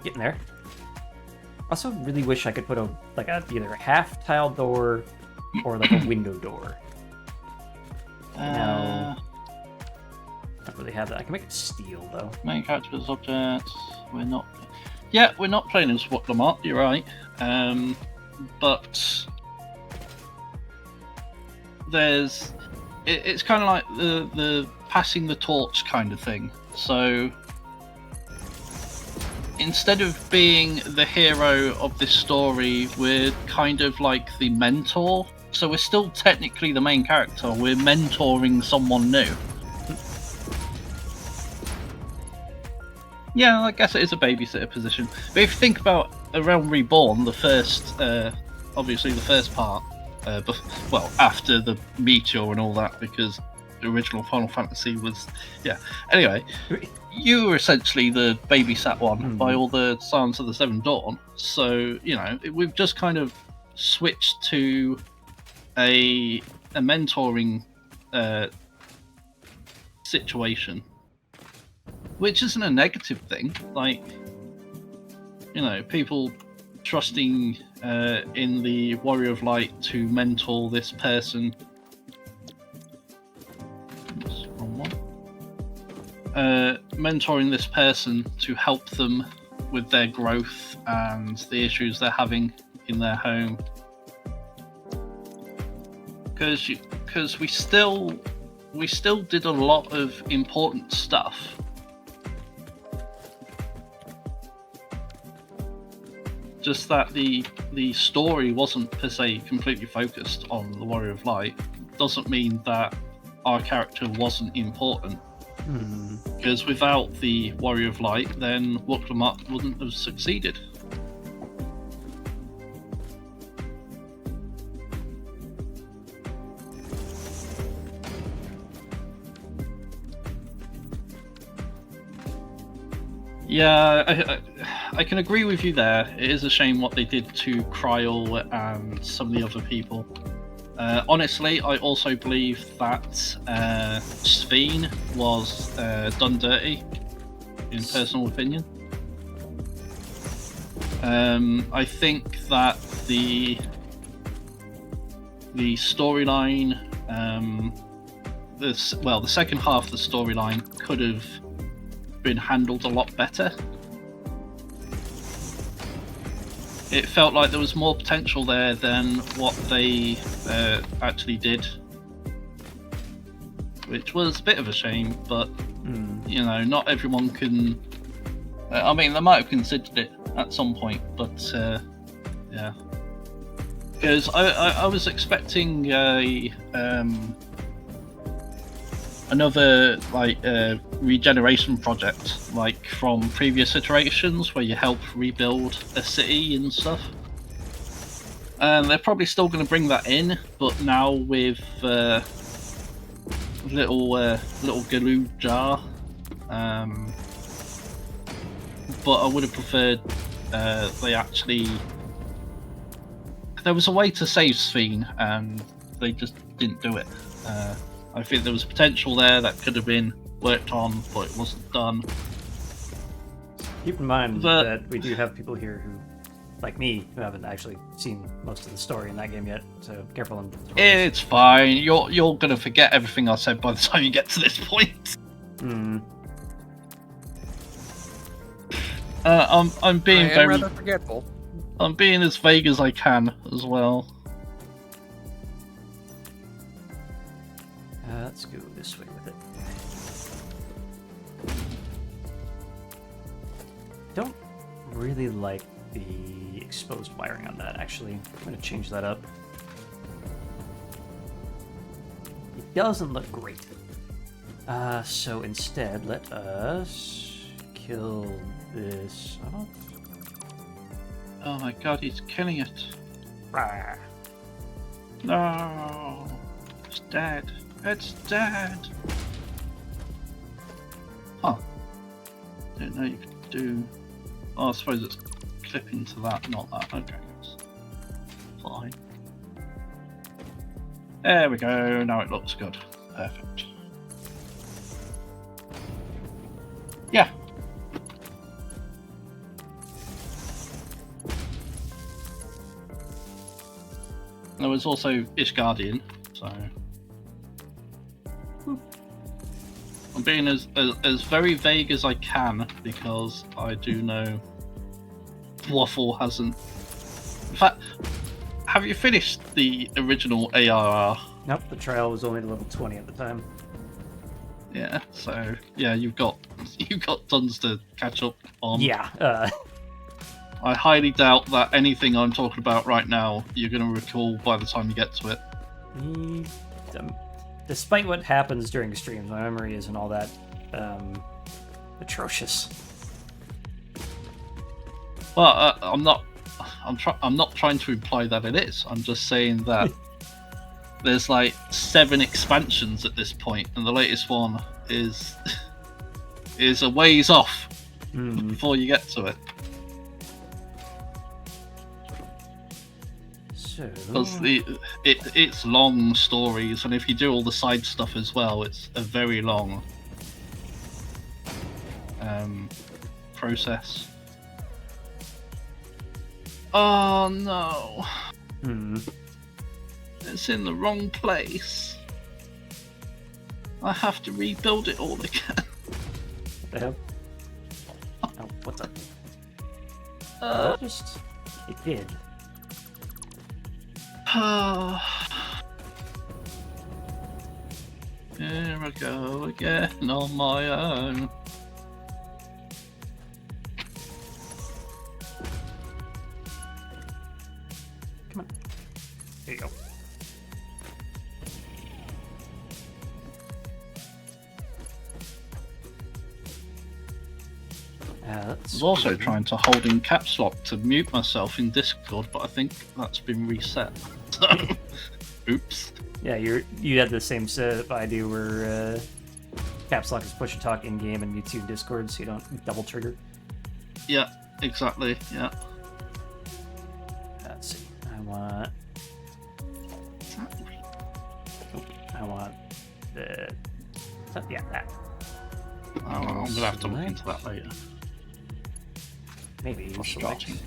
getting there. Also, really wish I could put either a half tile door or like a window door. No, don't really have that. I can make it steel though. Main characters, objects. We're not. Yeah, we're not playing in SWAT Lamont. You're right. But there's. It's kind of like the passing the torch kind of thing. So instead of being the hero of this story, we're kind of like the mentor. So we're still technically the main character. We're mentoring someone new. Yeah, I guess it is a babysitter position. But if you think about A Realm Reborn, the first, obviously the first part, well, after the meteor and all that, because the original Final Fantasy was, yeah. Anyway, you were essentially the babysat one by all the Silence of the Seven Dawn. So, you know, we've just kind of switched to a mentoring situation, which isn't a negative thing. Like, you know, people trusting in the Warrior of Light to mentor this person. Oops, wrong one. Mentoring this person to help them with their growth and the issues they're having in their home. Because we still did a lot of important stuff. Just that the story wasn't per se completely focused on the Warrior of Light doesn't mean that our character wasn't important. Because without the Warrior of Light, then Wuklamut wouldn't have succeeded. Yeah, I can agree with you there. It is a shame what they did to Kryl and some of the other people. Honestly, I also believe that Sveen was done dirty, in personal opinion. I think that the storyline, the second half of the storyline could have been handled a lot better. It felt like there was more potential there than what they actually did, which was a bit of a shame. But you know, not everyone can. I mean, they might have considered it at some point, but yeah, because I was expecting another regeneration project, like from previous iterations, where you help rebuild a city and stuff. And they're probably still going to bring that in, but now with little Galoo jar. But I would have preferred they actually. There was a way to save Sveen, and they just didn't do it. I think there was potential there that could have been worked on, but it wasn't done. Keep in mind that we do have people here who, like me, who haven't actually seen most of the story in that game yet, so careful on spoilers. It's fine. You're gonna forget everything I said by the time you get to this point. I'm being rather forgetful. I'm being as vague as I can as well. Let's go this way with it. Don't really like the exposed wiring on that, actually. I'm going to change that up. It doesn't look great. So instead, let us kill this off. Oh my god, he's killing it. Rah. No, it's dead. It's dead. Huh. Didn't know you could do. Oh, I suppose it's clipping to that, not that. Okay, that's fine. There we go. Now it looks good. Perfect. Yeah. There was also Ishgardian, so. I'm being as very vague as I can because I do know Waffle hasn't. In fact, have you finished the original ARR? Nope, the trial was only level 20 at the time. Yeah, so yeah, you've got tons to catch up on. Yeah. I highly doubt that anything I'm talking about right now you're going to recall by the time you get to it. Despite what happens during streams, my memory isn't all that atrocious. Well, I'm not trying to imply that it is. I'm just saying that there's like 7 expansions at this point, and the latest one is a ways off before you get to it. Because it's long stories, and if you do all the side stuff as well, it's a very long process. Oh no. Hmm. It's in the wrong place. I have to rebuild it all again. What the hell? Oh, what's up? It did. Here I go again on my own. Come on. There you go. I was also trying to hold in caps lock to mute myself in Discord, but I think that's been reset. So, oops. Yeah, you had the same setup I do where caps lock is push to talk in game and mutes you in Discord so you don't double trigger. Yeah, exactly. Yeah. Let's see. I want the yeah, that. I'm gonna have to look into that later. Maybe For select. starting.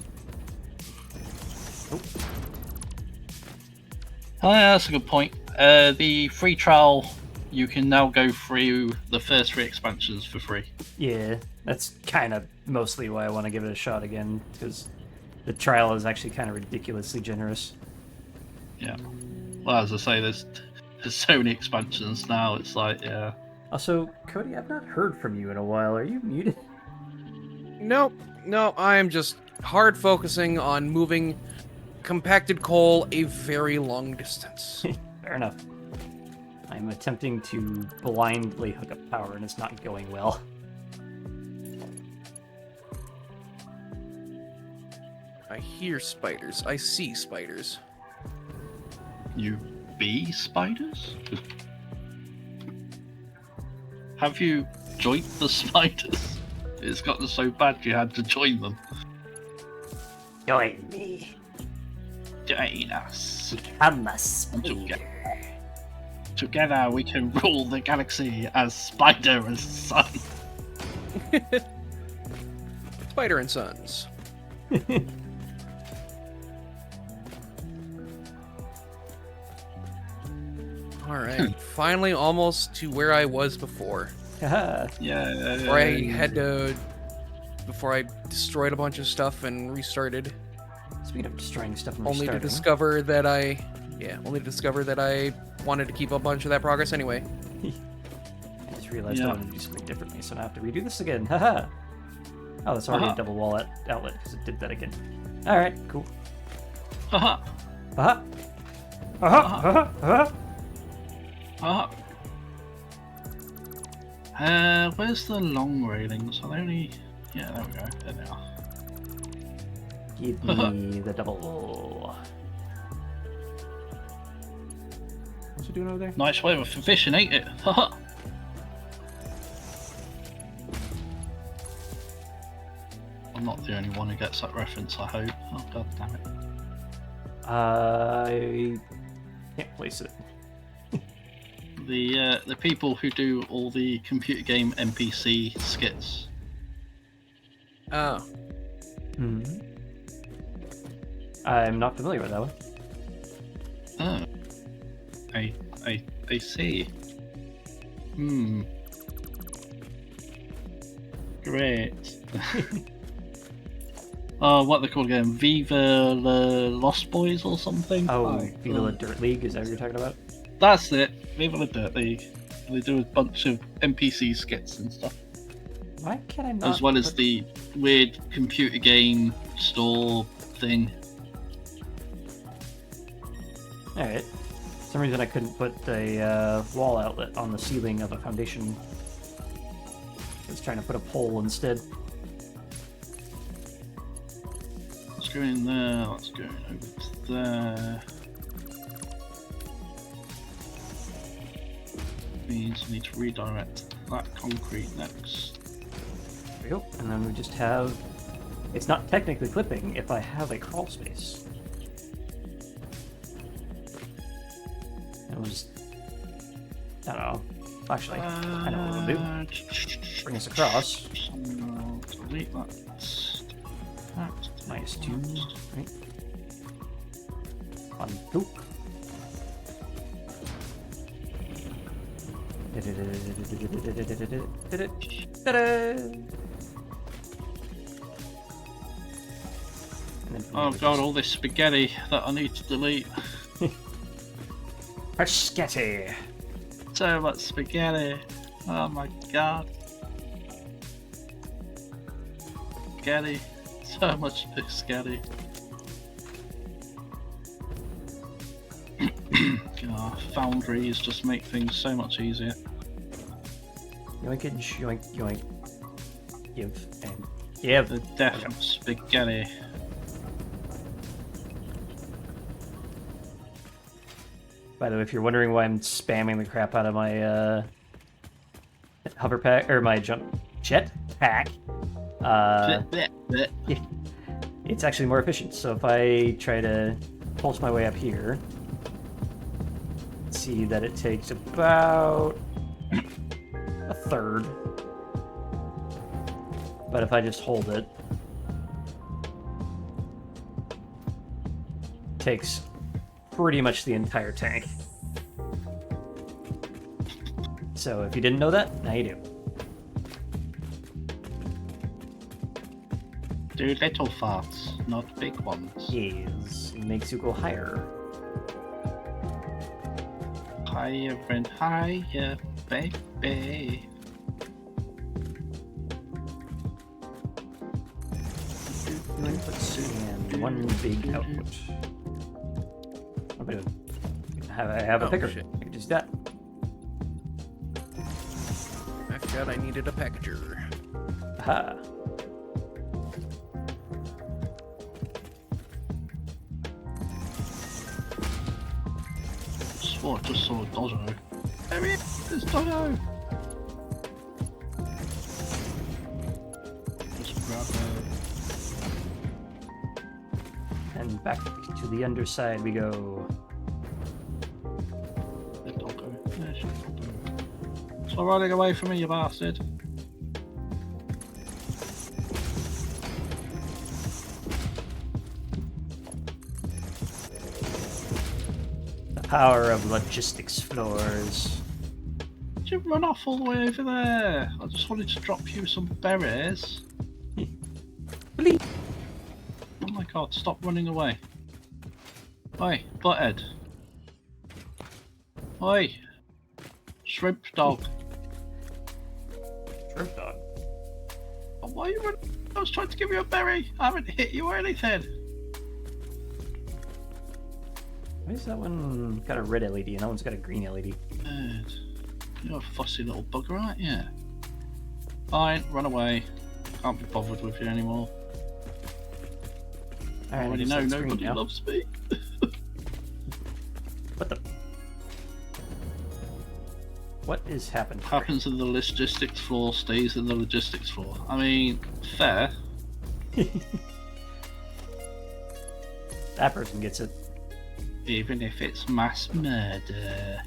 Oh, Oh yeah, that's a good point. The free trial, you can now go through the first 3 expansions for free. yeah, that's kind of mostly why I want to give it a shot again, because the trial is actually kind of ridiculously generous. Yeah. Well, as I say, there's so many expansions now. It's like, yeah. Also, Cody, I've not heard from you in a while. Are you muted? Nope. No, I am just hard focusing on moving compacted coal a very long distance. Fair enough. I'm attempting to blindly hook up power, and it's not going well. I hear spiders. I see spiders. You bee spiders? Have you joined the spiders? It's gotten so bad you had to join them. Join me. Join us. I'm a spider. Together we can rule the galaxy as Spider and Son. Spider and Sons. Alright, finally almost to where I was before. Haha. Yeah. Where I had to... Before I destroyed a bunch of stuff and restarted. Speaking of destroying stuff and Only to restarting, discover that I... Yeah, only to discover that I wanted to keep a bunch of that progress anyway. I just realized I Yeah. wanted to do something differently, so now I have to redo this again. Haha. Oh, that's already a double wall outlet because it did that again. Alright, cool. Haha. Haha. Haha. Haha. Haha. Ah. Where's the long railings? Are they only... Yeah, there we go. There they are. Give me the double. What's it doing over there? Nice way of fishing, ain't it? Haha. I'm not the only one who gets that reference, I hope. Oh, god damn it. I can't place it. The people who do all the computer game NPC skits. Oh. Hmm. I'm not familiar with that one. Oh. I see. Hmm. Great. What they call again? Viva la Lost Boys or something? Oh, Viva la Dirt League, is that what you're talking about? That's it. Viva la Dirt League. They do a bunch of NPC skits and stuff. Why can I not? As well as put- the weird computer game store thing. Alright. For some reason I couldn't put a wall outlet on the ceiling of a foundation. I was trying to put a pole instead. Let's go in there. Let's go over to there. Means we need to redirect that concrete next. There we go. And then we just have... It's not technically clipping if I have a crawl space. It was... I don't know. Actually, I know what we'll do. Bring us across. Delete that. -2, right? 1, 2. Oh god, all this spaghetti that I need to delete. Spaghetti. So much spaghetti. Oh my god. Spaghetti. So much spaghetti. God, foundries just make things so much easier. Yoinkage, yoink, yoink. Give and give. The death of spaghetti. By the way, if you're wondering why I'm spamming the crap out of my hover pack or my jet pack, it's actually more efficient. So if I try to pulse my way up here, see that it takes about a third. But if I just hold it, it takes pretty much the entire tank. So if you didn't know that, now you do. Do little farts, not big ones. Yes, it makes you go higher. Higher and higher, baby. And one big output. I have a picker. Shit. I can just do that. I forgot I needed a packager. Aha. Swore I just saw a dodgo. There he is, there's dodgo! Just grab And back to the underside we go. the doggo. There's your doggo. Stop running away from me, you bastard. The power of logistics floors. Did you run off all the way over there? I just wanted to drop you some berries. Bleep. Oh my god, stop running away. Oi, butthead. Oi! Shrimp dog. Shrimp dog. Oh, why are you running? I was trying to give you a berry. I haven't hit you or anything. Why is that one got a red LED and that one's got a green LED? Good. You're a fussy little bugger, aren't you? Fine, run away. Can't be bothered with you anymore. I already know nobody loves me. What the? What is happening? Happens in the logistics floor stays in the logistics floor. I mean, fair. That person gets it. Even if it's mass murder.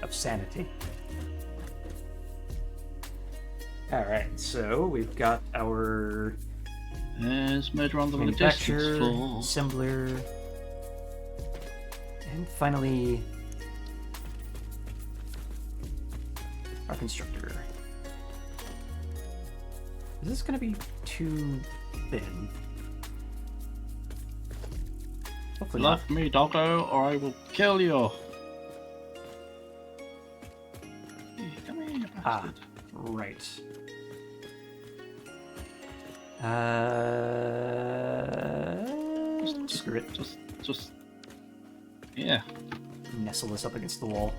Of sanity. Alright, so we've got our There's murder on the logistics manufacturer, floor. assembler, and finally our constructor. Is this going to be too thin? Hopefully not. Left me, doggo, or I will kill you. Come here, you Ah, bastard. right. Screw it. Just. Yeah. Nestle this up against the wall.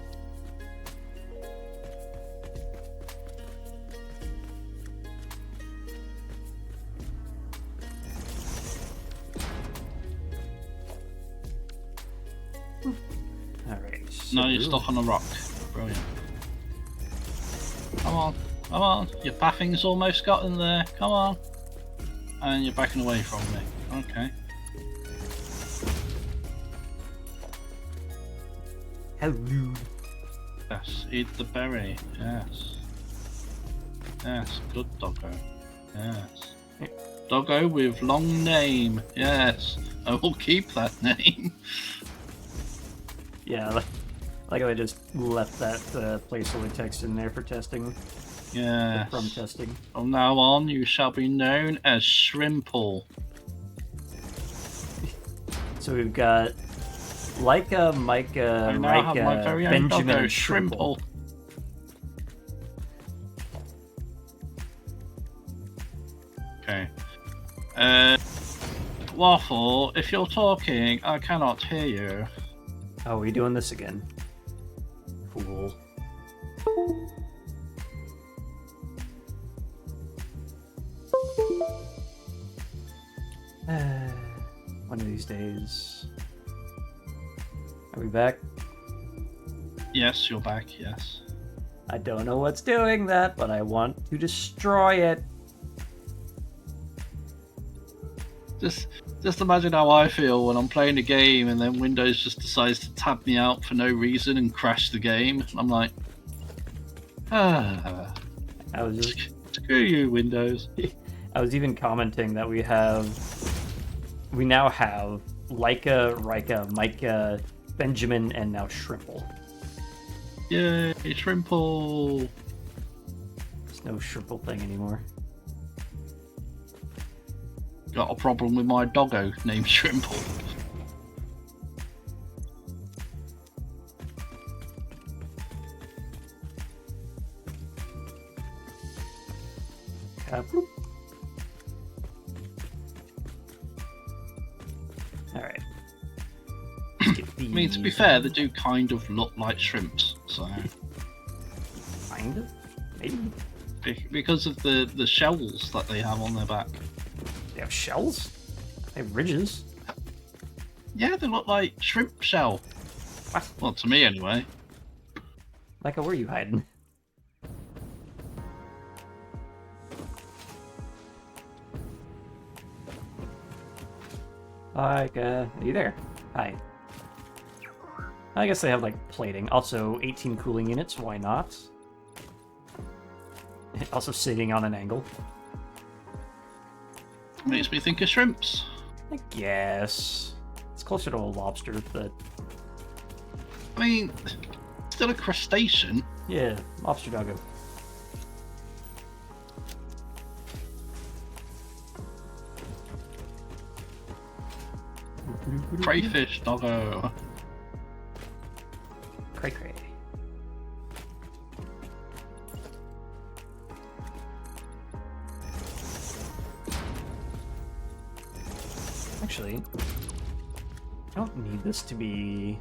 Alright. So No, you're stuck on a rock. Brilliant. Come on, come on. Your baffing's almost gotten there. Come on. And you're backing away from me. Okay. Hello. Yes, eat the berry. Yes. Yes, good doggo. Yes. Doggo with long name. Yes, I will keep that name. Yeah, like I just left that placeholder text in there for testing. Yes. From testing. From now on, you shall be known as Shrimple. So we've got Leica, Micah, I now have my Rika, very own Benjamin, doggo, and Shrimple. Okay. Waffle, if you're talking, I cannot hear you. Oh, are we doing this again? Fool. One of these days. Are we back? Yes, you're back, yes. I don't know what's doing that, but I want to destroy it. Just imagine how I feel when I'm playing a game and then Windows just decides to tab me out for no reason and crash the game. I'm like, I was just screw you, Windows. I was even commenting that we now have Leica, Rika, Micah, Benjamin, and now Shrimple. Yay, Shrimple! There's no Shrimple thing anymore. Got a problem with my doggo named Shrimple. Alright. I mean, to be fair, they do kind of look like shrimps, so... Kind of? Maybe. Because of the shells that they have on their back. They have shells? They have ridges? Yeah, they look like shrimp shell. What? Well, to me anyway. Leica, where are you hiding? Leica, are you there? Hi. I guess they have, like, plating. Also, 18 cooling units, why not? Also sitting on an angle. Makes me think of shrimps. I guess. It's closer to a lobster, but... I mean, still a crustacean. Yeah, lobster doggo. Crayfish doggo. Cray cray. Actually, I don't need this to be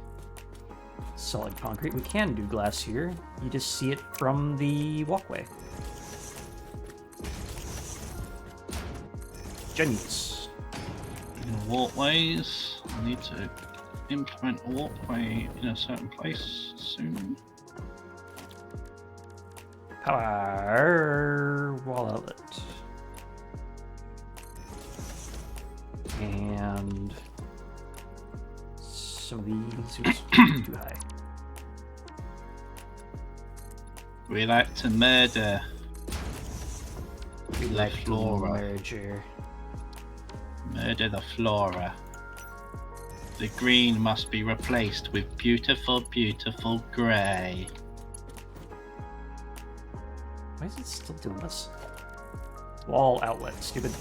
solid concrete. We can do glass here. You just see it from the walkway. Genius. Walkways. I need to implement a walkway in a certain place soon. Power wall outlet. And some of these oops, too high. We like to murder. We The like flora. merger. Murder the flora. The green must be replaced with beautiful, beautiful grey. Why is it still doing this? Wall outlet, stupid.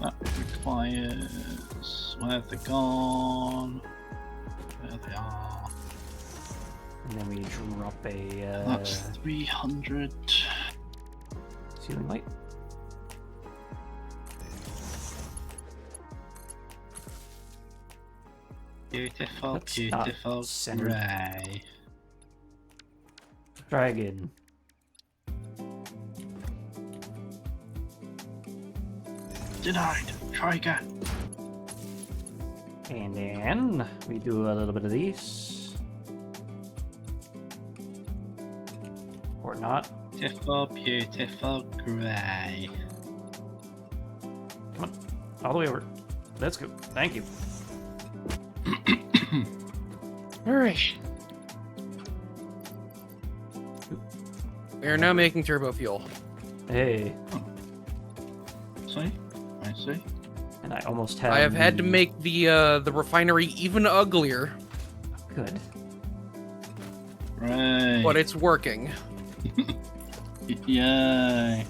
That requires... Where have they gone? There they are. And then we drop a That's 300. ceiling light. Beautiful, That's not beautiful centered. grey. Try again. Denied. Try again. And then we do a little bit of these. Or not. Beautiful, beautiful grey. Come on. All the way over. Let's go. Thank you. Alright. We are now making turbo fuel. Hey. See? I see. And I almost have. I have had to make the refinery even uglier, Good. Right. but it's working. Yay.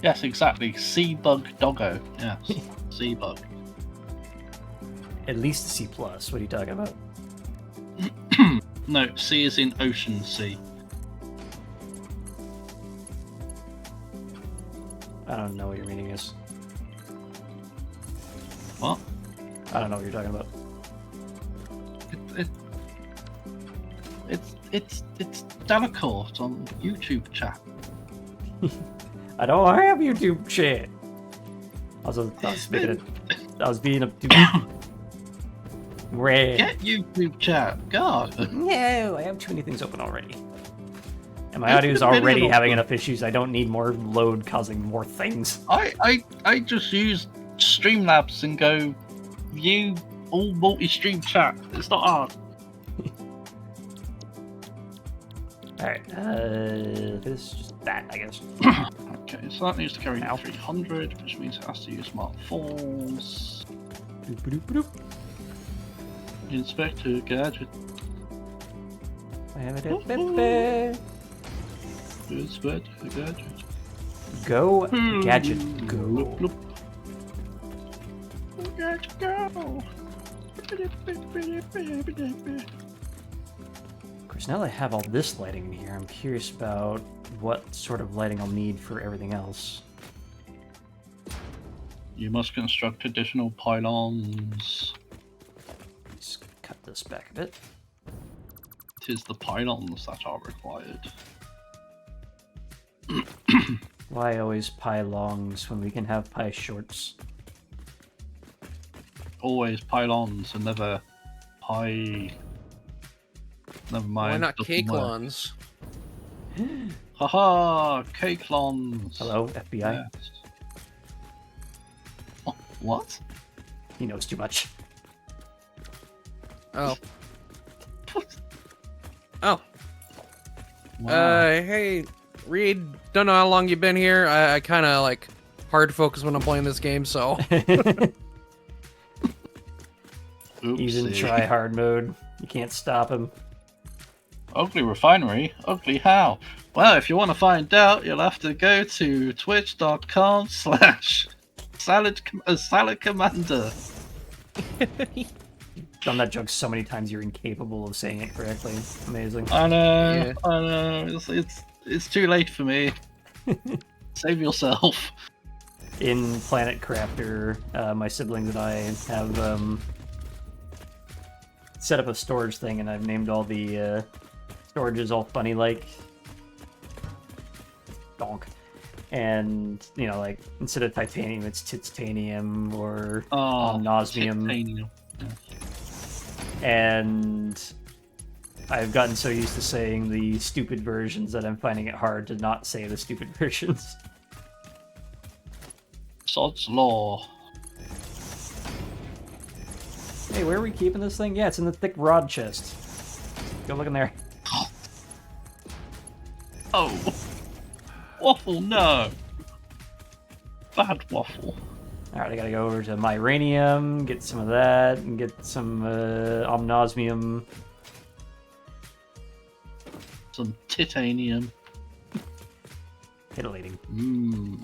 Yes, exactly. Sea bug doggo. Yes. Sea bug. At least a C+. What are you talking about? No, sea is in ocean sea. I don't know what your meaning is. What? I don't know what you're talking about. It's Delacourt on YouTube chat. I don't have YouTube shit. I was being a red. Get YouTube chat. God. No, I have too many things open already. And my audio is already having enough issues. I don't need more load causing more things. I just use Streamlabs and go view all multi-stream chat. It's not hard. Alright, this just that, I guess. Okay, so that needs to carry Ow. 300, which means it has to use Mark 4s. Boop-a-doop-a-doop. Inspector Gadget. I have it. Inspector Gadget. Go, gadget, Bloop, go. bloop. Gadget, go. Of course, now that I have all this lighting in here, I'm curious about what sort of lighting I'll need for everything else. You must construct additional pylons. Let's cut this back a bit. 'Tis the pylons that are required. Why always pie longs when we can have pie shorts? Always pylons and never pie. Never mind. Why not doesn't work. cake-lons? Haha, cake-lons. Hello, FBI. Yes. Oh, what? He knows too much. Oh. Oh. Wow. Hey, Reed, don't know how long you've been here. I kind of like hard to focus when I'm playing this game, so. He's in Oopsie. try hard mode. You can't stop him. Ugly refinery? Ugly how? Well, if you want to find out, you'll have to go to twitch.com/salad commander. Done that joke so many times you're incapable of saying it correctly. Amazing. I know, Yeah. I know. It's too late for me. Save yourself. In Planet Crafter, my siblings and I have set up a storage thing, and I've named all the storages all funny like donk. And you know, like instead of titanium, it's titanium or omnosmium. Titanium. And I've gotten so used to saying the stupid versions that I'm finding it hard to not say the stupid versions. Sod's Law. Hey, where are we keeping this thing? Yeah, it's in the thick rod chest. Go look in there. Oh. Waffle, no. Bad waffle. Alright, I gotta go over to my uranium, get some of that, and get some omnosmium. Some titanium. Titillating. Mmm.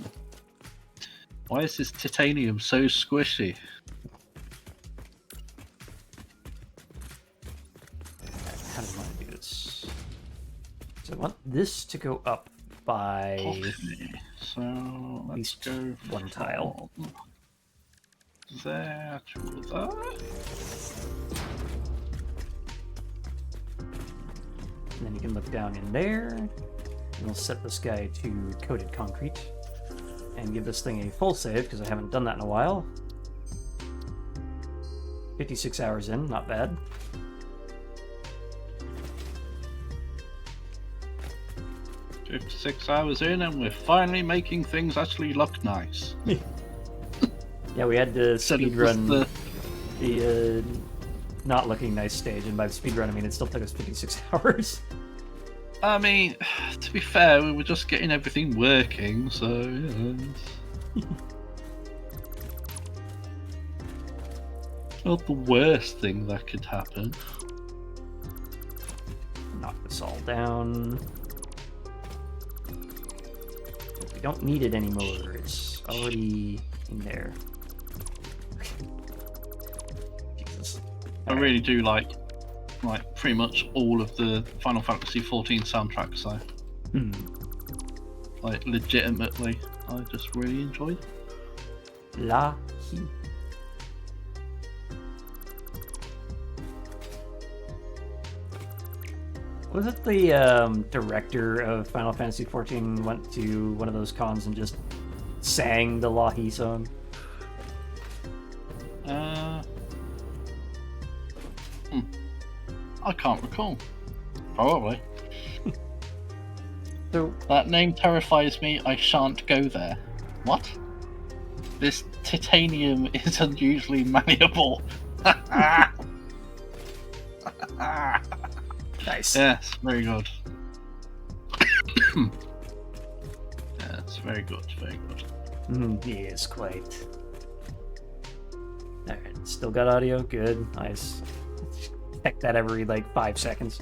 Why is this titanium so squishy? How do I want to do this? So I want this to go up by Okay, so let's least go one tile. from there to there. And then you can look down in there. And we'll set this guy to coated concrete. And give this thing a full save, because I haven't done that in a while. 56 hours in, not bad. "56 hours in and we're finally making things actually look nice." Yeah, we had to Said it was speedrun the not looking nice stage, and by speedrun I mean it still took us 56 hours. I mean, to be fair, we were just getting everything working, so yeah. Not the worst thing that could happen. Knock this all down. We don't need it anymore. It's already in there. Jesus. I really do like pretty much all of the Final Fantasy XIV soundtracks. So, like, legitimately, I just really enjoyed it. La He. Was it the director of Final Fantasy XIV went to one of those cons and just sang the Lahi song? I can't recall. Probably. So That name terrifies me. I shan't go there. What? This titanium is unusually malleable. nice. Yes, very good. Yes, very good, very good. Yes, quite. Alright, still got audio? Good, nice. Check that every like 5 seconds.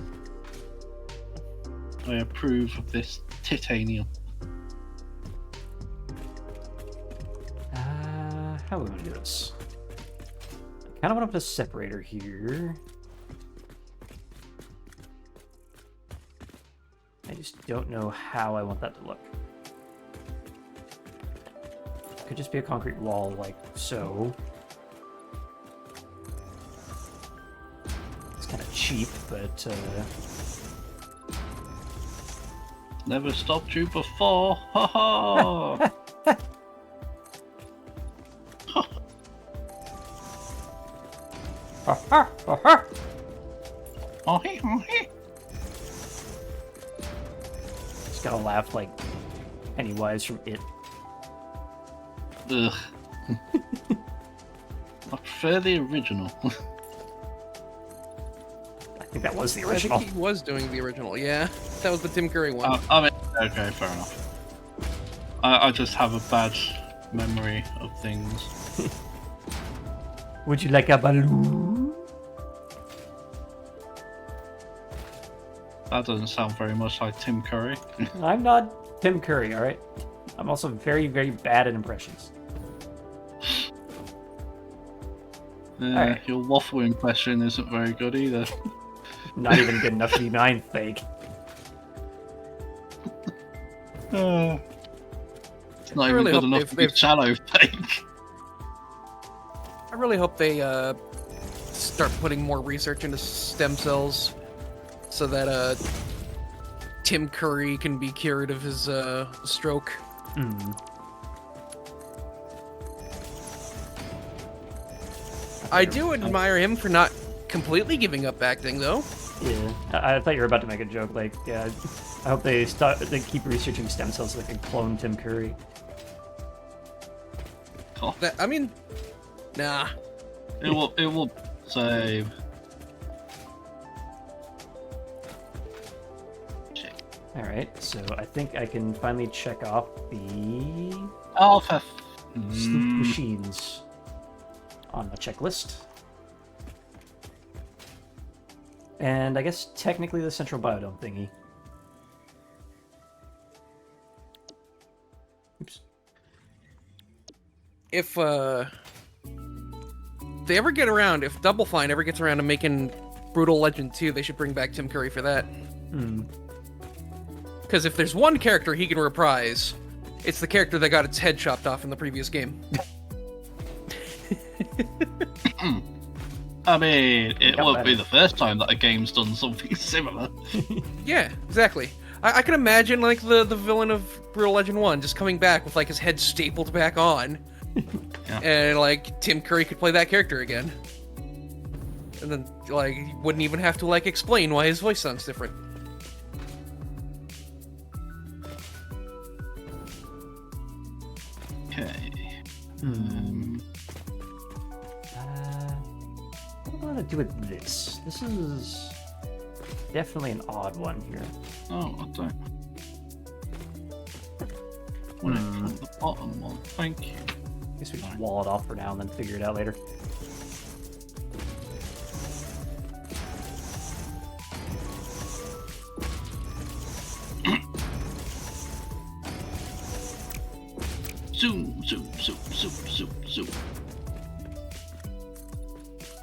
I approve of this titanium. How are we gonna do this? I kind of want to put a separator here. I just don't know how I want that to look. It could just be a concrete wall like so. It's kind of cheap, but Never stopped you before. Ha ha! Oh hey, oh hey. just gotta laugh like Pennywise from It. Ugh. I prefer the original. I think that was the I original. think he was doing the original. Yeah, that was the Tim Curry one. I mean, okay, fair enough. I just have a bad memory of things. Would you like a balloon? That doesn't sound very much like Tim Curry. I'm not Tim Curry, alright? I'm also very, very bad at impressions. Alright. Your waffle impression isn't very good either. Not even good enough to be mine fake. It's not I even really good hope enough to be they've- shallow fake. I really hope they start putting more research into stem cells, so that Tim Curry can be cured of his stroke. I do admire him for not completely giving up acting, though. Yeah, I thought you were about to make a joke. Like, yeah, I hope they keep researching stem cells so they can clone Tim Curry. That, I mean, nah. It will save. All right, so I think I can finally check off the Alpha. machines on my checklist. And I guess technically the central biodome thingy. Oops. If they ever get around, if Double Fine ever gets around to making Brutal Legend 2, they should bring back Tim Curry for that. Because if there's one character he can reprise, it's the character that got its head chopped off in the previous game. I mean, it Got won't be better. the first time that a game's done something similar. Yeah, exactly. I can imagine, like, the villain of Brutal Legend 1 just coming back with, like, his head stapled back on. Yeah. And, like, Tim Curry could play that character again. And then, like, he wouldn't even have to, like, explain why his voice sounds different. Okay. What am I gonna do with this? This is definitely an odd one here. Oh, I don't. Want it from the bottom one. Thank you. I guess we just wall it off for now and then figure it out later. Zoom, zoom, zoom, zoom, zoom, zoom.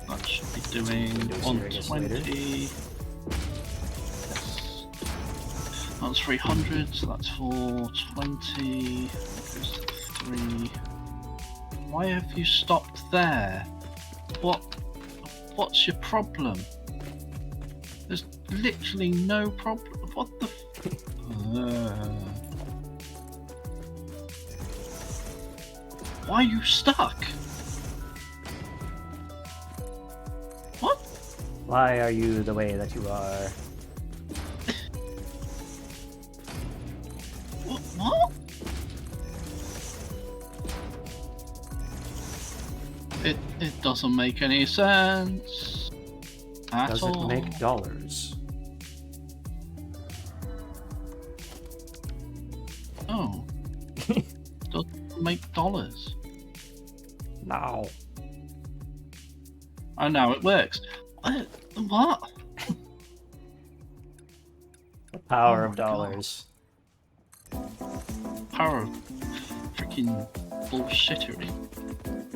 That should be doing Windows here, I guess, later. 120. Yes. That's 300, so that's 420. Goes to 3. Why have you stopped there? What's your problem? There's literally no problem. What the Why are you stuck? What? Why are you the way that you are? What? It doesn't make any sense at Does all. it make dollars? Oh. Doesn't make dollars. No. Oh, now it works. What? The power Oh of my God. dollars. Power of freaking bullshittery,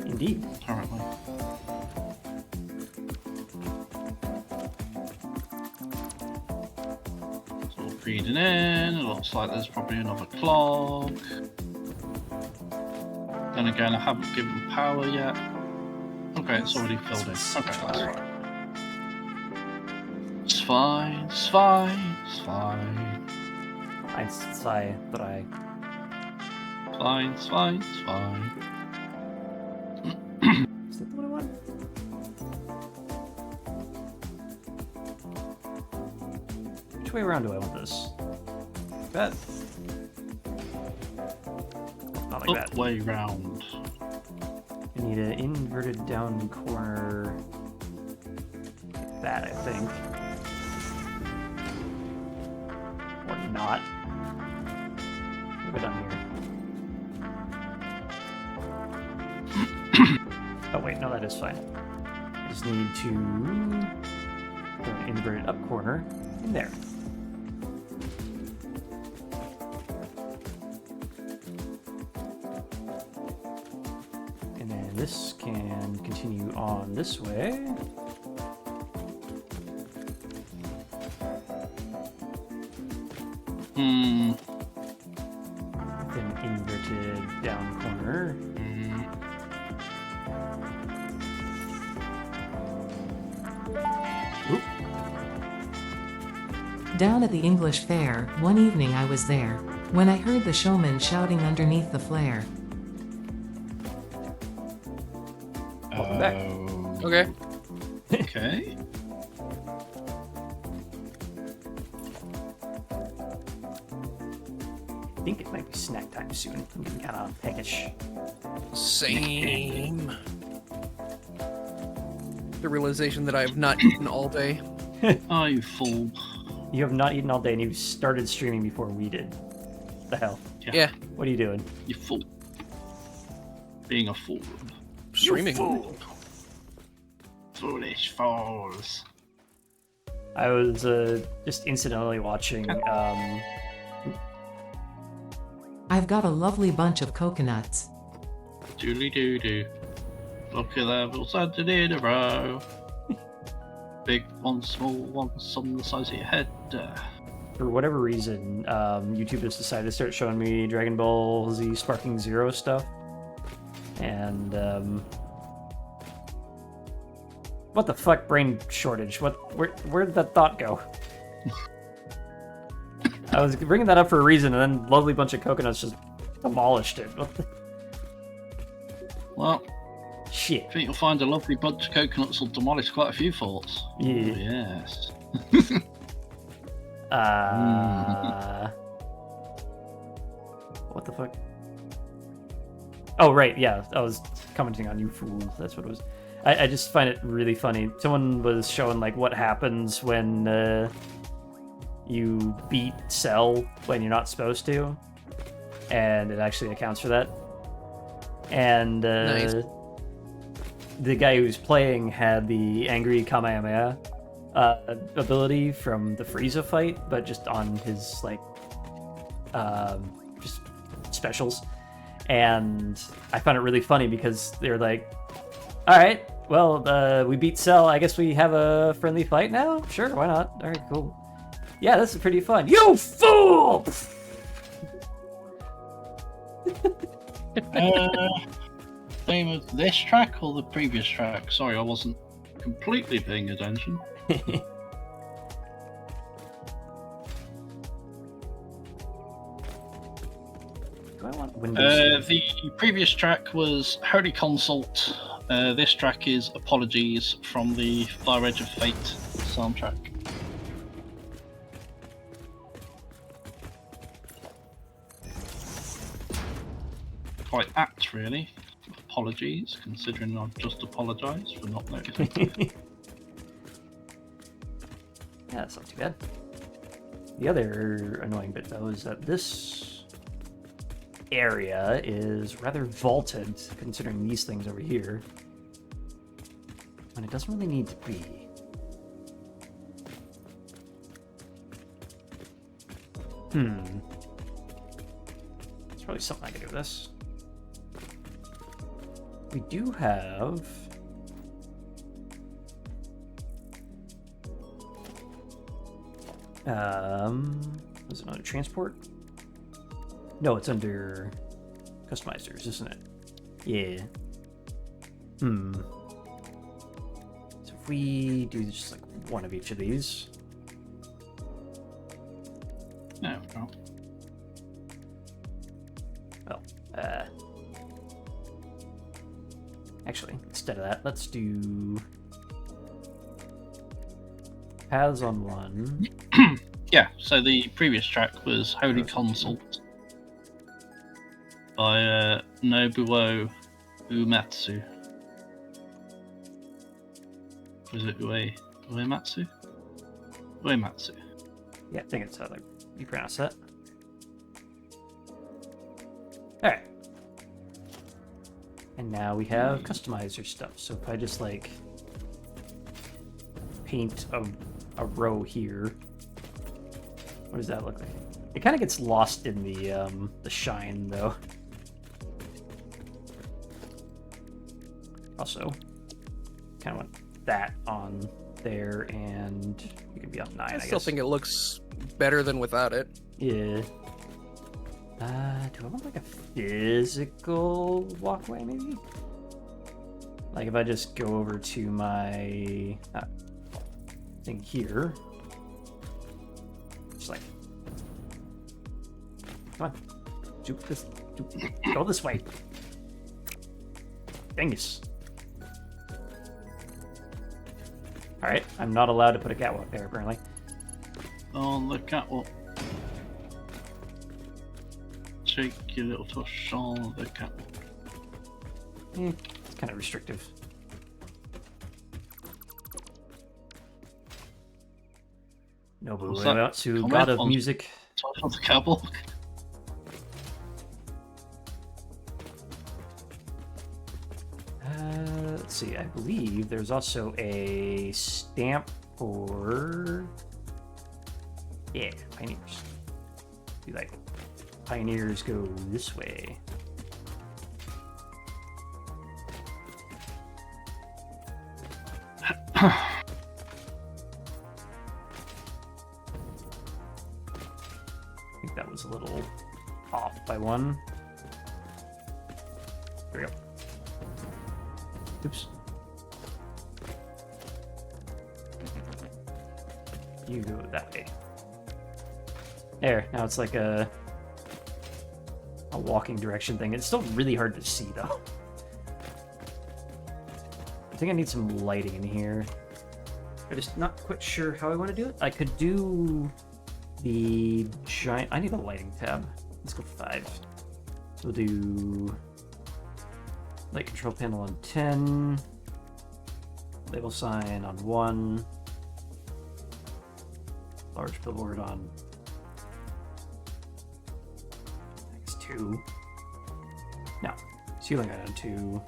Indeed. apparently. So we're feeding in. It looks like there's probably another clock. Then again, I haven't given power yet. Okay, it's already filled in. Okay, that's fine. It's fine, it's fine, it's fine. I'd say that I. Fine, it's fine, it's fine. Is that the one I want? Which way around do I want this? That. Not like that. Up way round. I need an inverted down corner. Like that, I think. Or not. What have I done here? Oh wait, no, that is fine. I just need to go an inverted up corner in there. And then this can continue on this way. With an inverted down corner. Oop. Down at the English fair, one evening I was there, when I heard the showman shouting underneath the flare. Welcome back. Okay. Okay. I think it might be snack time soon. I'm getting kind of peckish. Same. The realization that I have not eaten all day. Oh, you fool. You have not eaten all day and you started streaming before we did. The hell? Yeah, What are you doing? You fool. Being a fool. streaming. Foolish fools. I was just incidentally watching. I've got a lovely bunch of coconuts. Doodly doo doo. Look at levels added in a row. Big one, small one, some the size of your head. For whatever reason, YouTube has decided to start showing me Dragon Ball Z Sparking Zero stuff. And, what the fuck, brain shortage? Where'd that thought go? I was bringing that up for a reason, and then lovely bunch of coconuts just demolished it. What the Well, shit? I think you'll find a lovely bunch of coconuts will demolish quite a few forts. Yeah. Oh, yes. What the fuck? Oh, right, yeah, I was commenting on you fool. That's what it was. I just find it really funny. Someone was showing, like, what happens when you beat Cell when you're not supposed to. and it actually accounts for that. And Nice. the guy who's playing had the angry Kamehameha ability from the Frieza fight, but just on his like just specials. And I found it really funny because they're like, all right, well, we beat Cell. I guess we have a friendly fight now? Sure, why not? All right, cool. Yeah, this is pretty fun. You fool! Name of this track or the previous track? Sorry, I wasn't completely paying attention. Do I want Windows? The previous track was Holy Consult. This track is Apologies from the Far Edge of Fate soundtrack. Quite apt, really. Apologies, considering I've just apologised for not noticing. Yeah, that's not too bad. The other annoying bit, though, is that this area is rather vaulted, considering these things over here. And it doesn't really need to be. There's probably something I can do with this. We do have... is it under transport? No, it's under customizers, isn't it? Yeah. So if we do just like one of each of these. There we go. Well, actually, instead of that, let's do paths on one. Yeah, so the previous track was Holy Consult by Nobuo Uematsu. Was it Uematsu? Uematsu. Yeah, I think it's how you pronounce that. Alright. And now we have customizer stuff. So if I just like paint a row here, what does that look like? It kind of gets lost in the shine though. Also, kind of want that on there, and you can be on 9. I still guess. think it looks better than without it. Yeah. Do I want like a physical walkway maybe? Like if I just go over to my thing here. Just like, come on, go this way. Dingus. All right, I'm not allowed to put a catwalk there apparently. On the catwalk. Take your little tush on the catwalk. It's kind of restrictive. Nobu What's that? Uematsu, Comment god of on- music. Tush on the catwalk. Let's see, I believe there's also a stamp for... Yeah, pioneers. Be like, pioneers go this way. I think that was a little off by one. There we go. Oops. You go that way. There, now it's like a walking direction thing. It's still really hard to see though. I think I need some lighting in here. I'm just not quite sure how I want to do it. I could do the giant... I need a lighting tab. Let's go 5. We'll do light control panel on 10. Label sign on 1. Large billboard on... I guess 2. 2. No, ceiling height on 2.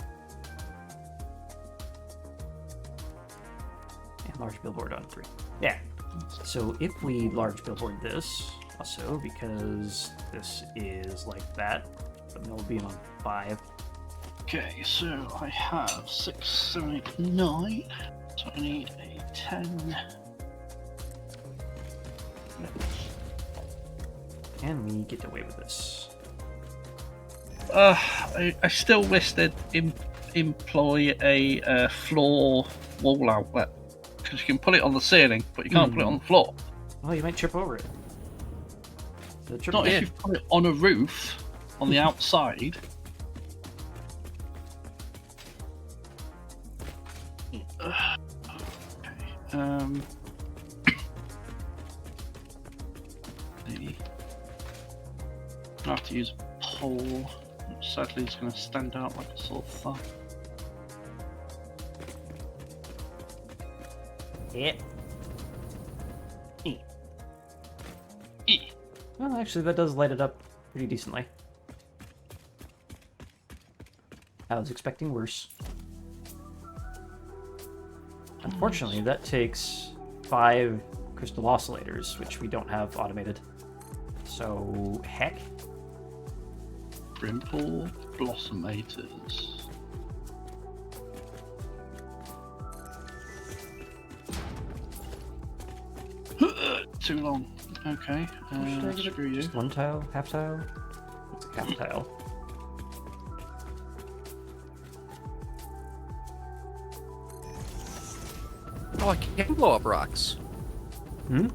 And large billboard on 3. Yeah. So if we large billboard this, also because this is like that, but no beam on 5. Okay, so I have 6, 7, 8, 9. So I need a 10. And we get away with this. I still wish they'd employ a floor wall outlet. Because you can put it on the ceiling, but you can't put it on the floor. Well, you might trip over it. The trip Not if you put it on a roof, on the outside. Okay. I have to use a pole, which sadly is going to stand out like a sore thumb. Yeah. E. E. Well, actually, that does light it up pretty decently. I was expecting worse. Unfortunately, that takes 5 crystal oscillators, which we don't have automated. So, heck. Brimple Blossomators. Too long. Okay. Should I give it Screw you. just 1 tile? Half tile? It's a half tile. Oh, I can blow up rocks. Hmm?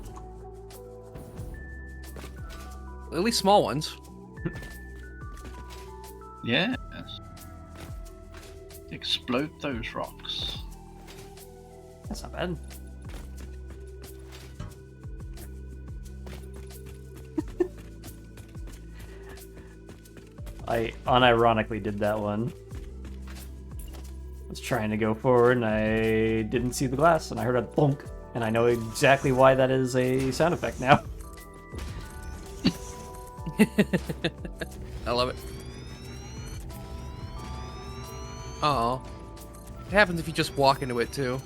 At least small ones. Yes. Explode those rocks. That's not bad. I unironically did that one. I was trying to go forward and I didn't see the glass and I heard a thunk, and I know exactly why that is a sound effect now. I love it. Oh, it happens if you just walk into it too.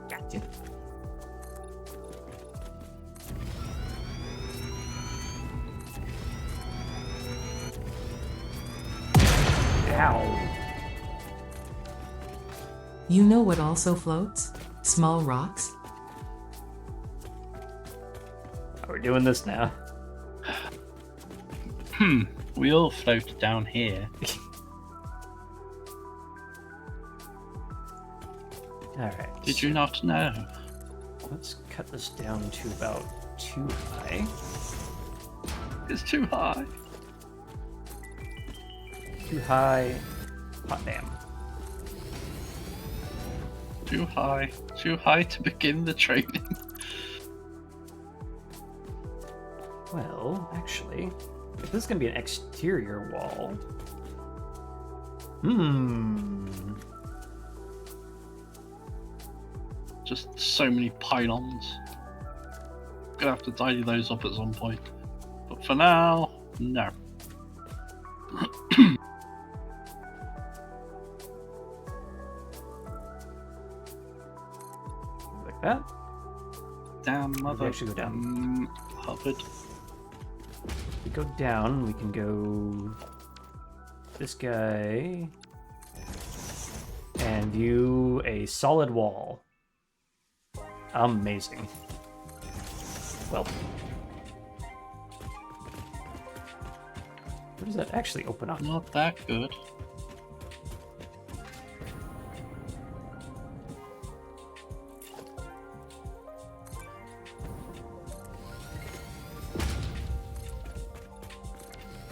Gotcha. Ow. You know what also floats? Small rocks? We're doing this now. We all float down here. Alright. Did you not know? Let's cut this down to about 2 high. It's too high. 2 high. Hot damn. Too high. Too high to begin the training. Well, actually, if this is going to be an exterior wall... Just so many pylons. Gonna have to tidy those up at some point. But for now, no. Like that. Damn mother. actually go down. Hubbard. If we go down, we can go... this guy... and view a solid wall. Amazing. Well... what does that actually open up? Not that good.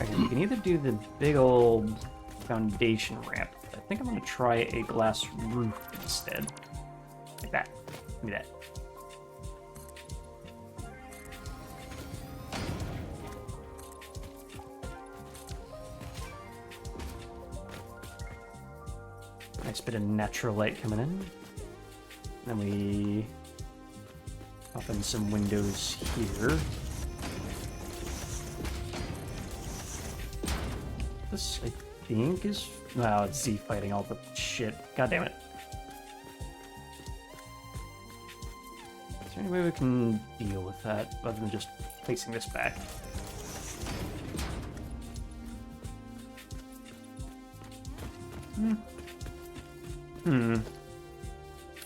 Okay, you can either do the big old foundation ramp. I think I'm going to try a glass roof instead. Like that. Give me that. Nice bit of natural light coming in. Then we Pop in some windows here. This, I think, is... No, it's Z fighting all the shit. God damn it. Is there any way we can deal with that, other than just placing this back?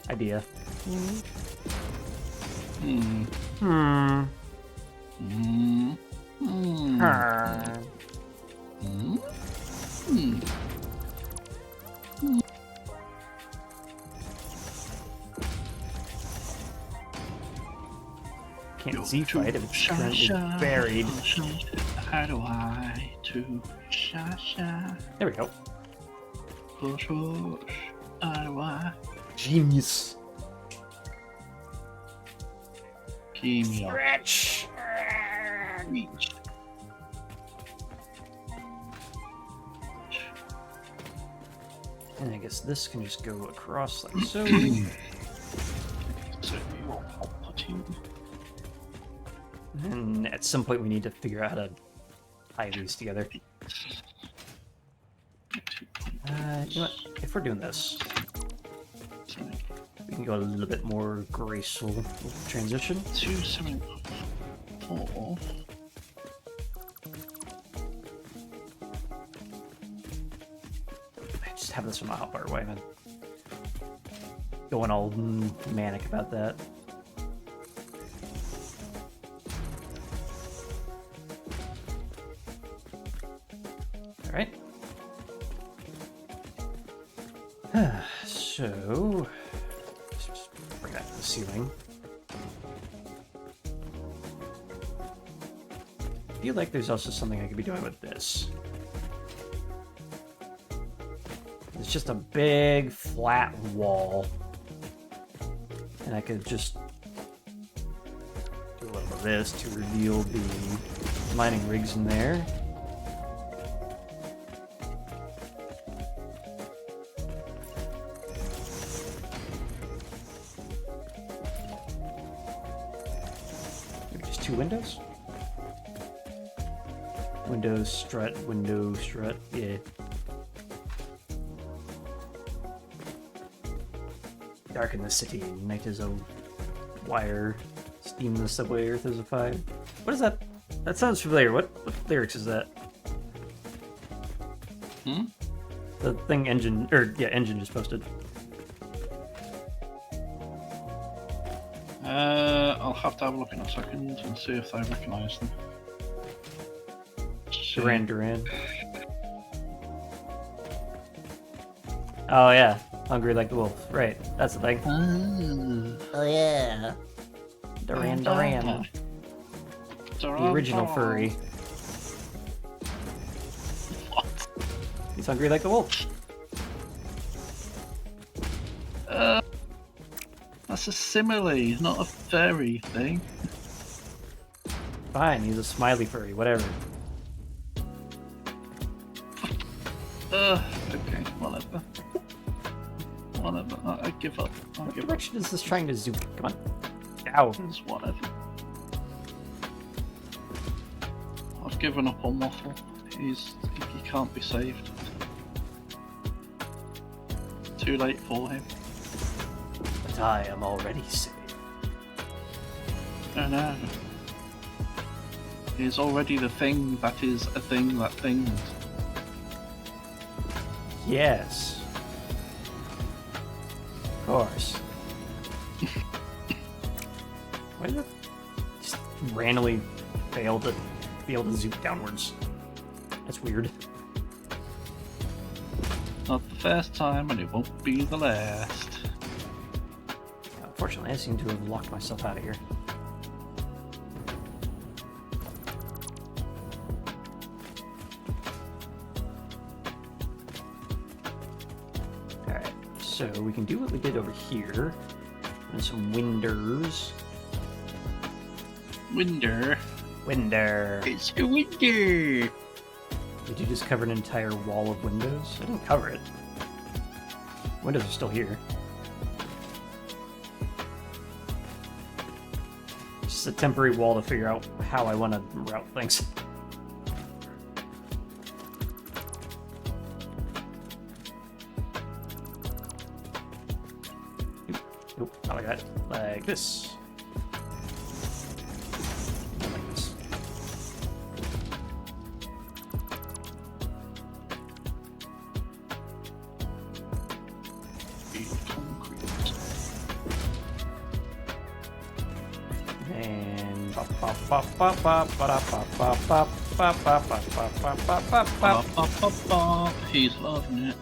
Idea. Hmm. Hmm. Hmm. Hmm. Hmm. Can't Z fight if it's currently buried. How do I to sha sha? There we go. Push push. How do I? Genius. Kimia. Stretch. Reach. And I guess this can just go across like so. So we will put him. And at some point we need to figure out how to tie these together. You know what? If we're doing this, we can go a little bit more graceful with the transition. 274. I just have this on my hotbar. Why am I going all manic about that? All right. So, let's just bring that to the ceiling. I feel like there's also something I could be doing with this. It's just a big flat wall, and I could just do a little bit of this to reveal the mining rigs in there. Maybe just 2 windows? Window strut, yeah. Darken the city, night is a wire, steam the subway, earth is a fire. What is that? That sounds familiar. What lyrics is that? Hmm? The thing Engine, or yeah, Engine just posted. I'll have to have a look in a second and see if I recognise them. Duran. Oh yeah, Hungry Like the Wolf. Right, that's the thing. Ah. Oh yeah. Duran. The original furry. What? He's hungry like the wolf. That's a simile, not a fairy thing. Fine, he's a smiley furry, whatever. Okay, whatever. Whatever, I give up. What direction is this trying to zoom? Come on. Ow. It's whatever. I've given up on Waffle. He can't be saved. Too late for him. But I am already saved. Oh no. He is already the thing that is a thing that things. Yes. Of course. Why did it just randomly fail to be able to zoom downwards? That's weird. Not the first time, and it won't be the last. Unfortunately, I seem to have locked myself out of here. Alright, so we can do what we did over here. And some winders. Winder. Winder. It's a winder. Did you just cover an entire wall of windows? I didn't cover it. Windows are still here. It's a temporary wall to figure out how I want to route things. Oop, not like that. Like this. Not like this. And He's loving it.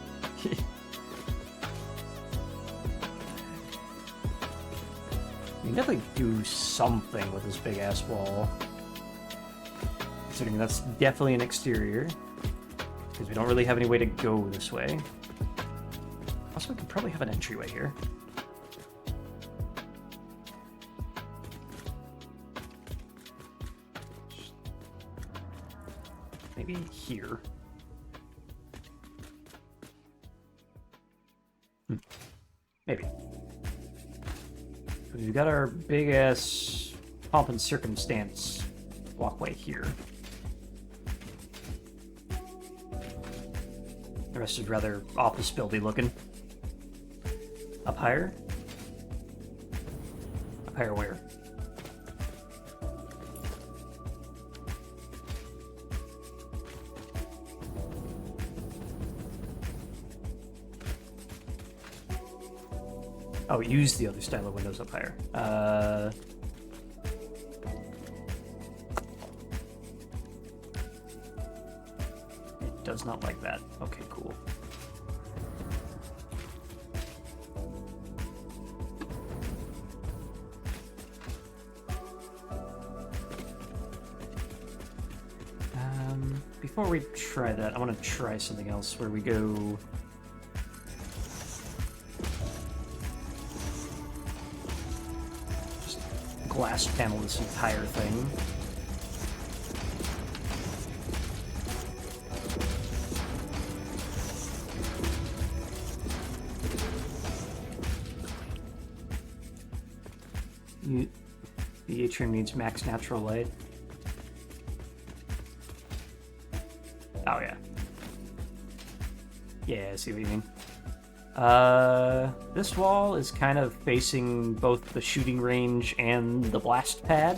You can definitely do something with this big ass wall. Considering that's definitely an exterior. Because we don't really have any way to go this way. Also, we could probably have an entryway here. Maybe here. Maybe. We've got our big ass pomp and circumstance walkway here. The rest is rather office buildy looking. Up higher? Up higher where? Oh, use the other style of windows up higher. It does not like that. Okay, cool. Before we try that, I want to try something else where we go... glass panel this entire thing. The atrium needs max natural light. Oh yeah. Yeah, I see what you mean. This wall is kind of facing both the shooting range and the blast pad,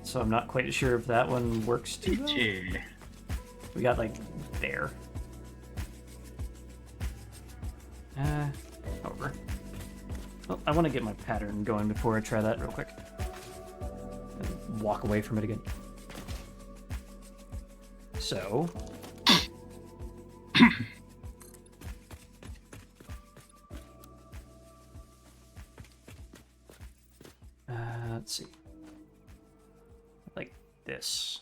so I'm not quite sure if that one works too well. We got, like, there. Over. Well, I want to get my pattern going before I try that real quick. And walk away from it again. So... let's see. Like this.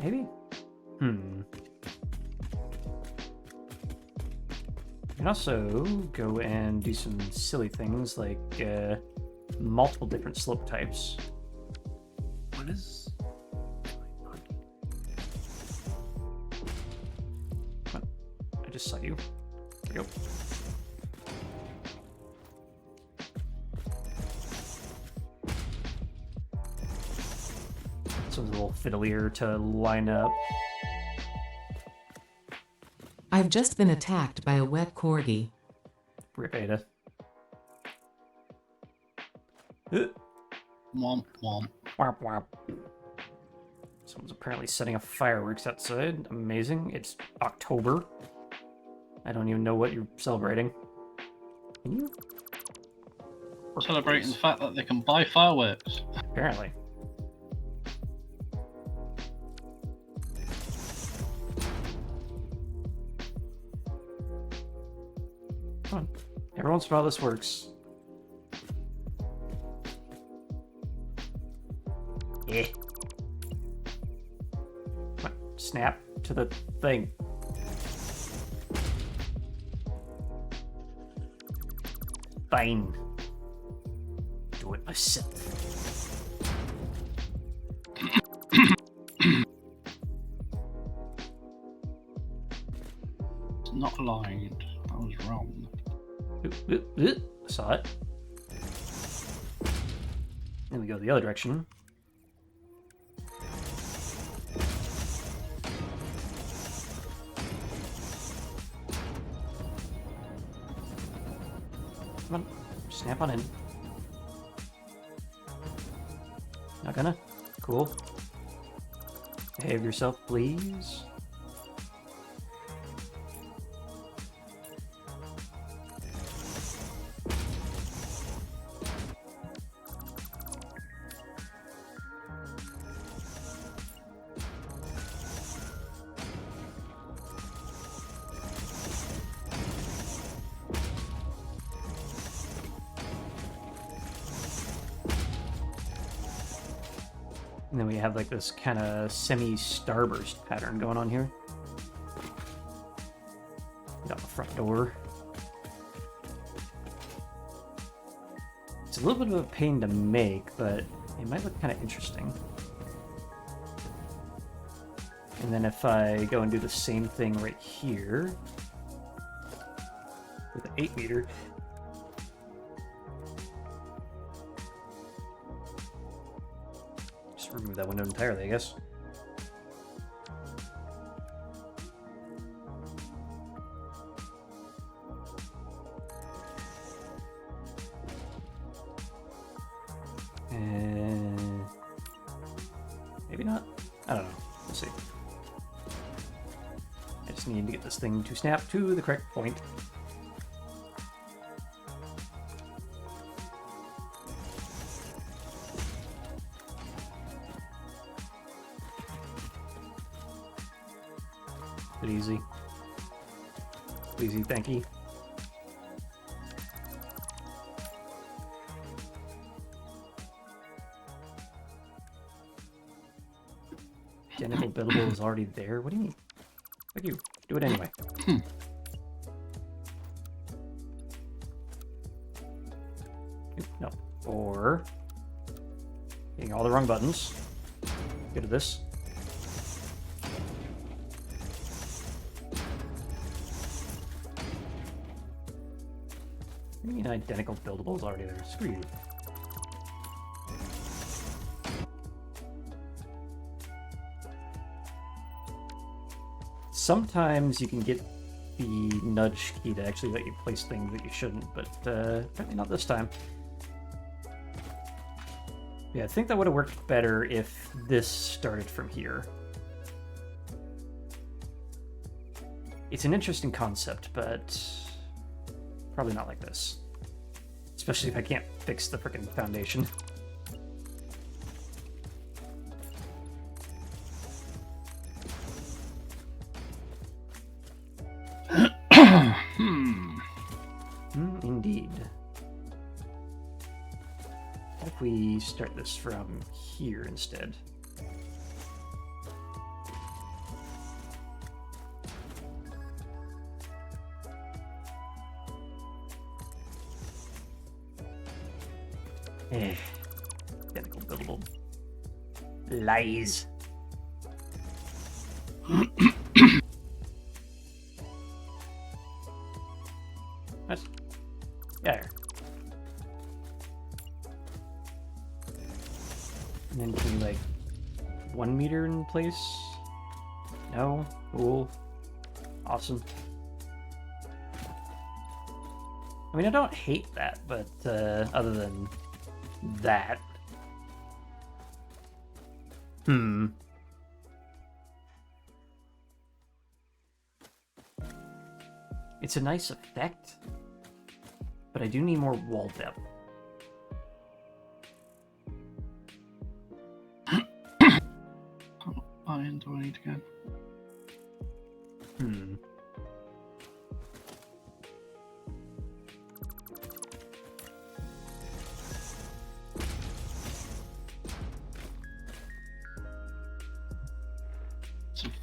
Maybe? You can also go and do some silly things like multiple different slope types. What is... What? I just saw you. There we go. So it's a little fiddlier to line up. I've just been attacked by a wet corgi. Rip Ada. Womp womp. Womp womp. Someone's apparently setting up fireworks outside. Amazing. It's October. I don't even know what you're celebrating. Can you? Celebrating the fact that they can buy fireworks. Apparently. Come on. Every once in a while this works. Yeah. Come on, snap to the thing. Fine. Do it myself. It's not aligned. I was wrong. Saw it. Then we go the other direction. Come on, snap on in. Not gonna? Cool. Behave yourself, please. And then we have like this kind of semi-starburst pattern going on here. Get out the front door. It's a little bit of a pain to make, but it might look kind of interesting. And then if I go and do the same thing right here with an 8 meter. Remove that window entirely, I guess. And maybe not. I don't know. We'll see. I just need to get this thing to snap to the correct point. Easy. Easy, thank you. Identical buildable is already there? What do you mean? Fuck you. Do it anyway. No. Or hitting all the wrong buttons. Get to this. I mean, identical buildable is already there. Screw you. Sometimes you can get the nudge key to actually let you place things that you shouldn't, but apparently not this time. Yeah, I think that would have worked better if this started from here. It's an interesting concept, but probably not like this. Especially if I can't fix the frickin' foundation. Indeed. What if we start this from here instead? Identical buildable. Lies. What? Yeah. And then can we like 1 meter in place? No? Cool. Awesome. I mean, I don't hate that, but other than that. It's a nice effect, but I do need more wall depth. Iron, do I need to go?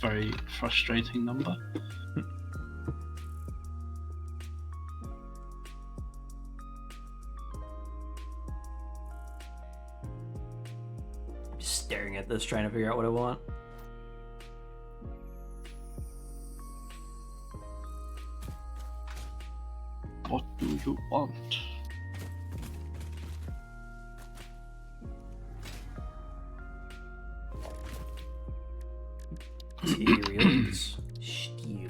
very frustrating number. Just staring at this, trying to figure out what I want. What do you want? Materials. Steel.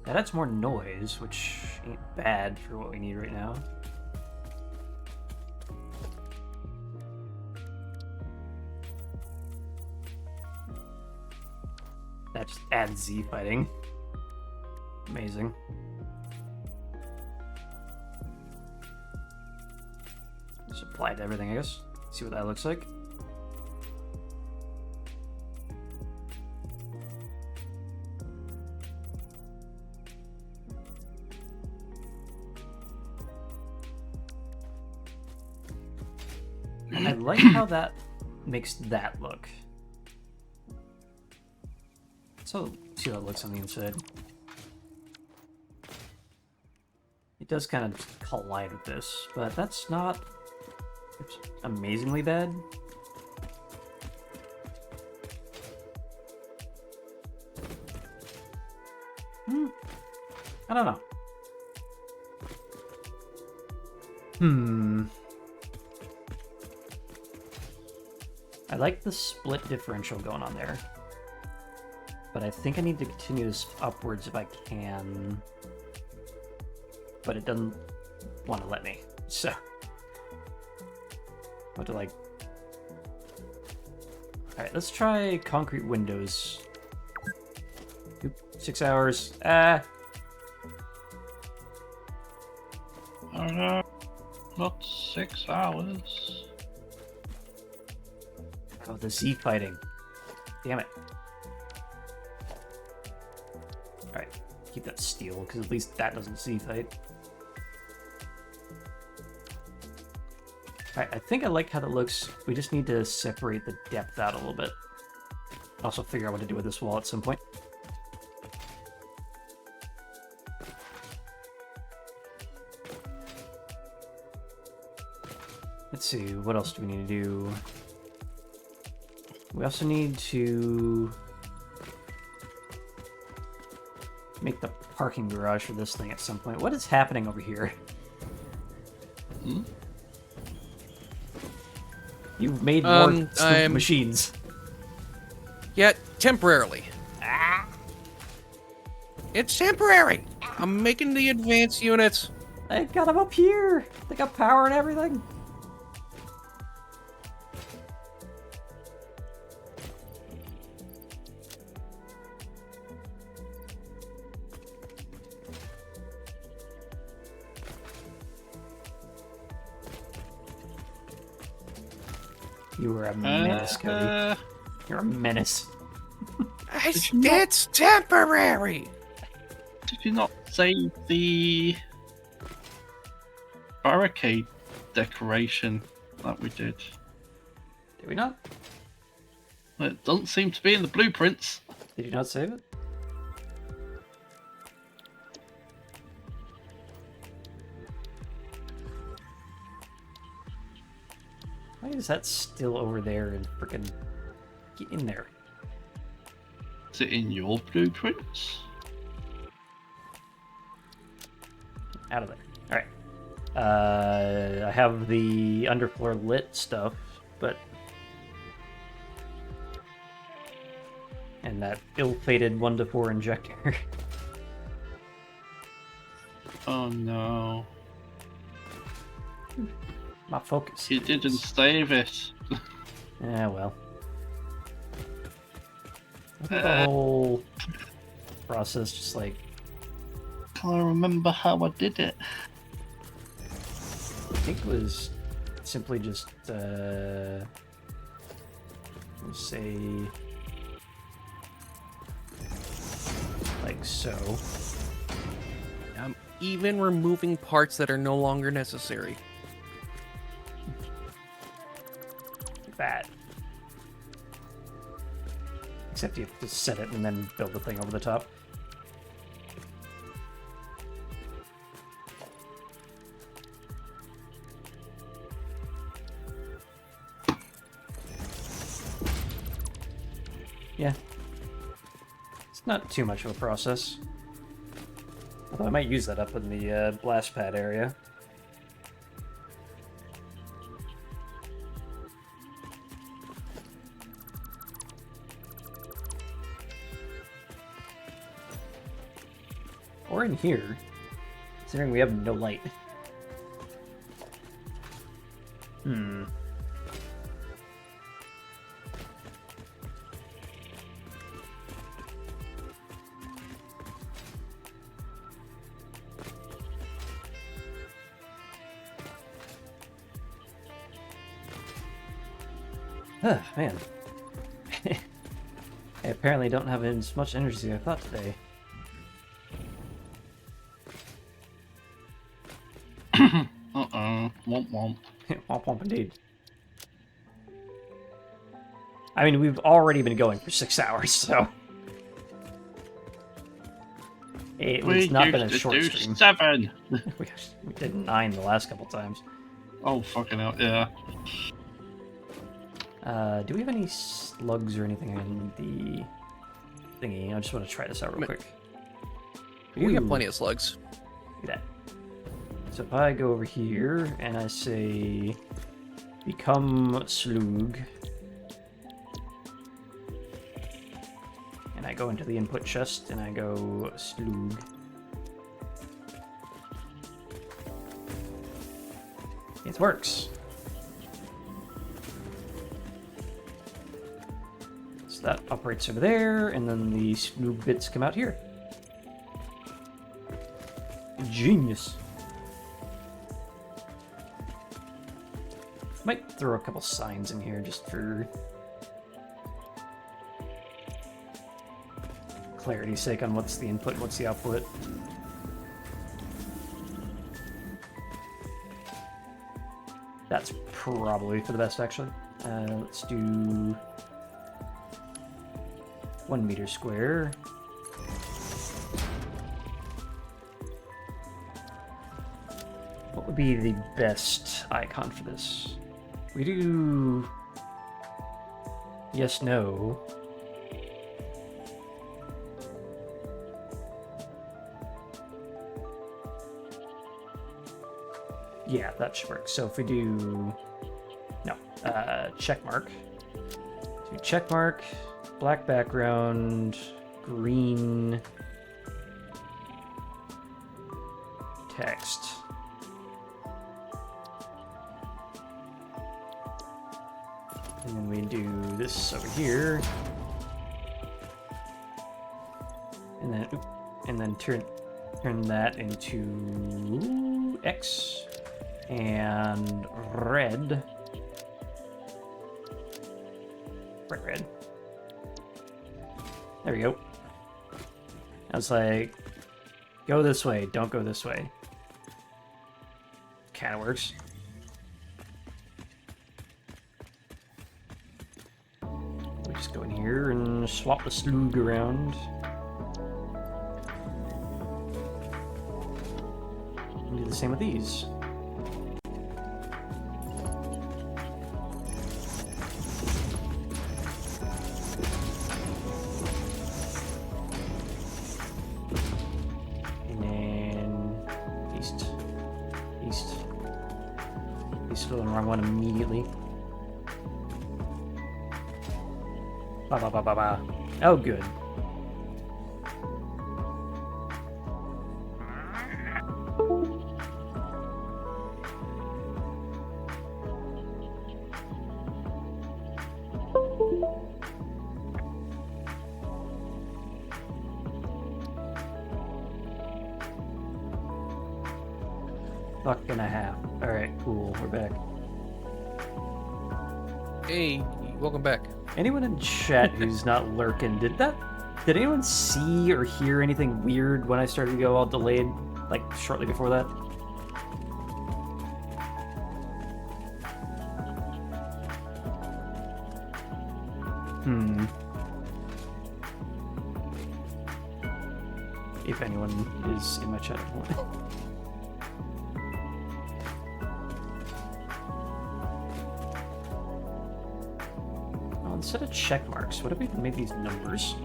That adds more noise, which ain't bad for what we need right now. That just adds Z fighting. Amazing. Just apply it to everything, I guess. See what that looks like. I like how that makes that look. So, see how it looks on the inside. It does kind of collide with this, but that's not amazingly bad. I don't know. I like the split differential going on there. But I think I need to continue this upwards if I can. But it doesn't want to let me. So I have to like... Alright, let's try concrete windows. Oop, 6 hours. Not 6 hours. Oh, the Z fighting. Damn it. Alright, keep that steel, because at least that doesn't Z fight. Alright, I think I like how that looks. We just need to separate the depth out a little bit. Also figure out what to do with this wall at some point. Let's see, what else do we need to do? We also need to make the parking garage for this thing at some point. What is happening over here? You've made more stupid machines. Yeah, temporarily. It's temporary. I'm making the advanced units. I got them up here. They got power and everything. You were a menace, Cody. You're a menace. It's temporary. Did you not save the barricade decoration that we did? Did we not? It doesn't seem to be in the blueprints. Did you not save it? Why is that still over there and frickin' get in there? Is it in your blueprints? Out of there. Alright. I have the underfloor lit stuff, but... And that ill-fated 1-to-4 injector. Oh no. My focus. You didn't save it. Yeah, well. Look at the whole process just like... Can't remember how I did it. I think it was simply just say like so. I'm even removing parts that are no longer necessary. Like that. Except you have to set it and then build the thing over the top. Yeah. It's not too much of a process. Although I might use that up in the blast pad area. Or in here, considering we have no light. Hmm. Man. I apparently don't have as much energy as I thought today. Uh-oh. Womp womp. Womp womp indeed. I mean, we've already been going for 6 hours, so... It's not been a short do stream. 7! We did 9 the last couple times. Oh, fucking hell, yeah. Do we have any slugs or anything in the thingy? I just want to try this out real quick. We got Ooh, plenty of slugs. look at that. So if I go over here and I say become slug, and I go into the input chest and I go slug, it works. So that operates over there, and then the slug bits come out here. Genius. Might throw a couple signs in here just for clarity's sake on what's the input and what's the output. That's probably for the best, actually. Let's do 1 meter square. What would be the best icon for this? We do yes, no. Yeah, that should work. So if we do no, check mark. Do check mark, black background, green text. And then we do this over here. And then turn that into X and red. Red. There we go. I was like, go this way, don't go this way. Kinda works. We just go in here and swap the slug around. And do the same with these. And then east. East. He's still in the wrong one immediately. Ba ba ba ba ba. Oh, good. Fuck and a half. Alright, cool. We're back. Hey, welcome back. Anyone in chat who's not lurking, did anyone see or hear anything weird when I started to go all delayed, like shortly before that? If anyone is in my chat at the moment. Oh, instead of check marks, what if we made these numbers?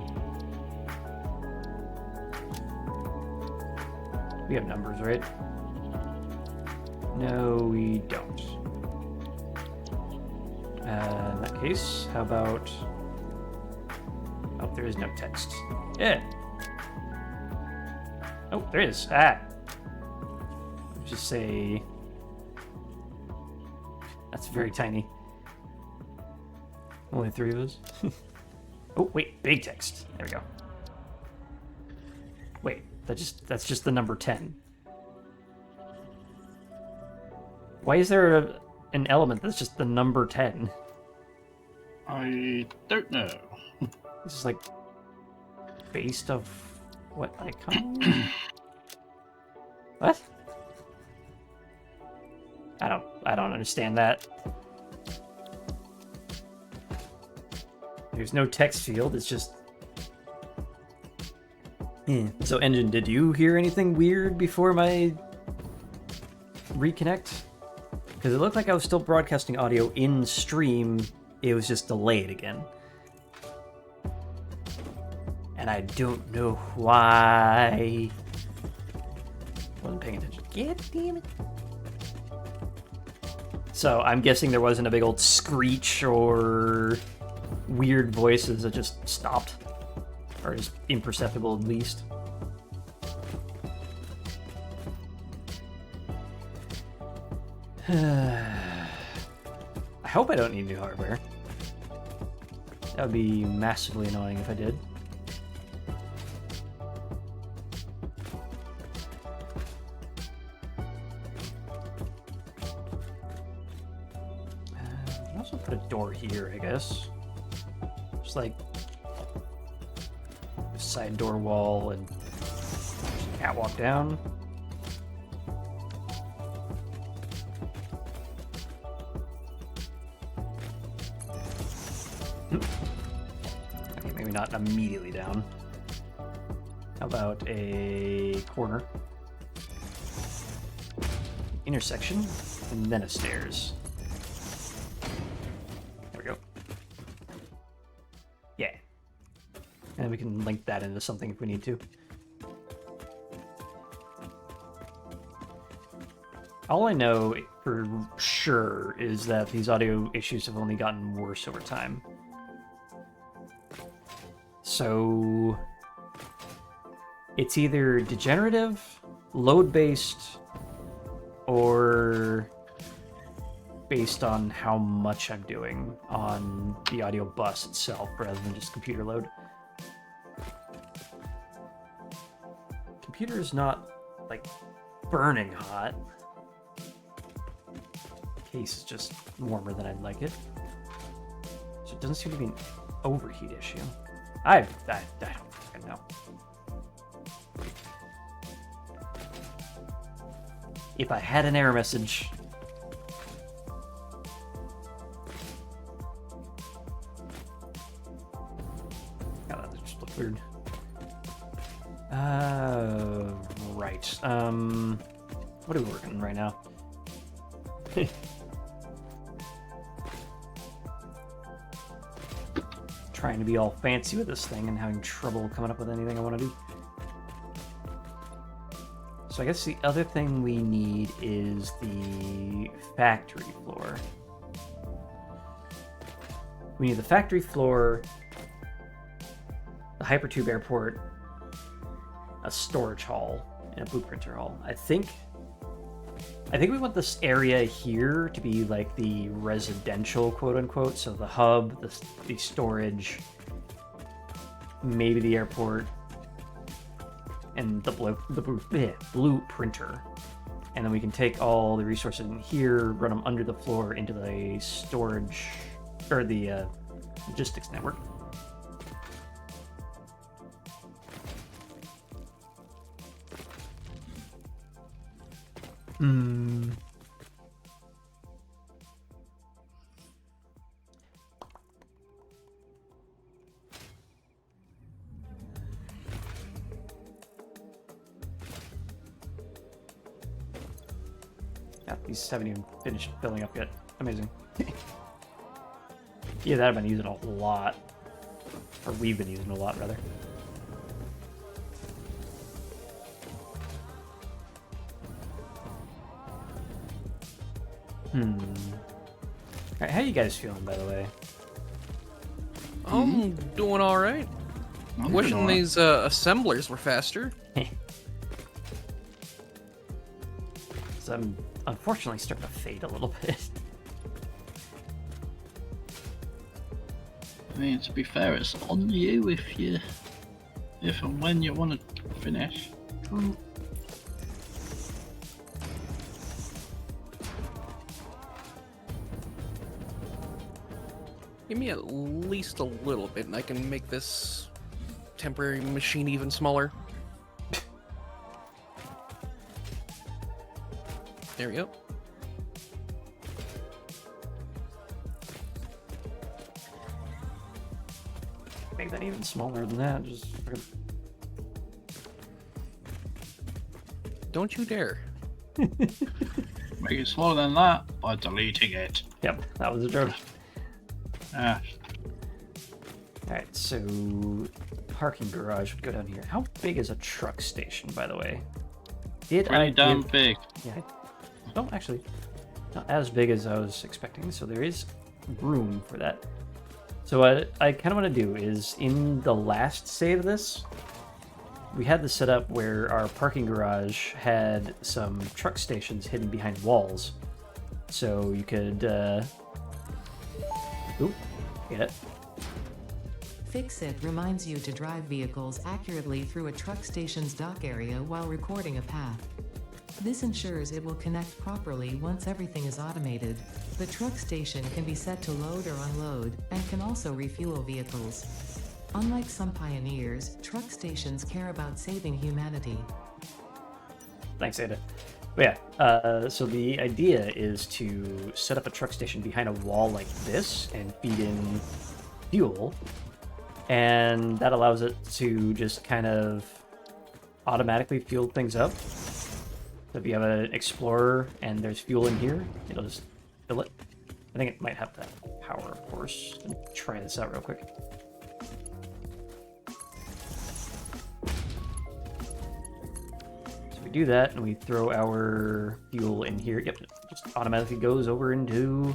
We have numbers, right? No, we don't. In that case, how about... Oh, there is no text. Yeah. Oh, there is. Ah. Just say... That's very tiny. Only 3 of us. Oh, wait. Big text. There we go. Wait. That's just the number 10. Why is there an element that's just the number 10? I don't know. This is like based of what icon? What? I don't understand that. There's no text field, it's just... So Engine, did you hear anything weird before my reconnect? Because it looked like I was still broadcasting audio in stream, it was just delayed again. And I don't know why. Wasn't paying attention. God damn it. So I'm guessing there wasn't a big old screech or weird voices that just stopped. Or just imperceptible at least. I hope I don't need new hardware. That would be massively annoying if I did. I can also put a door here, I guess. Just like a side door wall and catwalk down. Okay, maybe not immediately down. How about a corner? Intersection, and then a stairs. There we go. Yeah. And we can link that into something if we need to. All I know for sure is that these audio issues have only gotten worse over time. So it's either degenerative, load-based, or based on how much I'm doing on the audio bus itself rather than just computer load. Computer is not, like, burning hot. Case is just warmer than I'd like it. So it doesn't seem to be an overheat issue. I don't fucking know. If I had an error message... God, that just looked weird. Right. What are we working on right now? Trying to be all fancy with this thing and having trouble coming up with anything I want to do. So I guess the other thing we need is the factory floor. We need the factory floor, the hypertube airport, a storage hall, and a blueprinter hall. I think we want this area here to be like the residential, quote unquote. So the hub, the storage, maybe the airport, and the blueprinter. And then we can take all the resources in here, run them under the floor into the storage or the logistics network. Hmm. Yeah, these haven't even finished filling up yet. Amazing. Yeah, that I've been using a lot. Or we've been using a lot, rather. Alright, how you guys feeling, by the way? I'm doing all right. I'm Wishing doing all right. these assemblers were faster. So I'm unfortunately starting to fade a little bit. I mean, to be fair, it's on you if and when you want to finish. Give me at least a little bit, and I can make this temporary machine even smaller. There we go. Make that even smaller than that. Just Don't you dare. Make it smaller than that by deleting it. yep, that was a joke. Ah, Alright, so parking garage would go down here. How big is a truck station, by the way? Did pretty I damn give... big. Yeah, no, actually, not as big as I was expecting, so there is room for that. So what I kind of want to do is, in the last save of this, we had this set up where our parking garage had some truck stations hidden behind walls. So you could, oop, get it. Fix It reminds you to drive vehicles accurately through a truck station's dock area while recording a path. This ensures it will connect properly once everything is automated. The truck station can be set to load or unload, and can also refuel vehicles. Unlike some pioneers, truck stations care about saving humanity. Thanks, Ada. But yeah, so the idea is to set up a truck station behind a wall like this and feed in fuel. And that allows it to just kind of automatically fuel things up. So if you have an Explorer and there's fuel in here, it'll just fill it. I think it might have that power, of course. Let me try this out real quick. So we do that, and we throw our fuel in here. Yep, it just automatically goes over into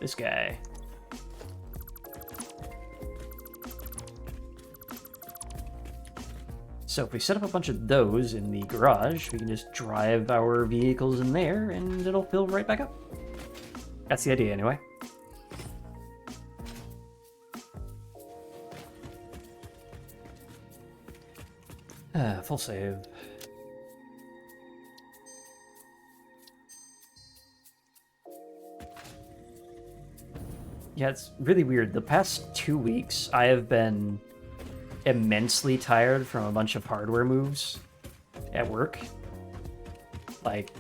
this guy. So if we set up a bunch of those in the garage, we can just drive our vehicles in there and it'll fill right back up. That's the idea anyway. Full save. Yeah, it's really weird. The past 2 weeks, I have been immensely tired from a bunch of hardware moves at work. Like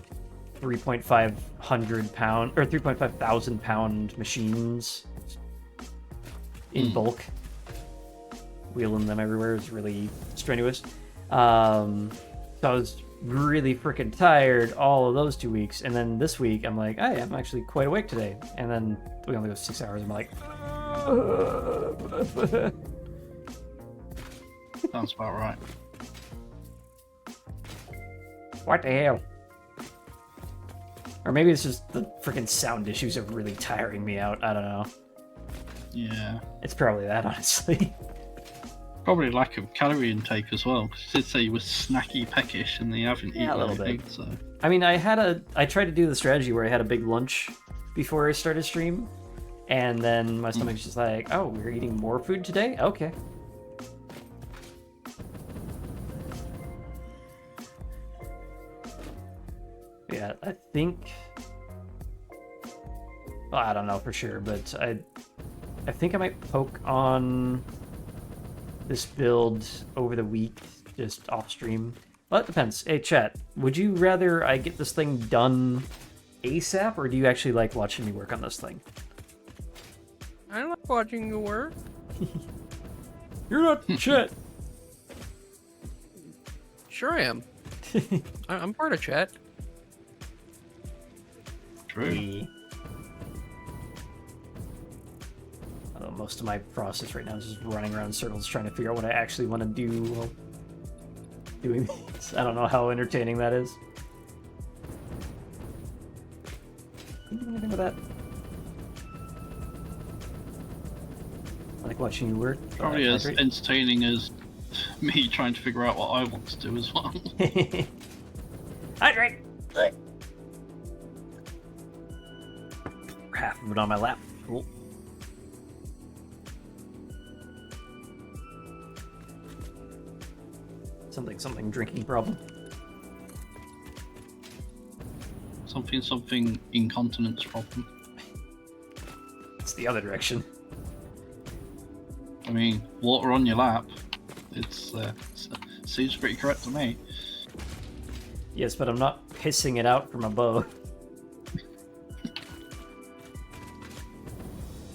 3,500 pound or 3,500 pound machines in bulk. Wheeling them everywhere is really strenuous. So I was really freaking tired all of those 2 weeks, and then this week I'm like, hey, I'm actually quite awake today. And then we only go 6 hours. I'm like, Sounds about right. what the hell? Or maybe it's just the freaking sound issues are really tiring me out. I don't know. Yeah. It's probably that, honestly. Probably lack of calorie intake as well. 'Cause you did say you were snacky peckish and you haven't eaten a little anything, bit. so. I mean, I tried to do the strategy where I had a big lunch before I started stream, and then my stomach's just like, oh, we're eating more food today? Okay. Yeah, I think... Well, I don't know for sure, but I think I might poke on this build over the week, just off stream. Well, it depends. Hey, chat, would you rather I get this thing done ASAP, or do you actually like watching me work on this thing? I like watching you work. You're not chat. Sure I am. I'm part of chat. True. Although most of my process right now is just running around in circles trying to figure out what I actually want to do while doing this. I don't know how entertaining that is. Can you do anything with that? I like watching you work. Probably as entertaining as me trying to figure out what I want to do as well. Hydrate! Half of it on my lap. Cool. Something drinking problem. Something incontinence problem. It's the other direction. I mean, water on your lap. It's seems pretty correct to me. Yes, but I'm not pissing it out from above.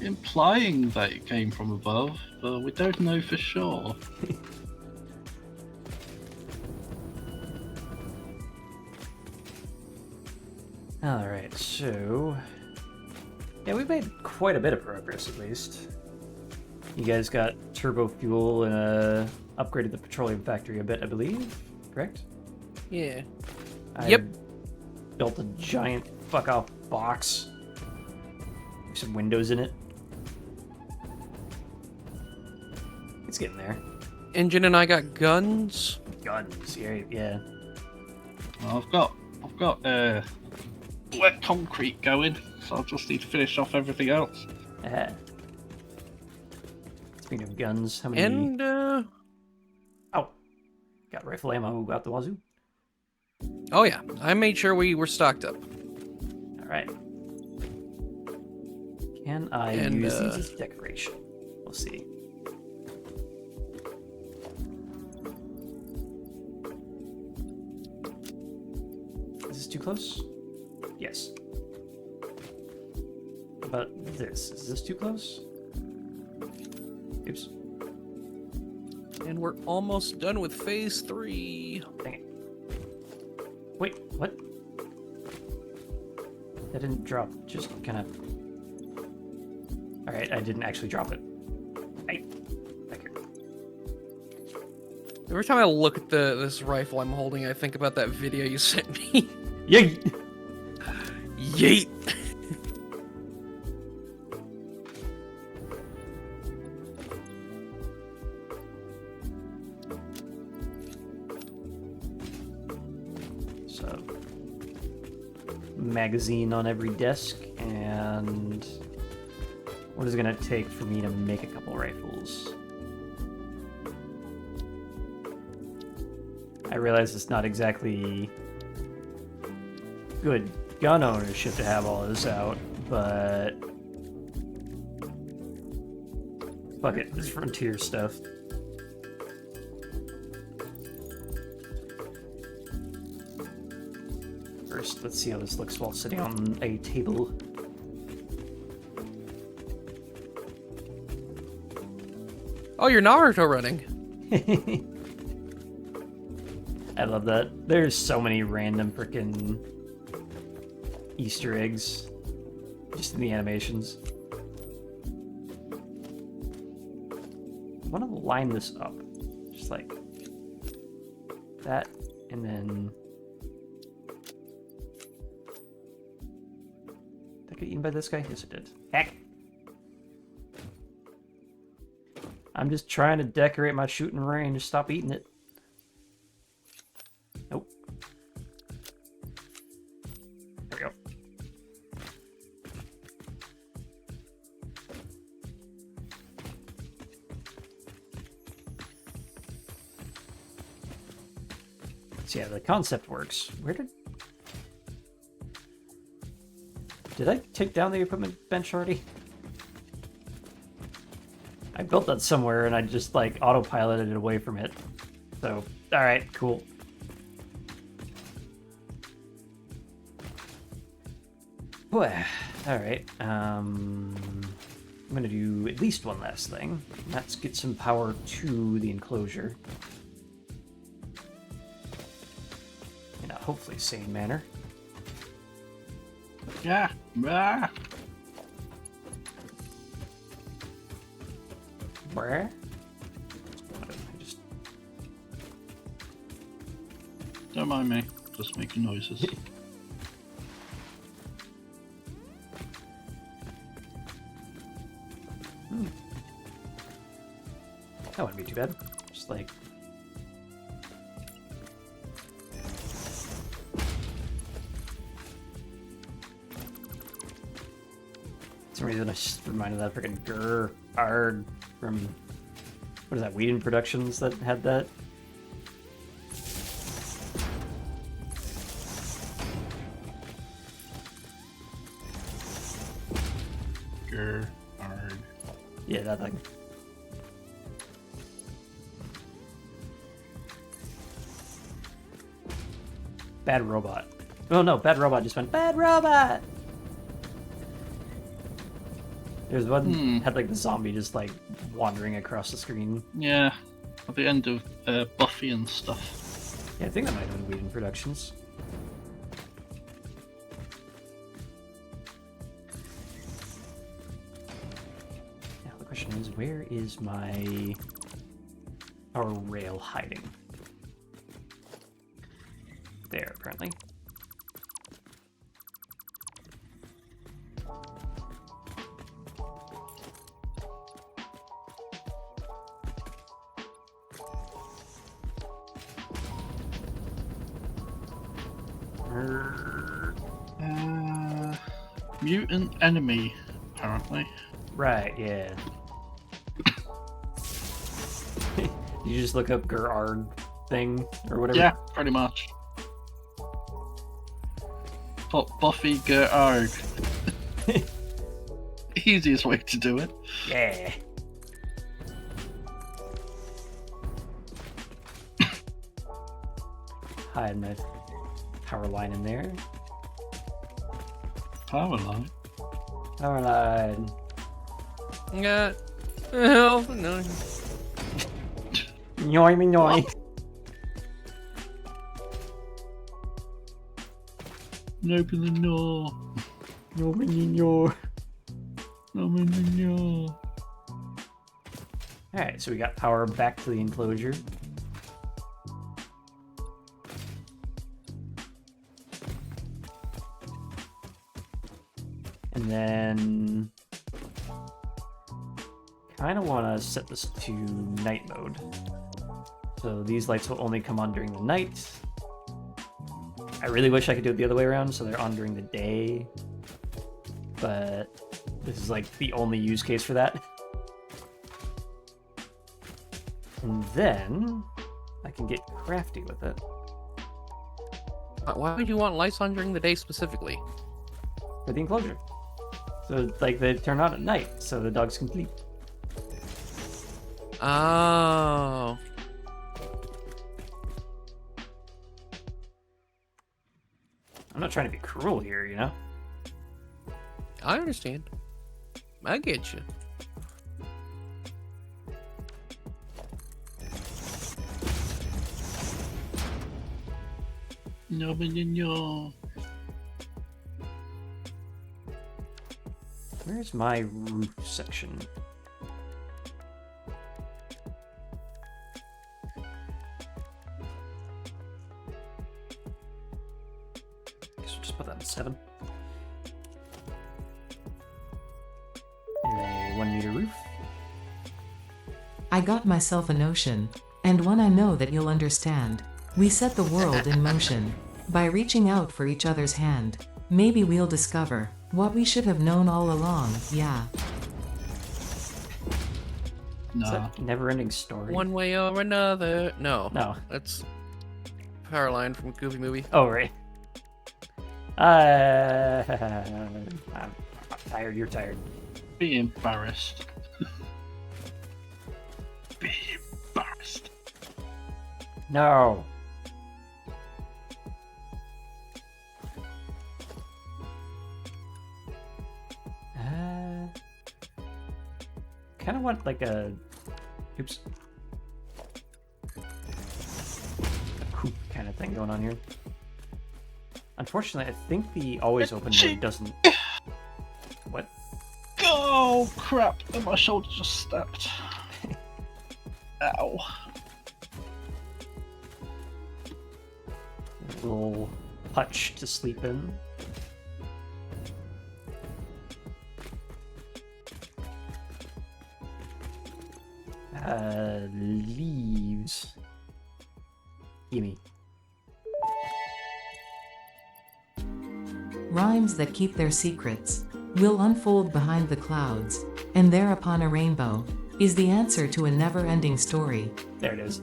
Implying that it came from above, but we don't know for sure. Alright, so... yeah, we've made quite a bit of progress, at least. You guys got turbo fuel and upgraded the petroleum factory a bit, I believe? Correct? Yeah. I built a giant fuck-off box. With some windows in it. It's getting there. Engine and I got guns. Guns, yeah. Well, I've got wet concrete going, so I'll just need to finish off everything else. Speaking of guns, how many... And, oh! Got rifle ammo out the wazoo. oh yeah, I made sure we were stocked up. Alright. Can I use these as decoration? We'll see. Is this too close? Yes. How about this? Is this too close? Oops. And we're almost done with phase 3. Dang it. Wait, what? That didn't drop, just kind of... Alright, I didn't actually drop it. Hey, back here. Every time I look at this rifle I'm holding, I think about that video you sent me. Yay! Yeet! So, magazine on every desk, and what is it gonna take for me to make a couple rifles? I realize it's not exactly good gun ownership to have all this out, but fuck it, this frontier stuff. First, let's see how this looks while sitting on a table. Oh, you're Naruto running. I love that. There's so many random frickin' Easter eggs just in the animations. I want to line this up. Just like that, and then... Did I get eaten by this guy? Yes, it did. Heck! I'm just trying to decorate my shooting range. Stop eating it. Nope. There we go. So yeah, the concept works. Where did I take down the equipment bench already? built that somewhere and I just like autopiloted it away from it. So, all right, cool. Boy, all right. I'm gonna do at least one last thing. And that's get some power to the enclosure in a hopefully sane manner. Yeah. Ah. Where? Don't mind me. Just making noises. That wouldn't be too bad. Just like... For some reason I just reminded of that freaking Grr Ard from... What is that, Whedon Productions that had that? Gerard. Yeah, that thing. Bad Robot. Oh no, Bad Robot just went, Bad Robot! There's one had like the zombie just like wandering across the screen. Yeah. At the end of Buffy and stuff. Yeah, I think that might have been Whedon Productions. Now the question is, where is our rail hiding? There, apparently. Mutant enemy, apparently. Right, yeah. You just look up Gerard thing or whatever? Yeah, pretty much. Put Buffy Gerard. Easiest way to do it. Yeah. Hide my power line in there. Power line. Power line. Yeah. Oh, no. Yoy me yoy. Open the door. Yoy me yoy. Open the door. Alright, so we got power back to the enclosure. And then kind of want to set this to night mode. So these lights will only come on during the night. I really wish I could do it the other way around, so they're on during the day. But this is like the only use case for that. And then I can get crafty with it. Why would you want lights on during the day specifically? For the enclosure. So like they turn on at night, so the dogs can sleep. Oh. I'm not trying to be cruel here, you know? I understand. I get you. No, no. Where's my roof section? Guess we'll just put that in 7. And a 1 meter roof. I got myself a notion, and one I know that you'll understand. We set the world in motion. By reaching out for each other's hand, maybe we'll discover what we should have known all along, yeah. Is No. that never-ending story? One way or another. No. No. That's Powerline from Goofy Movie. Oh, right. I'm tired, you're tired. Be embarrassed. No. Kind of want like a, oops, a coop kind of thing going on here. Unfortunately, I think the always open mode doesn't. What? Oh crap! And my shoulder just stepped. Ow. A little hutch to sleep in. Leaves. Gimme. Rhymes that keep their secrets will unfold behind the clouds, and there upon a rainbow is the answer to a never-ending story. There it is.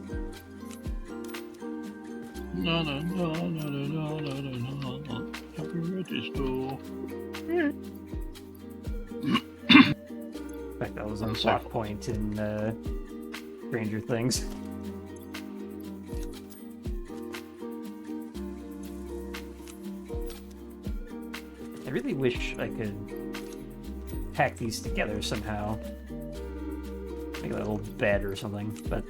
No, no, no, no, no, no, no, no, no. Happy register. In fact, that was a plot point in Stranger Things. I really wish I could pack these together somehow. Make a little bed or something, but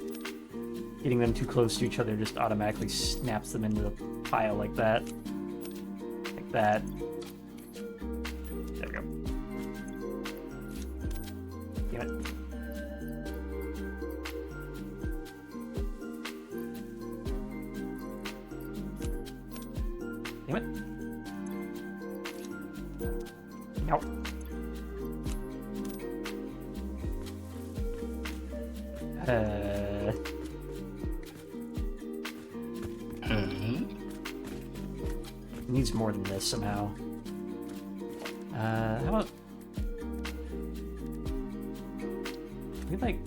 getting them too close to each other just automatically snaps them into a pile like that. Like that. There we go. Damn it. Damn it. Nope. Needs more than this somehow. How about we like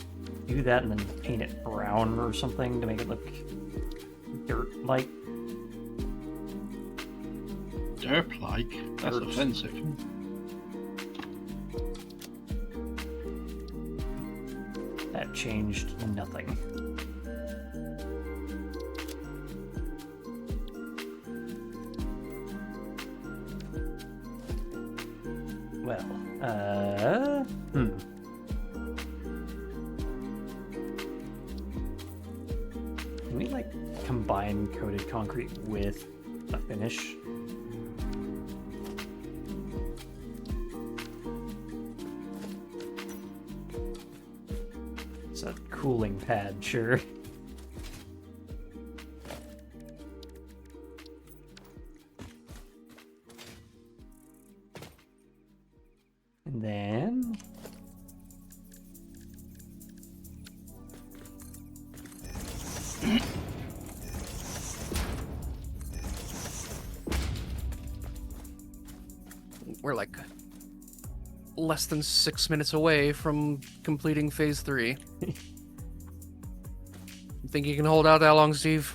do that and then paint it brown or something to make it look dirt-like? Derp-like? That's Dirt. offensive. That changed nothing. Well, Can we, like, combine coated concrete with a finish? It's a cooling pad, sure. And then We're like less than 6 minutes away from completing phase 3. Think you can hold out that long, Steve?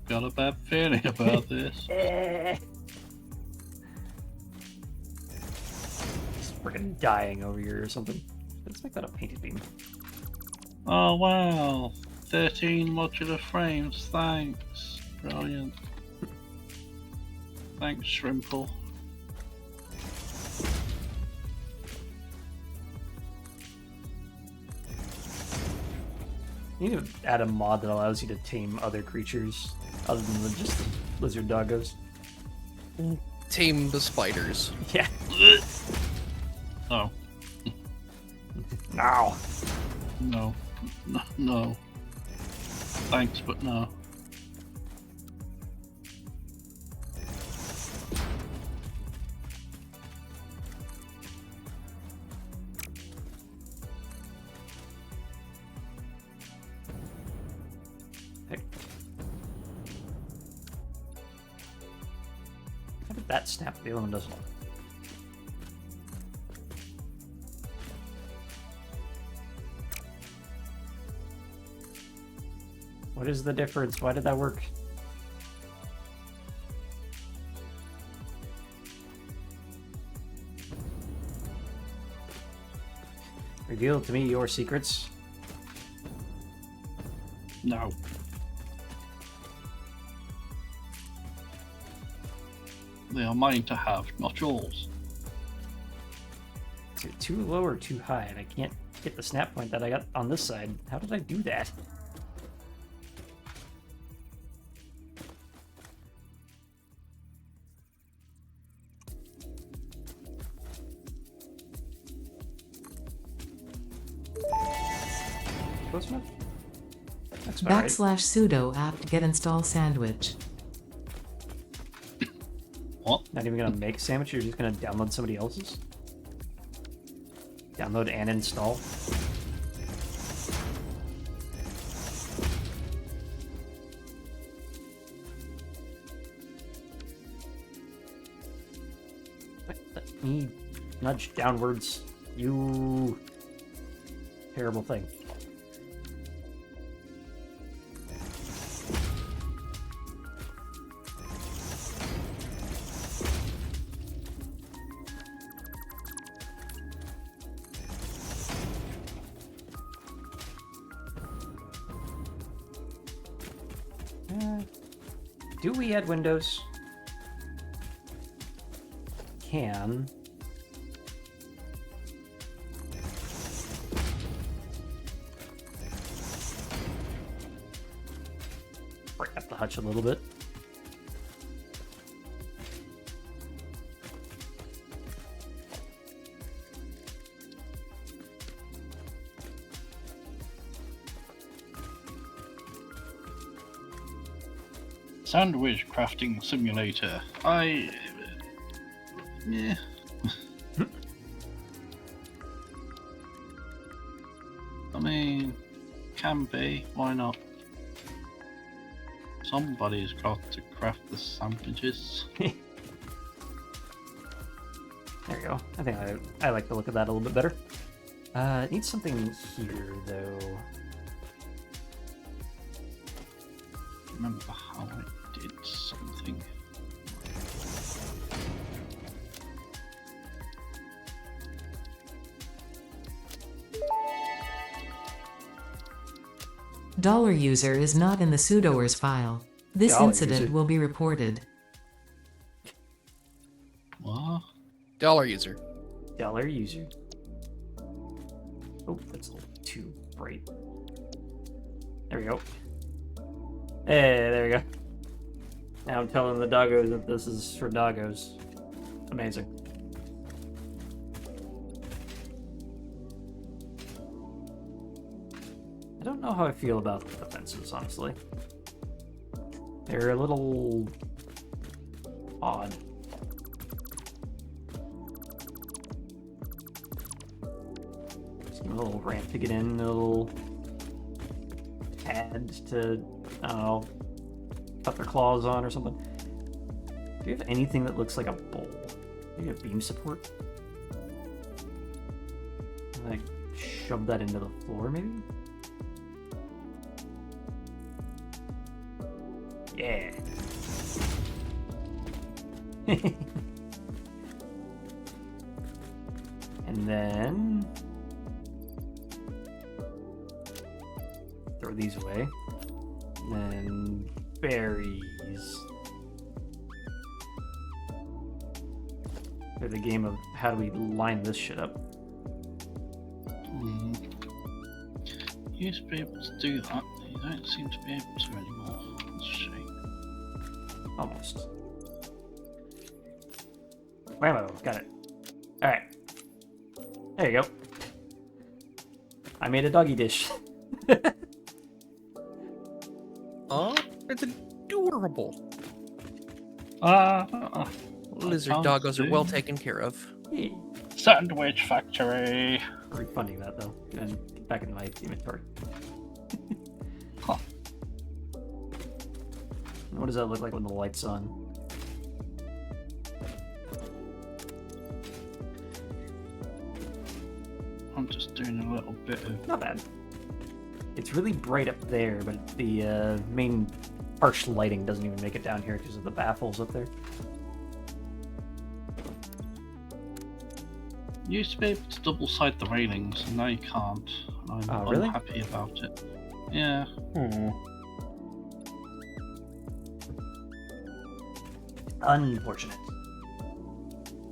Got a bad feeling about this. Just freaking dying over here or something. Let's make that a painted beam. Oh wow. 13 modular frames, thanks. Brilliant. Thanks, Shrimple. You need to add a mod that allows you to tame other creatures other than just the lizard doggos. Tame the spiders. Yeah. Oh. Now. No. No. No. Thanks, but no. Heck. How did that snap? The other one doesn't. What is the difference? Why did that work? Reveal to me your secrets. No. They are mine to have, not yours. Is it too low or too high? And I can't get the snap point that I got on this side. How did I do that? Close enough? That's about right. /sudo apt get install sandwich. What? Not even gonna make a sandwich, you're just gonna download somebody else's? Download and install? Let me nudge downwards, you terrible thing. Do we add windows? Can. Break up the hutch a little bit. Sandwich crafting simulator. Yeah. I mean, can be. Why not? Somebody's got to craft the sandwiches. There we go. I think I like the look of that a little bit better. It needs something here, though. Remember how I did something. $user is not in the sudoers file. This incident user. will be reported. What? $user. $user. Oh, that's a little too bright. There we go. Hey, there we go. Now I'm telling the doggos that this is for doggos. Amazing. I don't know how I feel about the fences, honestly. They're a little odd. Just give them a little ramp to get in, a little pad to, I don't know, cut their claws on or something. Do you have anything that looks like a bowl? Maybe a beam support? Like, shove that into the floor, maybe? Yeah. And then throw these away. And then berries. Play the game of how do we line this shit up. You used to be able to do that. You don't seem to be able to anymore. That's a shame. Almost. Whammo, got it. Alright. There you go. I made a doggy dish. Oh, it's adorable. Lizard sounds doggos are well good. taken care of. Sandwich factory. Refunding that though, and get back into my inventory. Huh. What does that look like when the light's on? I'm just doing a little bit of. Not bad. It's really bright up there, but the main harsh lighting doesn't even make it down here because of the baffles up there. You used to be able to double side the railings, and now you can't. I'm Oh, really? unhappy about it. Yeah. Unfortunate.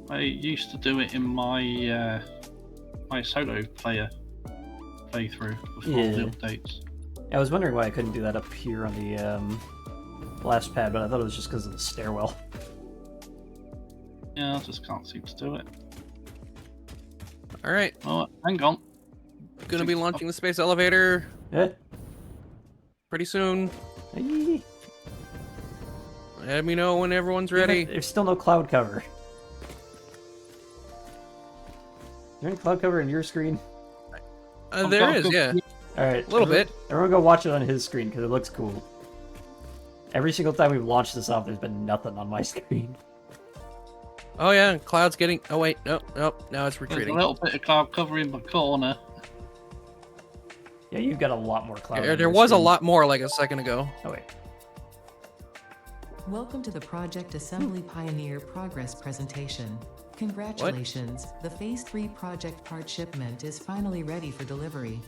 I used to do it in my my solo player playthrough before all the Yeah. updates. I was wondering why I couldn't do that up here on the blast pad, but I thought it was just because of the stairwell. Yeah, I just can't seem to do it. All right, Oh, hang on. gonna be launching the space elevator Eh? pretty soon. Eee. Let me know when everyone's ready. There's still no cloud cover. Is there any cloud cover in your screen? There is, yeah, Alright. a little bit. Everyone go watch it on his screen, because it looks cool. Every single time we've launched this off, there's been nothing on my screen. Oh yeah, cloud's getting. Oh wait, no, now it's There's a retreating. little bit of cloud cover in the corner. Yeah, you've got a lot more cloud. There, on there your was a screen. lot more like a second ago. Oh, wait. Welcome to the Project Assembly Pioneer Progress presentation. Congratulations, the Phase 3 project part shipment is finally ready for delivery.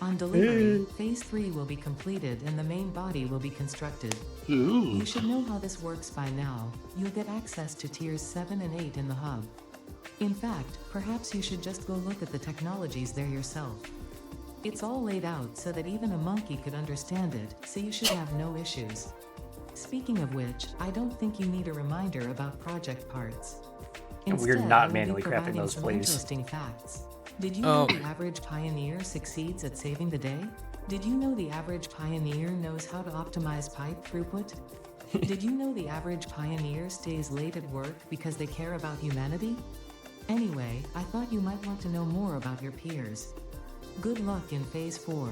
On delivery, Phase 3 will be completed and the main body will be constructed. Ooh. You should know how this works by now. You'll get access to Tiers 7 and 8 in the hub. In fact, perhaps you should just go look at the technologies there yourself. It's all laid out so that even a monkey could understand it, so you should have no issues. Speaking of which, I don't think you need a reminder about project parts. We're Instead, not I will be manually crafting providing those, some please. Interesting facts. Did you Oh. know the average pioneer succeeds at saving the day? Did you know the average pioneer knows how to optimize pipe throughput? Did you know the average pioneer stays late at work because they care about humanity? Anyway, I thought you might want to know more about your peers. Good luck in Phase 4.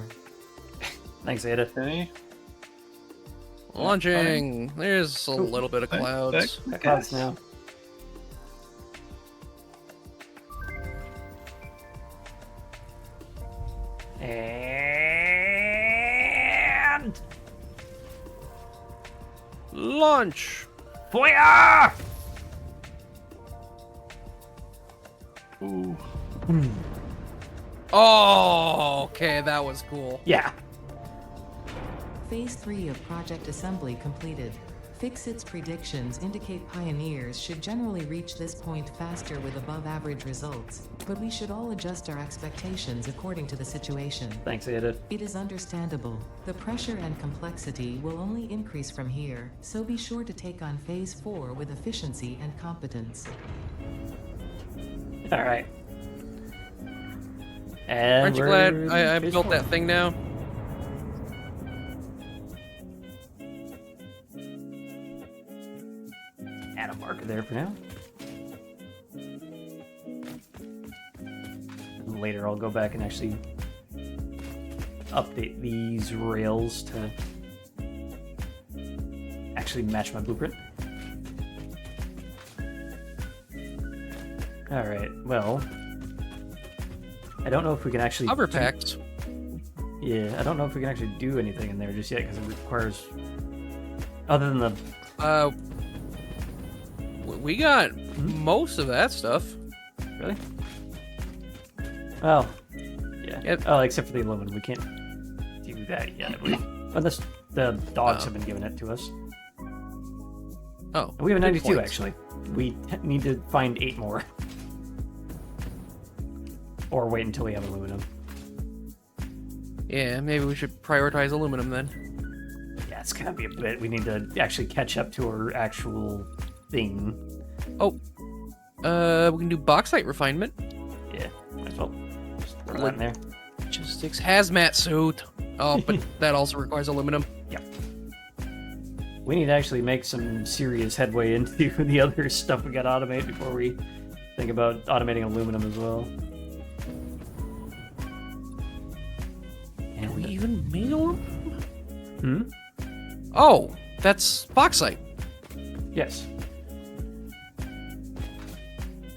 Thanks, Ada. Okay. Launching. There's a Ooh. little bit of clouds. Got clouds now. And... Launch. Fire! Ooh. Oh, okay, that was cool. Yeah. Phase 3 of Project Assembly completed. Fixit's predictions indicate pioneers should generally reach this point faster with above-average results, but we should all adjust our expectations according to the situation. Thanks, Ada. It is understandable. The pressure and complexity will only increase from here, so be sure to take on Phase 4 with efficiency and competence. Alright. And Aren't you we're glad in I phase built 4. that thing now? Add a marker there for now. Later I'll go back and actually update these rails to actually match my blueprint. Alright, well, I don't know if we can actually Hover do- packs. Yeah, I don't know if we can actually do anything in there just yet because it requires, other than the We got most of that stuff. really. Well, yeah. Yep. Oh, except for the aluminum, we can't do that yet. I believe. Unless the dogs have been giving it to us. Oh, We have a good 92 point. actually. We need to find 8 more. Or wait until we have aluminum. Yeah, maybe we should prioritize aluminum then. Yeah, it's gonna be a bit. We need to actually catch up to our actual thing. Oh, we can do bauxite refinement. Yeah, might as well just throw that in there. Logistics hazmat suit. Oh, but that also requires aluminum. We need to actually make some serious headway into the other stuff we got to automate before we think about automating aluminum as well. And we even made aluminum? Hmm? Oh, that's bauxite. Yes.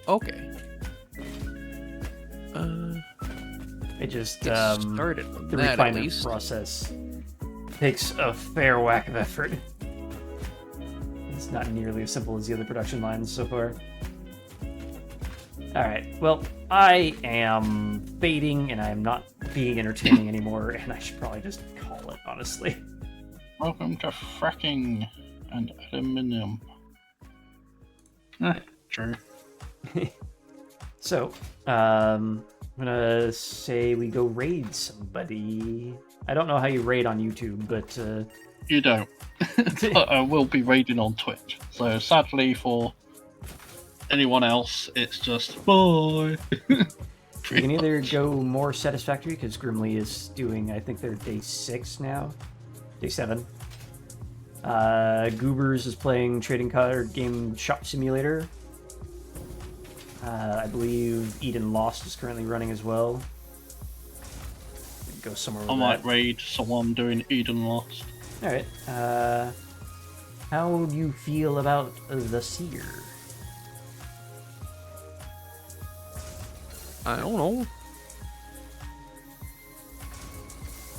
Okay. It just Get the started on that at refinement least. process takes a fair whack of effort. It's not nearly as simple as the other production lines so far. Alright, well, I am fading and I am not being entertaining anymore, and I should probably just call it, honestly. Welcome to fracking and aluminium. True. So, I'm gonna say we go raid somebody. I don't know how you raid on YouTube, but You don't. But I will be raiding on Twitch. So sadly for anyone else, it's just bye. we can either go more satisfactory because Grimly is doing, I think they're day 6 now, day 7. Goobers is playing trading card game Shop Simulator. I believe Eden Lost is currently running as well. Go somewhere with I might that. raid someone doing Eden Lost. Alright, how do you feel about the Seer? I don't know.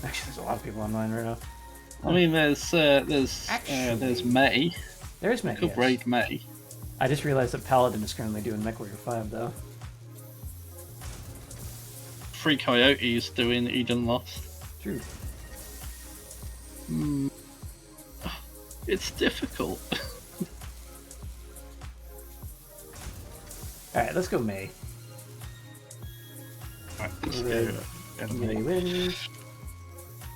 Actually, there's a lot of people online right now. I mean, there's May. There's May, Could yes. raid May. I just realized that Paladin is currently doing MechWarrior 5, though. Free Coyotes doing Eden Lost. True. It's difficult. Alright, let's go May. Right, let's Red. go. May wins.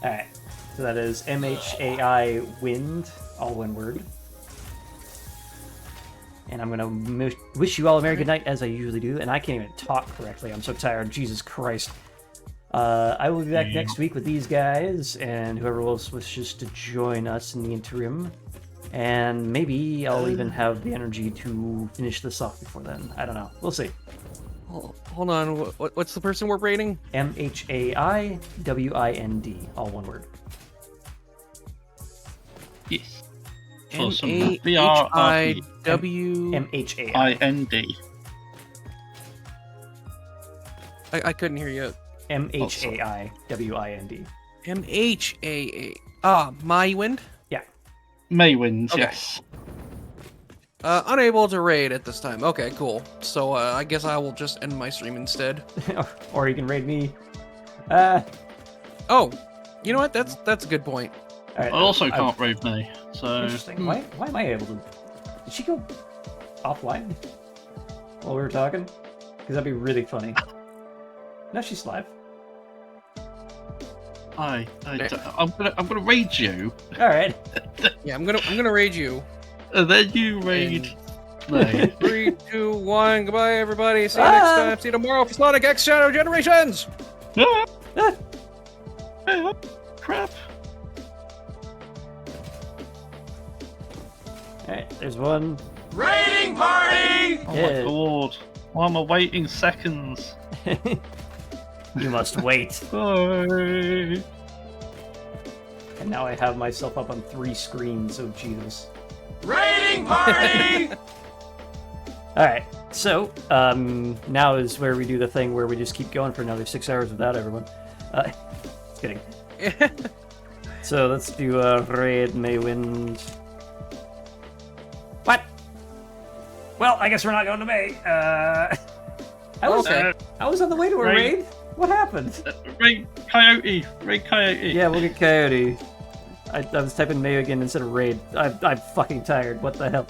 Alright, so that is MHAI wind, all one word. And I'm gonna wish you all a Merry Good Night, as I usually do, and I can't even talk correctly, I'm so tired, Jesus Christ. I will be back next week with these guys, and whoever else wishes to join us in the interim. And maybe I'll even have the energy to finish this off before then. I don't know. We'll see. Hold on. What's the person we're rating? MHAIWIND, all one word. Yes. M-A-H-I-W... MHAI. I couldn't hear you. MHAIWIND. M-H-A-A... Ah, my wind? Yeah. May wins, Okay. yes. Unable to raid at this time. Okay, cool. So, I guess I will just end my stream instead. Or you can raid me. Oh, you know what? That's a good point. All right, I also can't raid May, so... Interesting. Why am I able to... Did she go offline while we were talking? Because that'd be really funny. No, she's live. I'm gonna raid you, All right. Yeah, I'm gonna raid you. and then you raid May. 3, 2, 1. Goodbye, everybody. See you next time. See you tomorrow for Sonic X Shadow Generations. Crap. All right. There's one. Raiding party! Oh Yeah. my god. Why am I waiting seconds? You must wait. Bye. And now I have myself up on 3 screens. Oh Jesus. Raiding party! All right. So now is where we do the thing where we just keep going for another 6 hours without everyone. Just kidding. So let's do raid May wind. What? Well, I guess we're not going to May. I was on the way to a Raid. raid. What happened? Raid Coyote. Raid Coyote. Yeah, we'll get Coyote. I was typing May again instead of raid. I'm fucking tired. What the hell?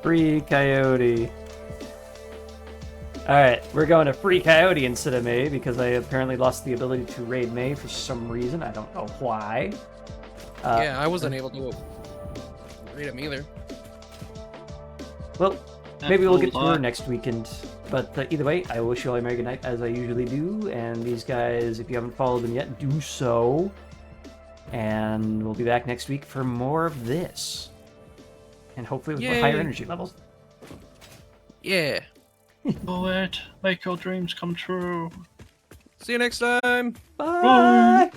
Free Coyote. Alright, we're going to Free Coyote instead of May because I apparently lost the ability to raid May for some reason. I don't know why. Yeah, I wasn't able to raid him either. Well, maybe we'll get to her next weekend. But either way, I wish you all a Merry Good Night, as I usually do. And these guys, if you haven't followed them yet, do so. And we'll be back next week for more of this. And hopefully with Yay. higher energy levels. Yeah. Go ahead. Make your dreams come true. See you next time. Bye!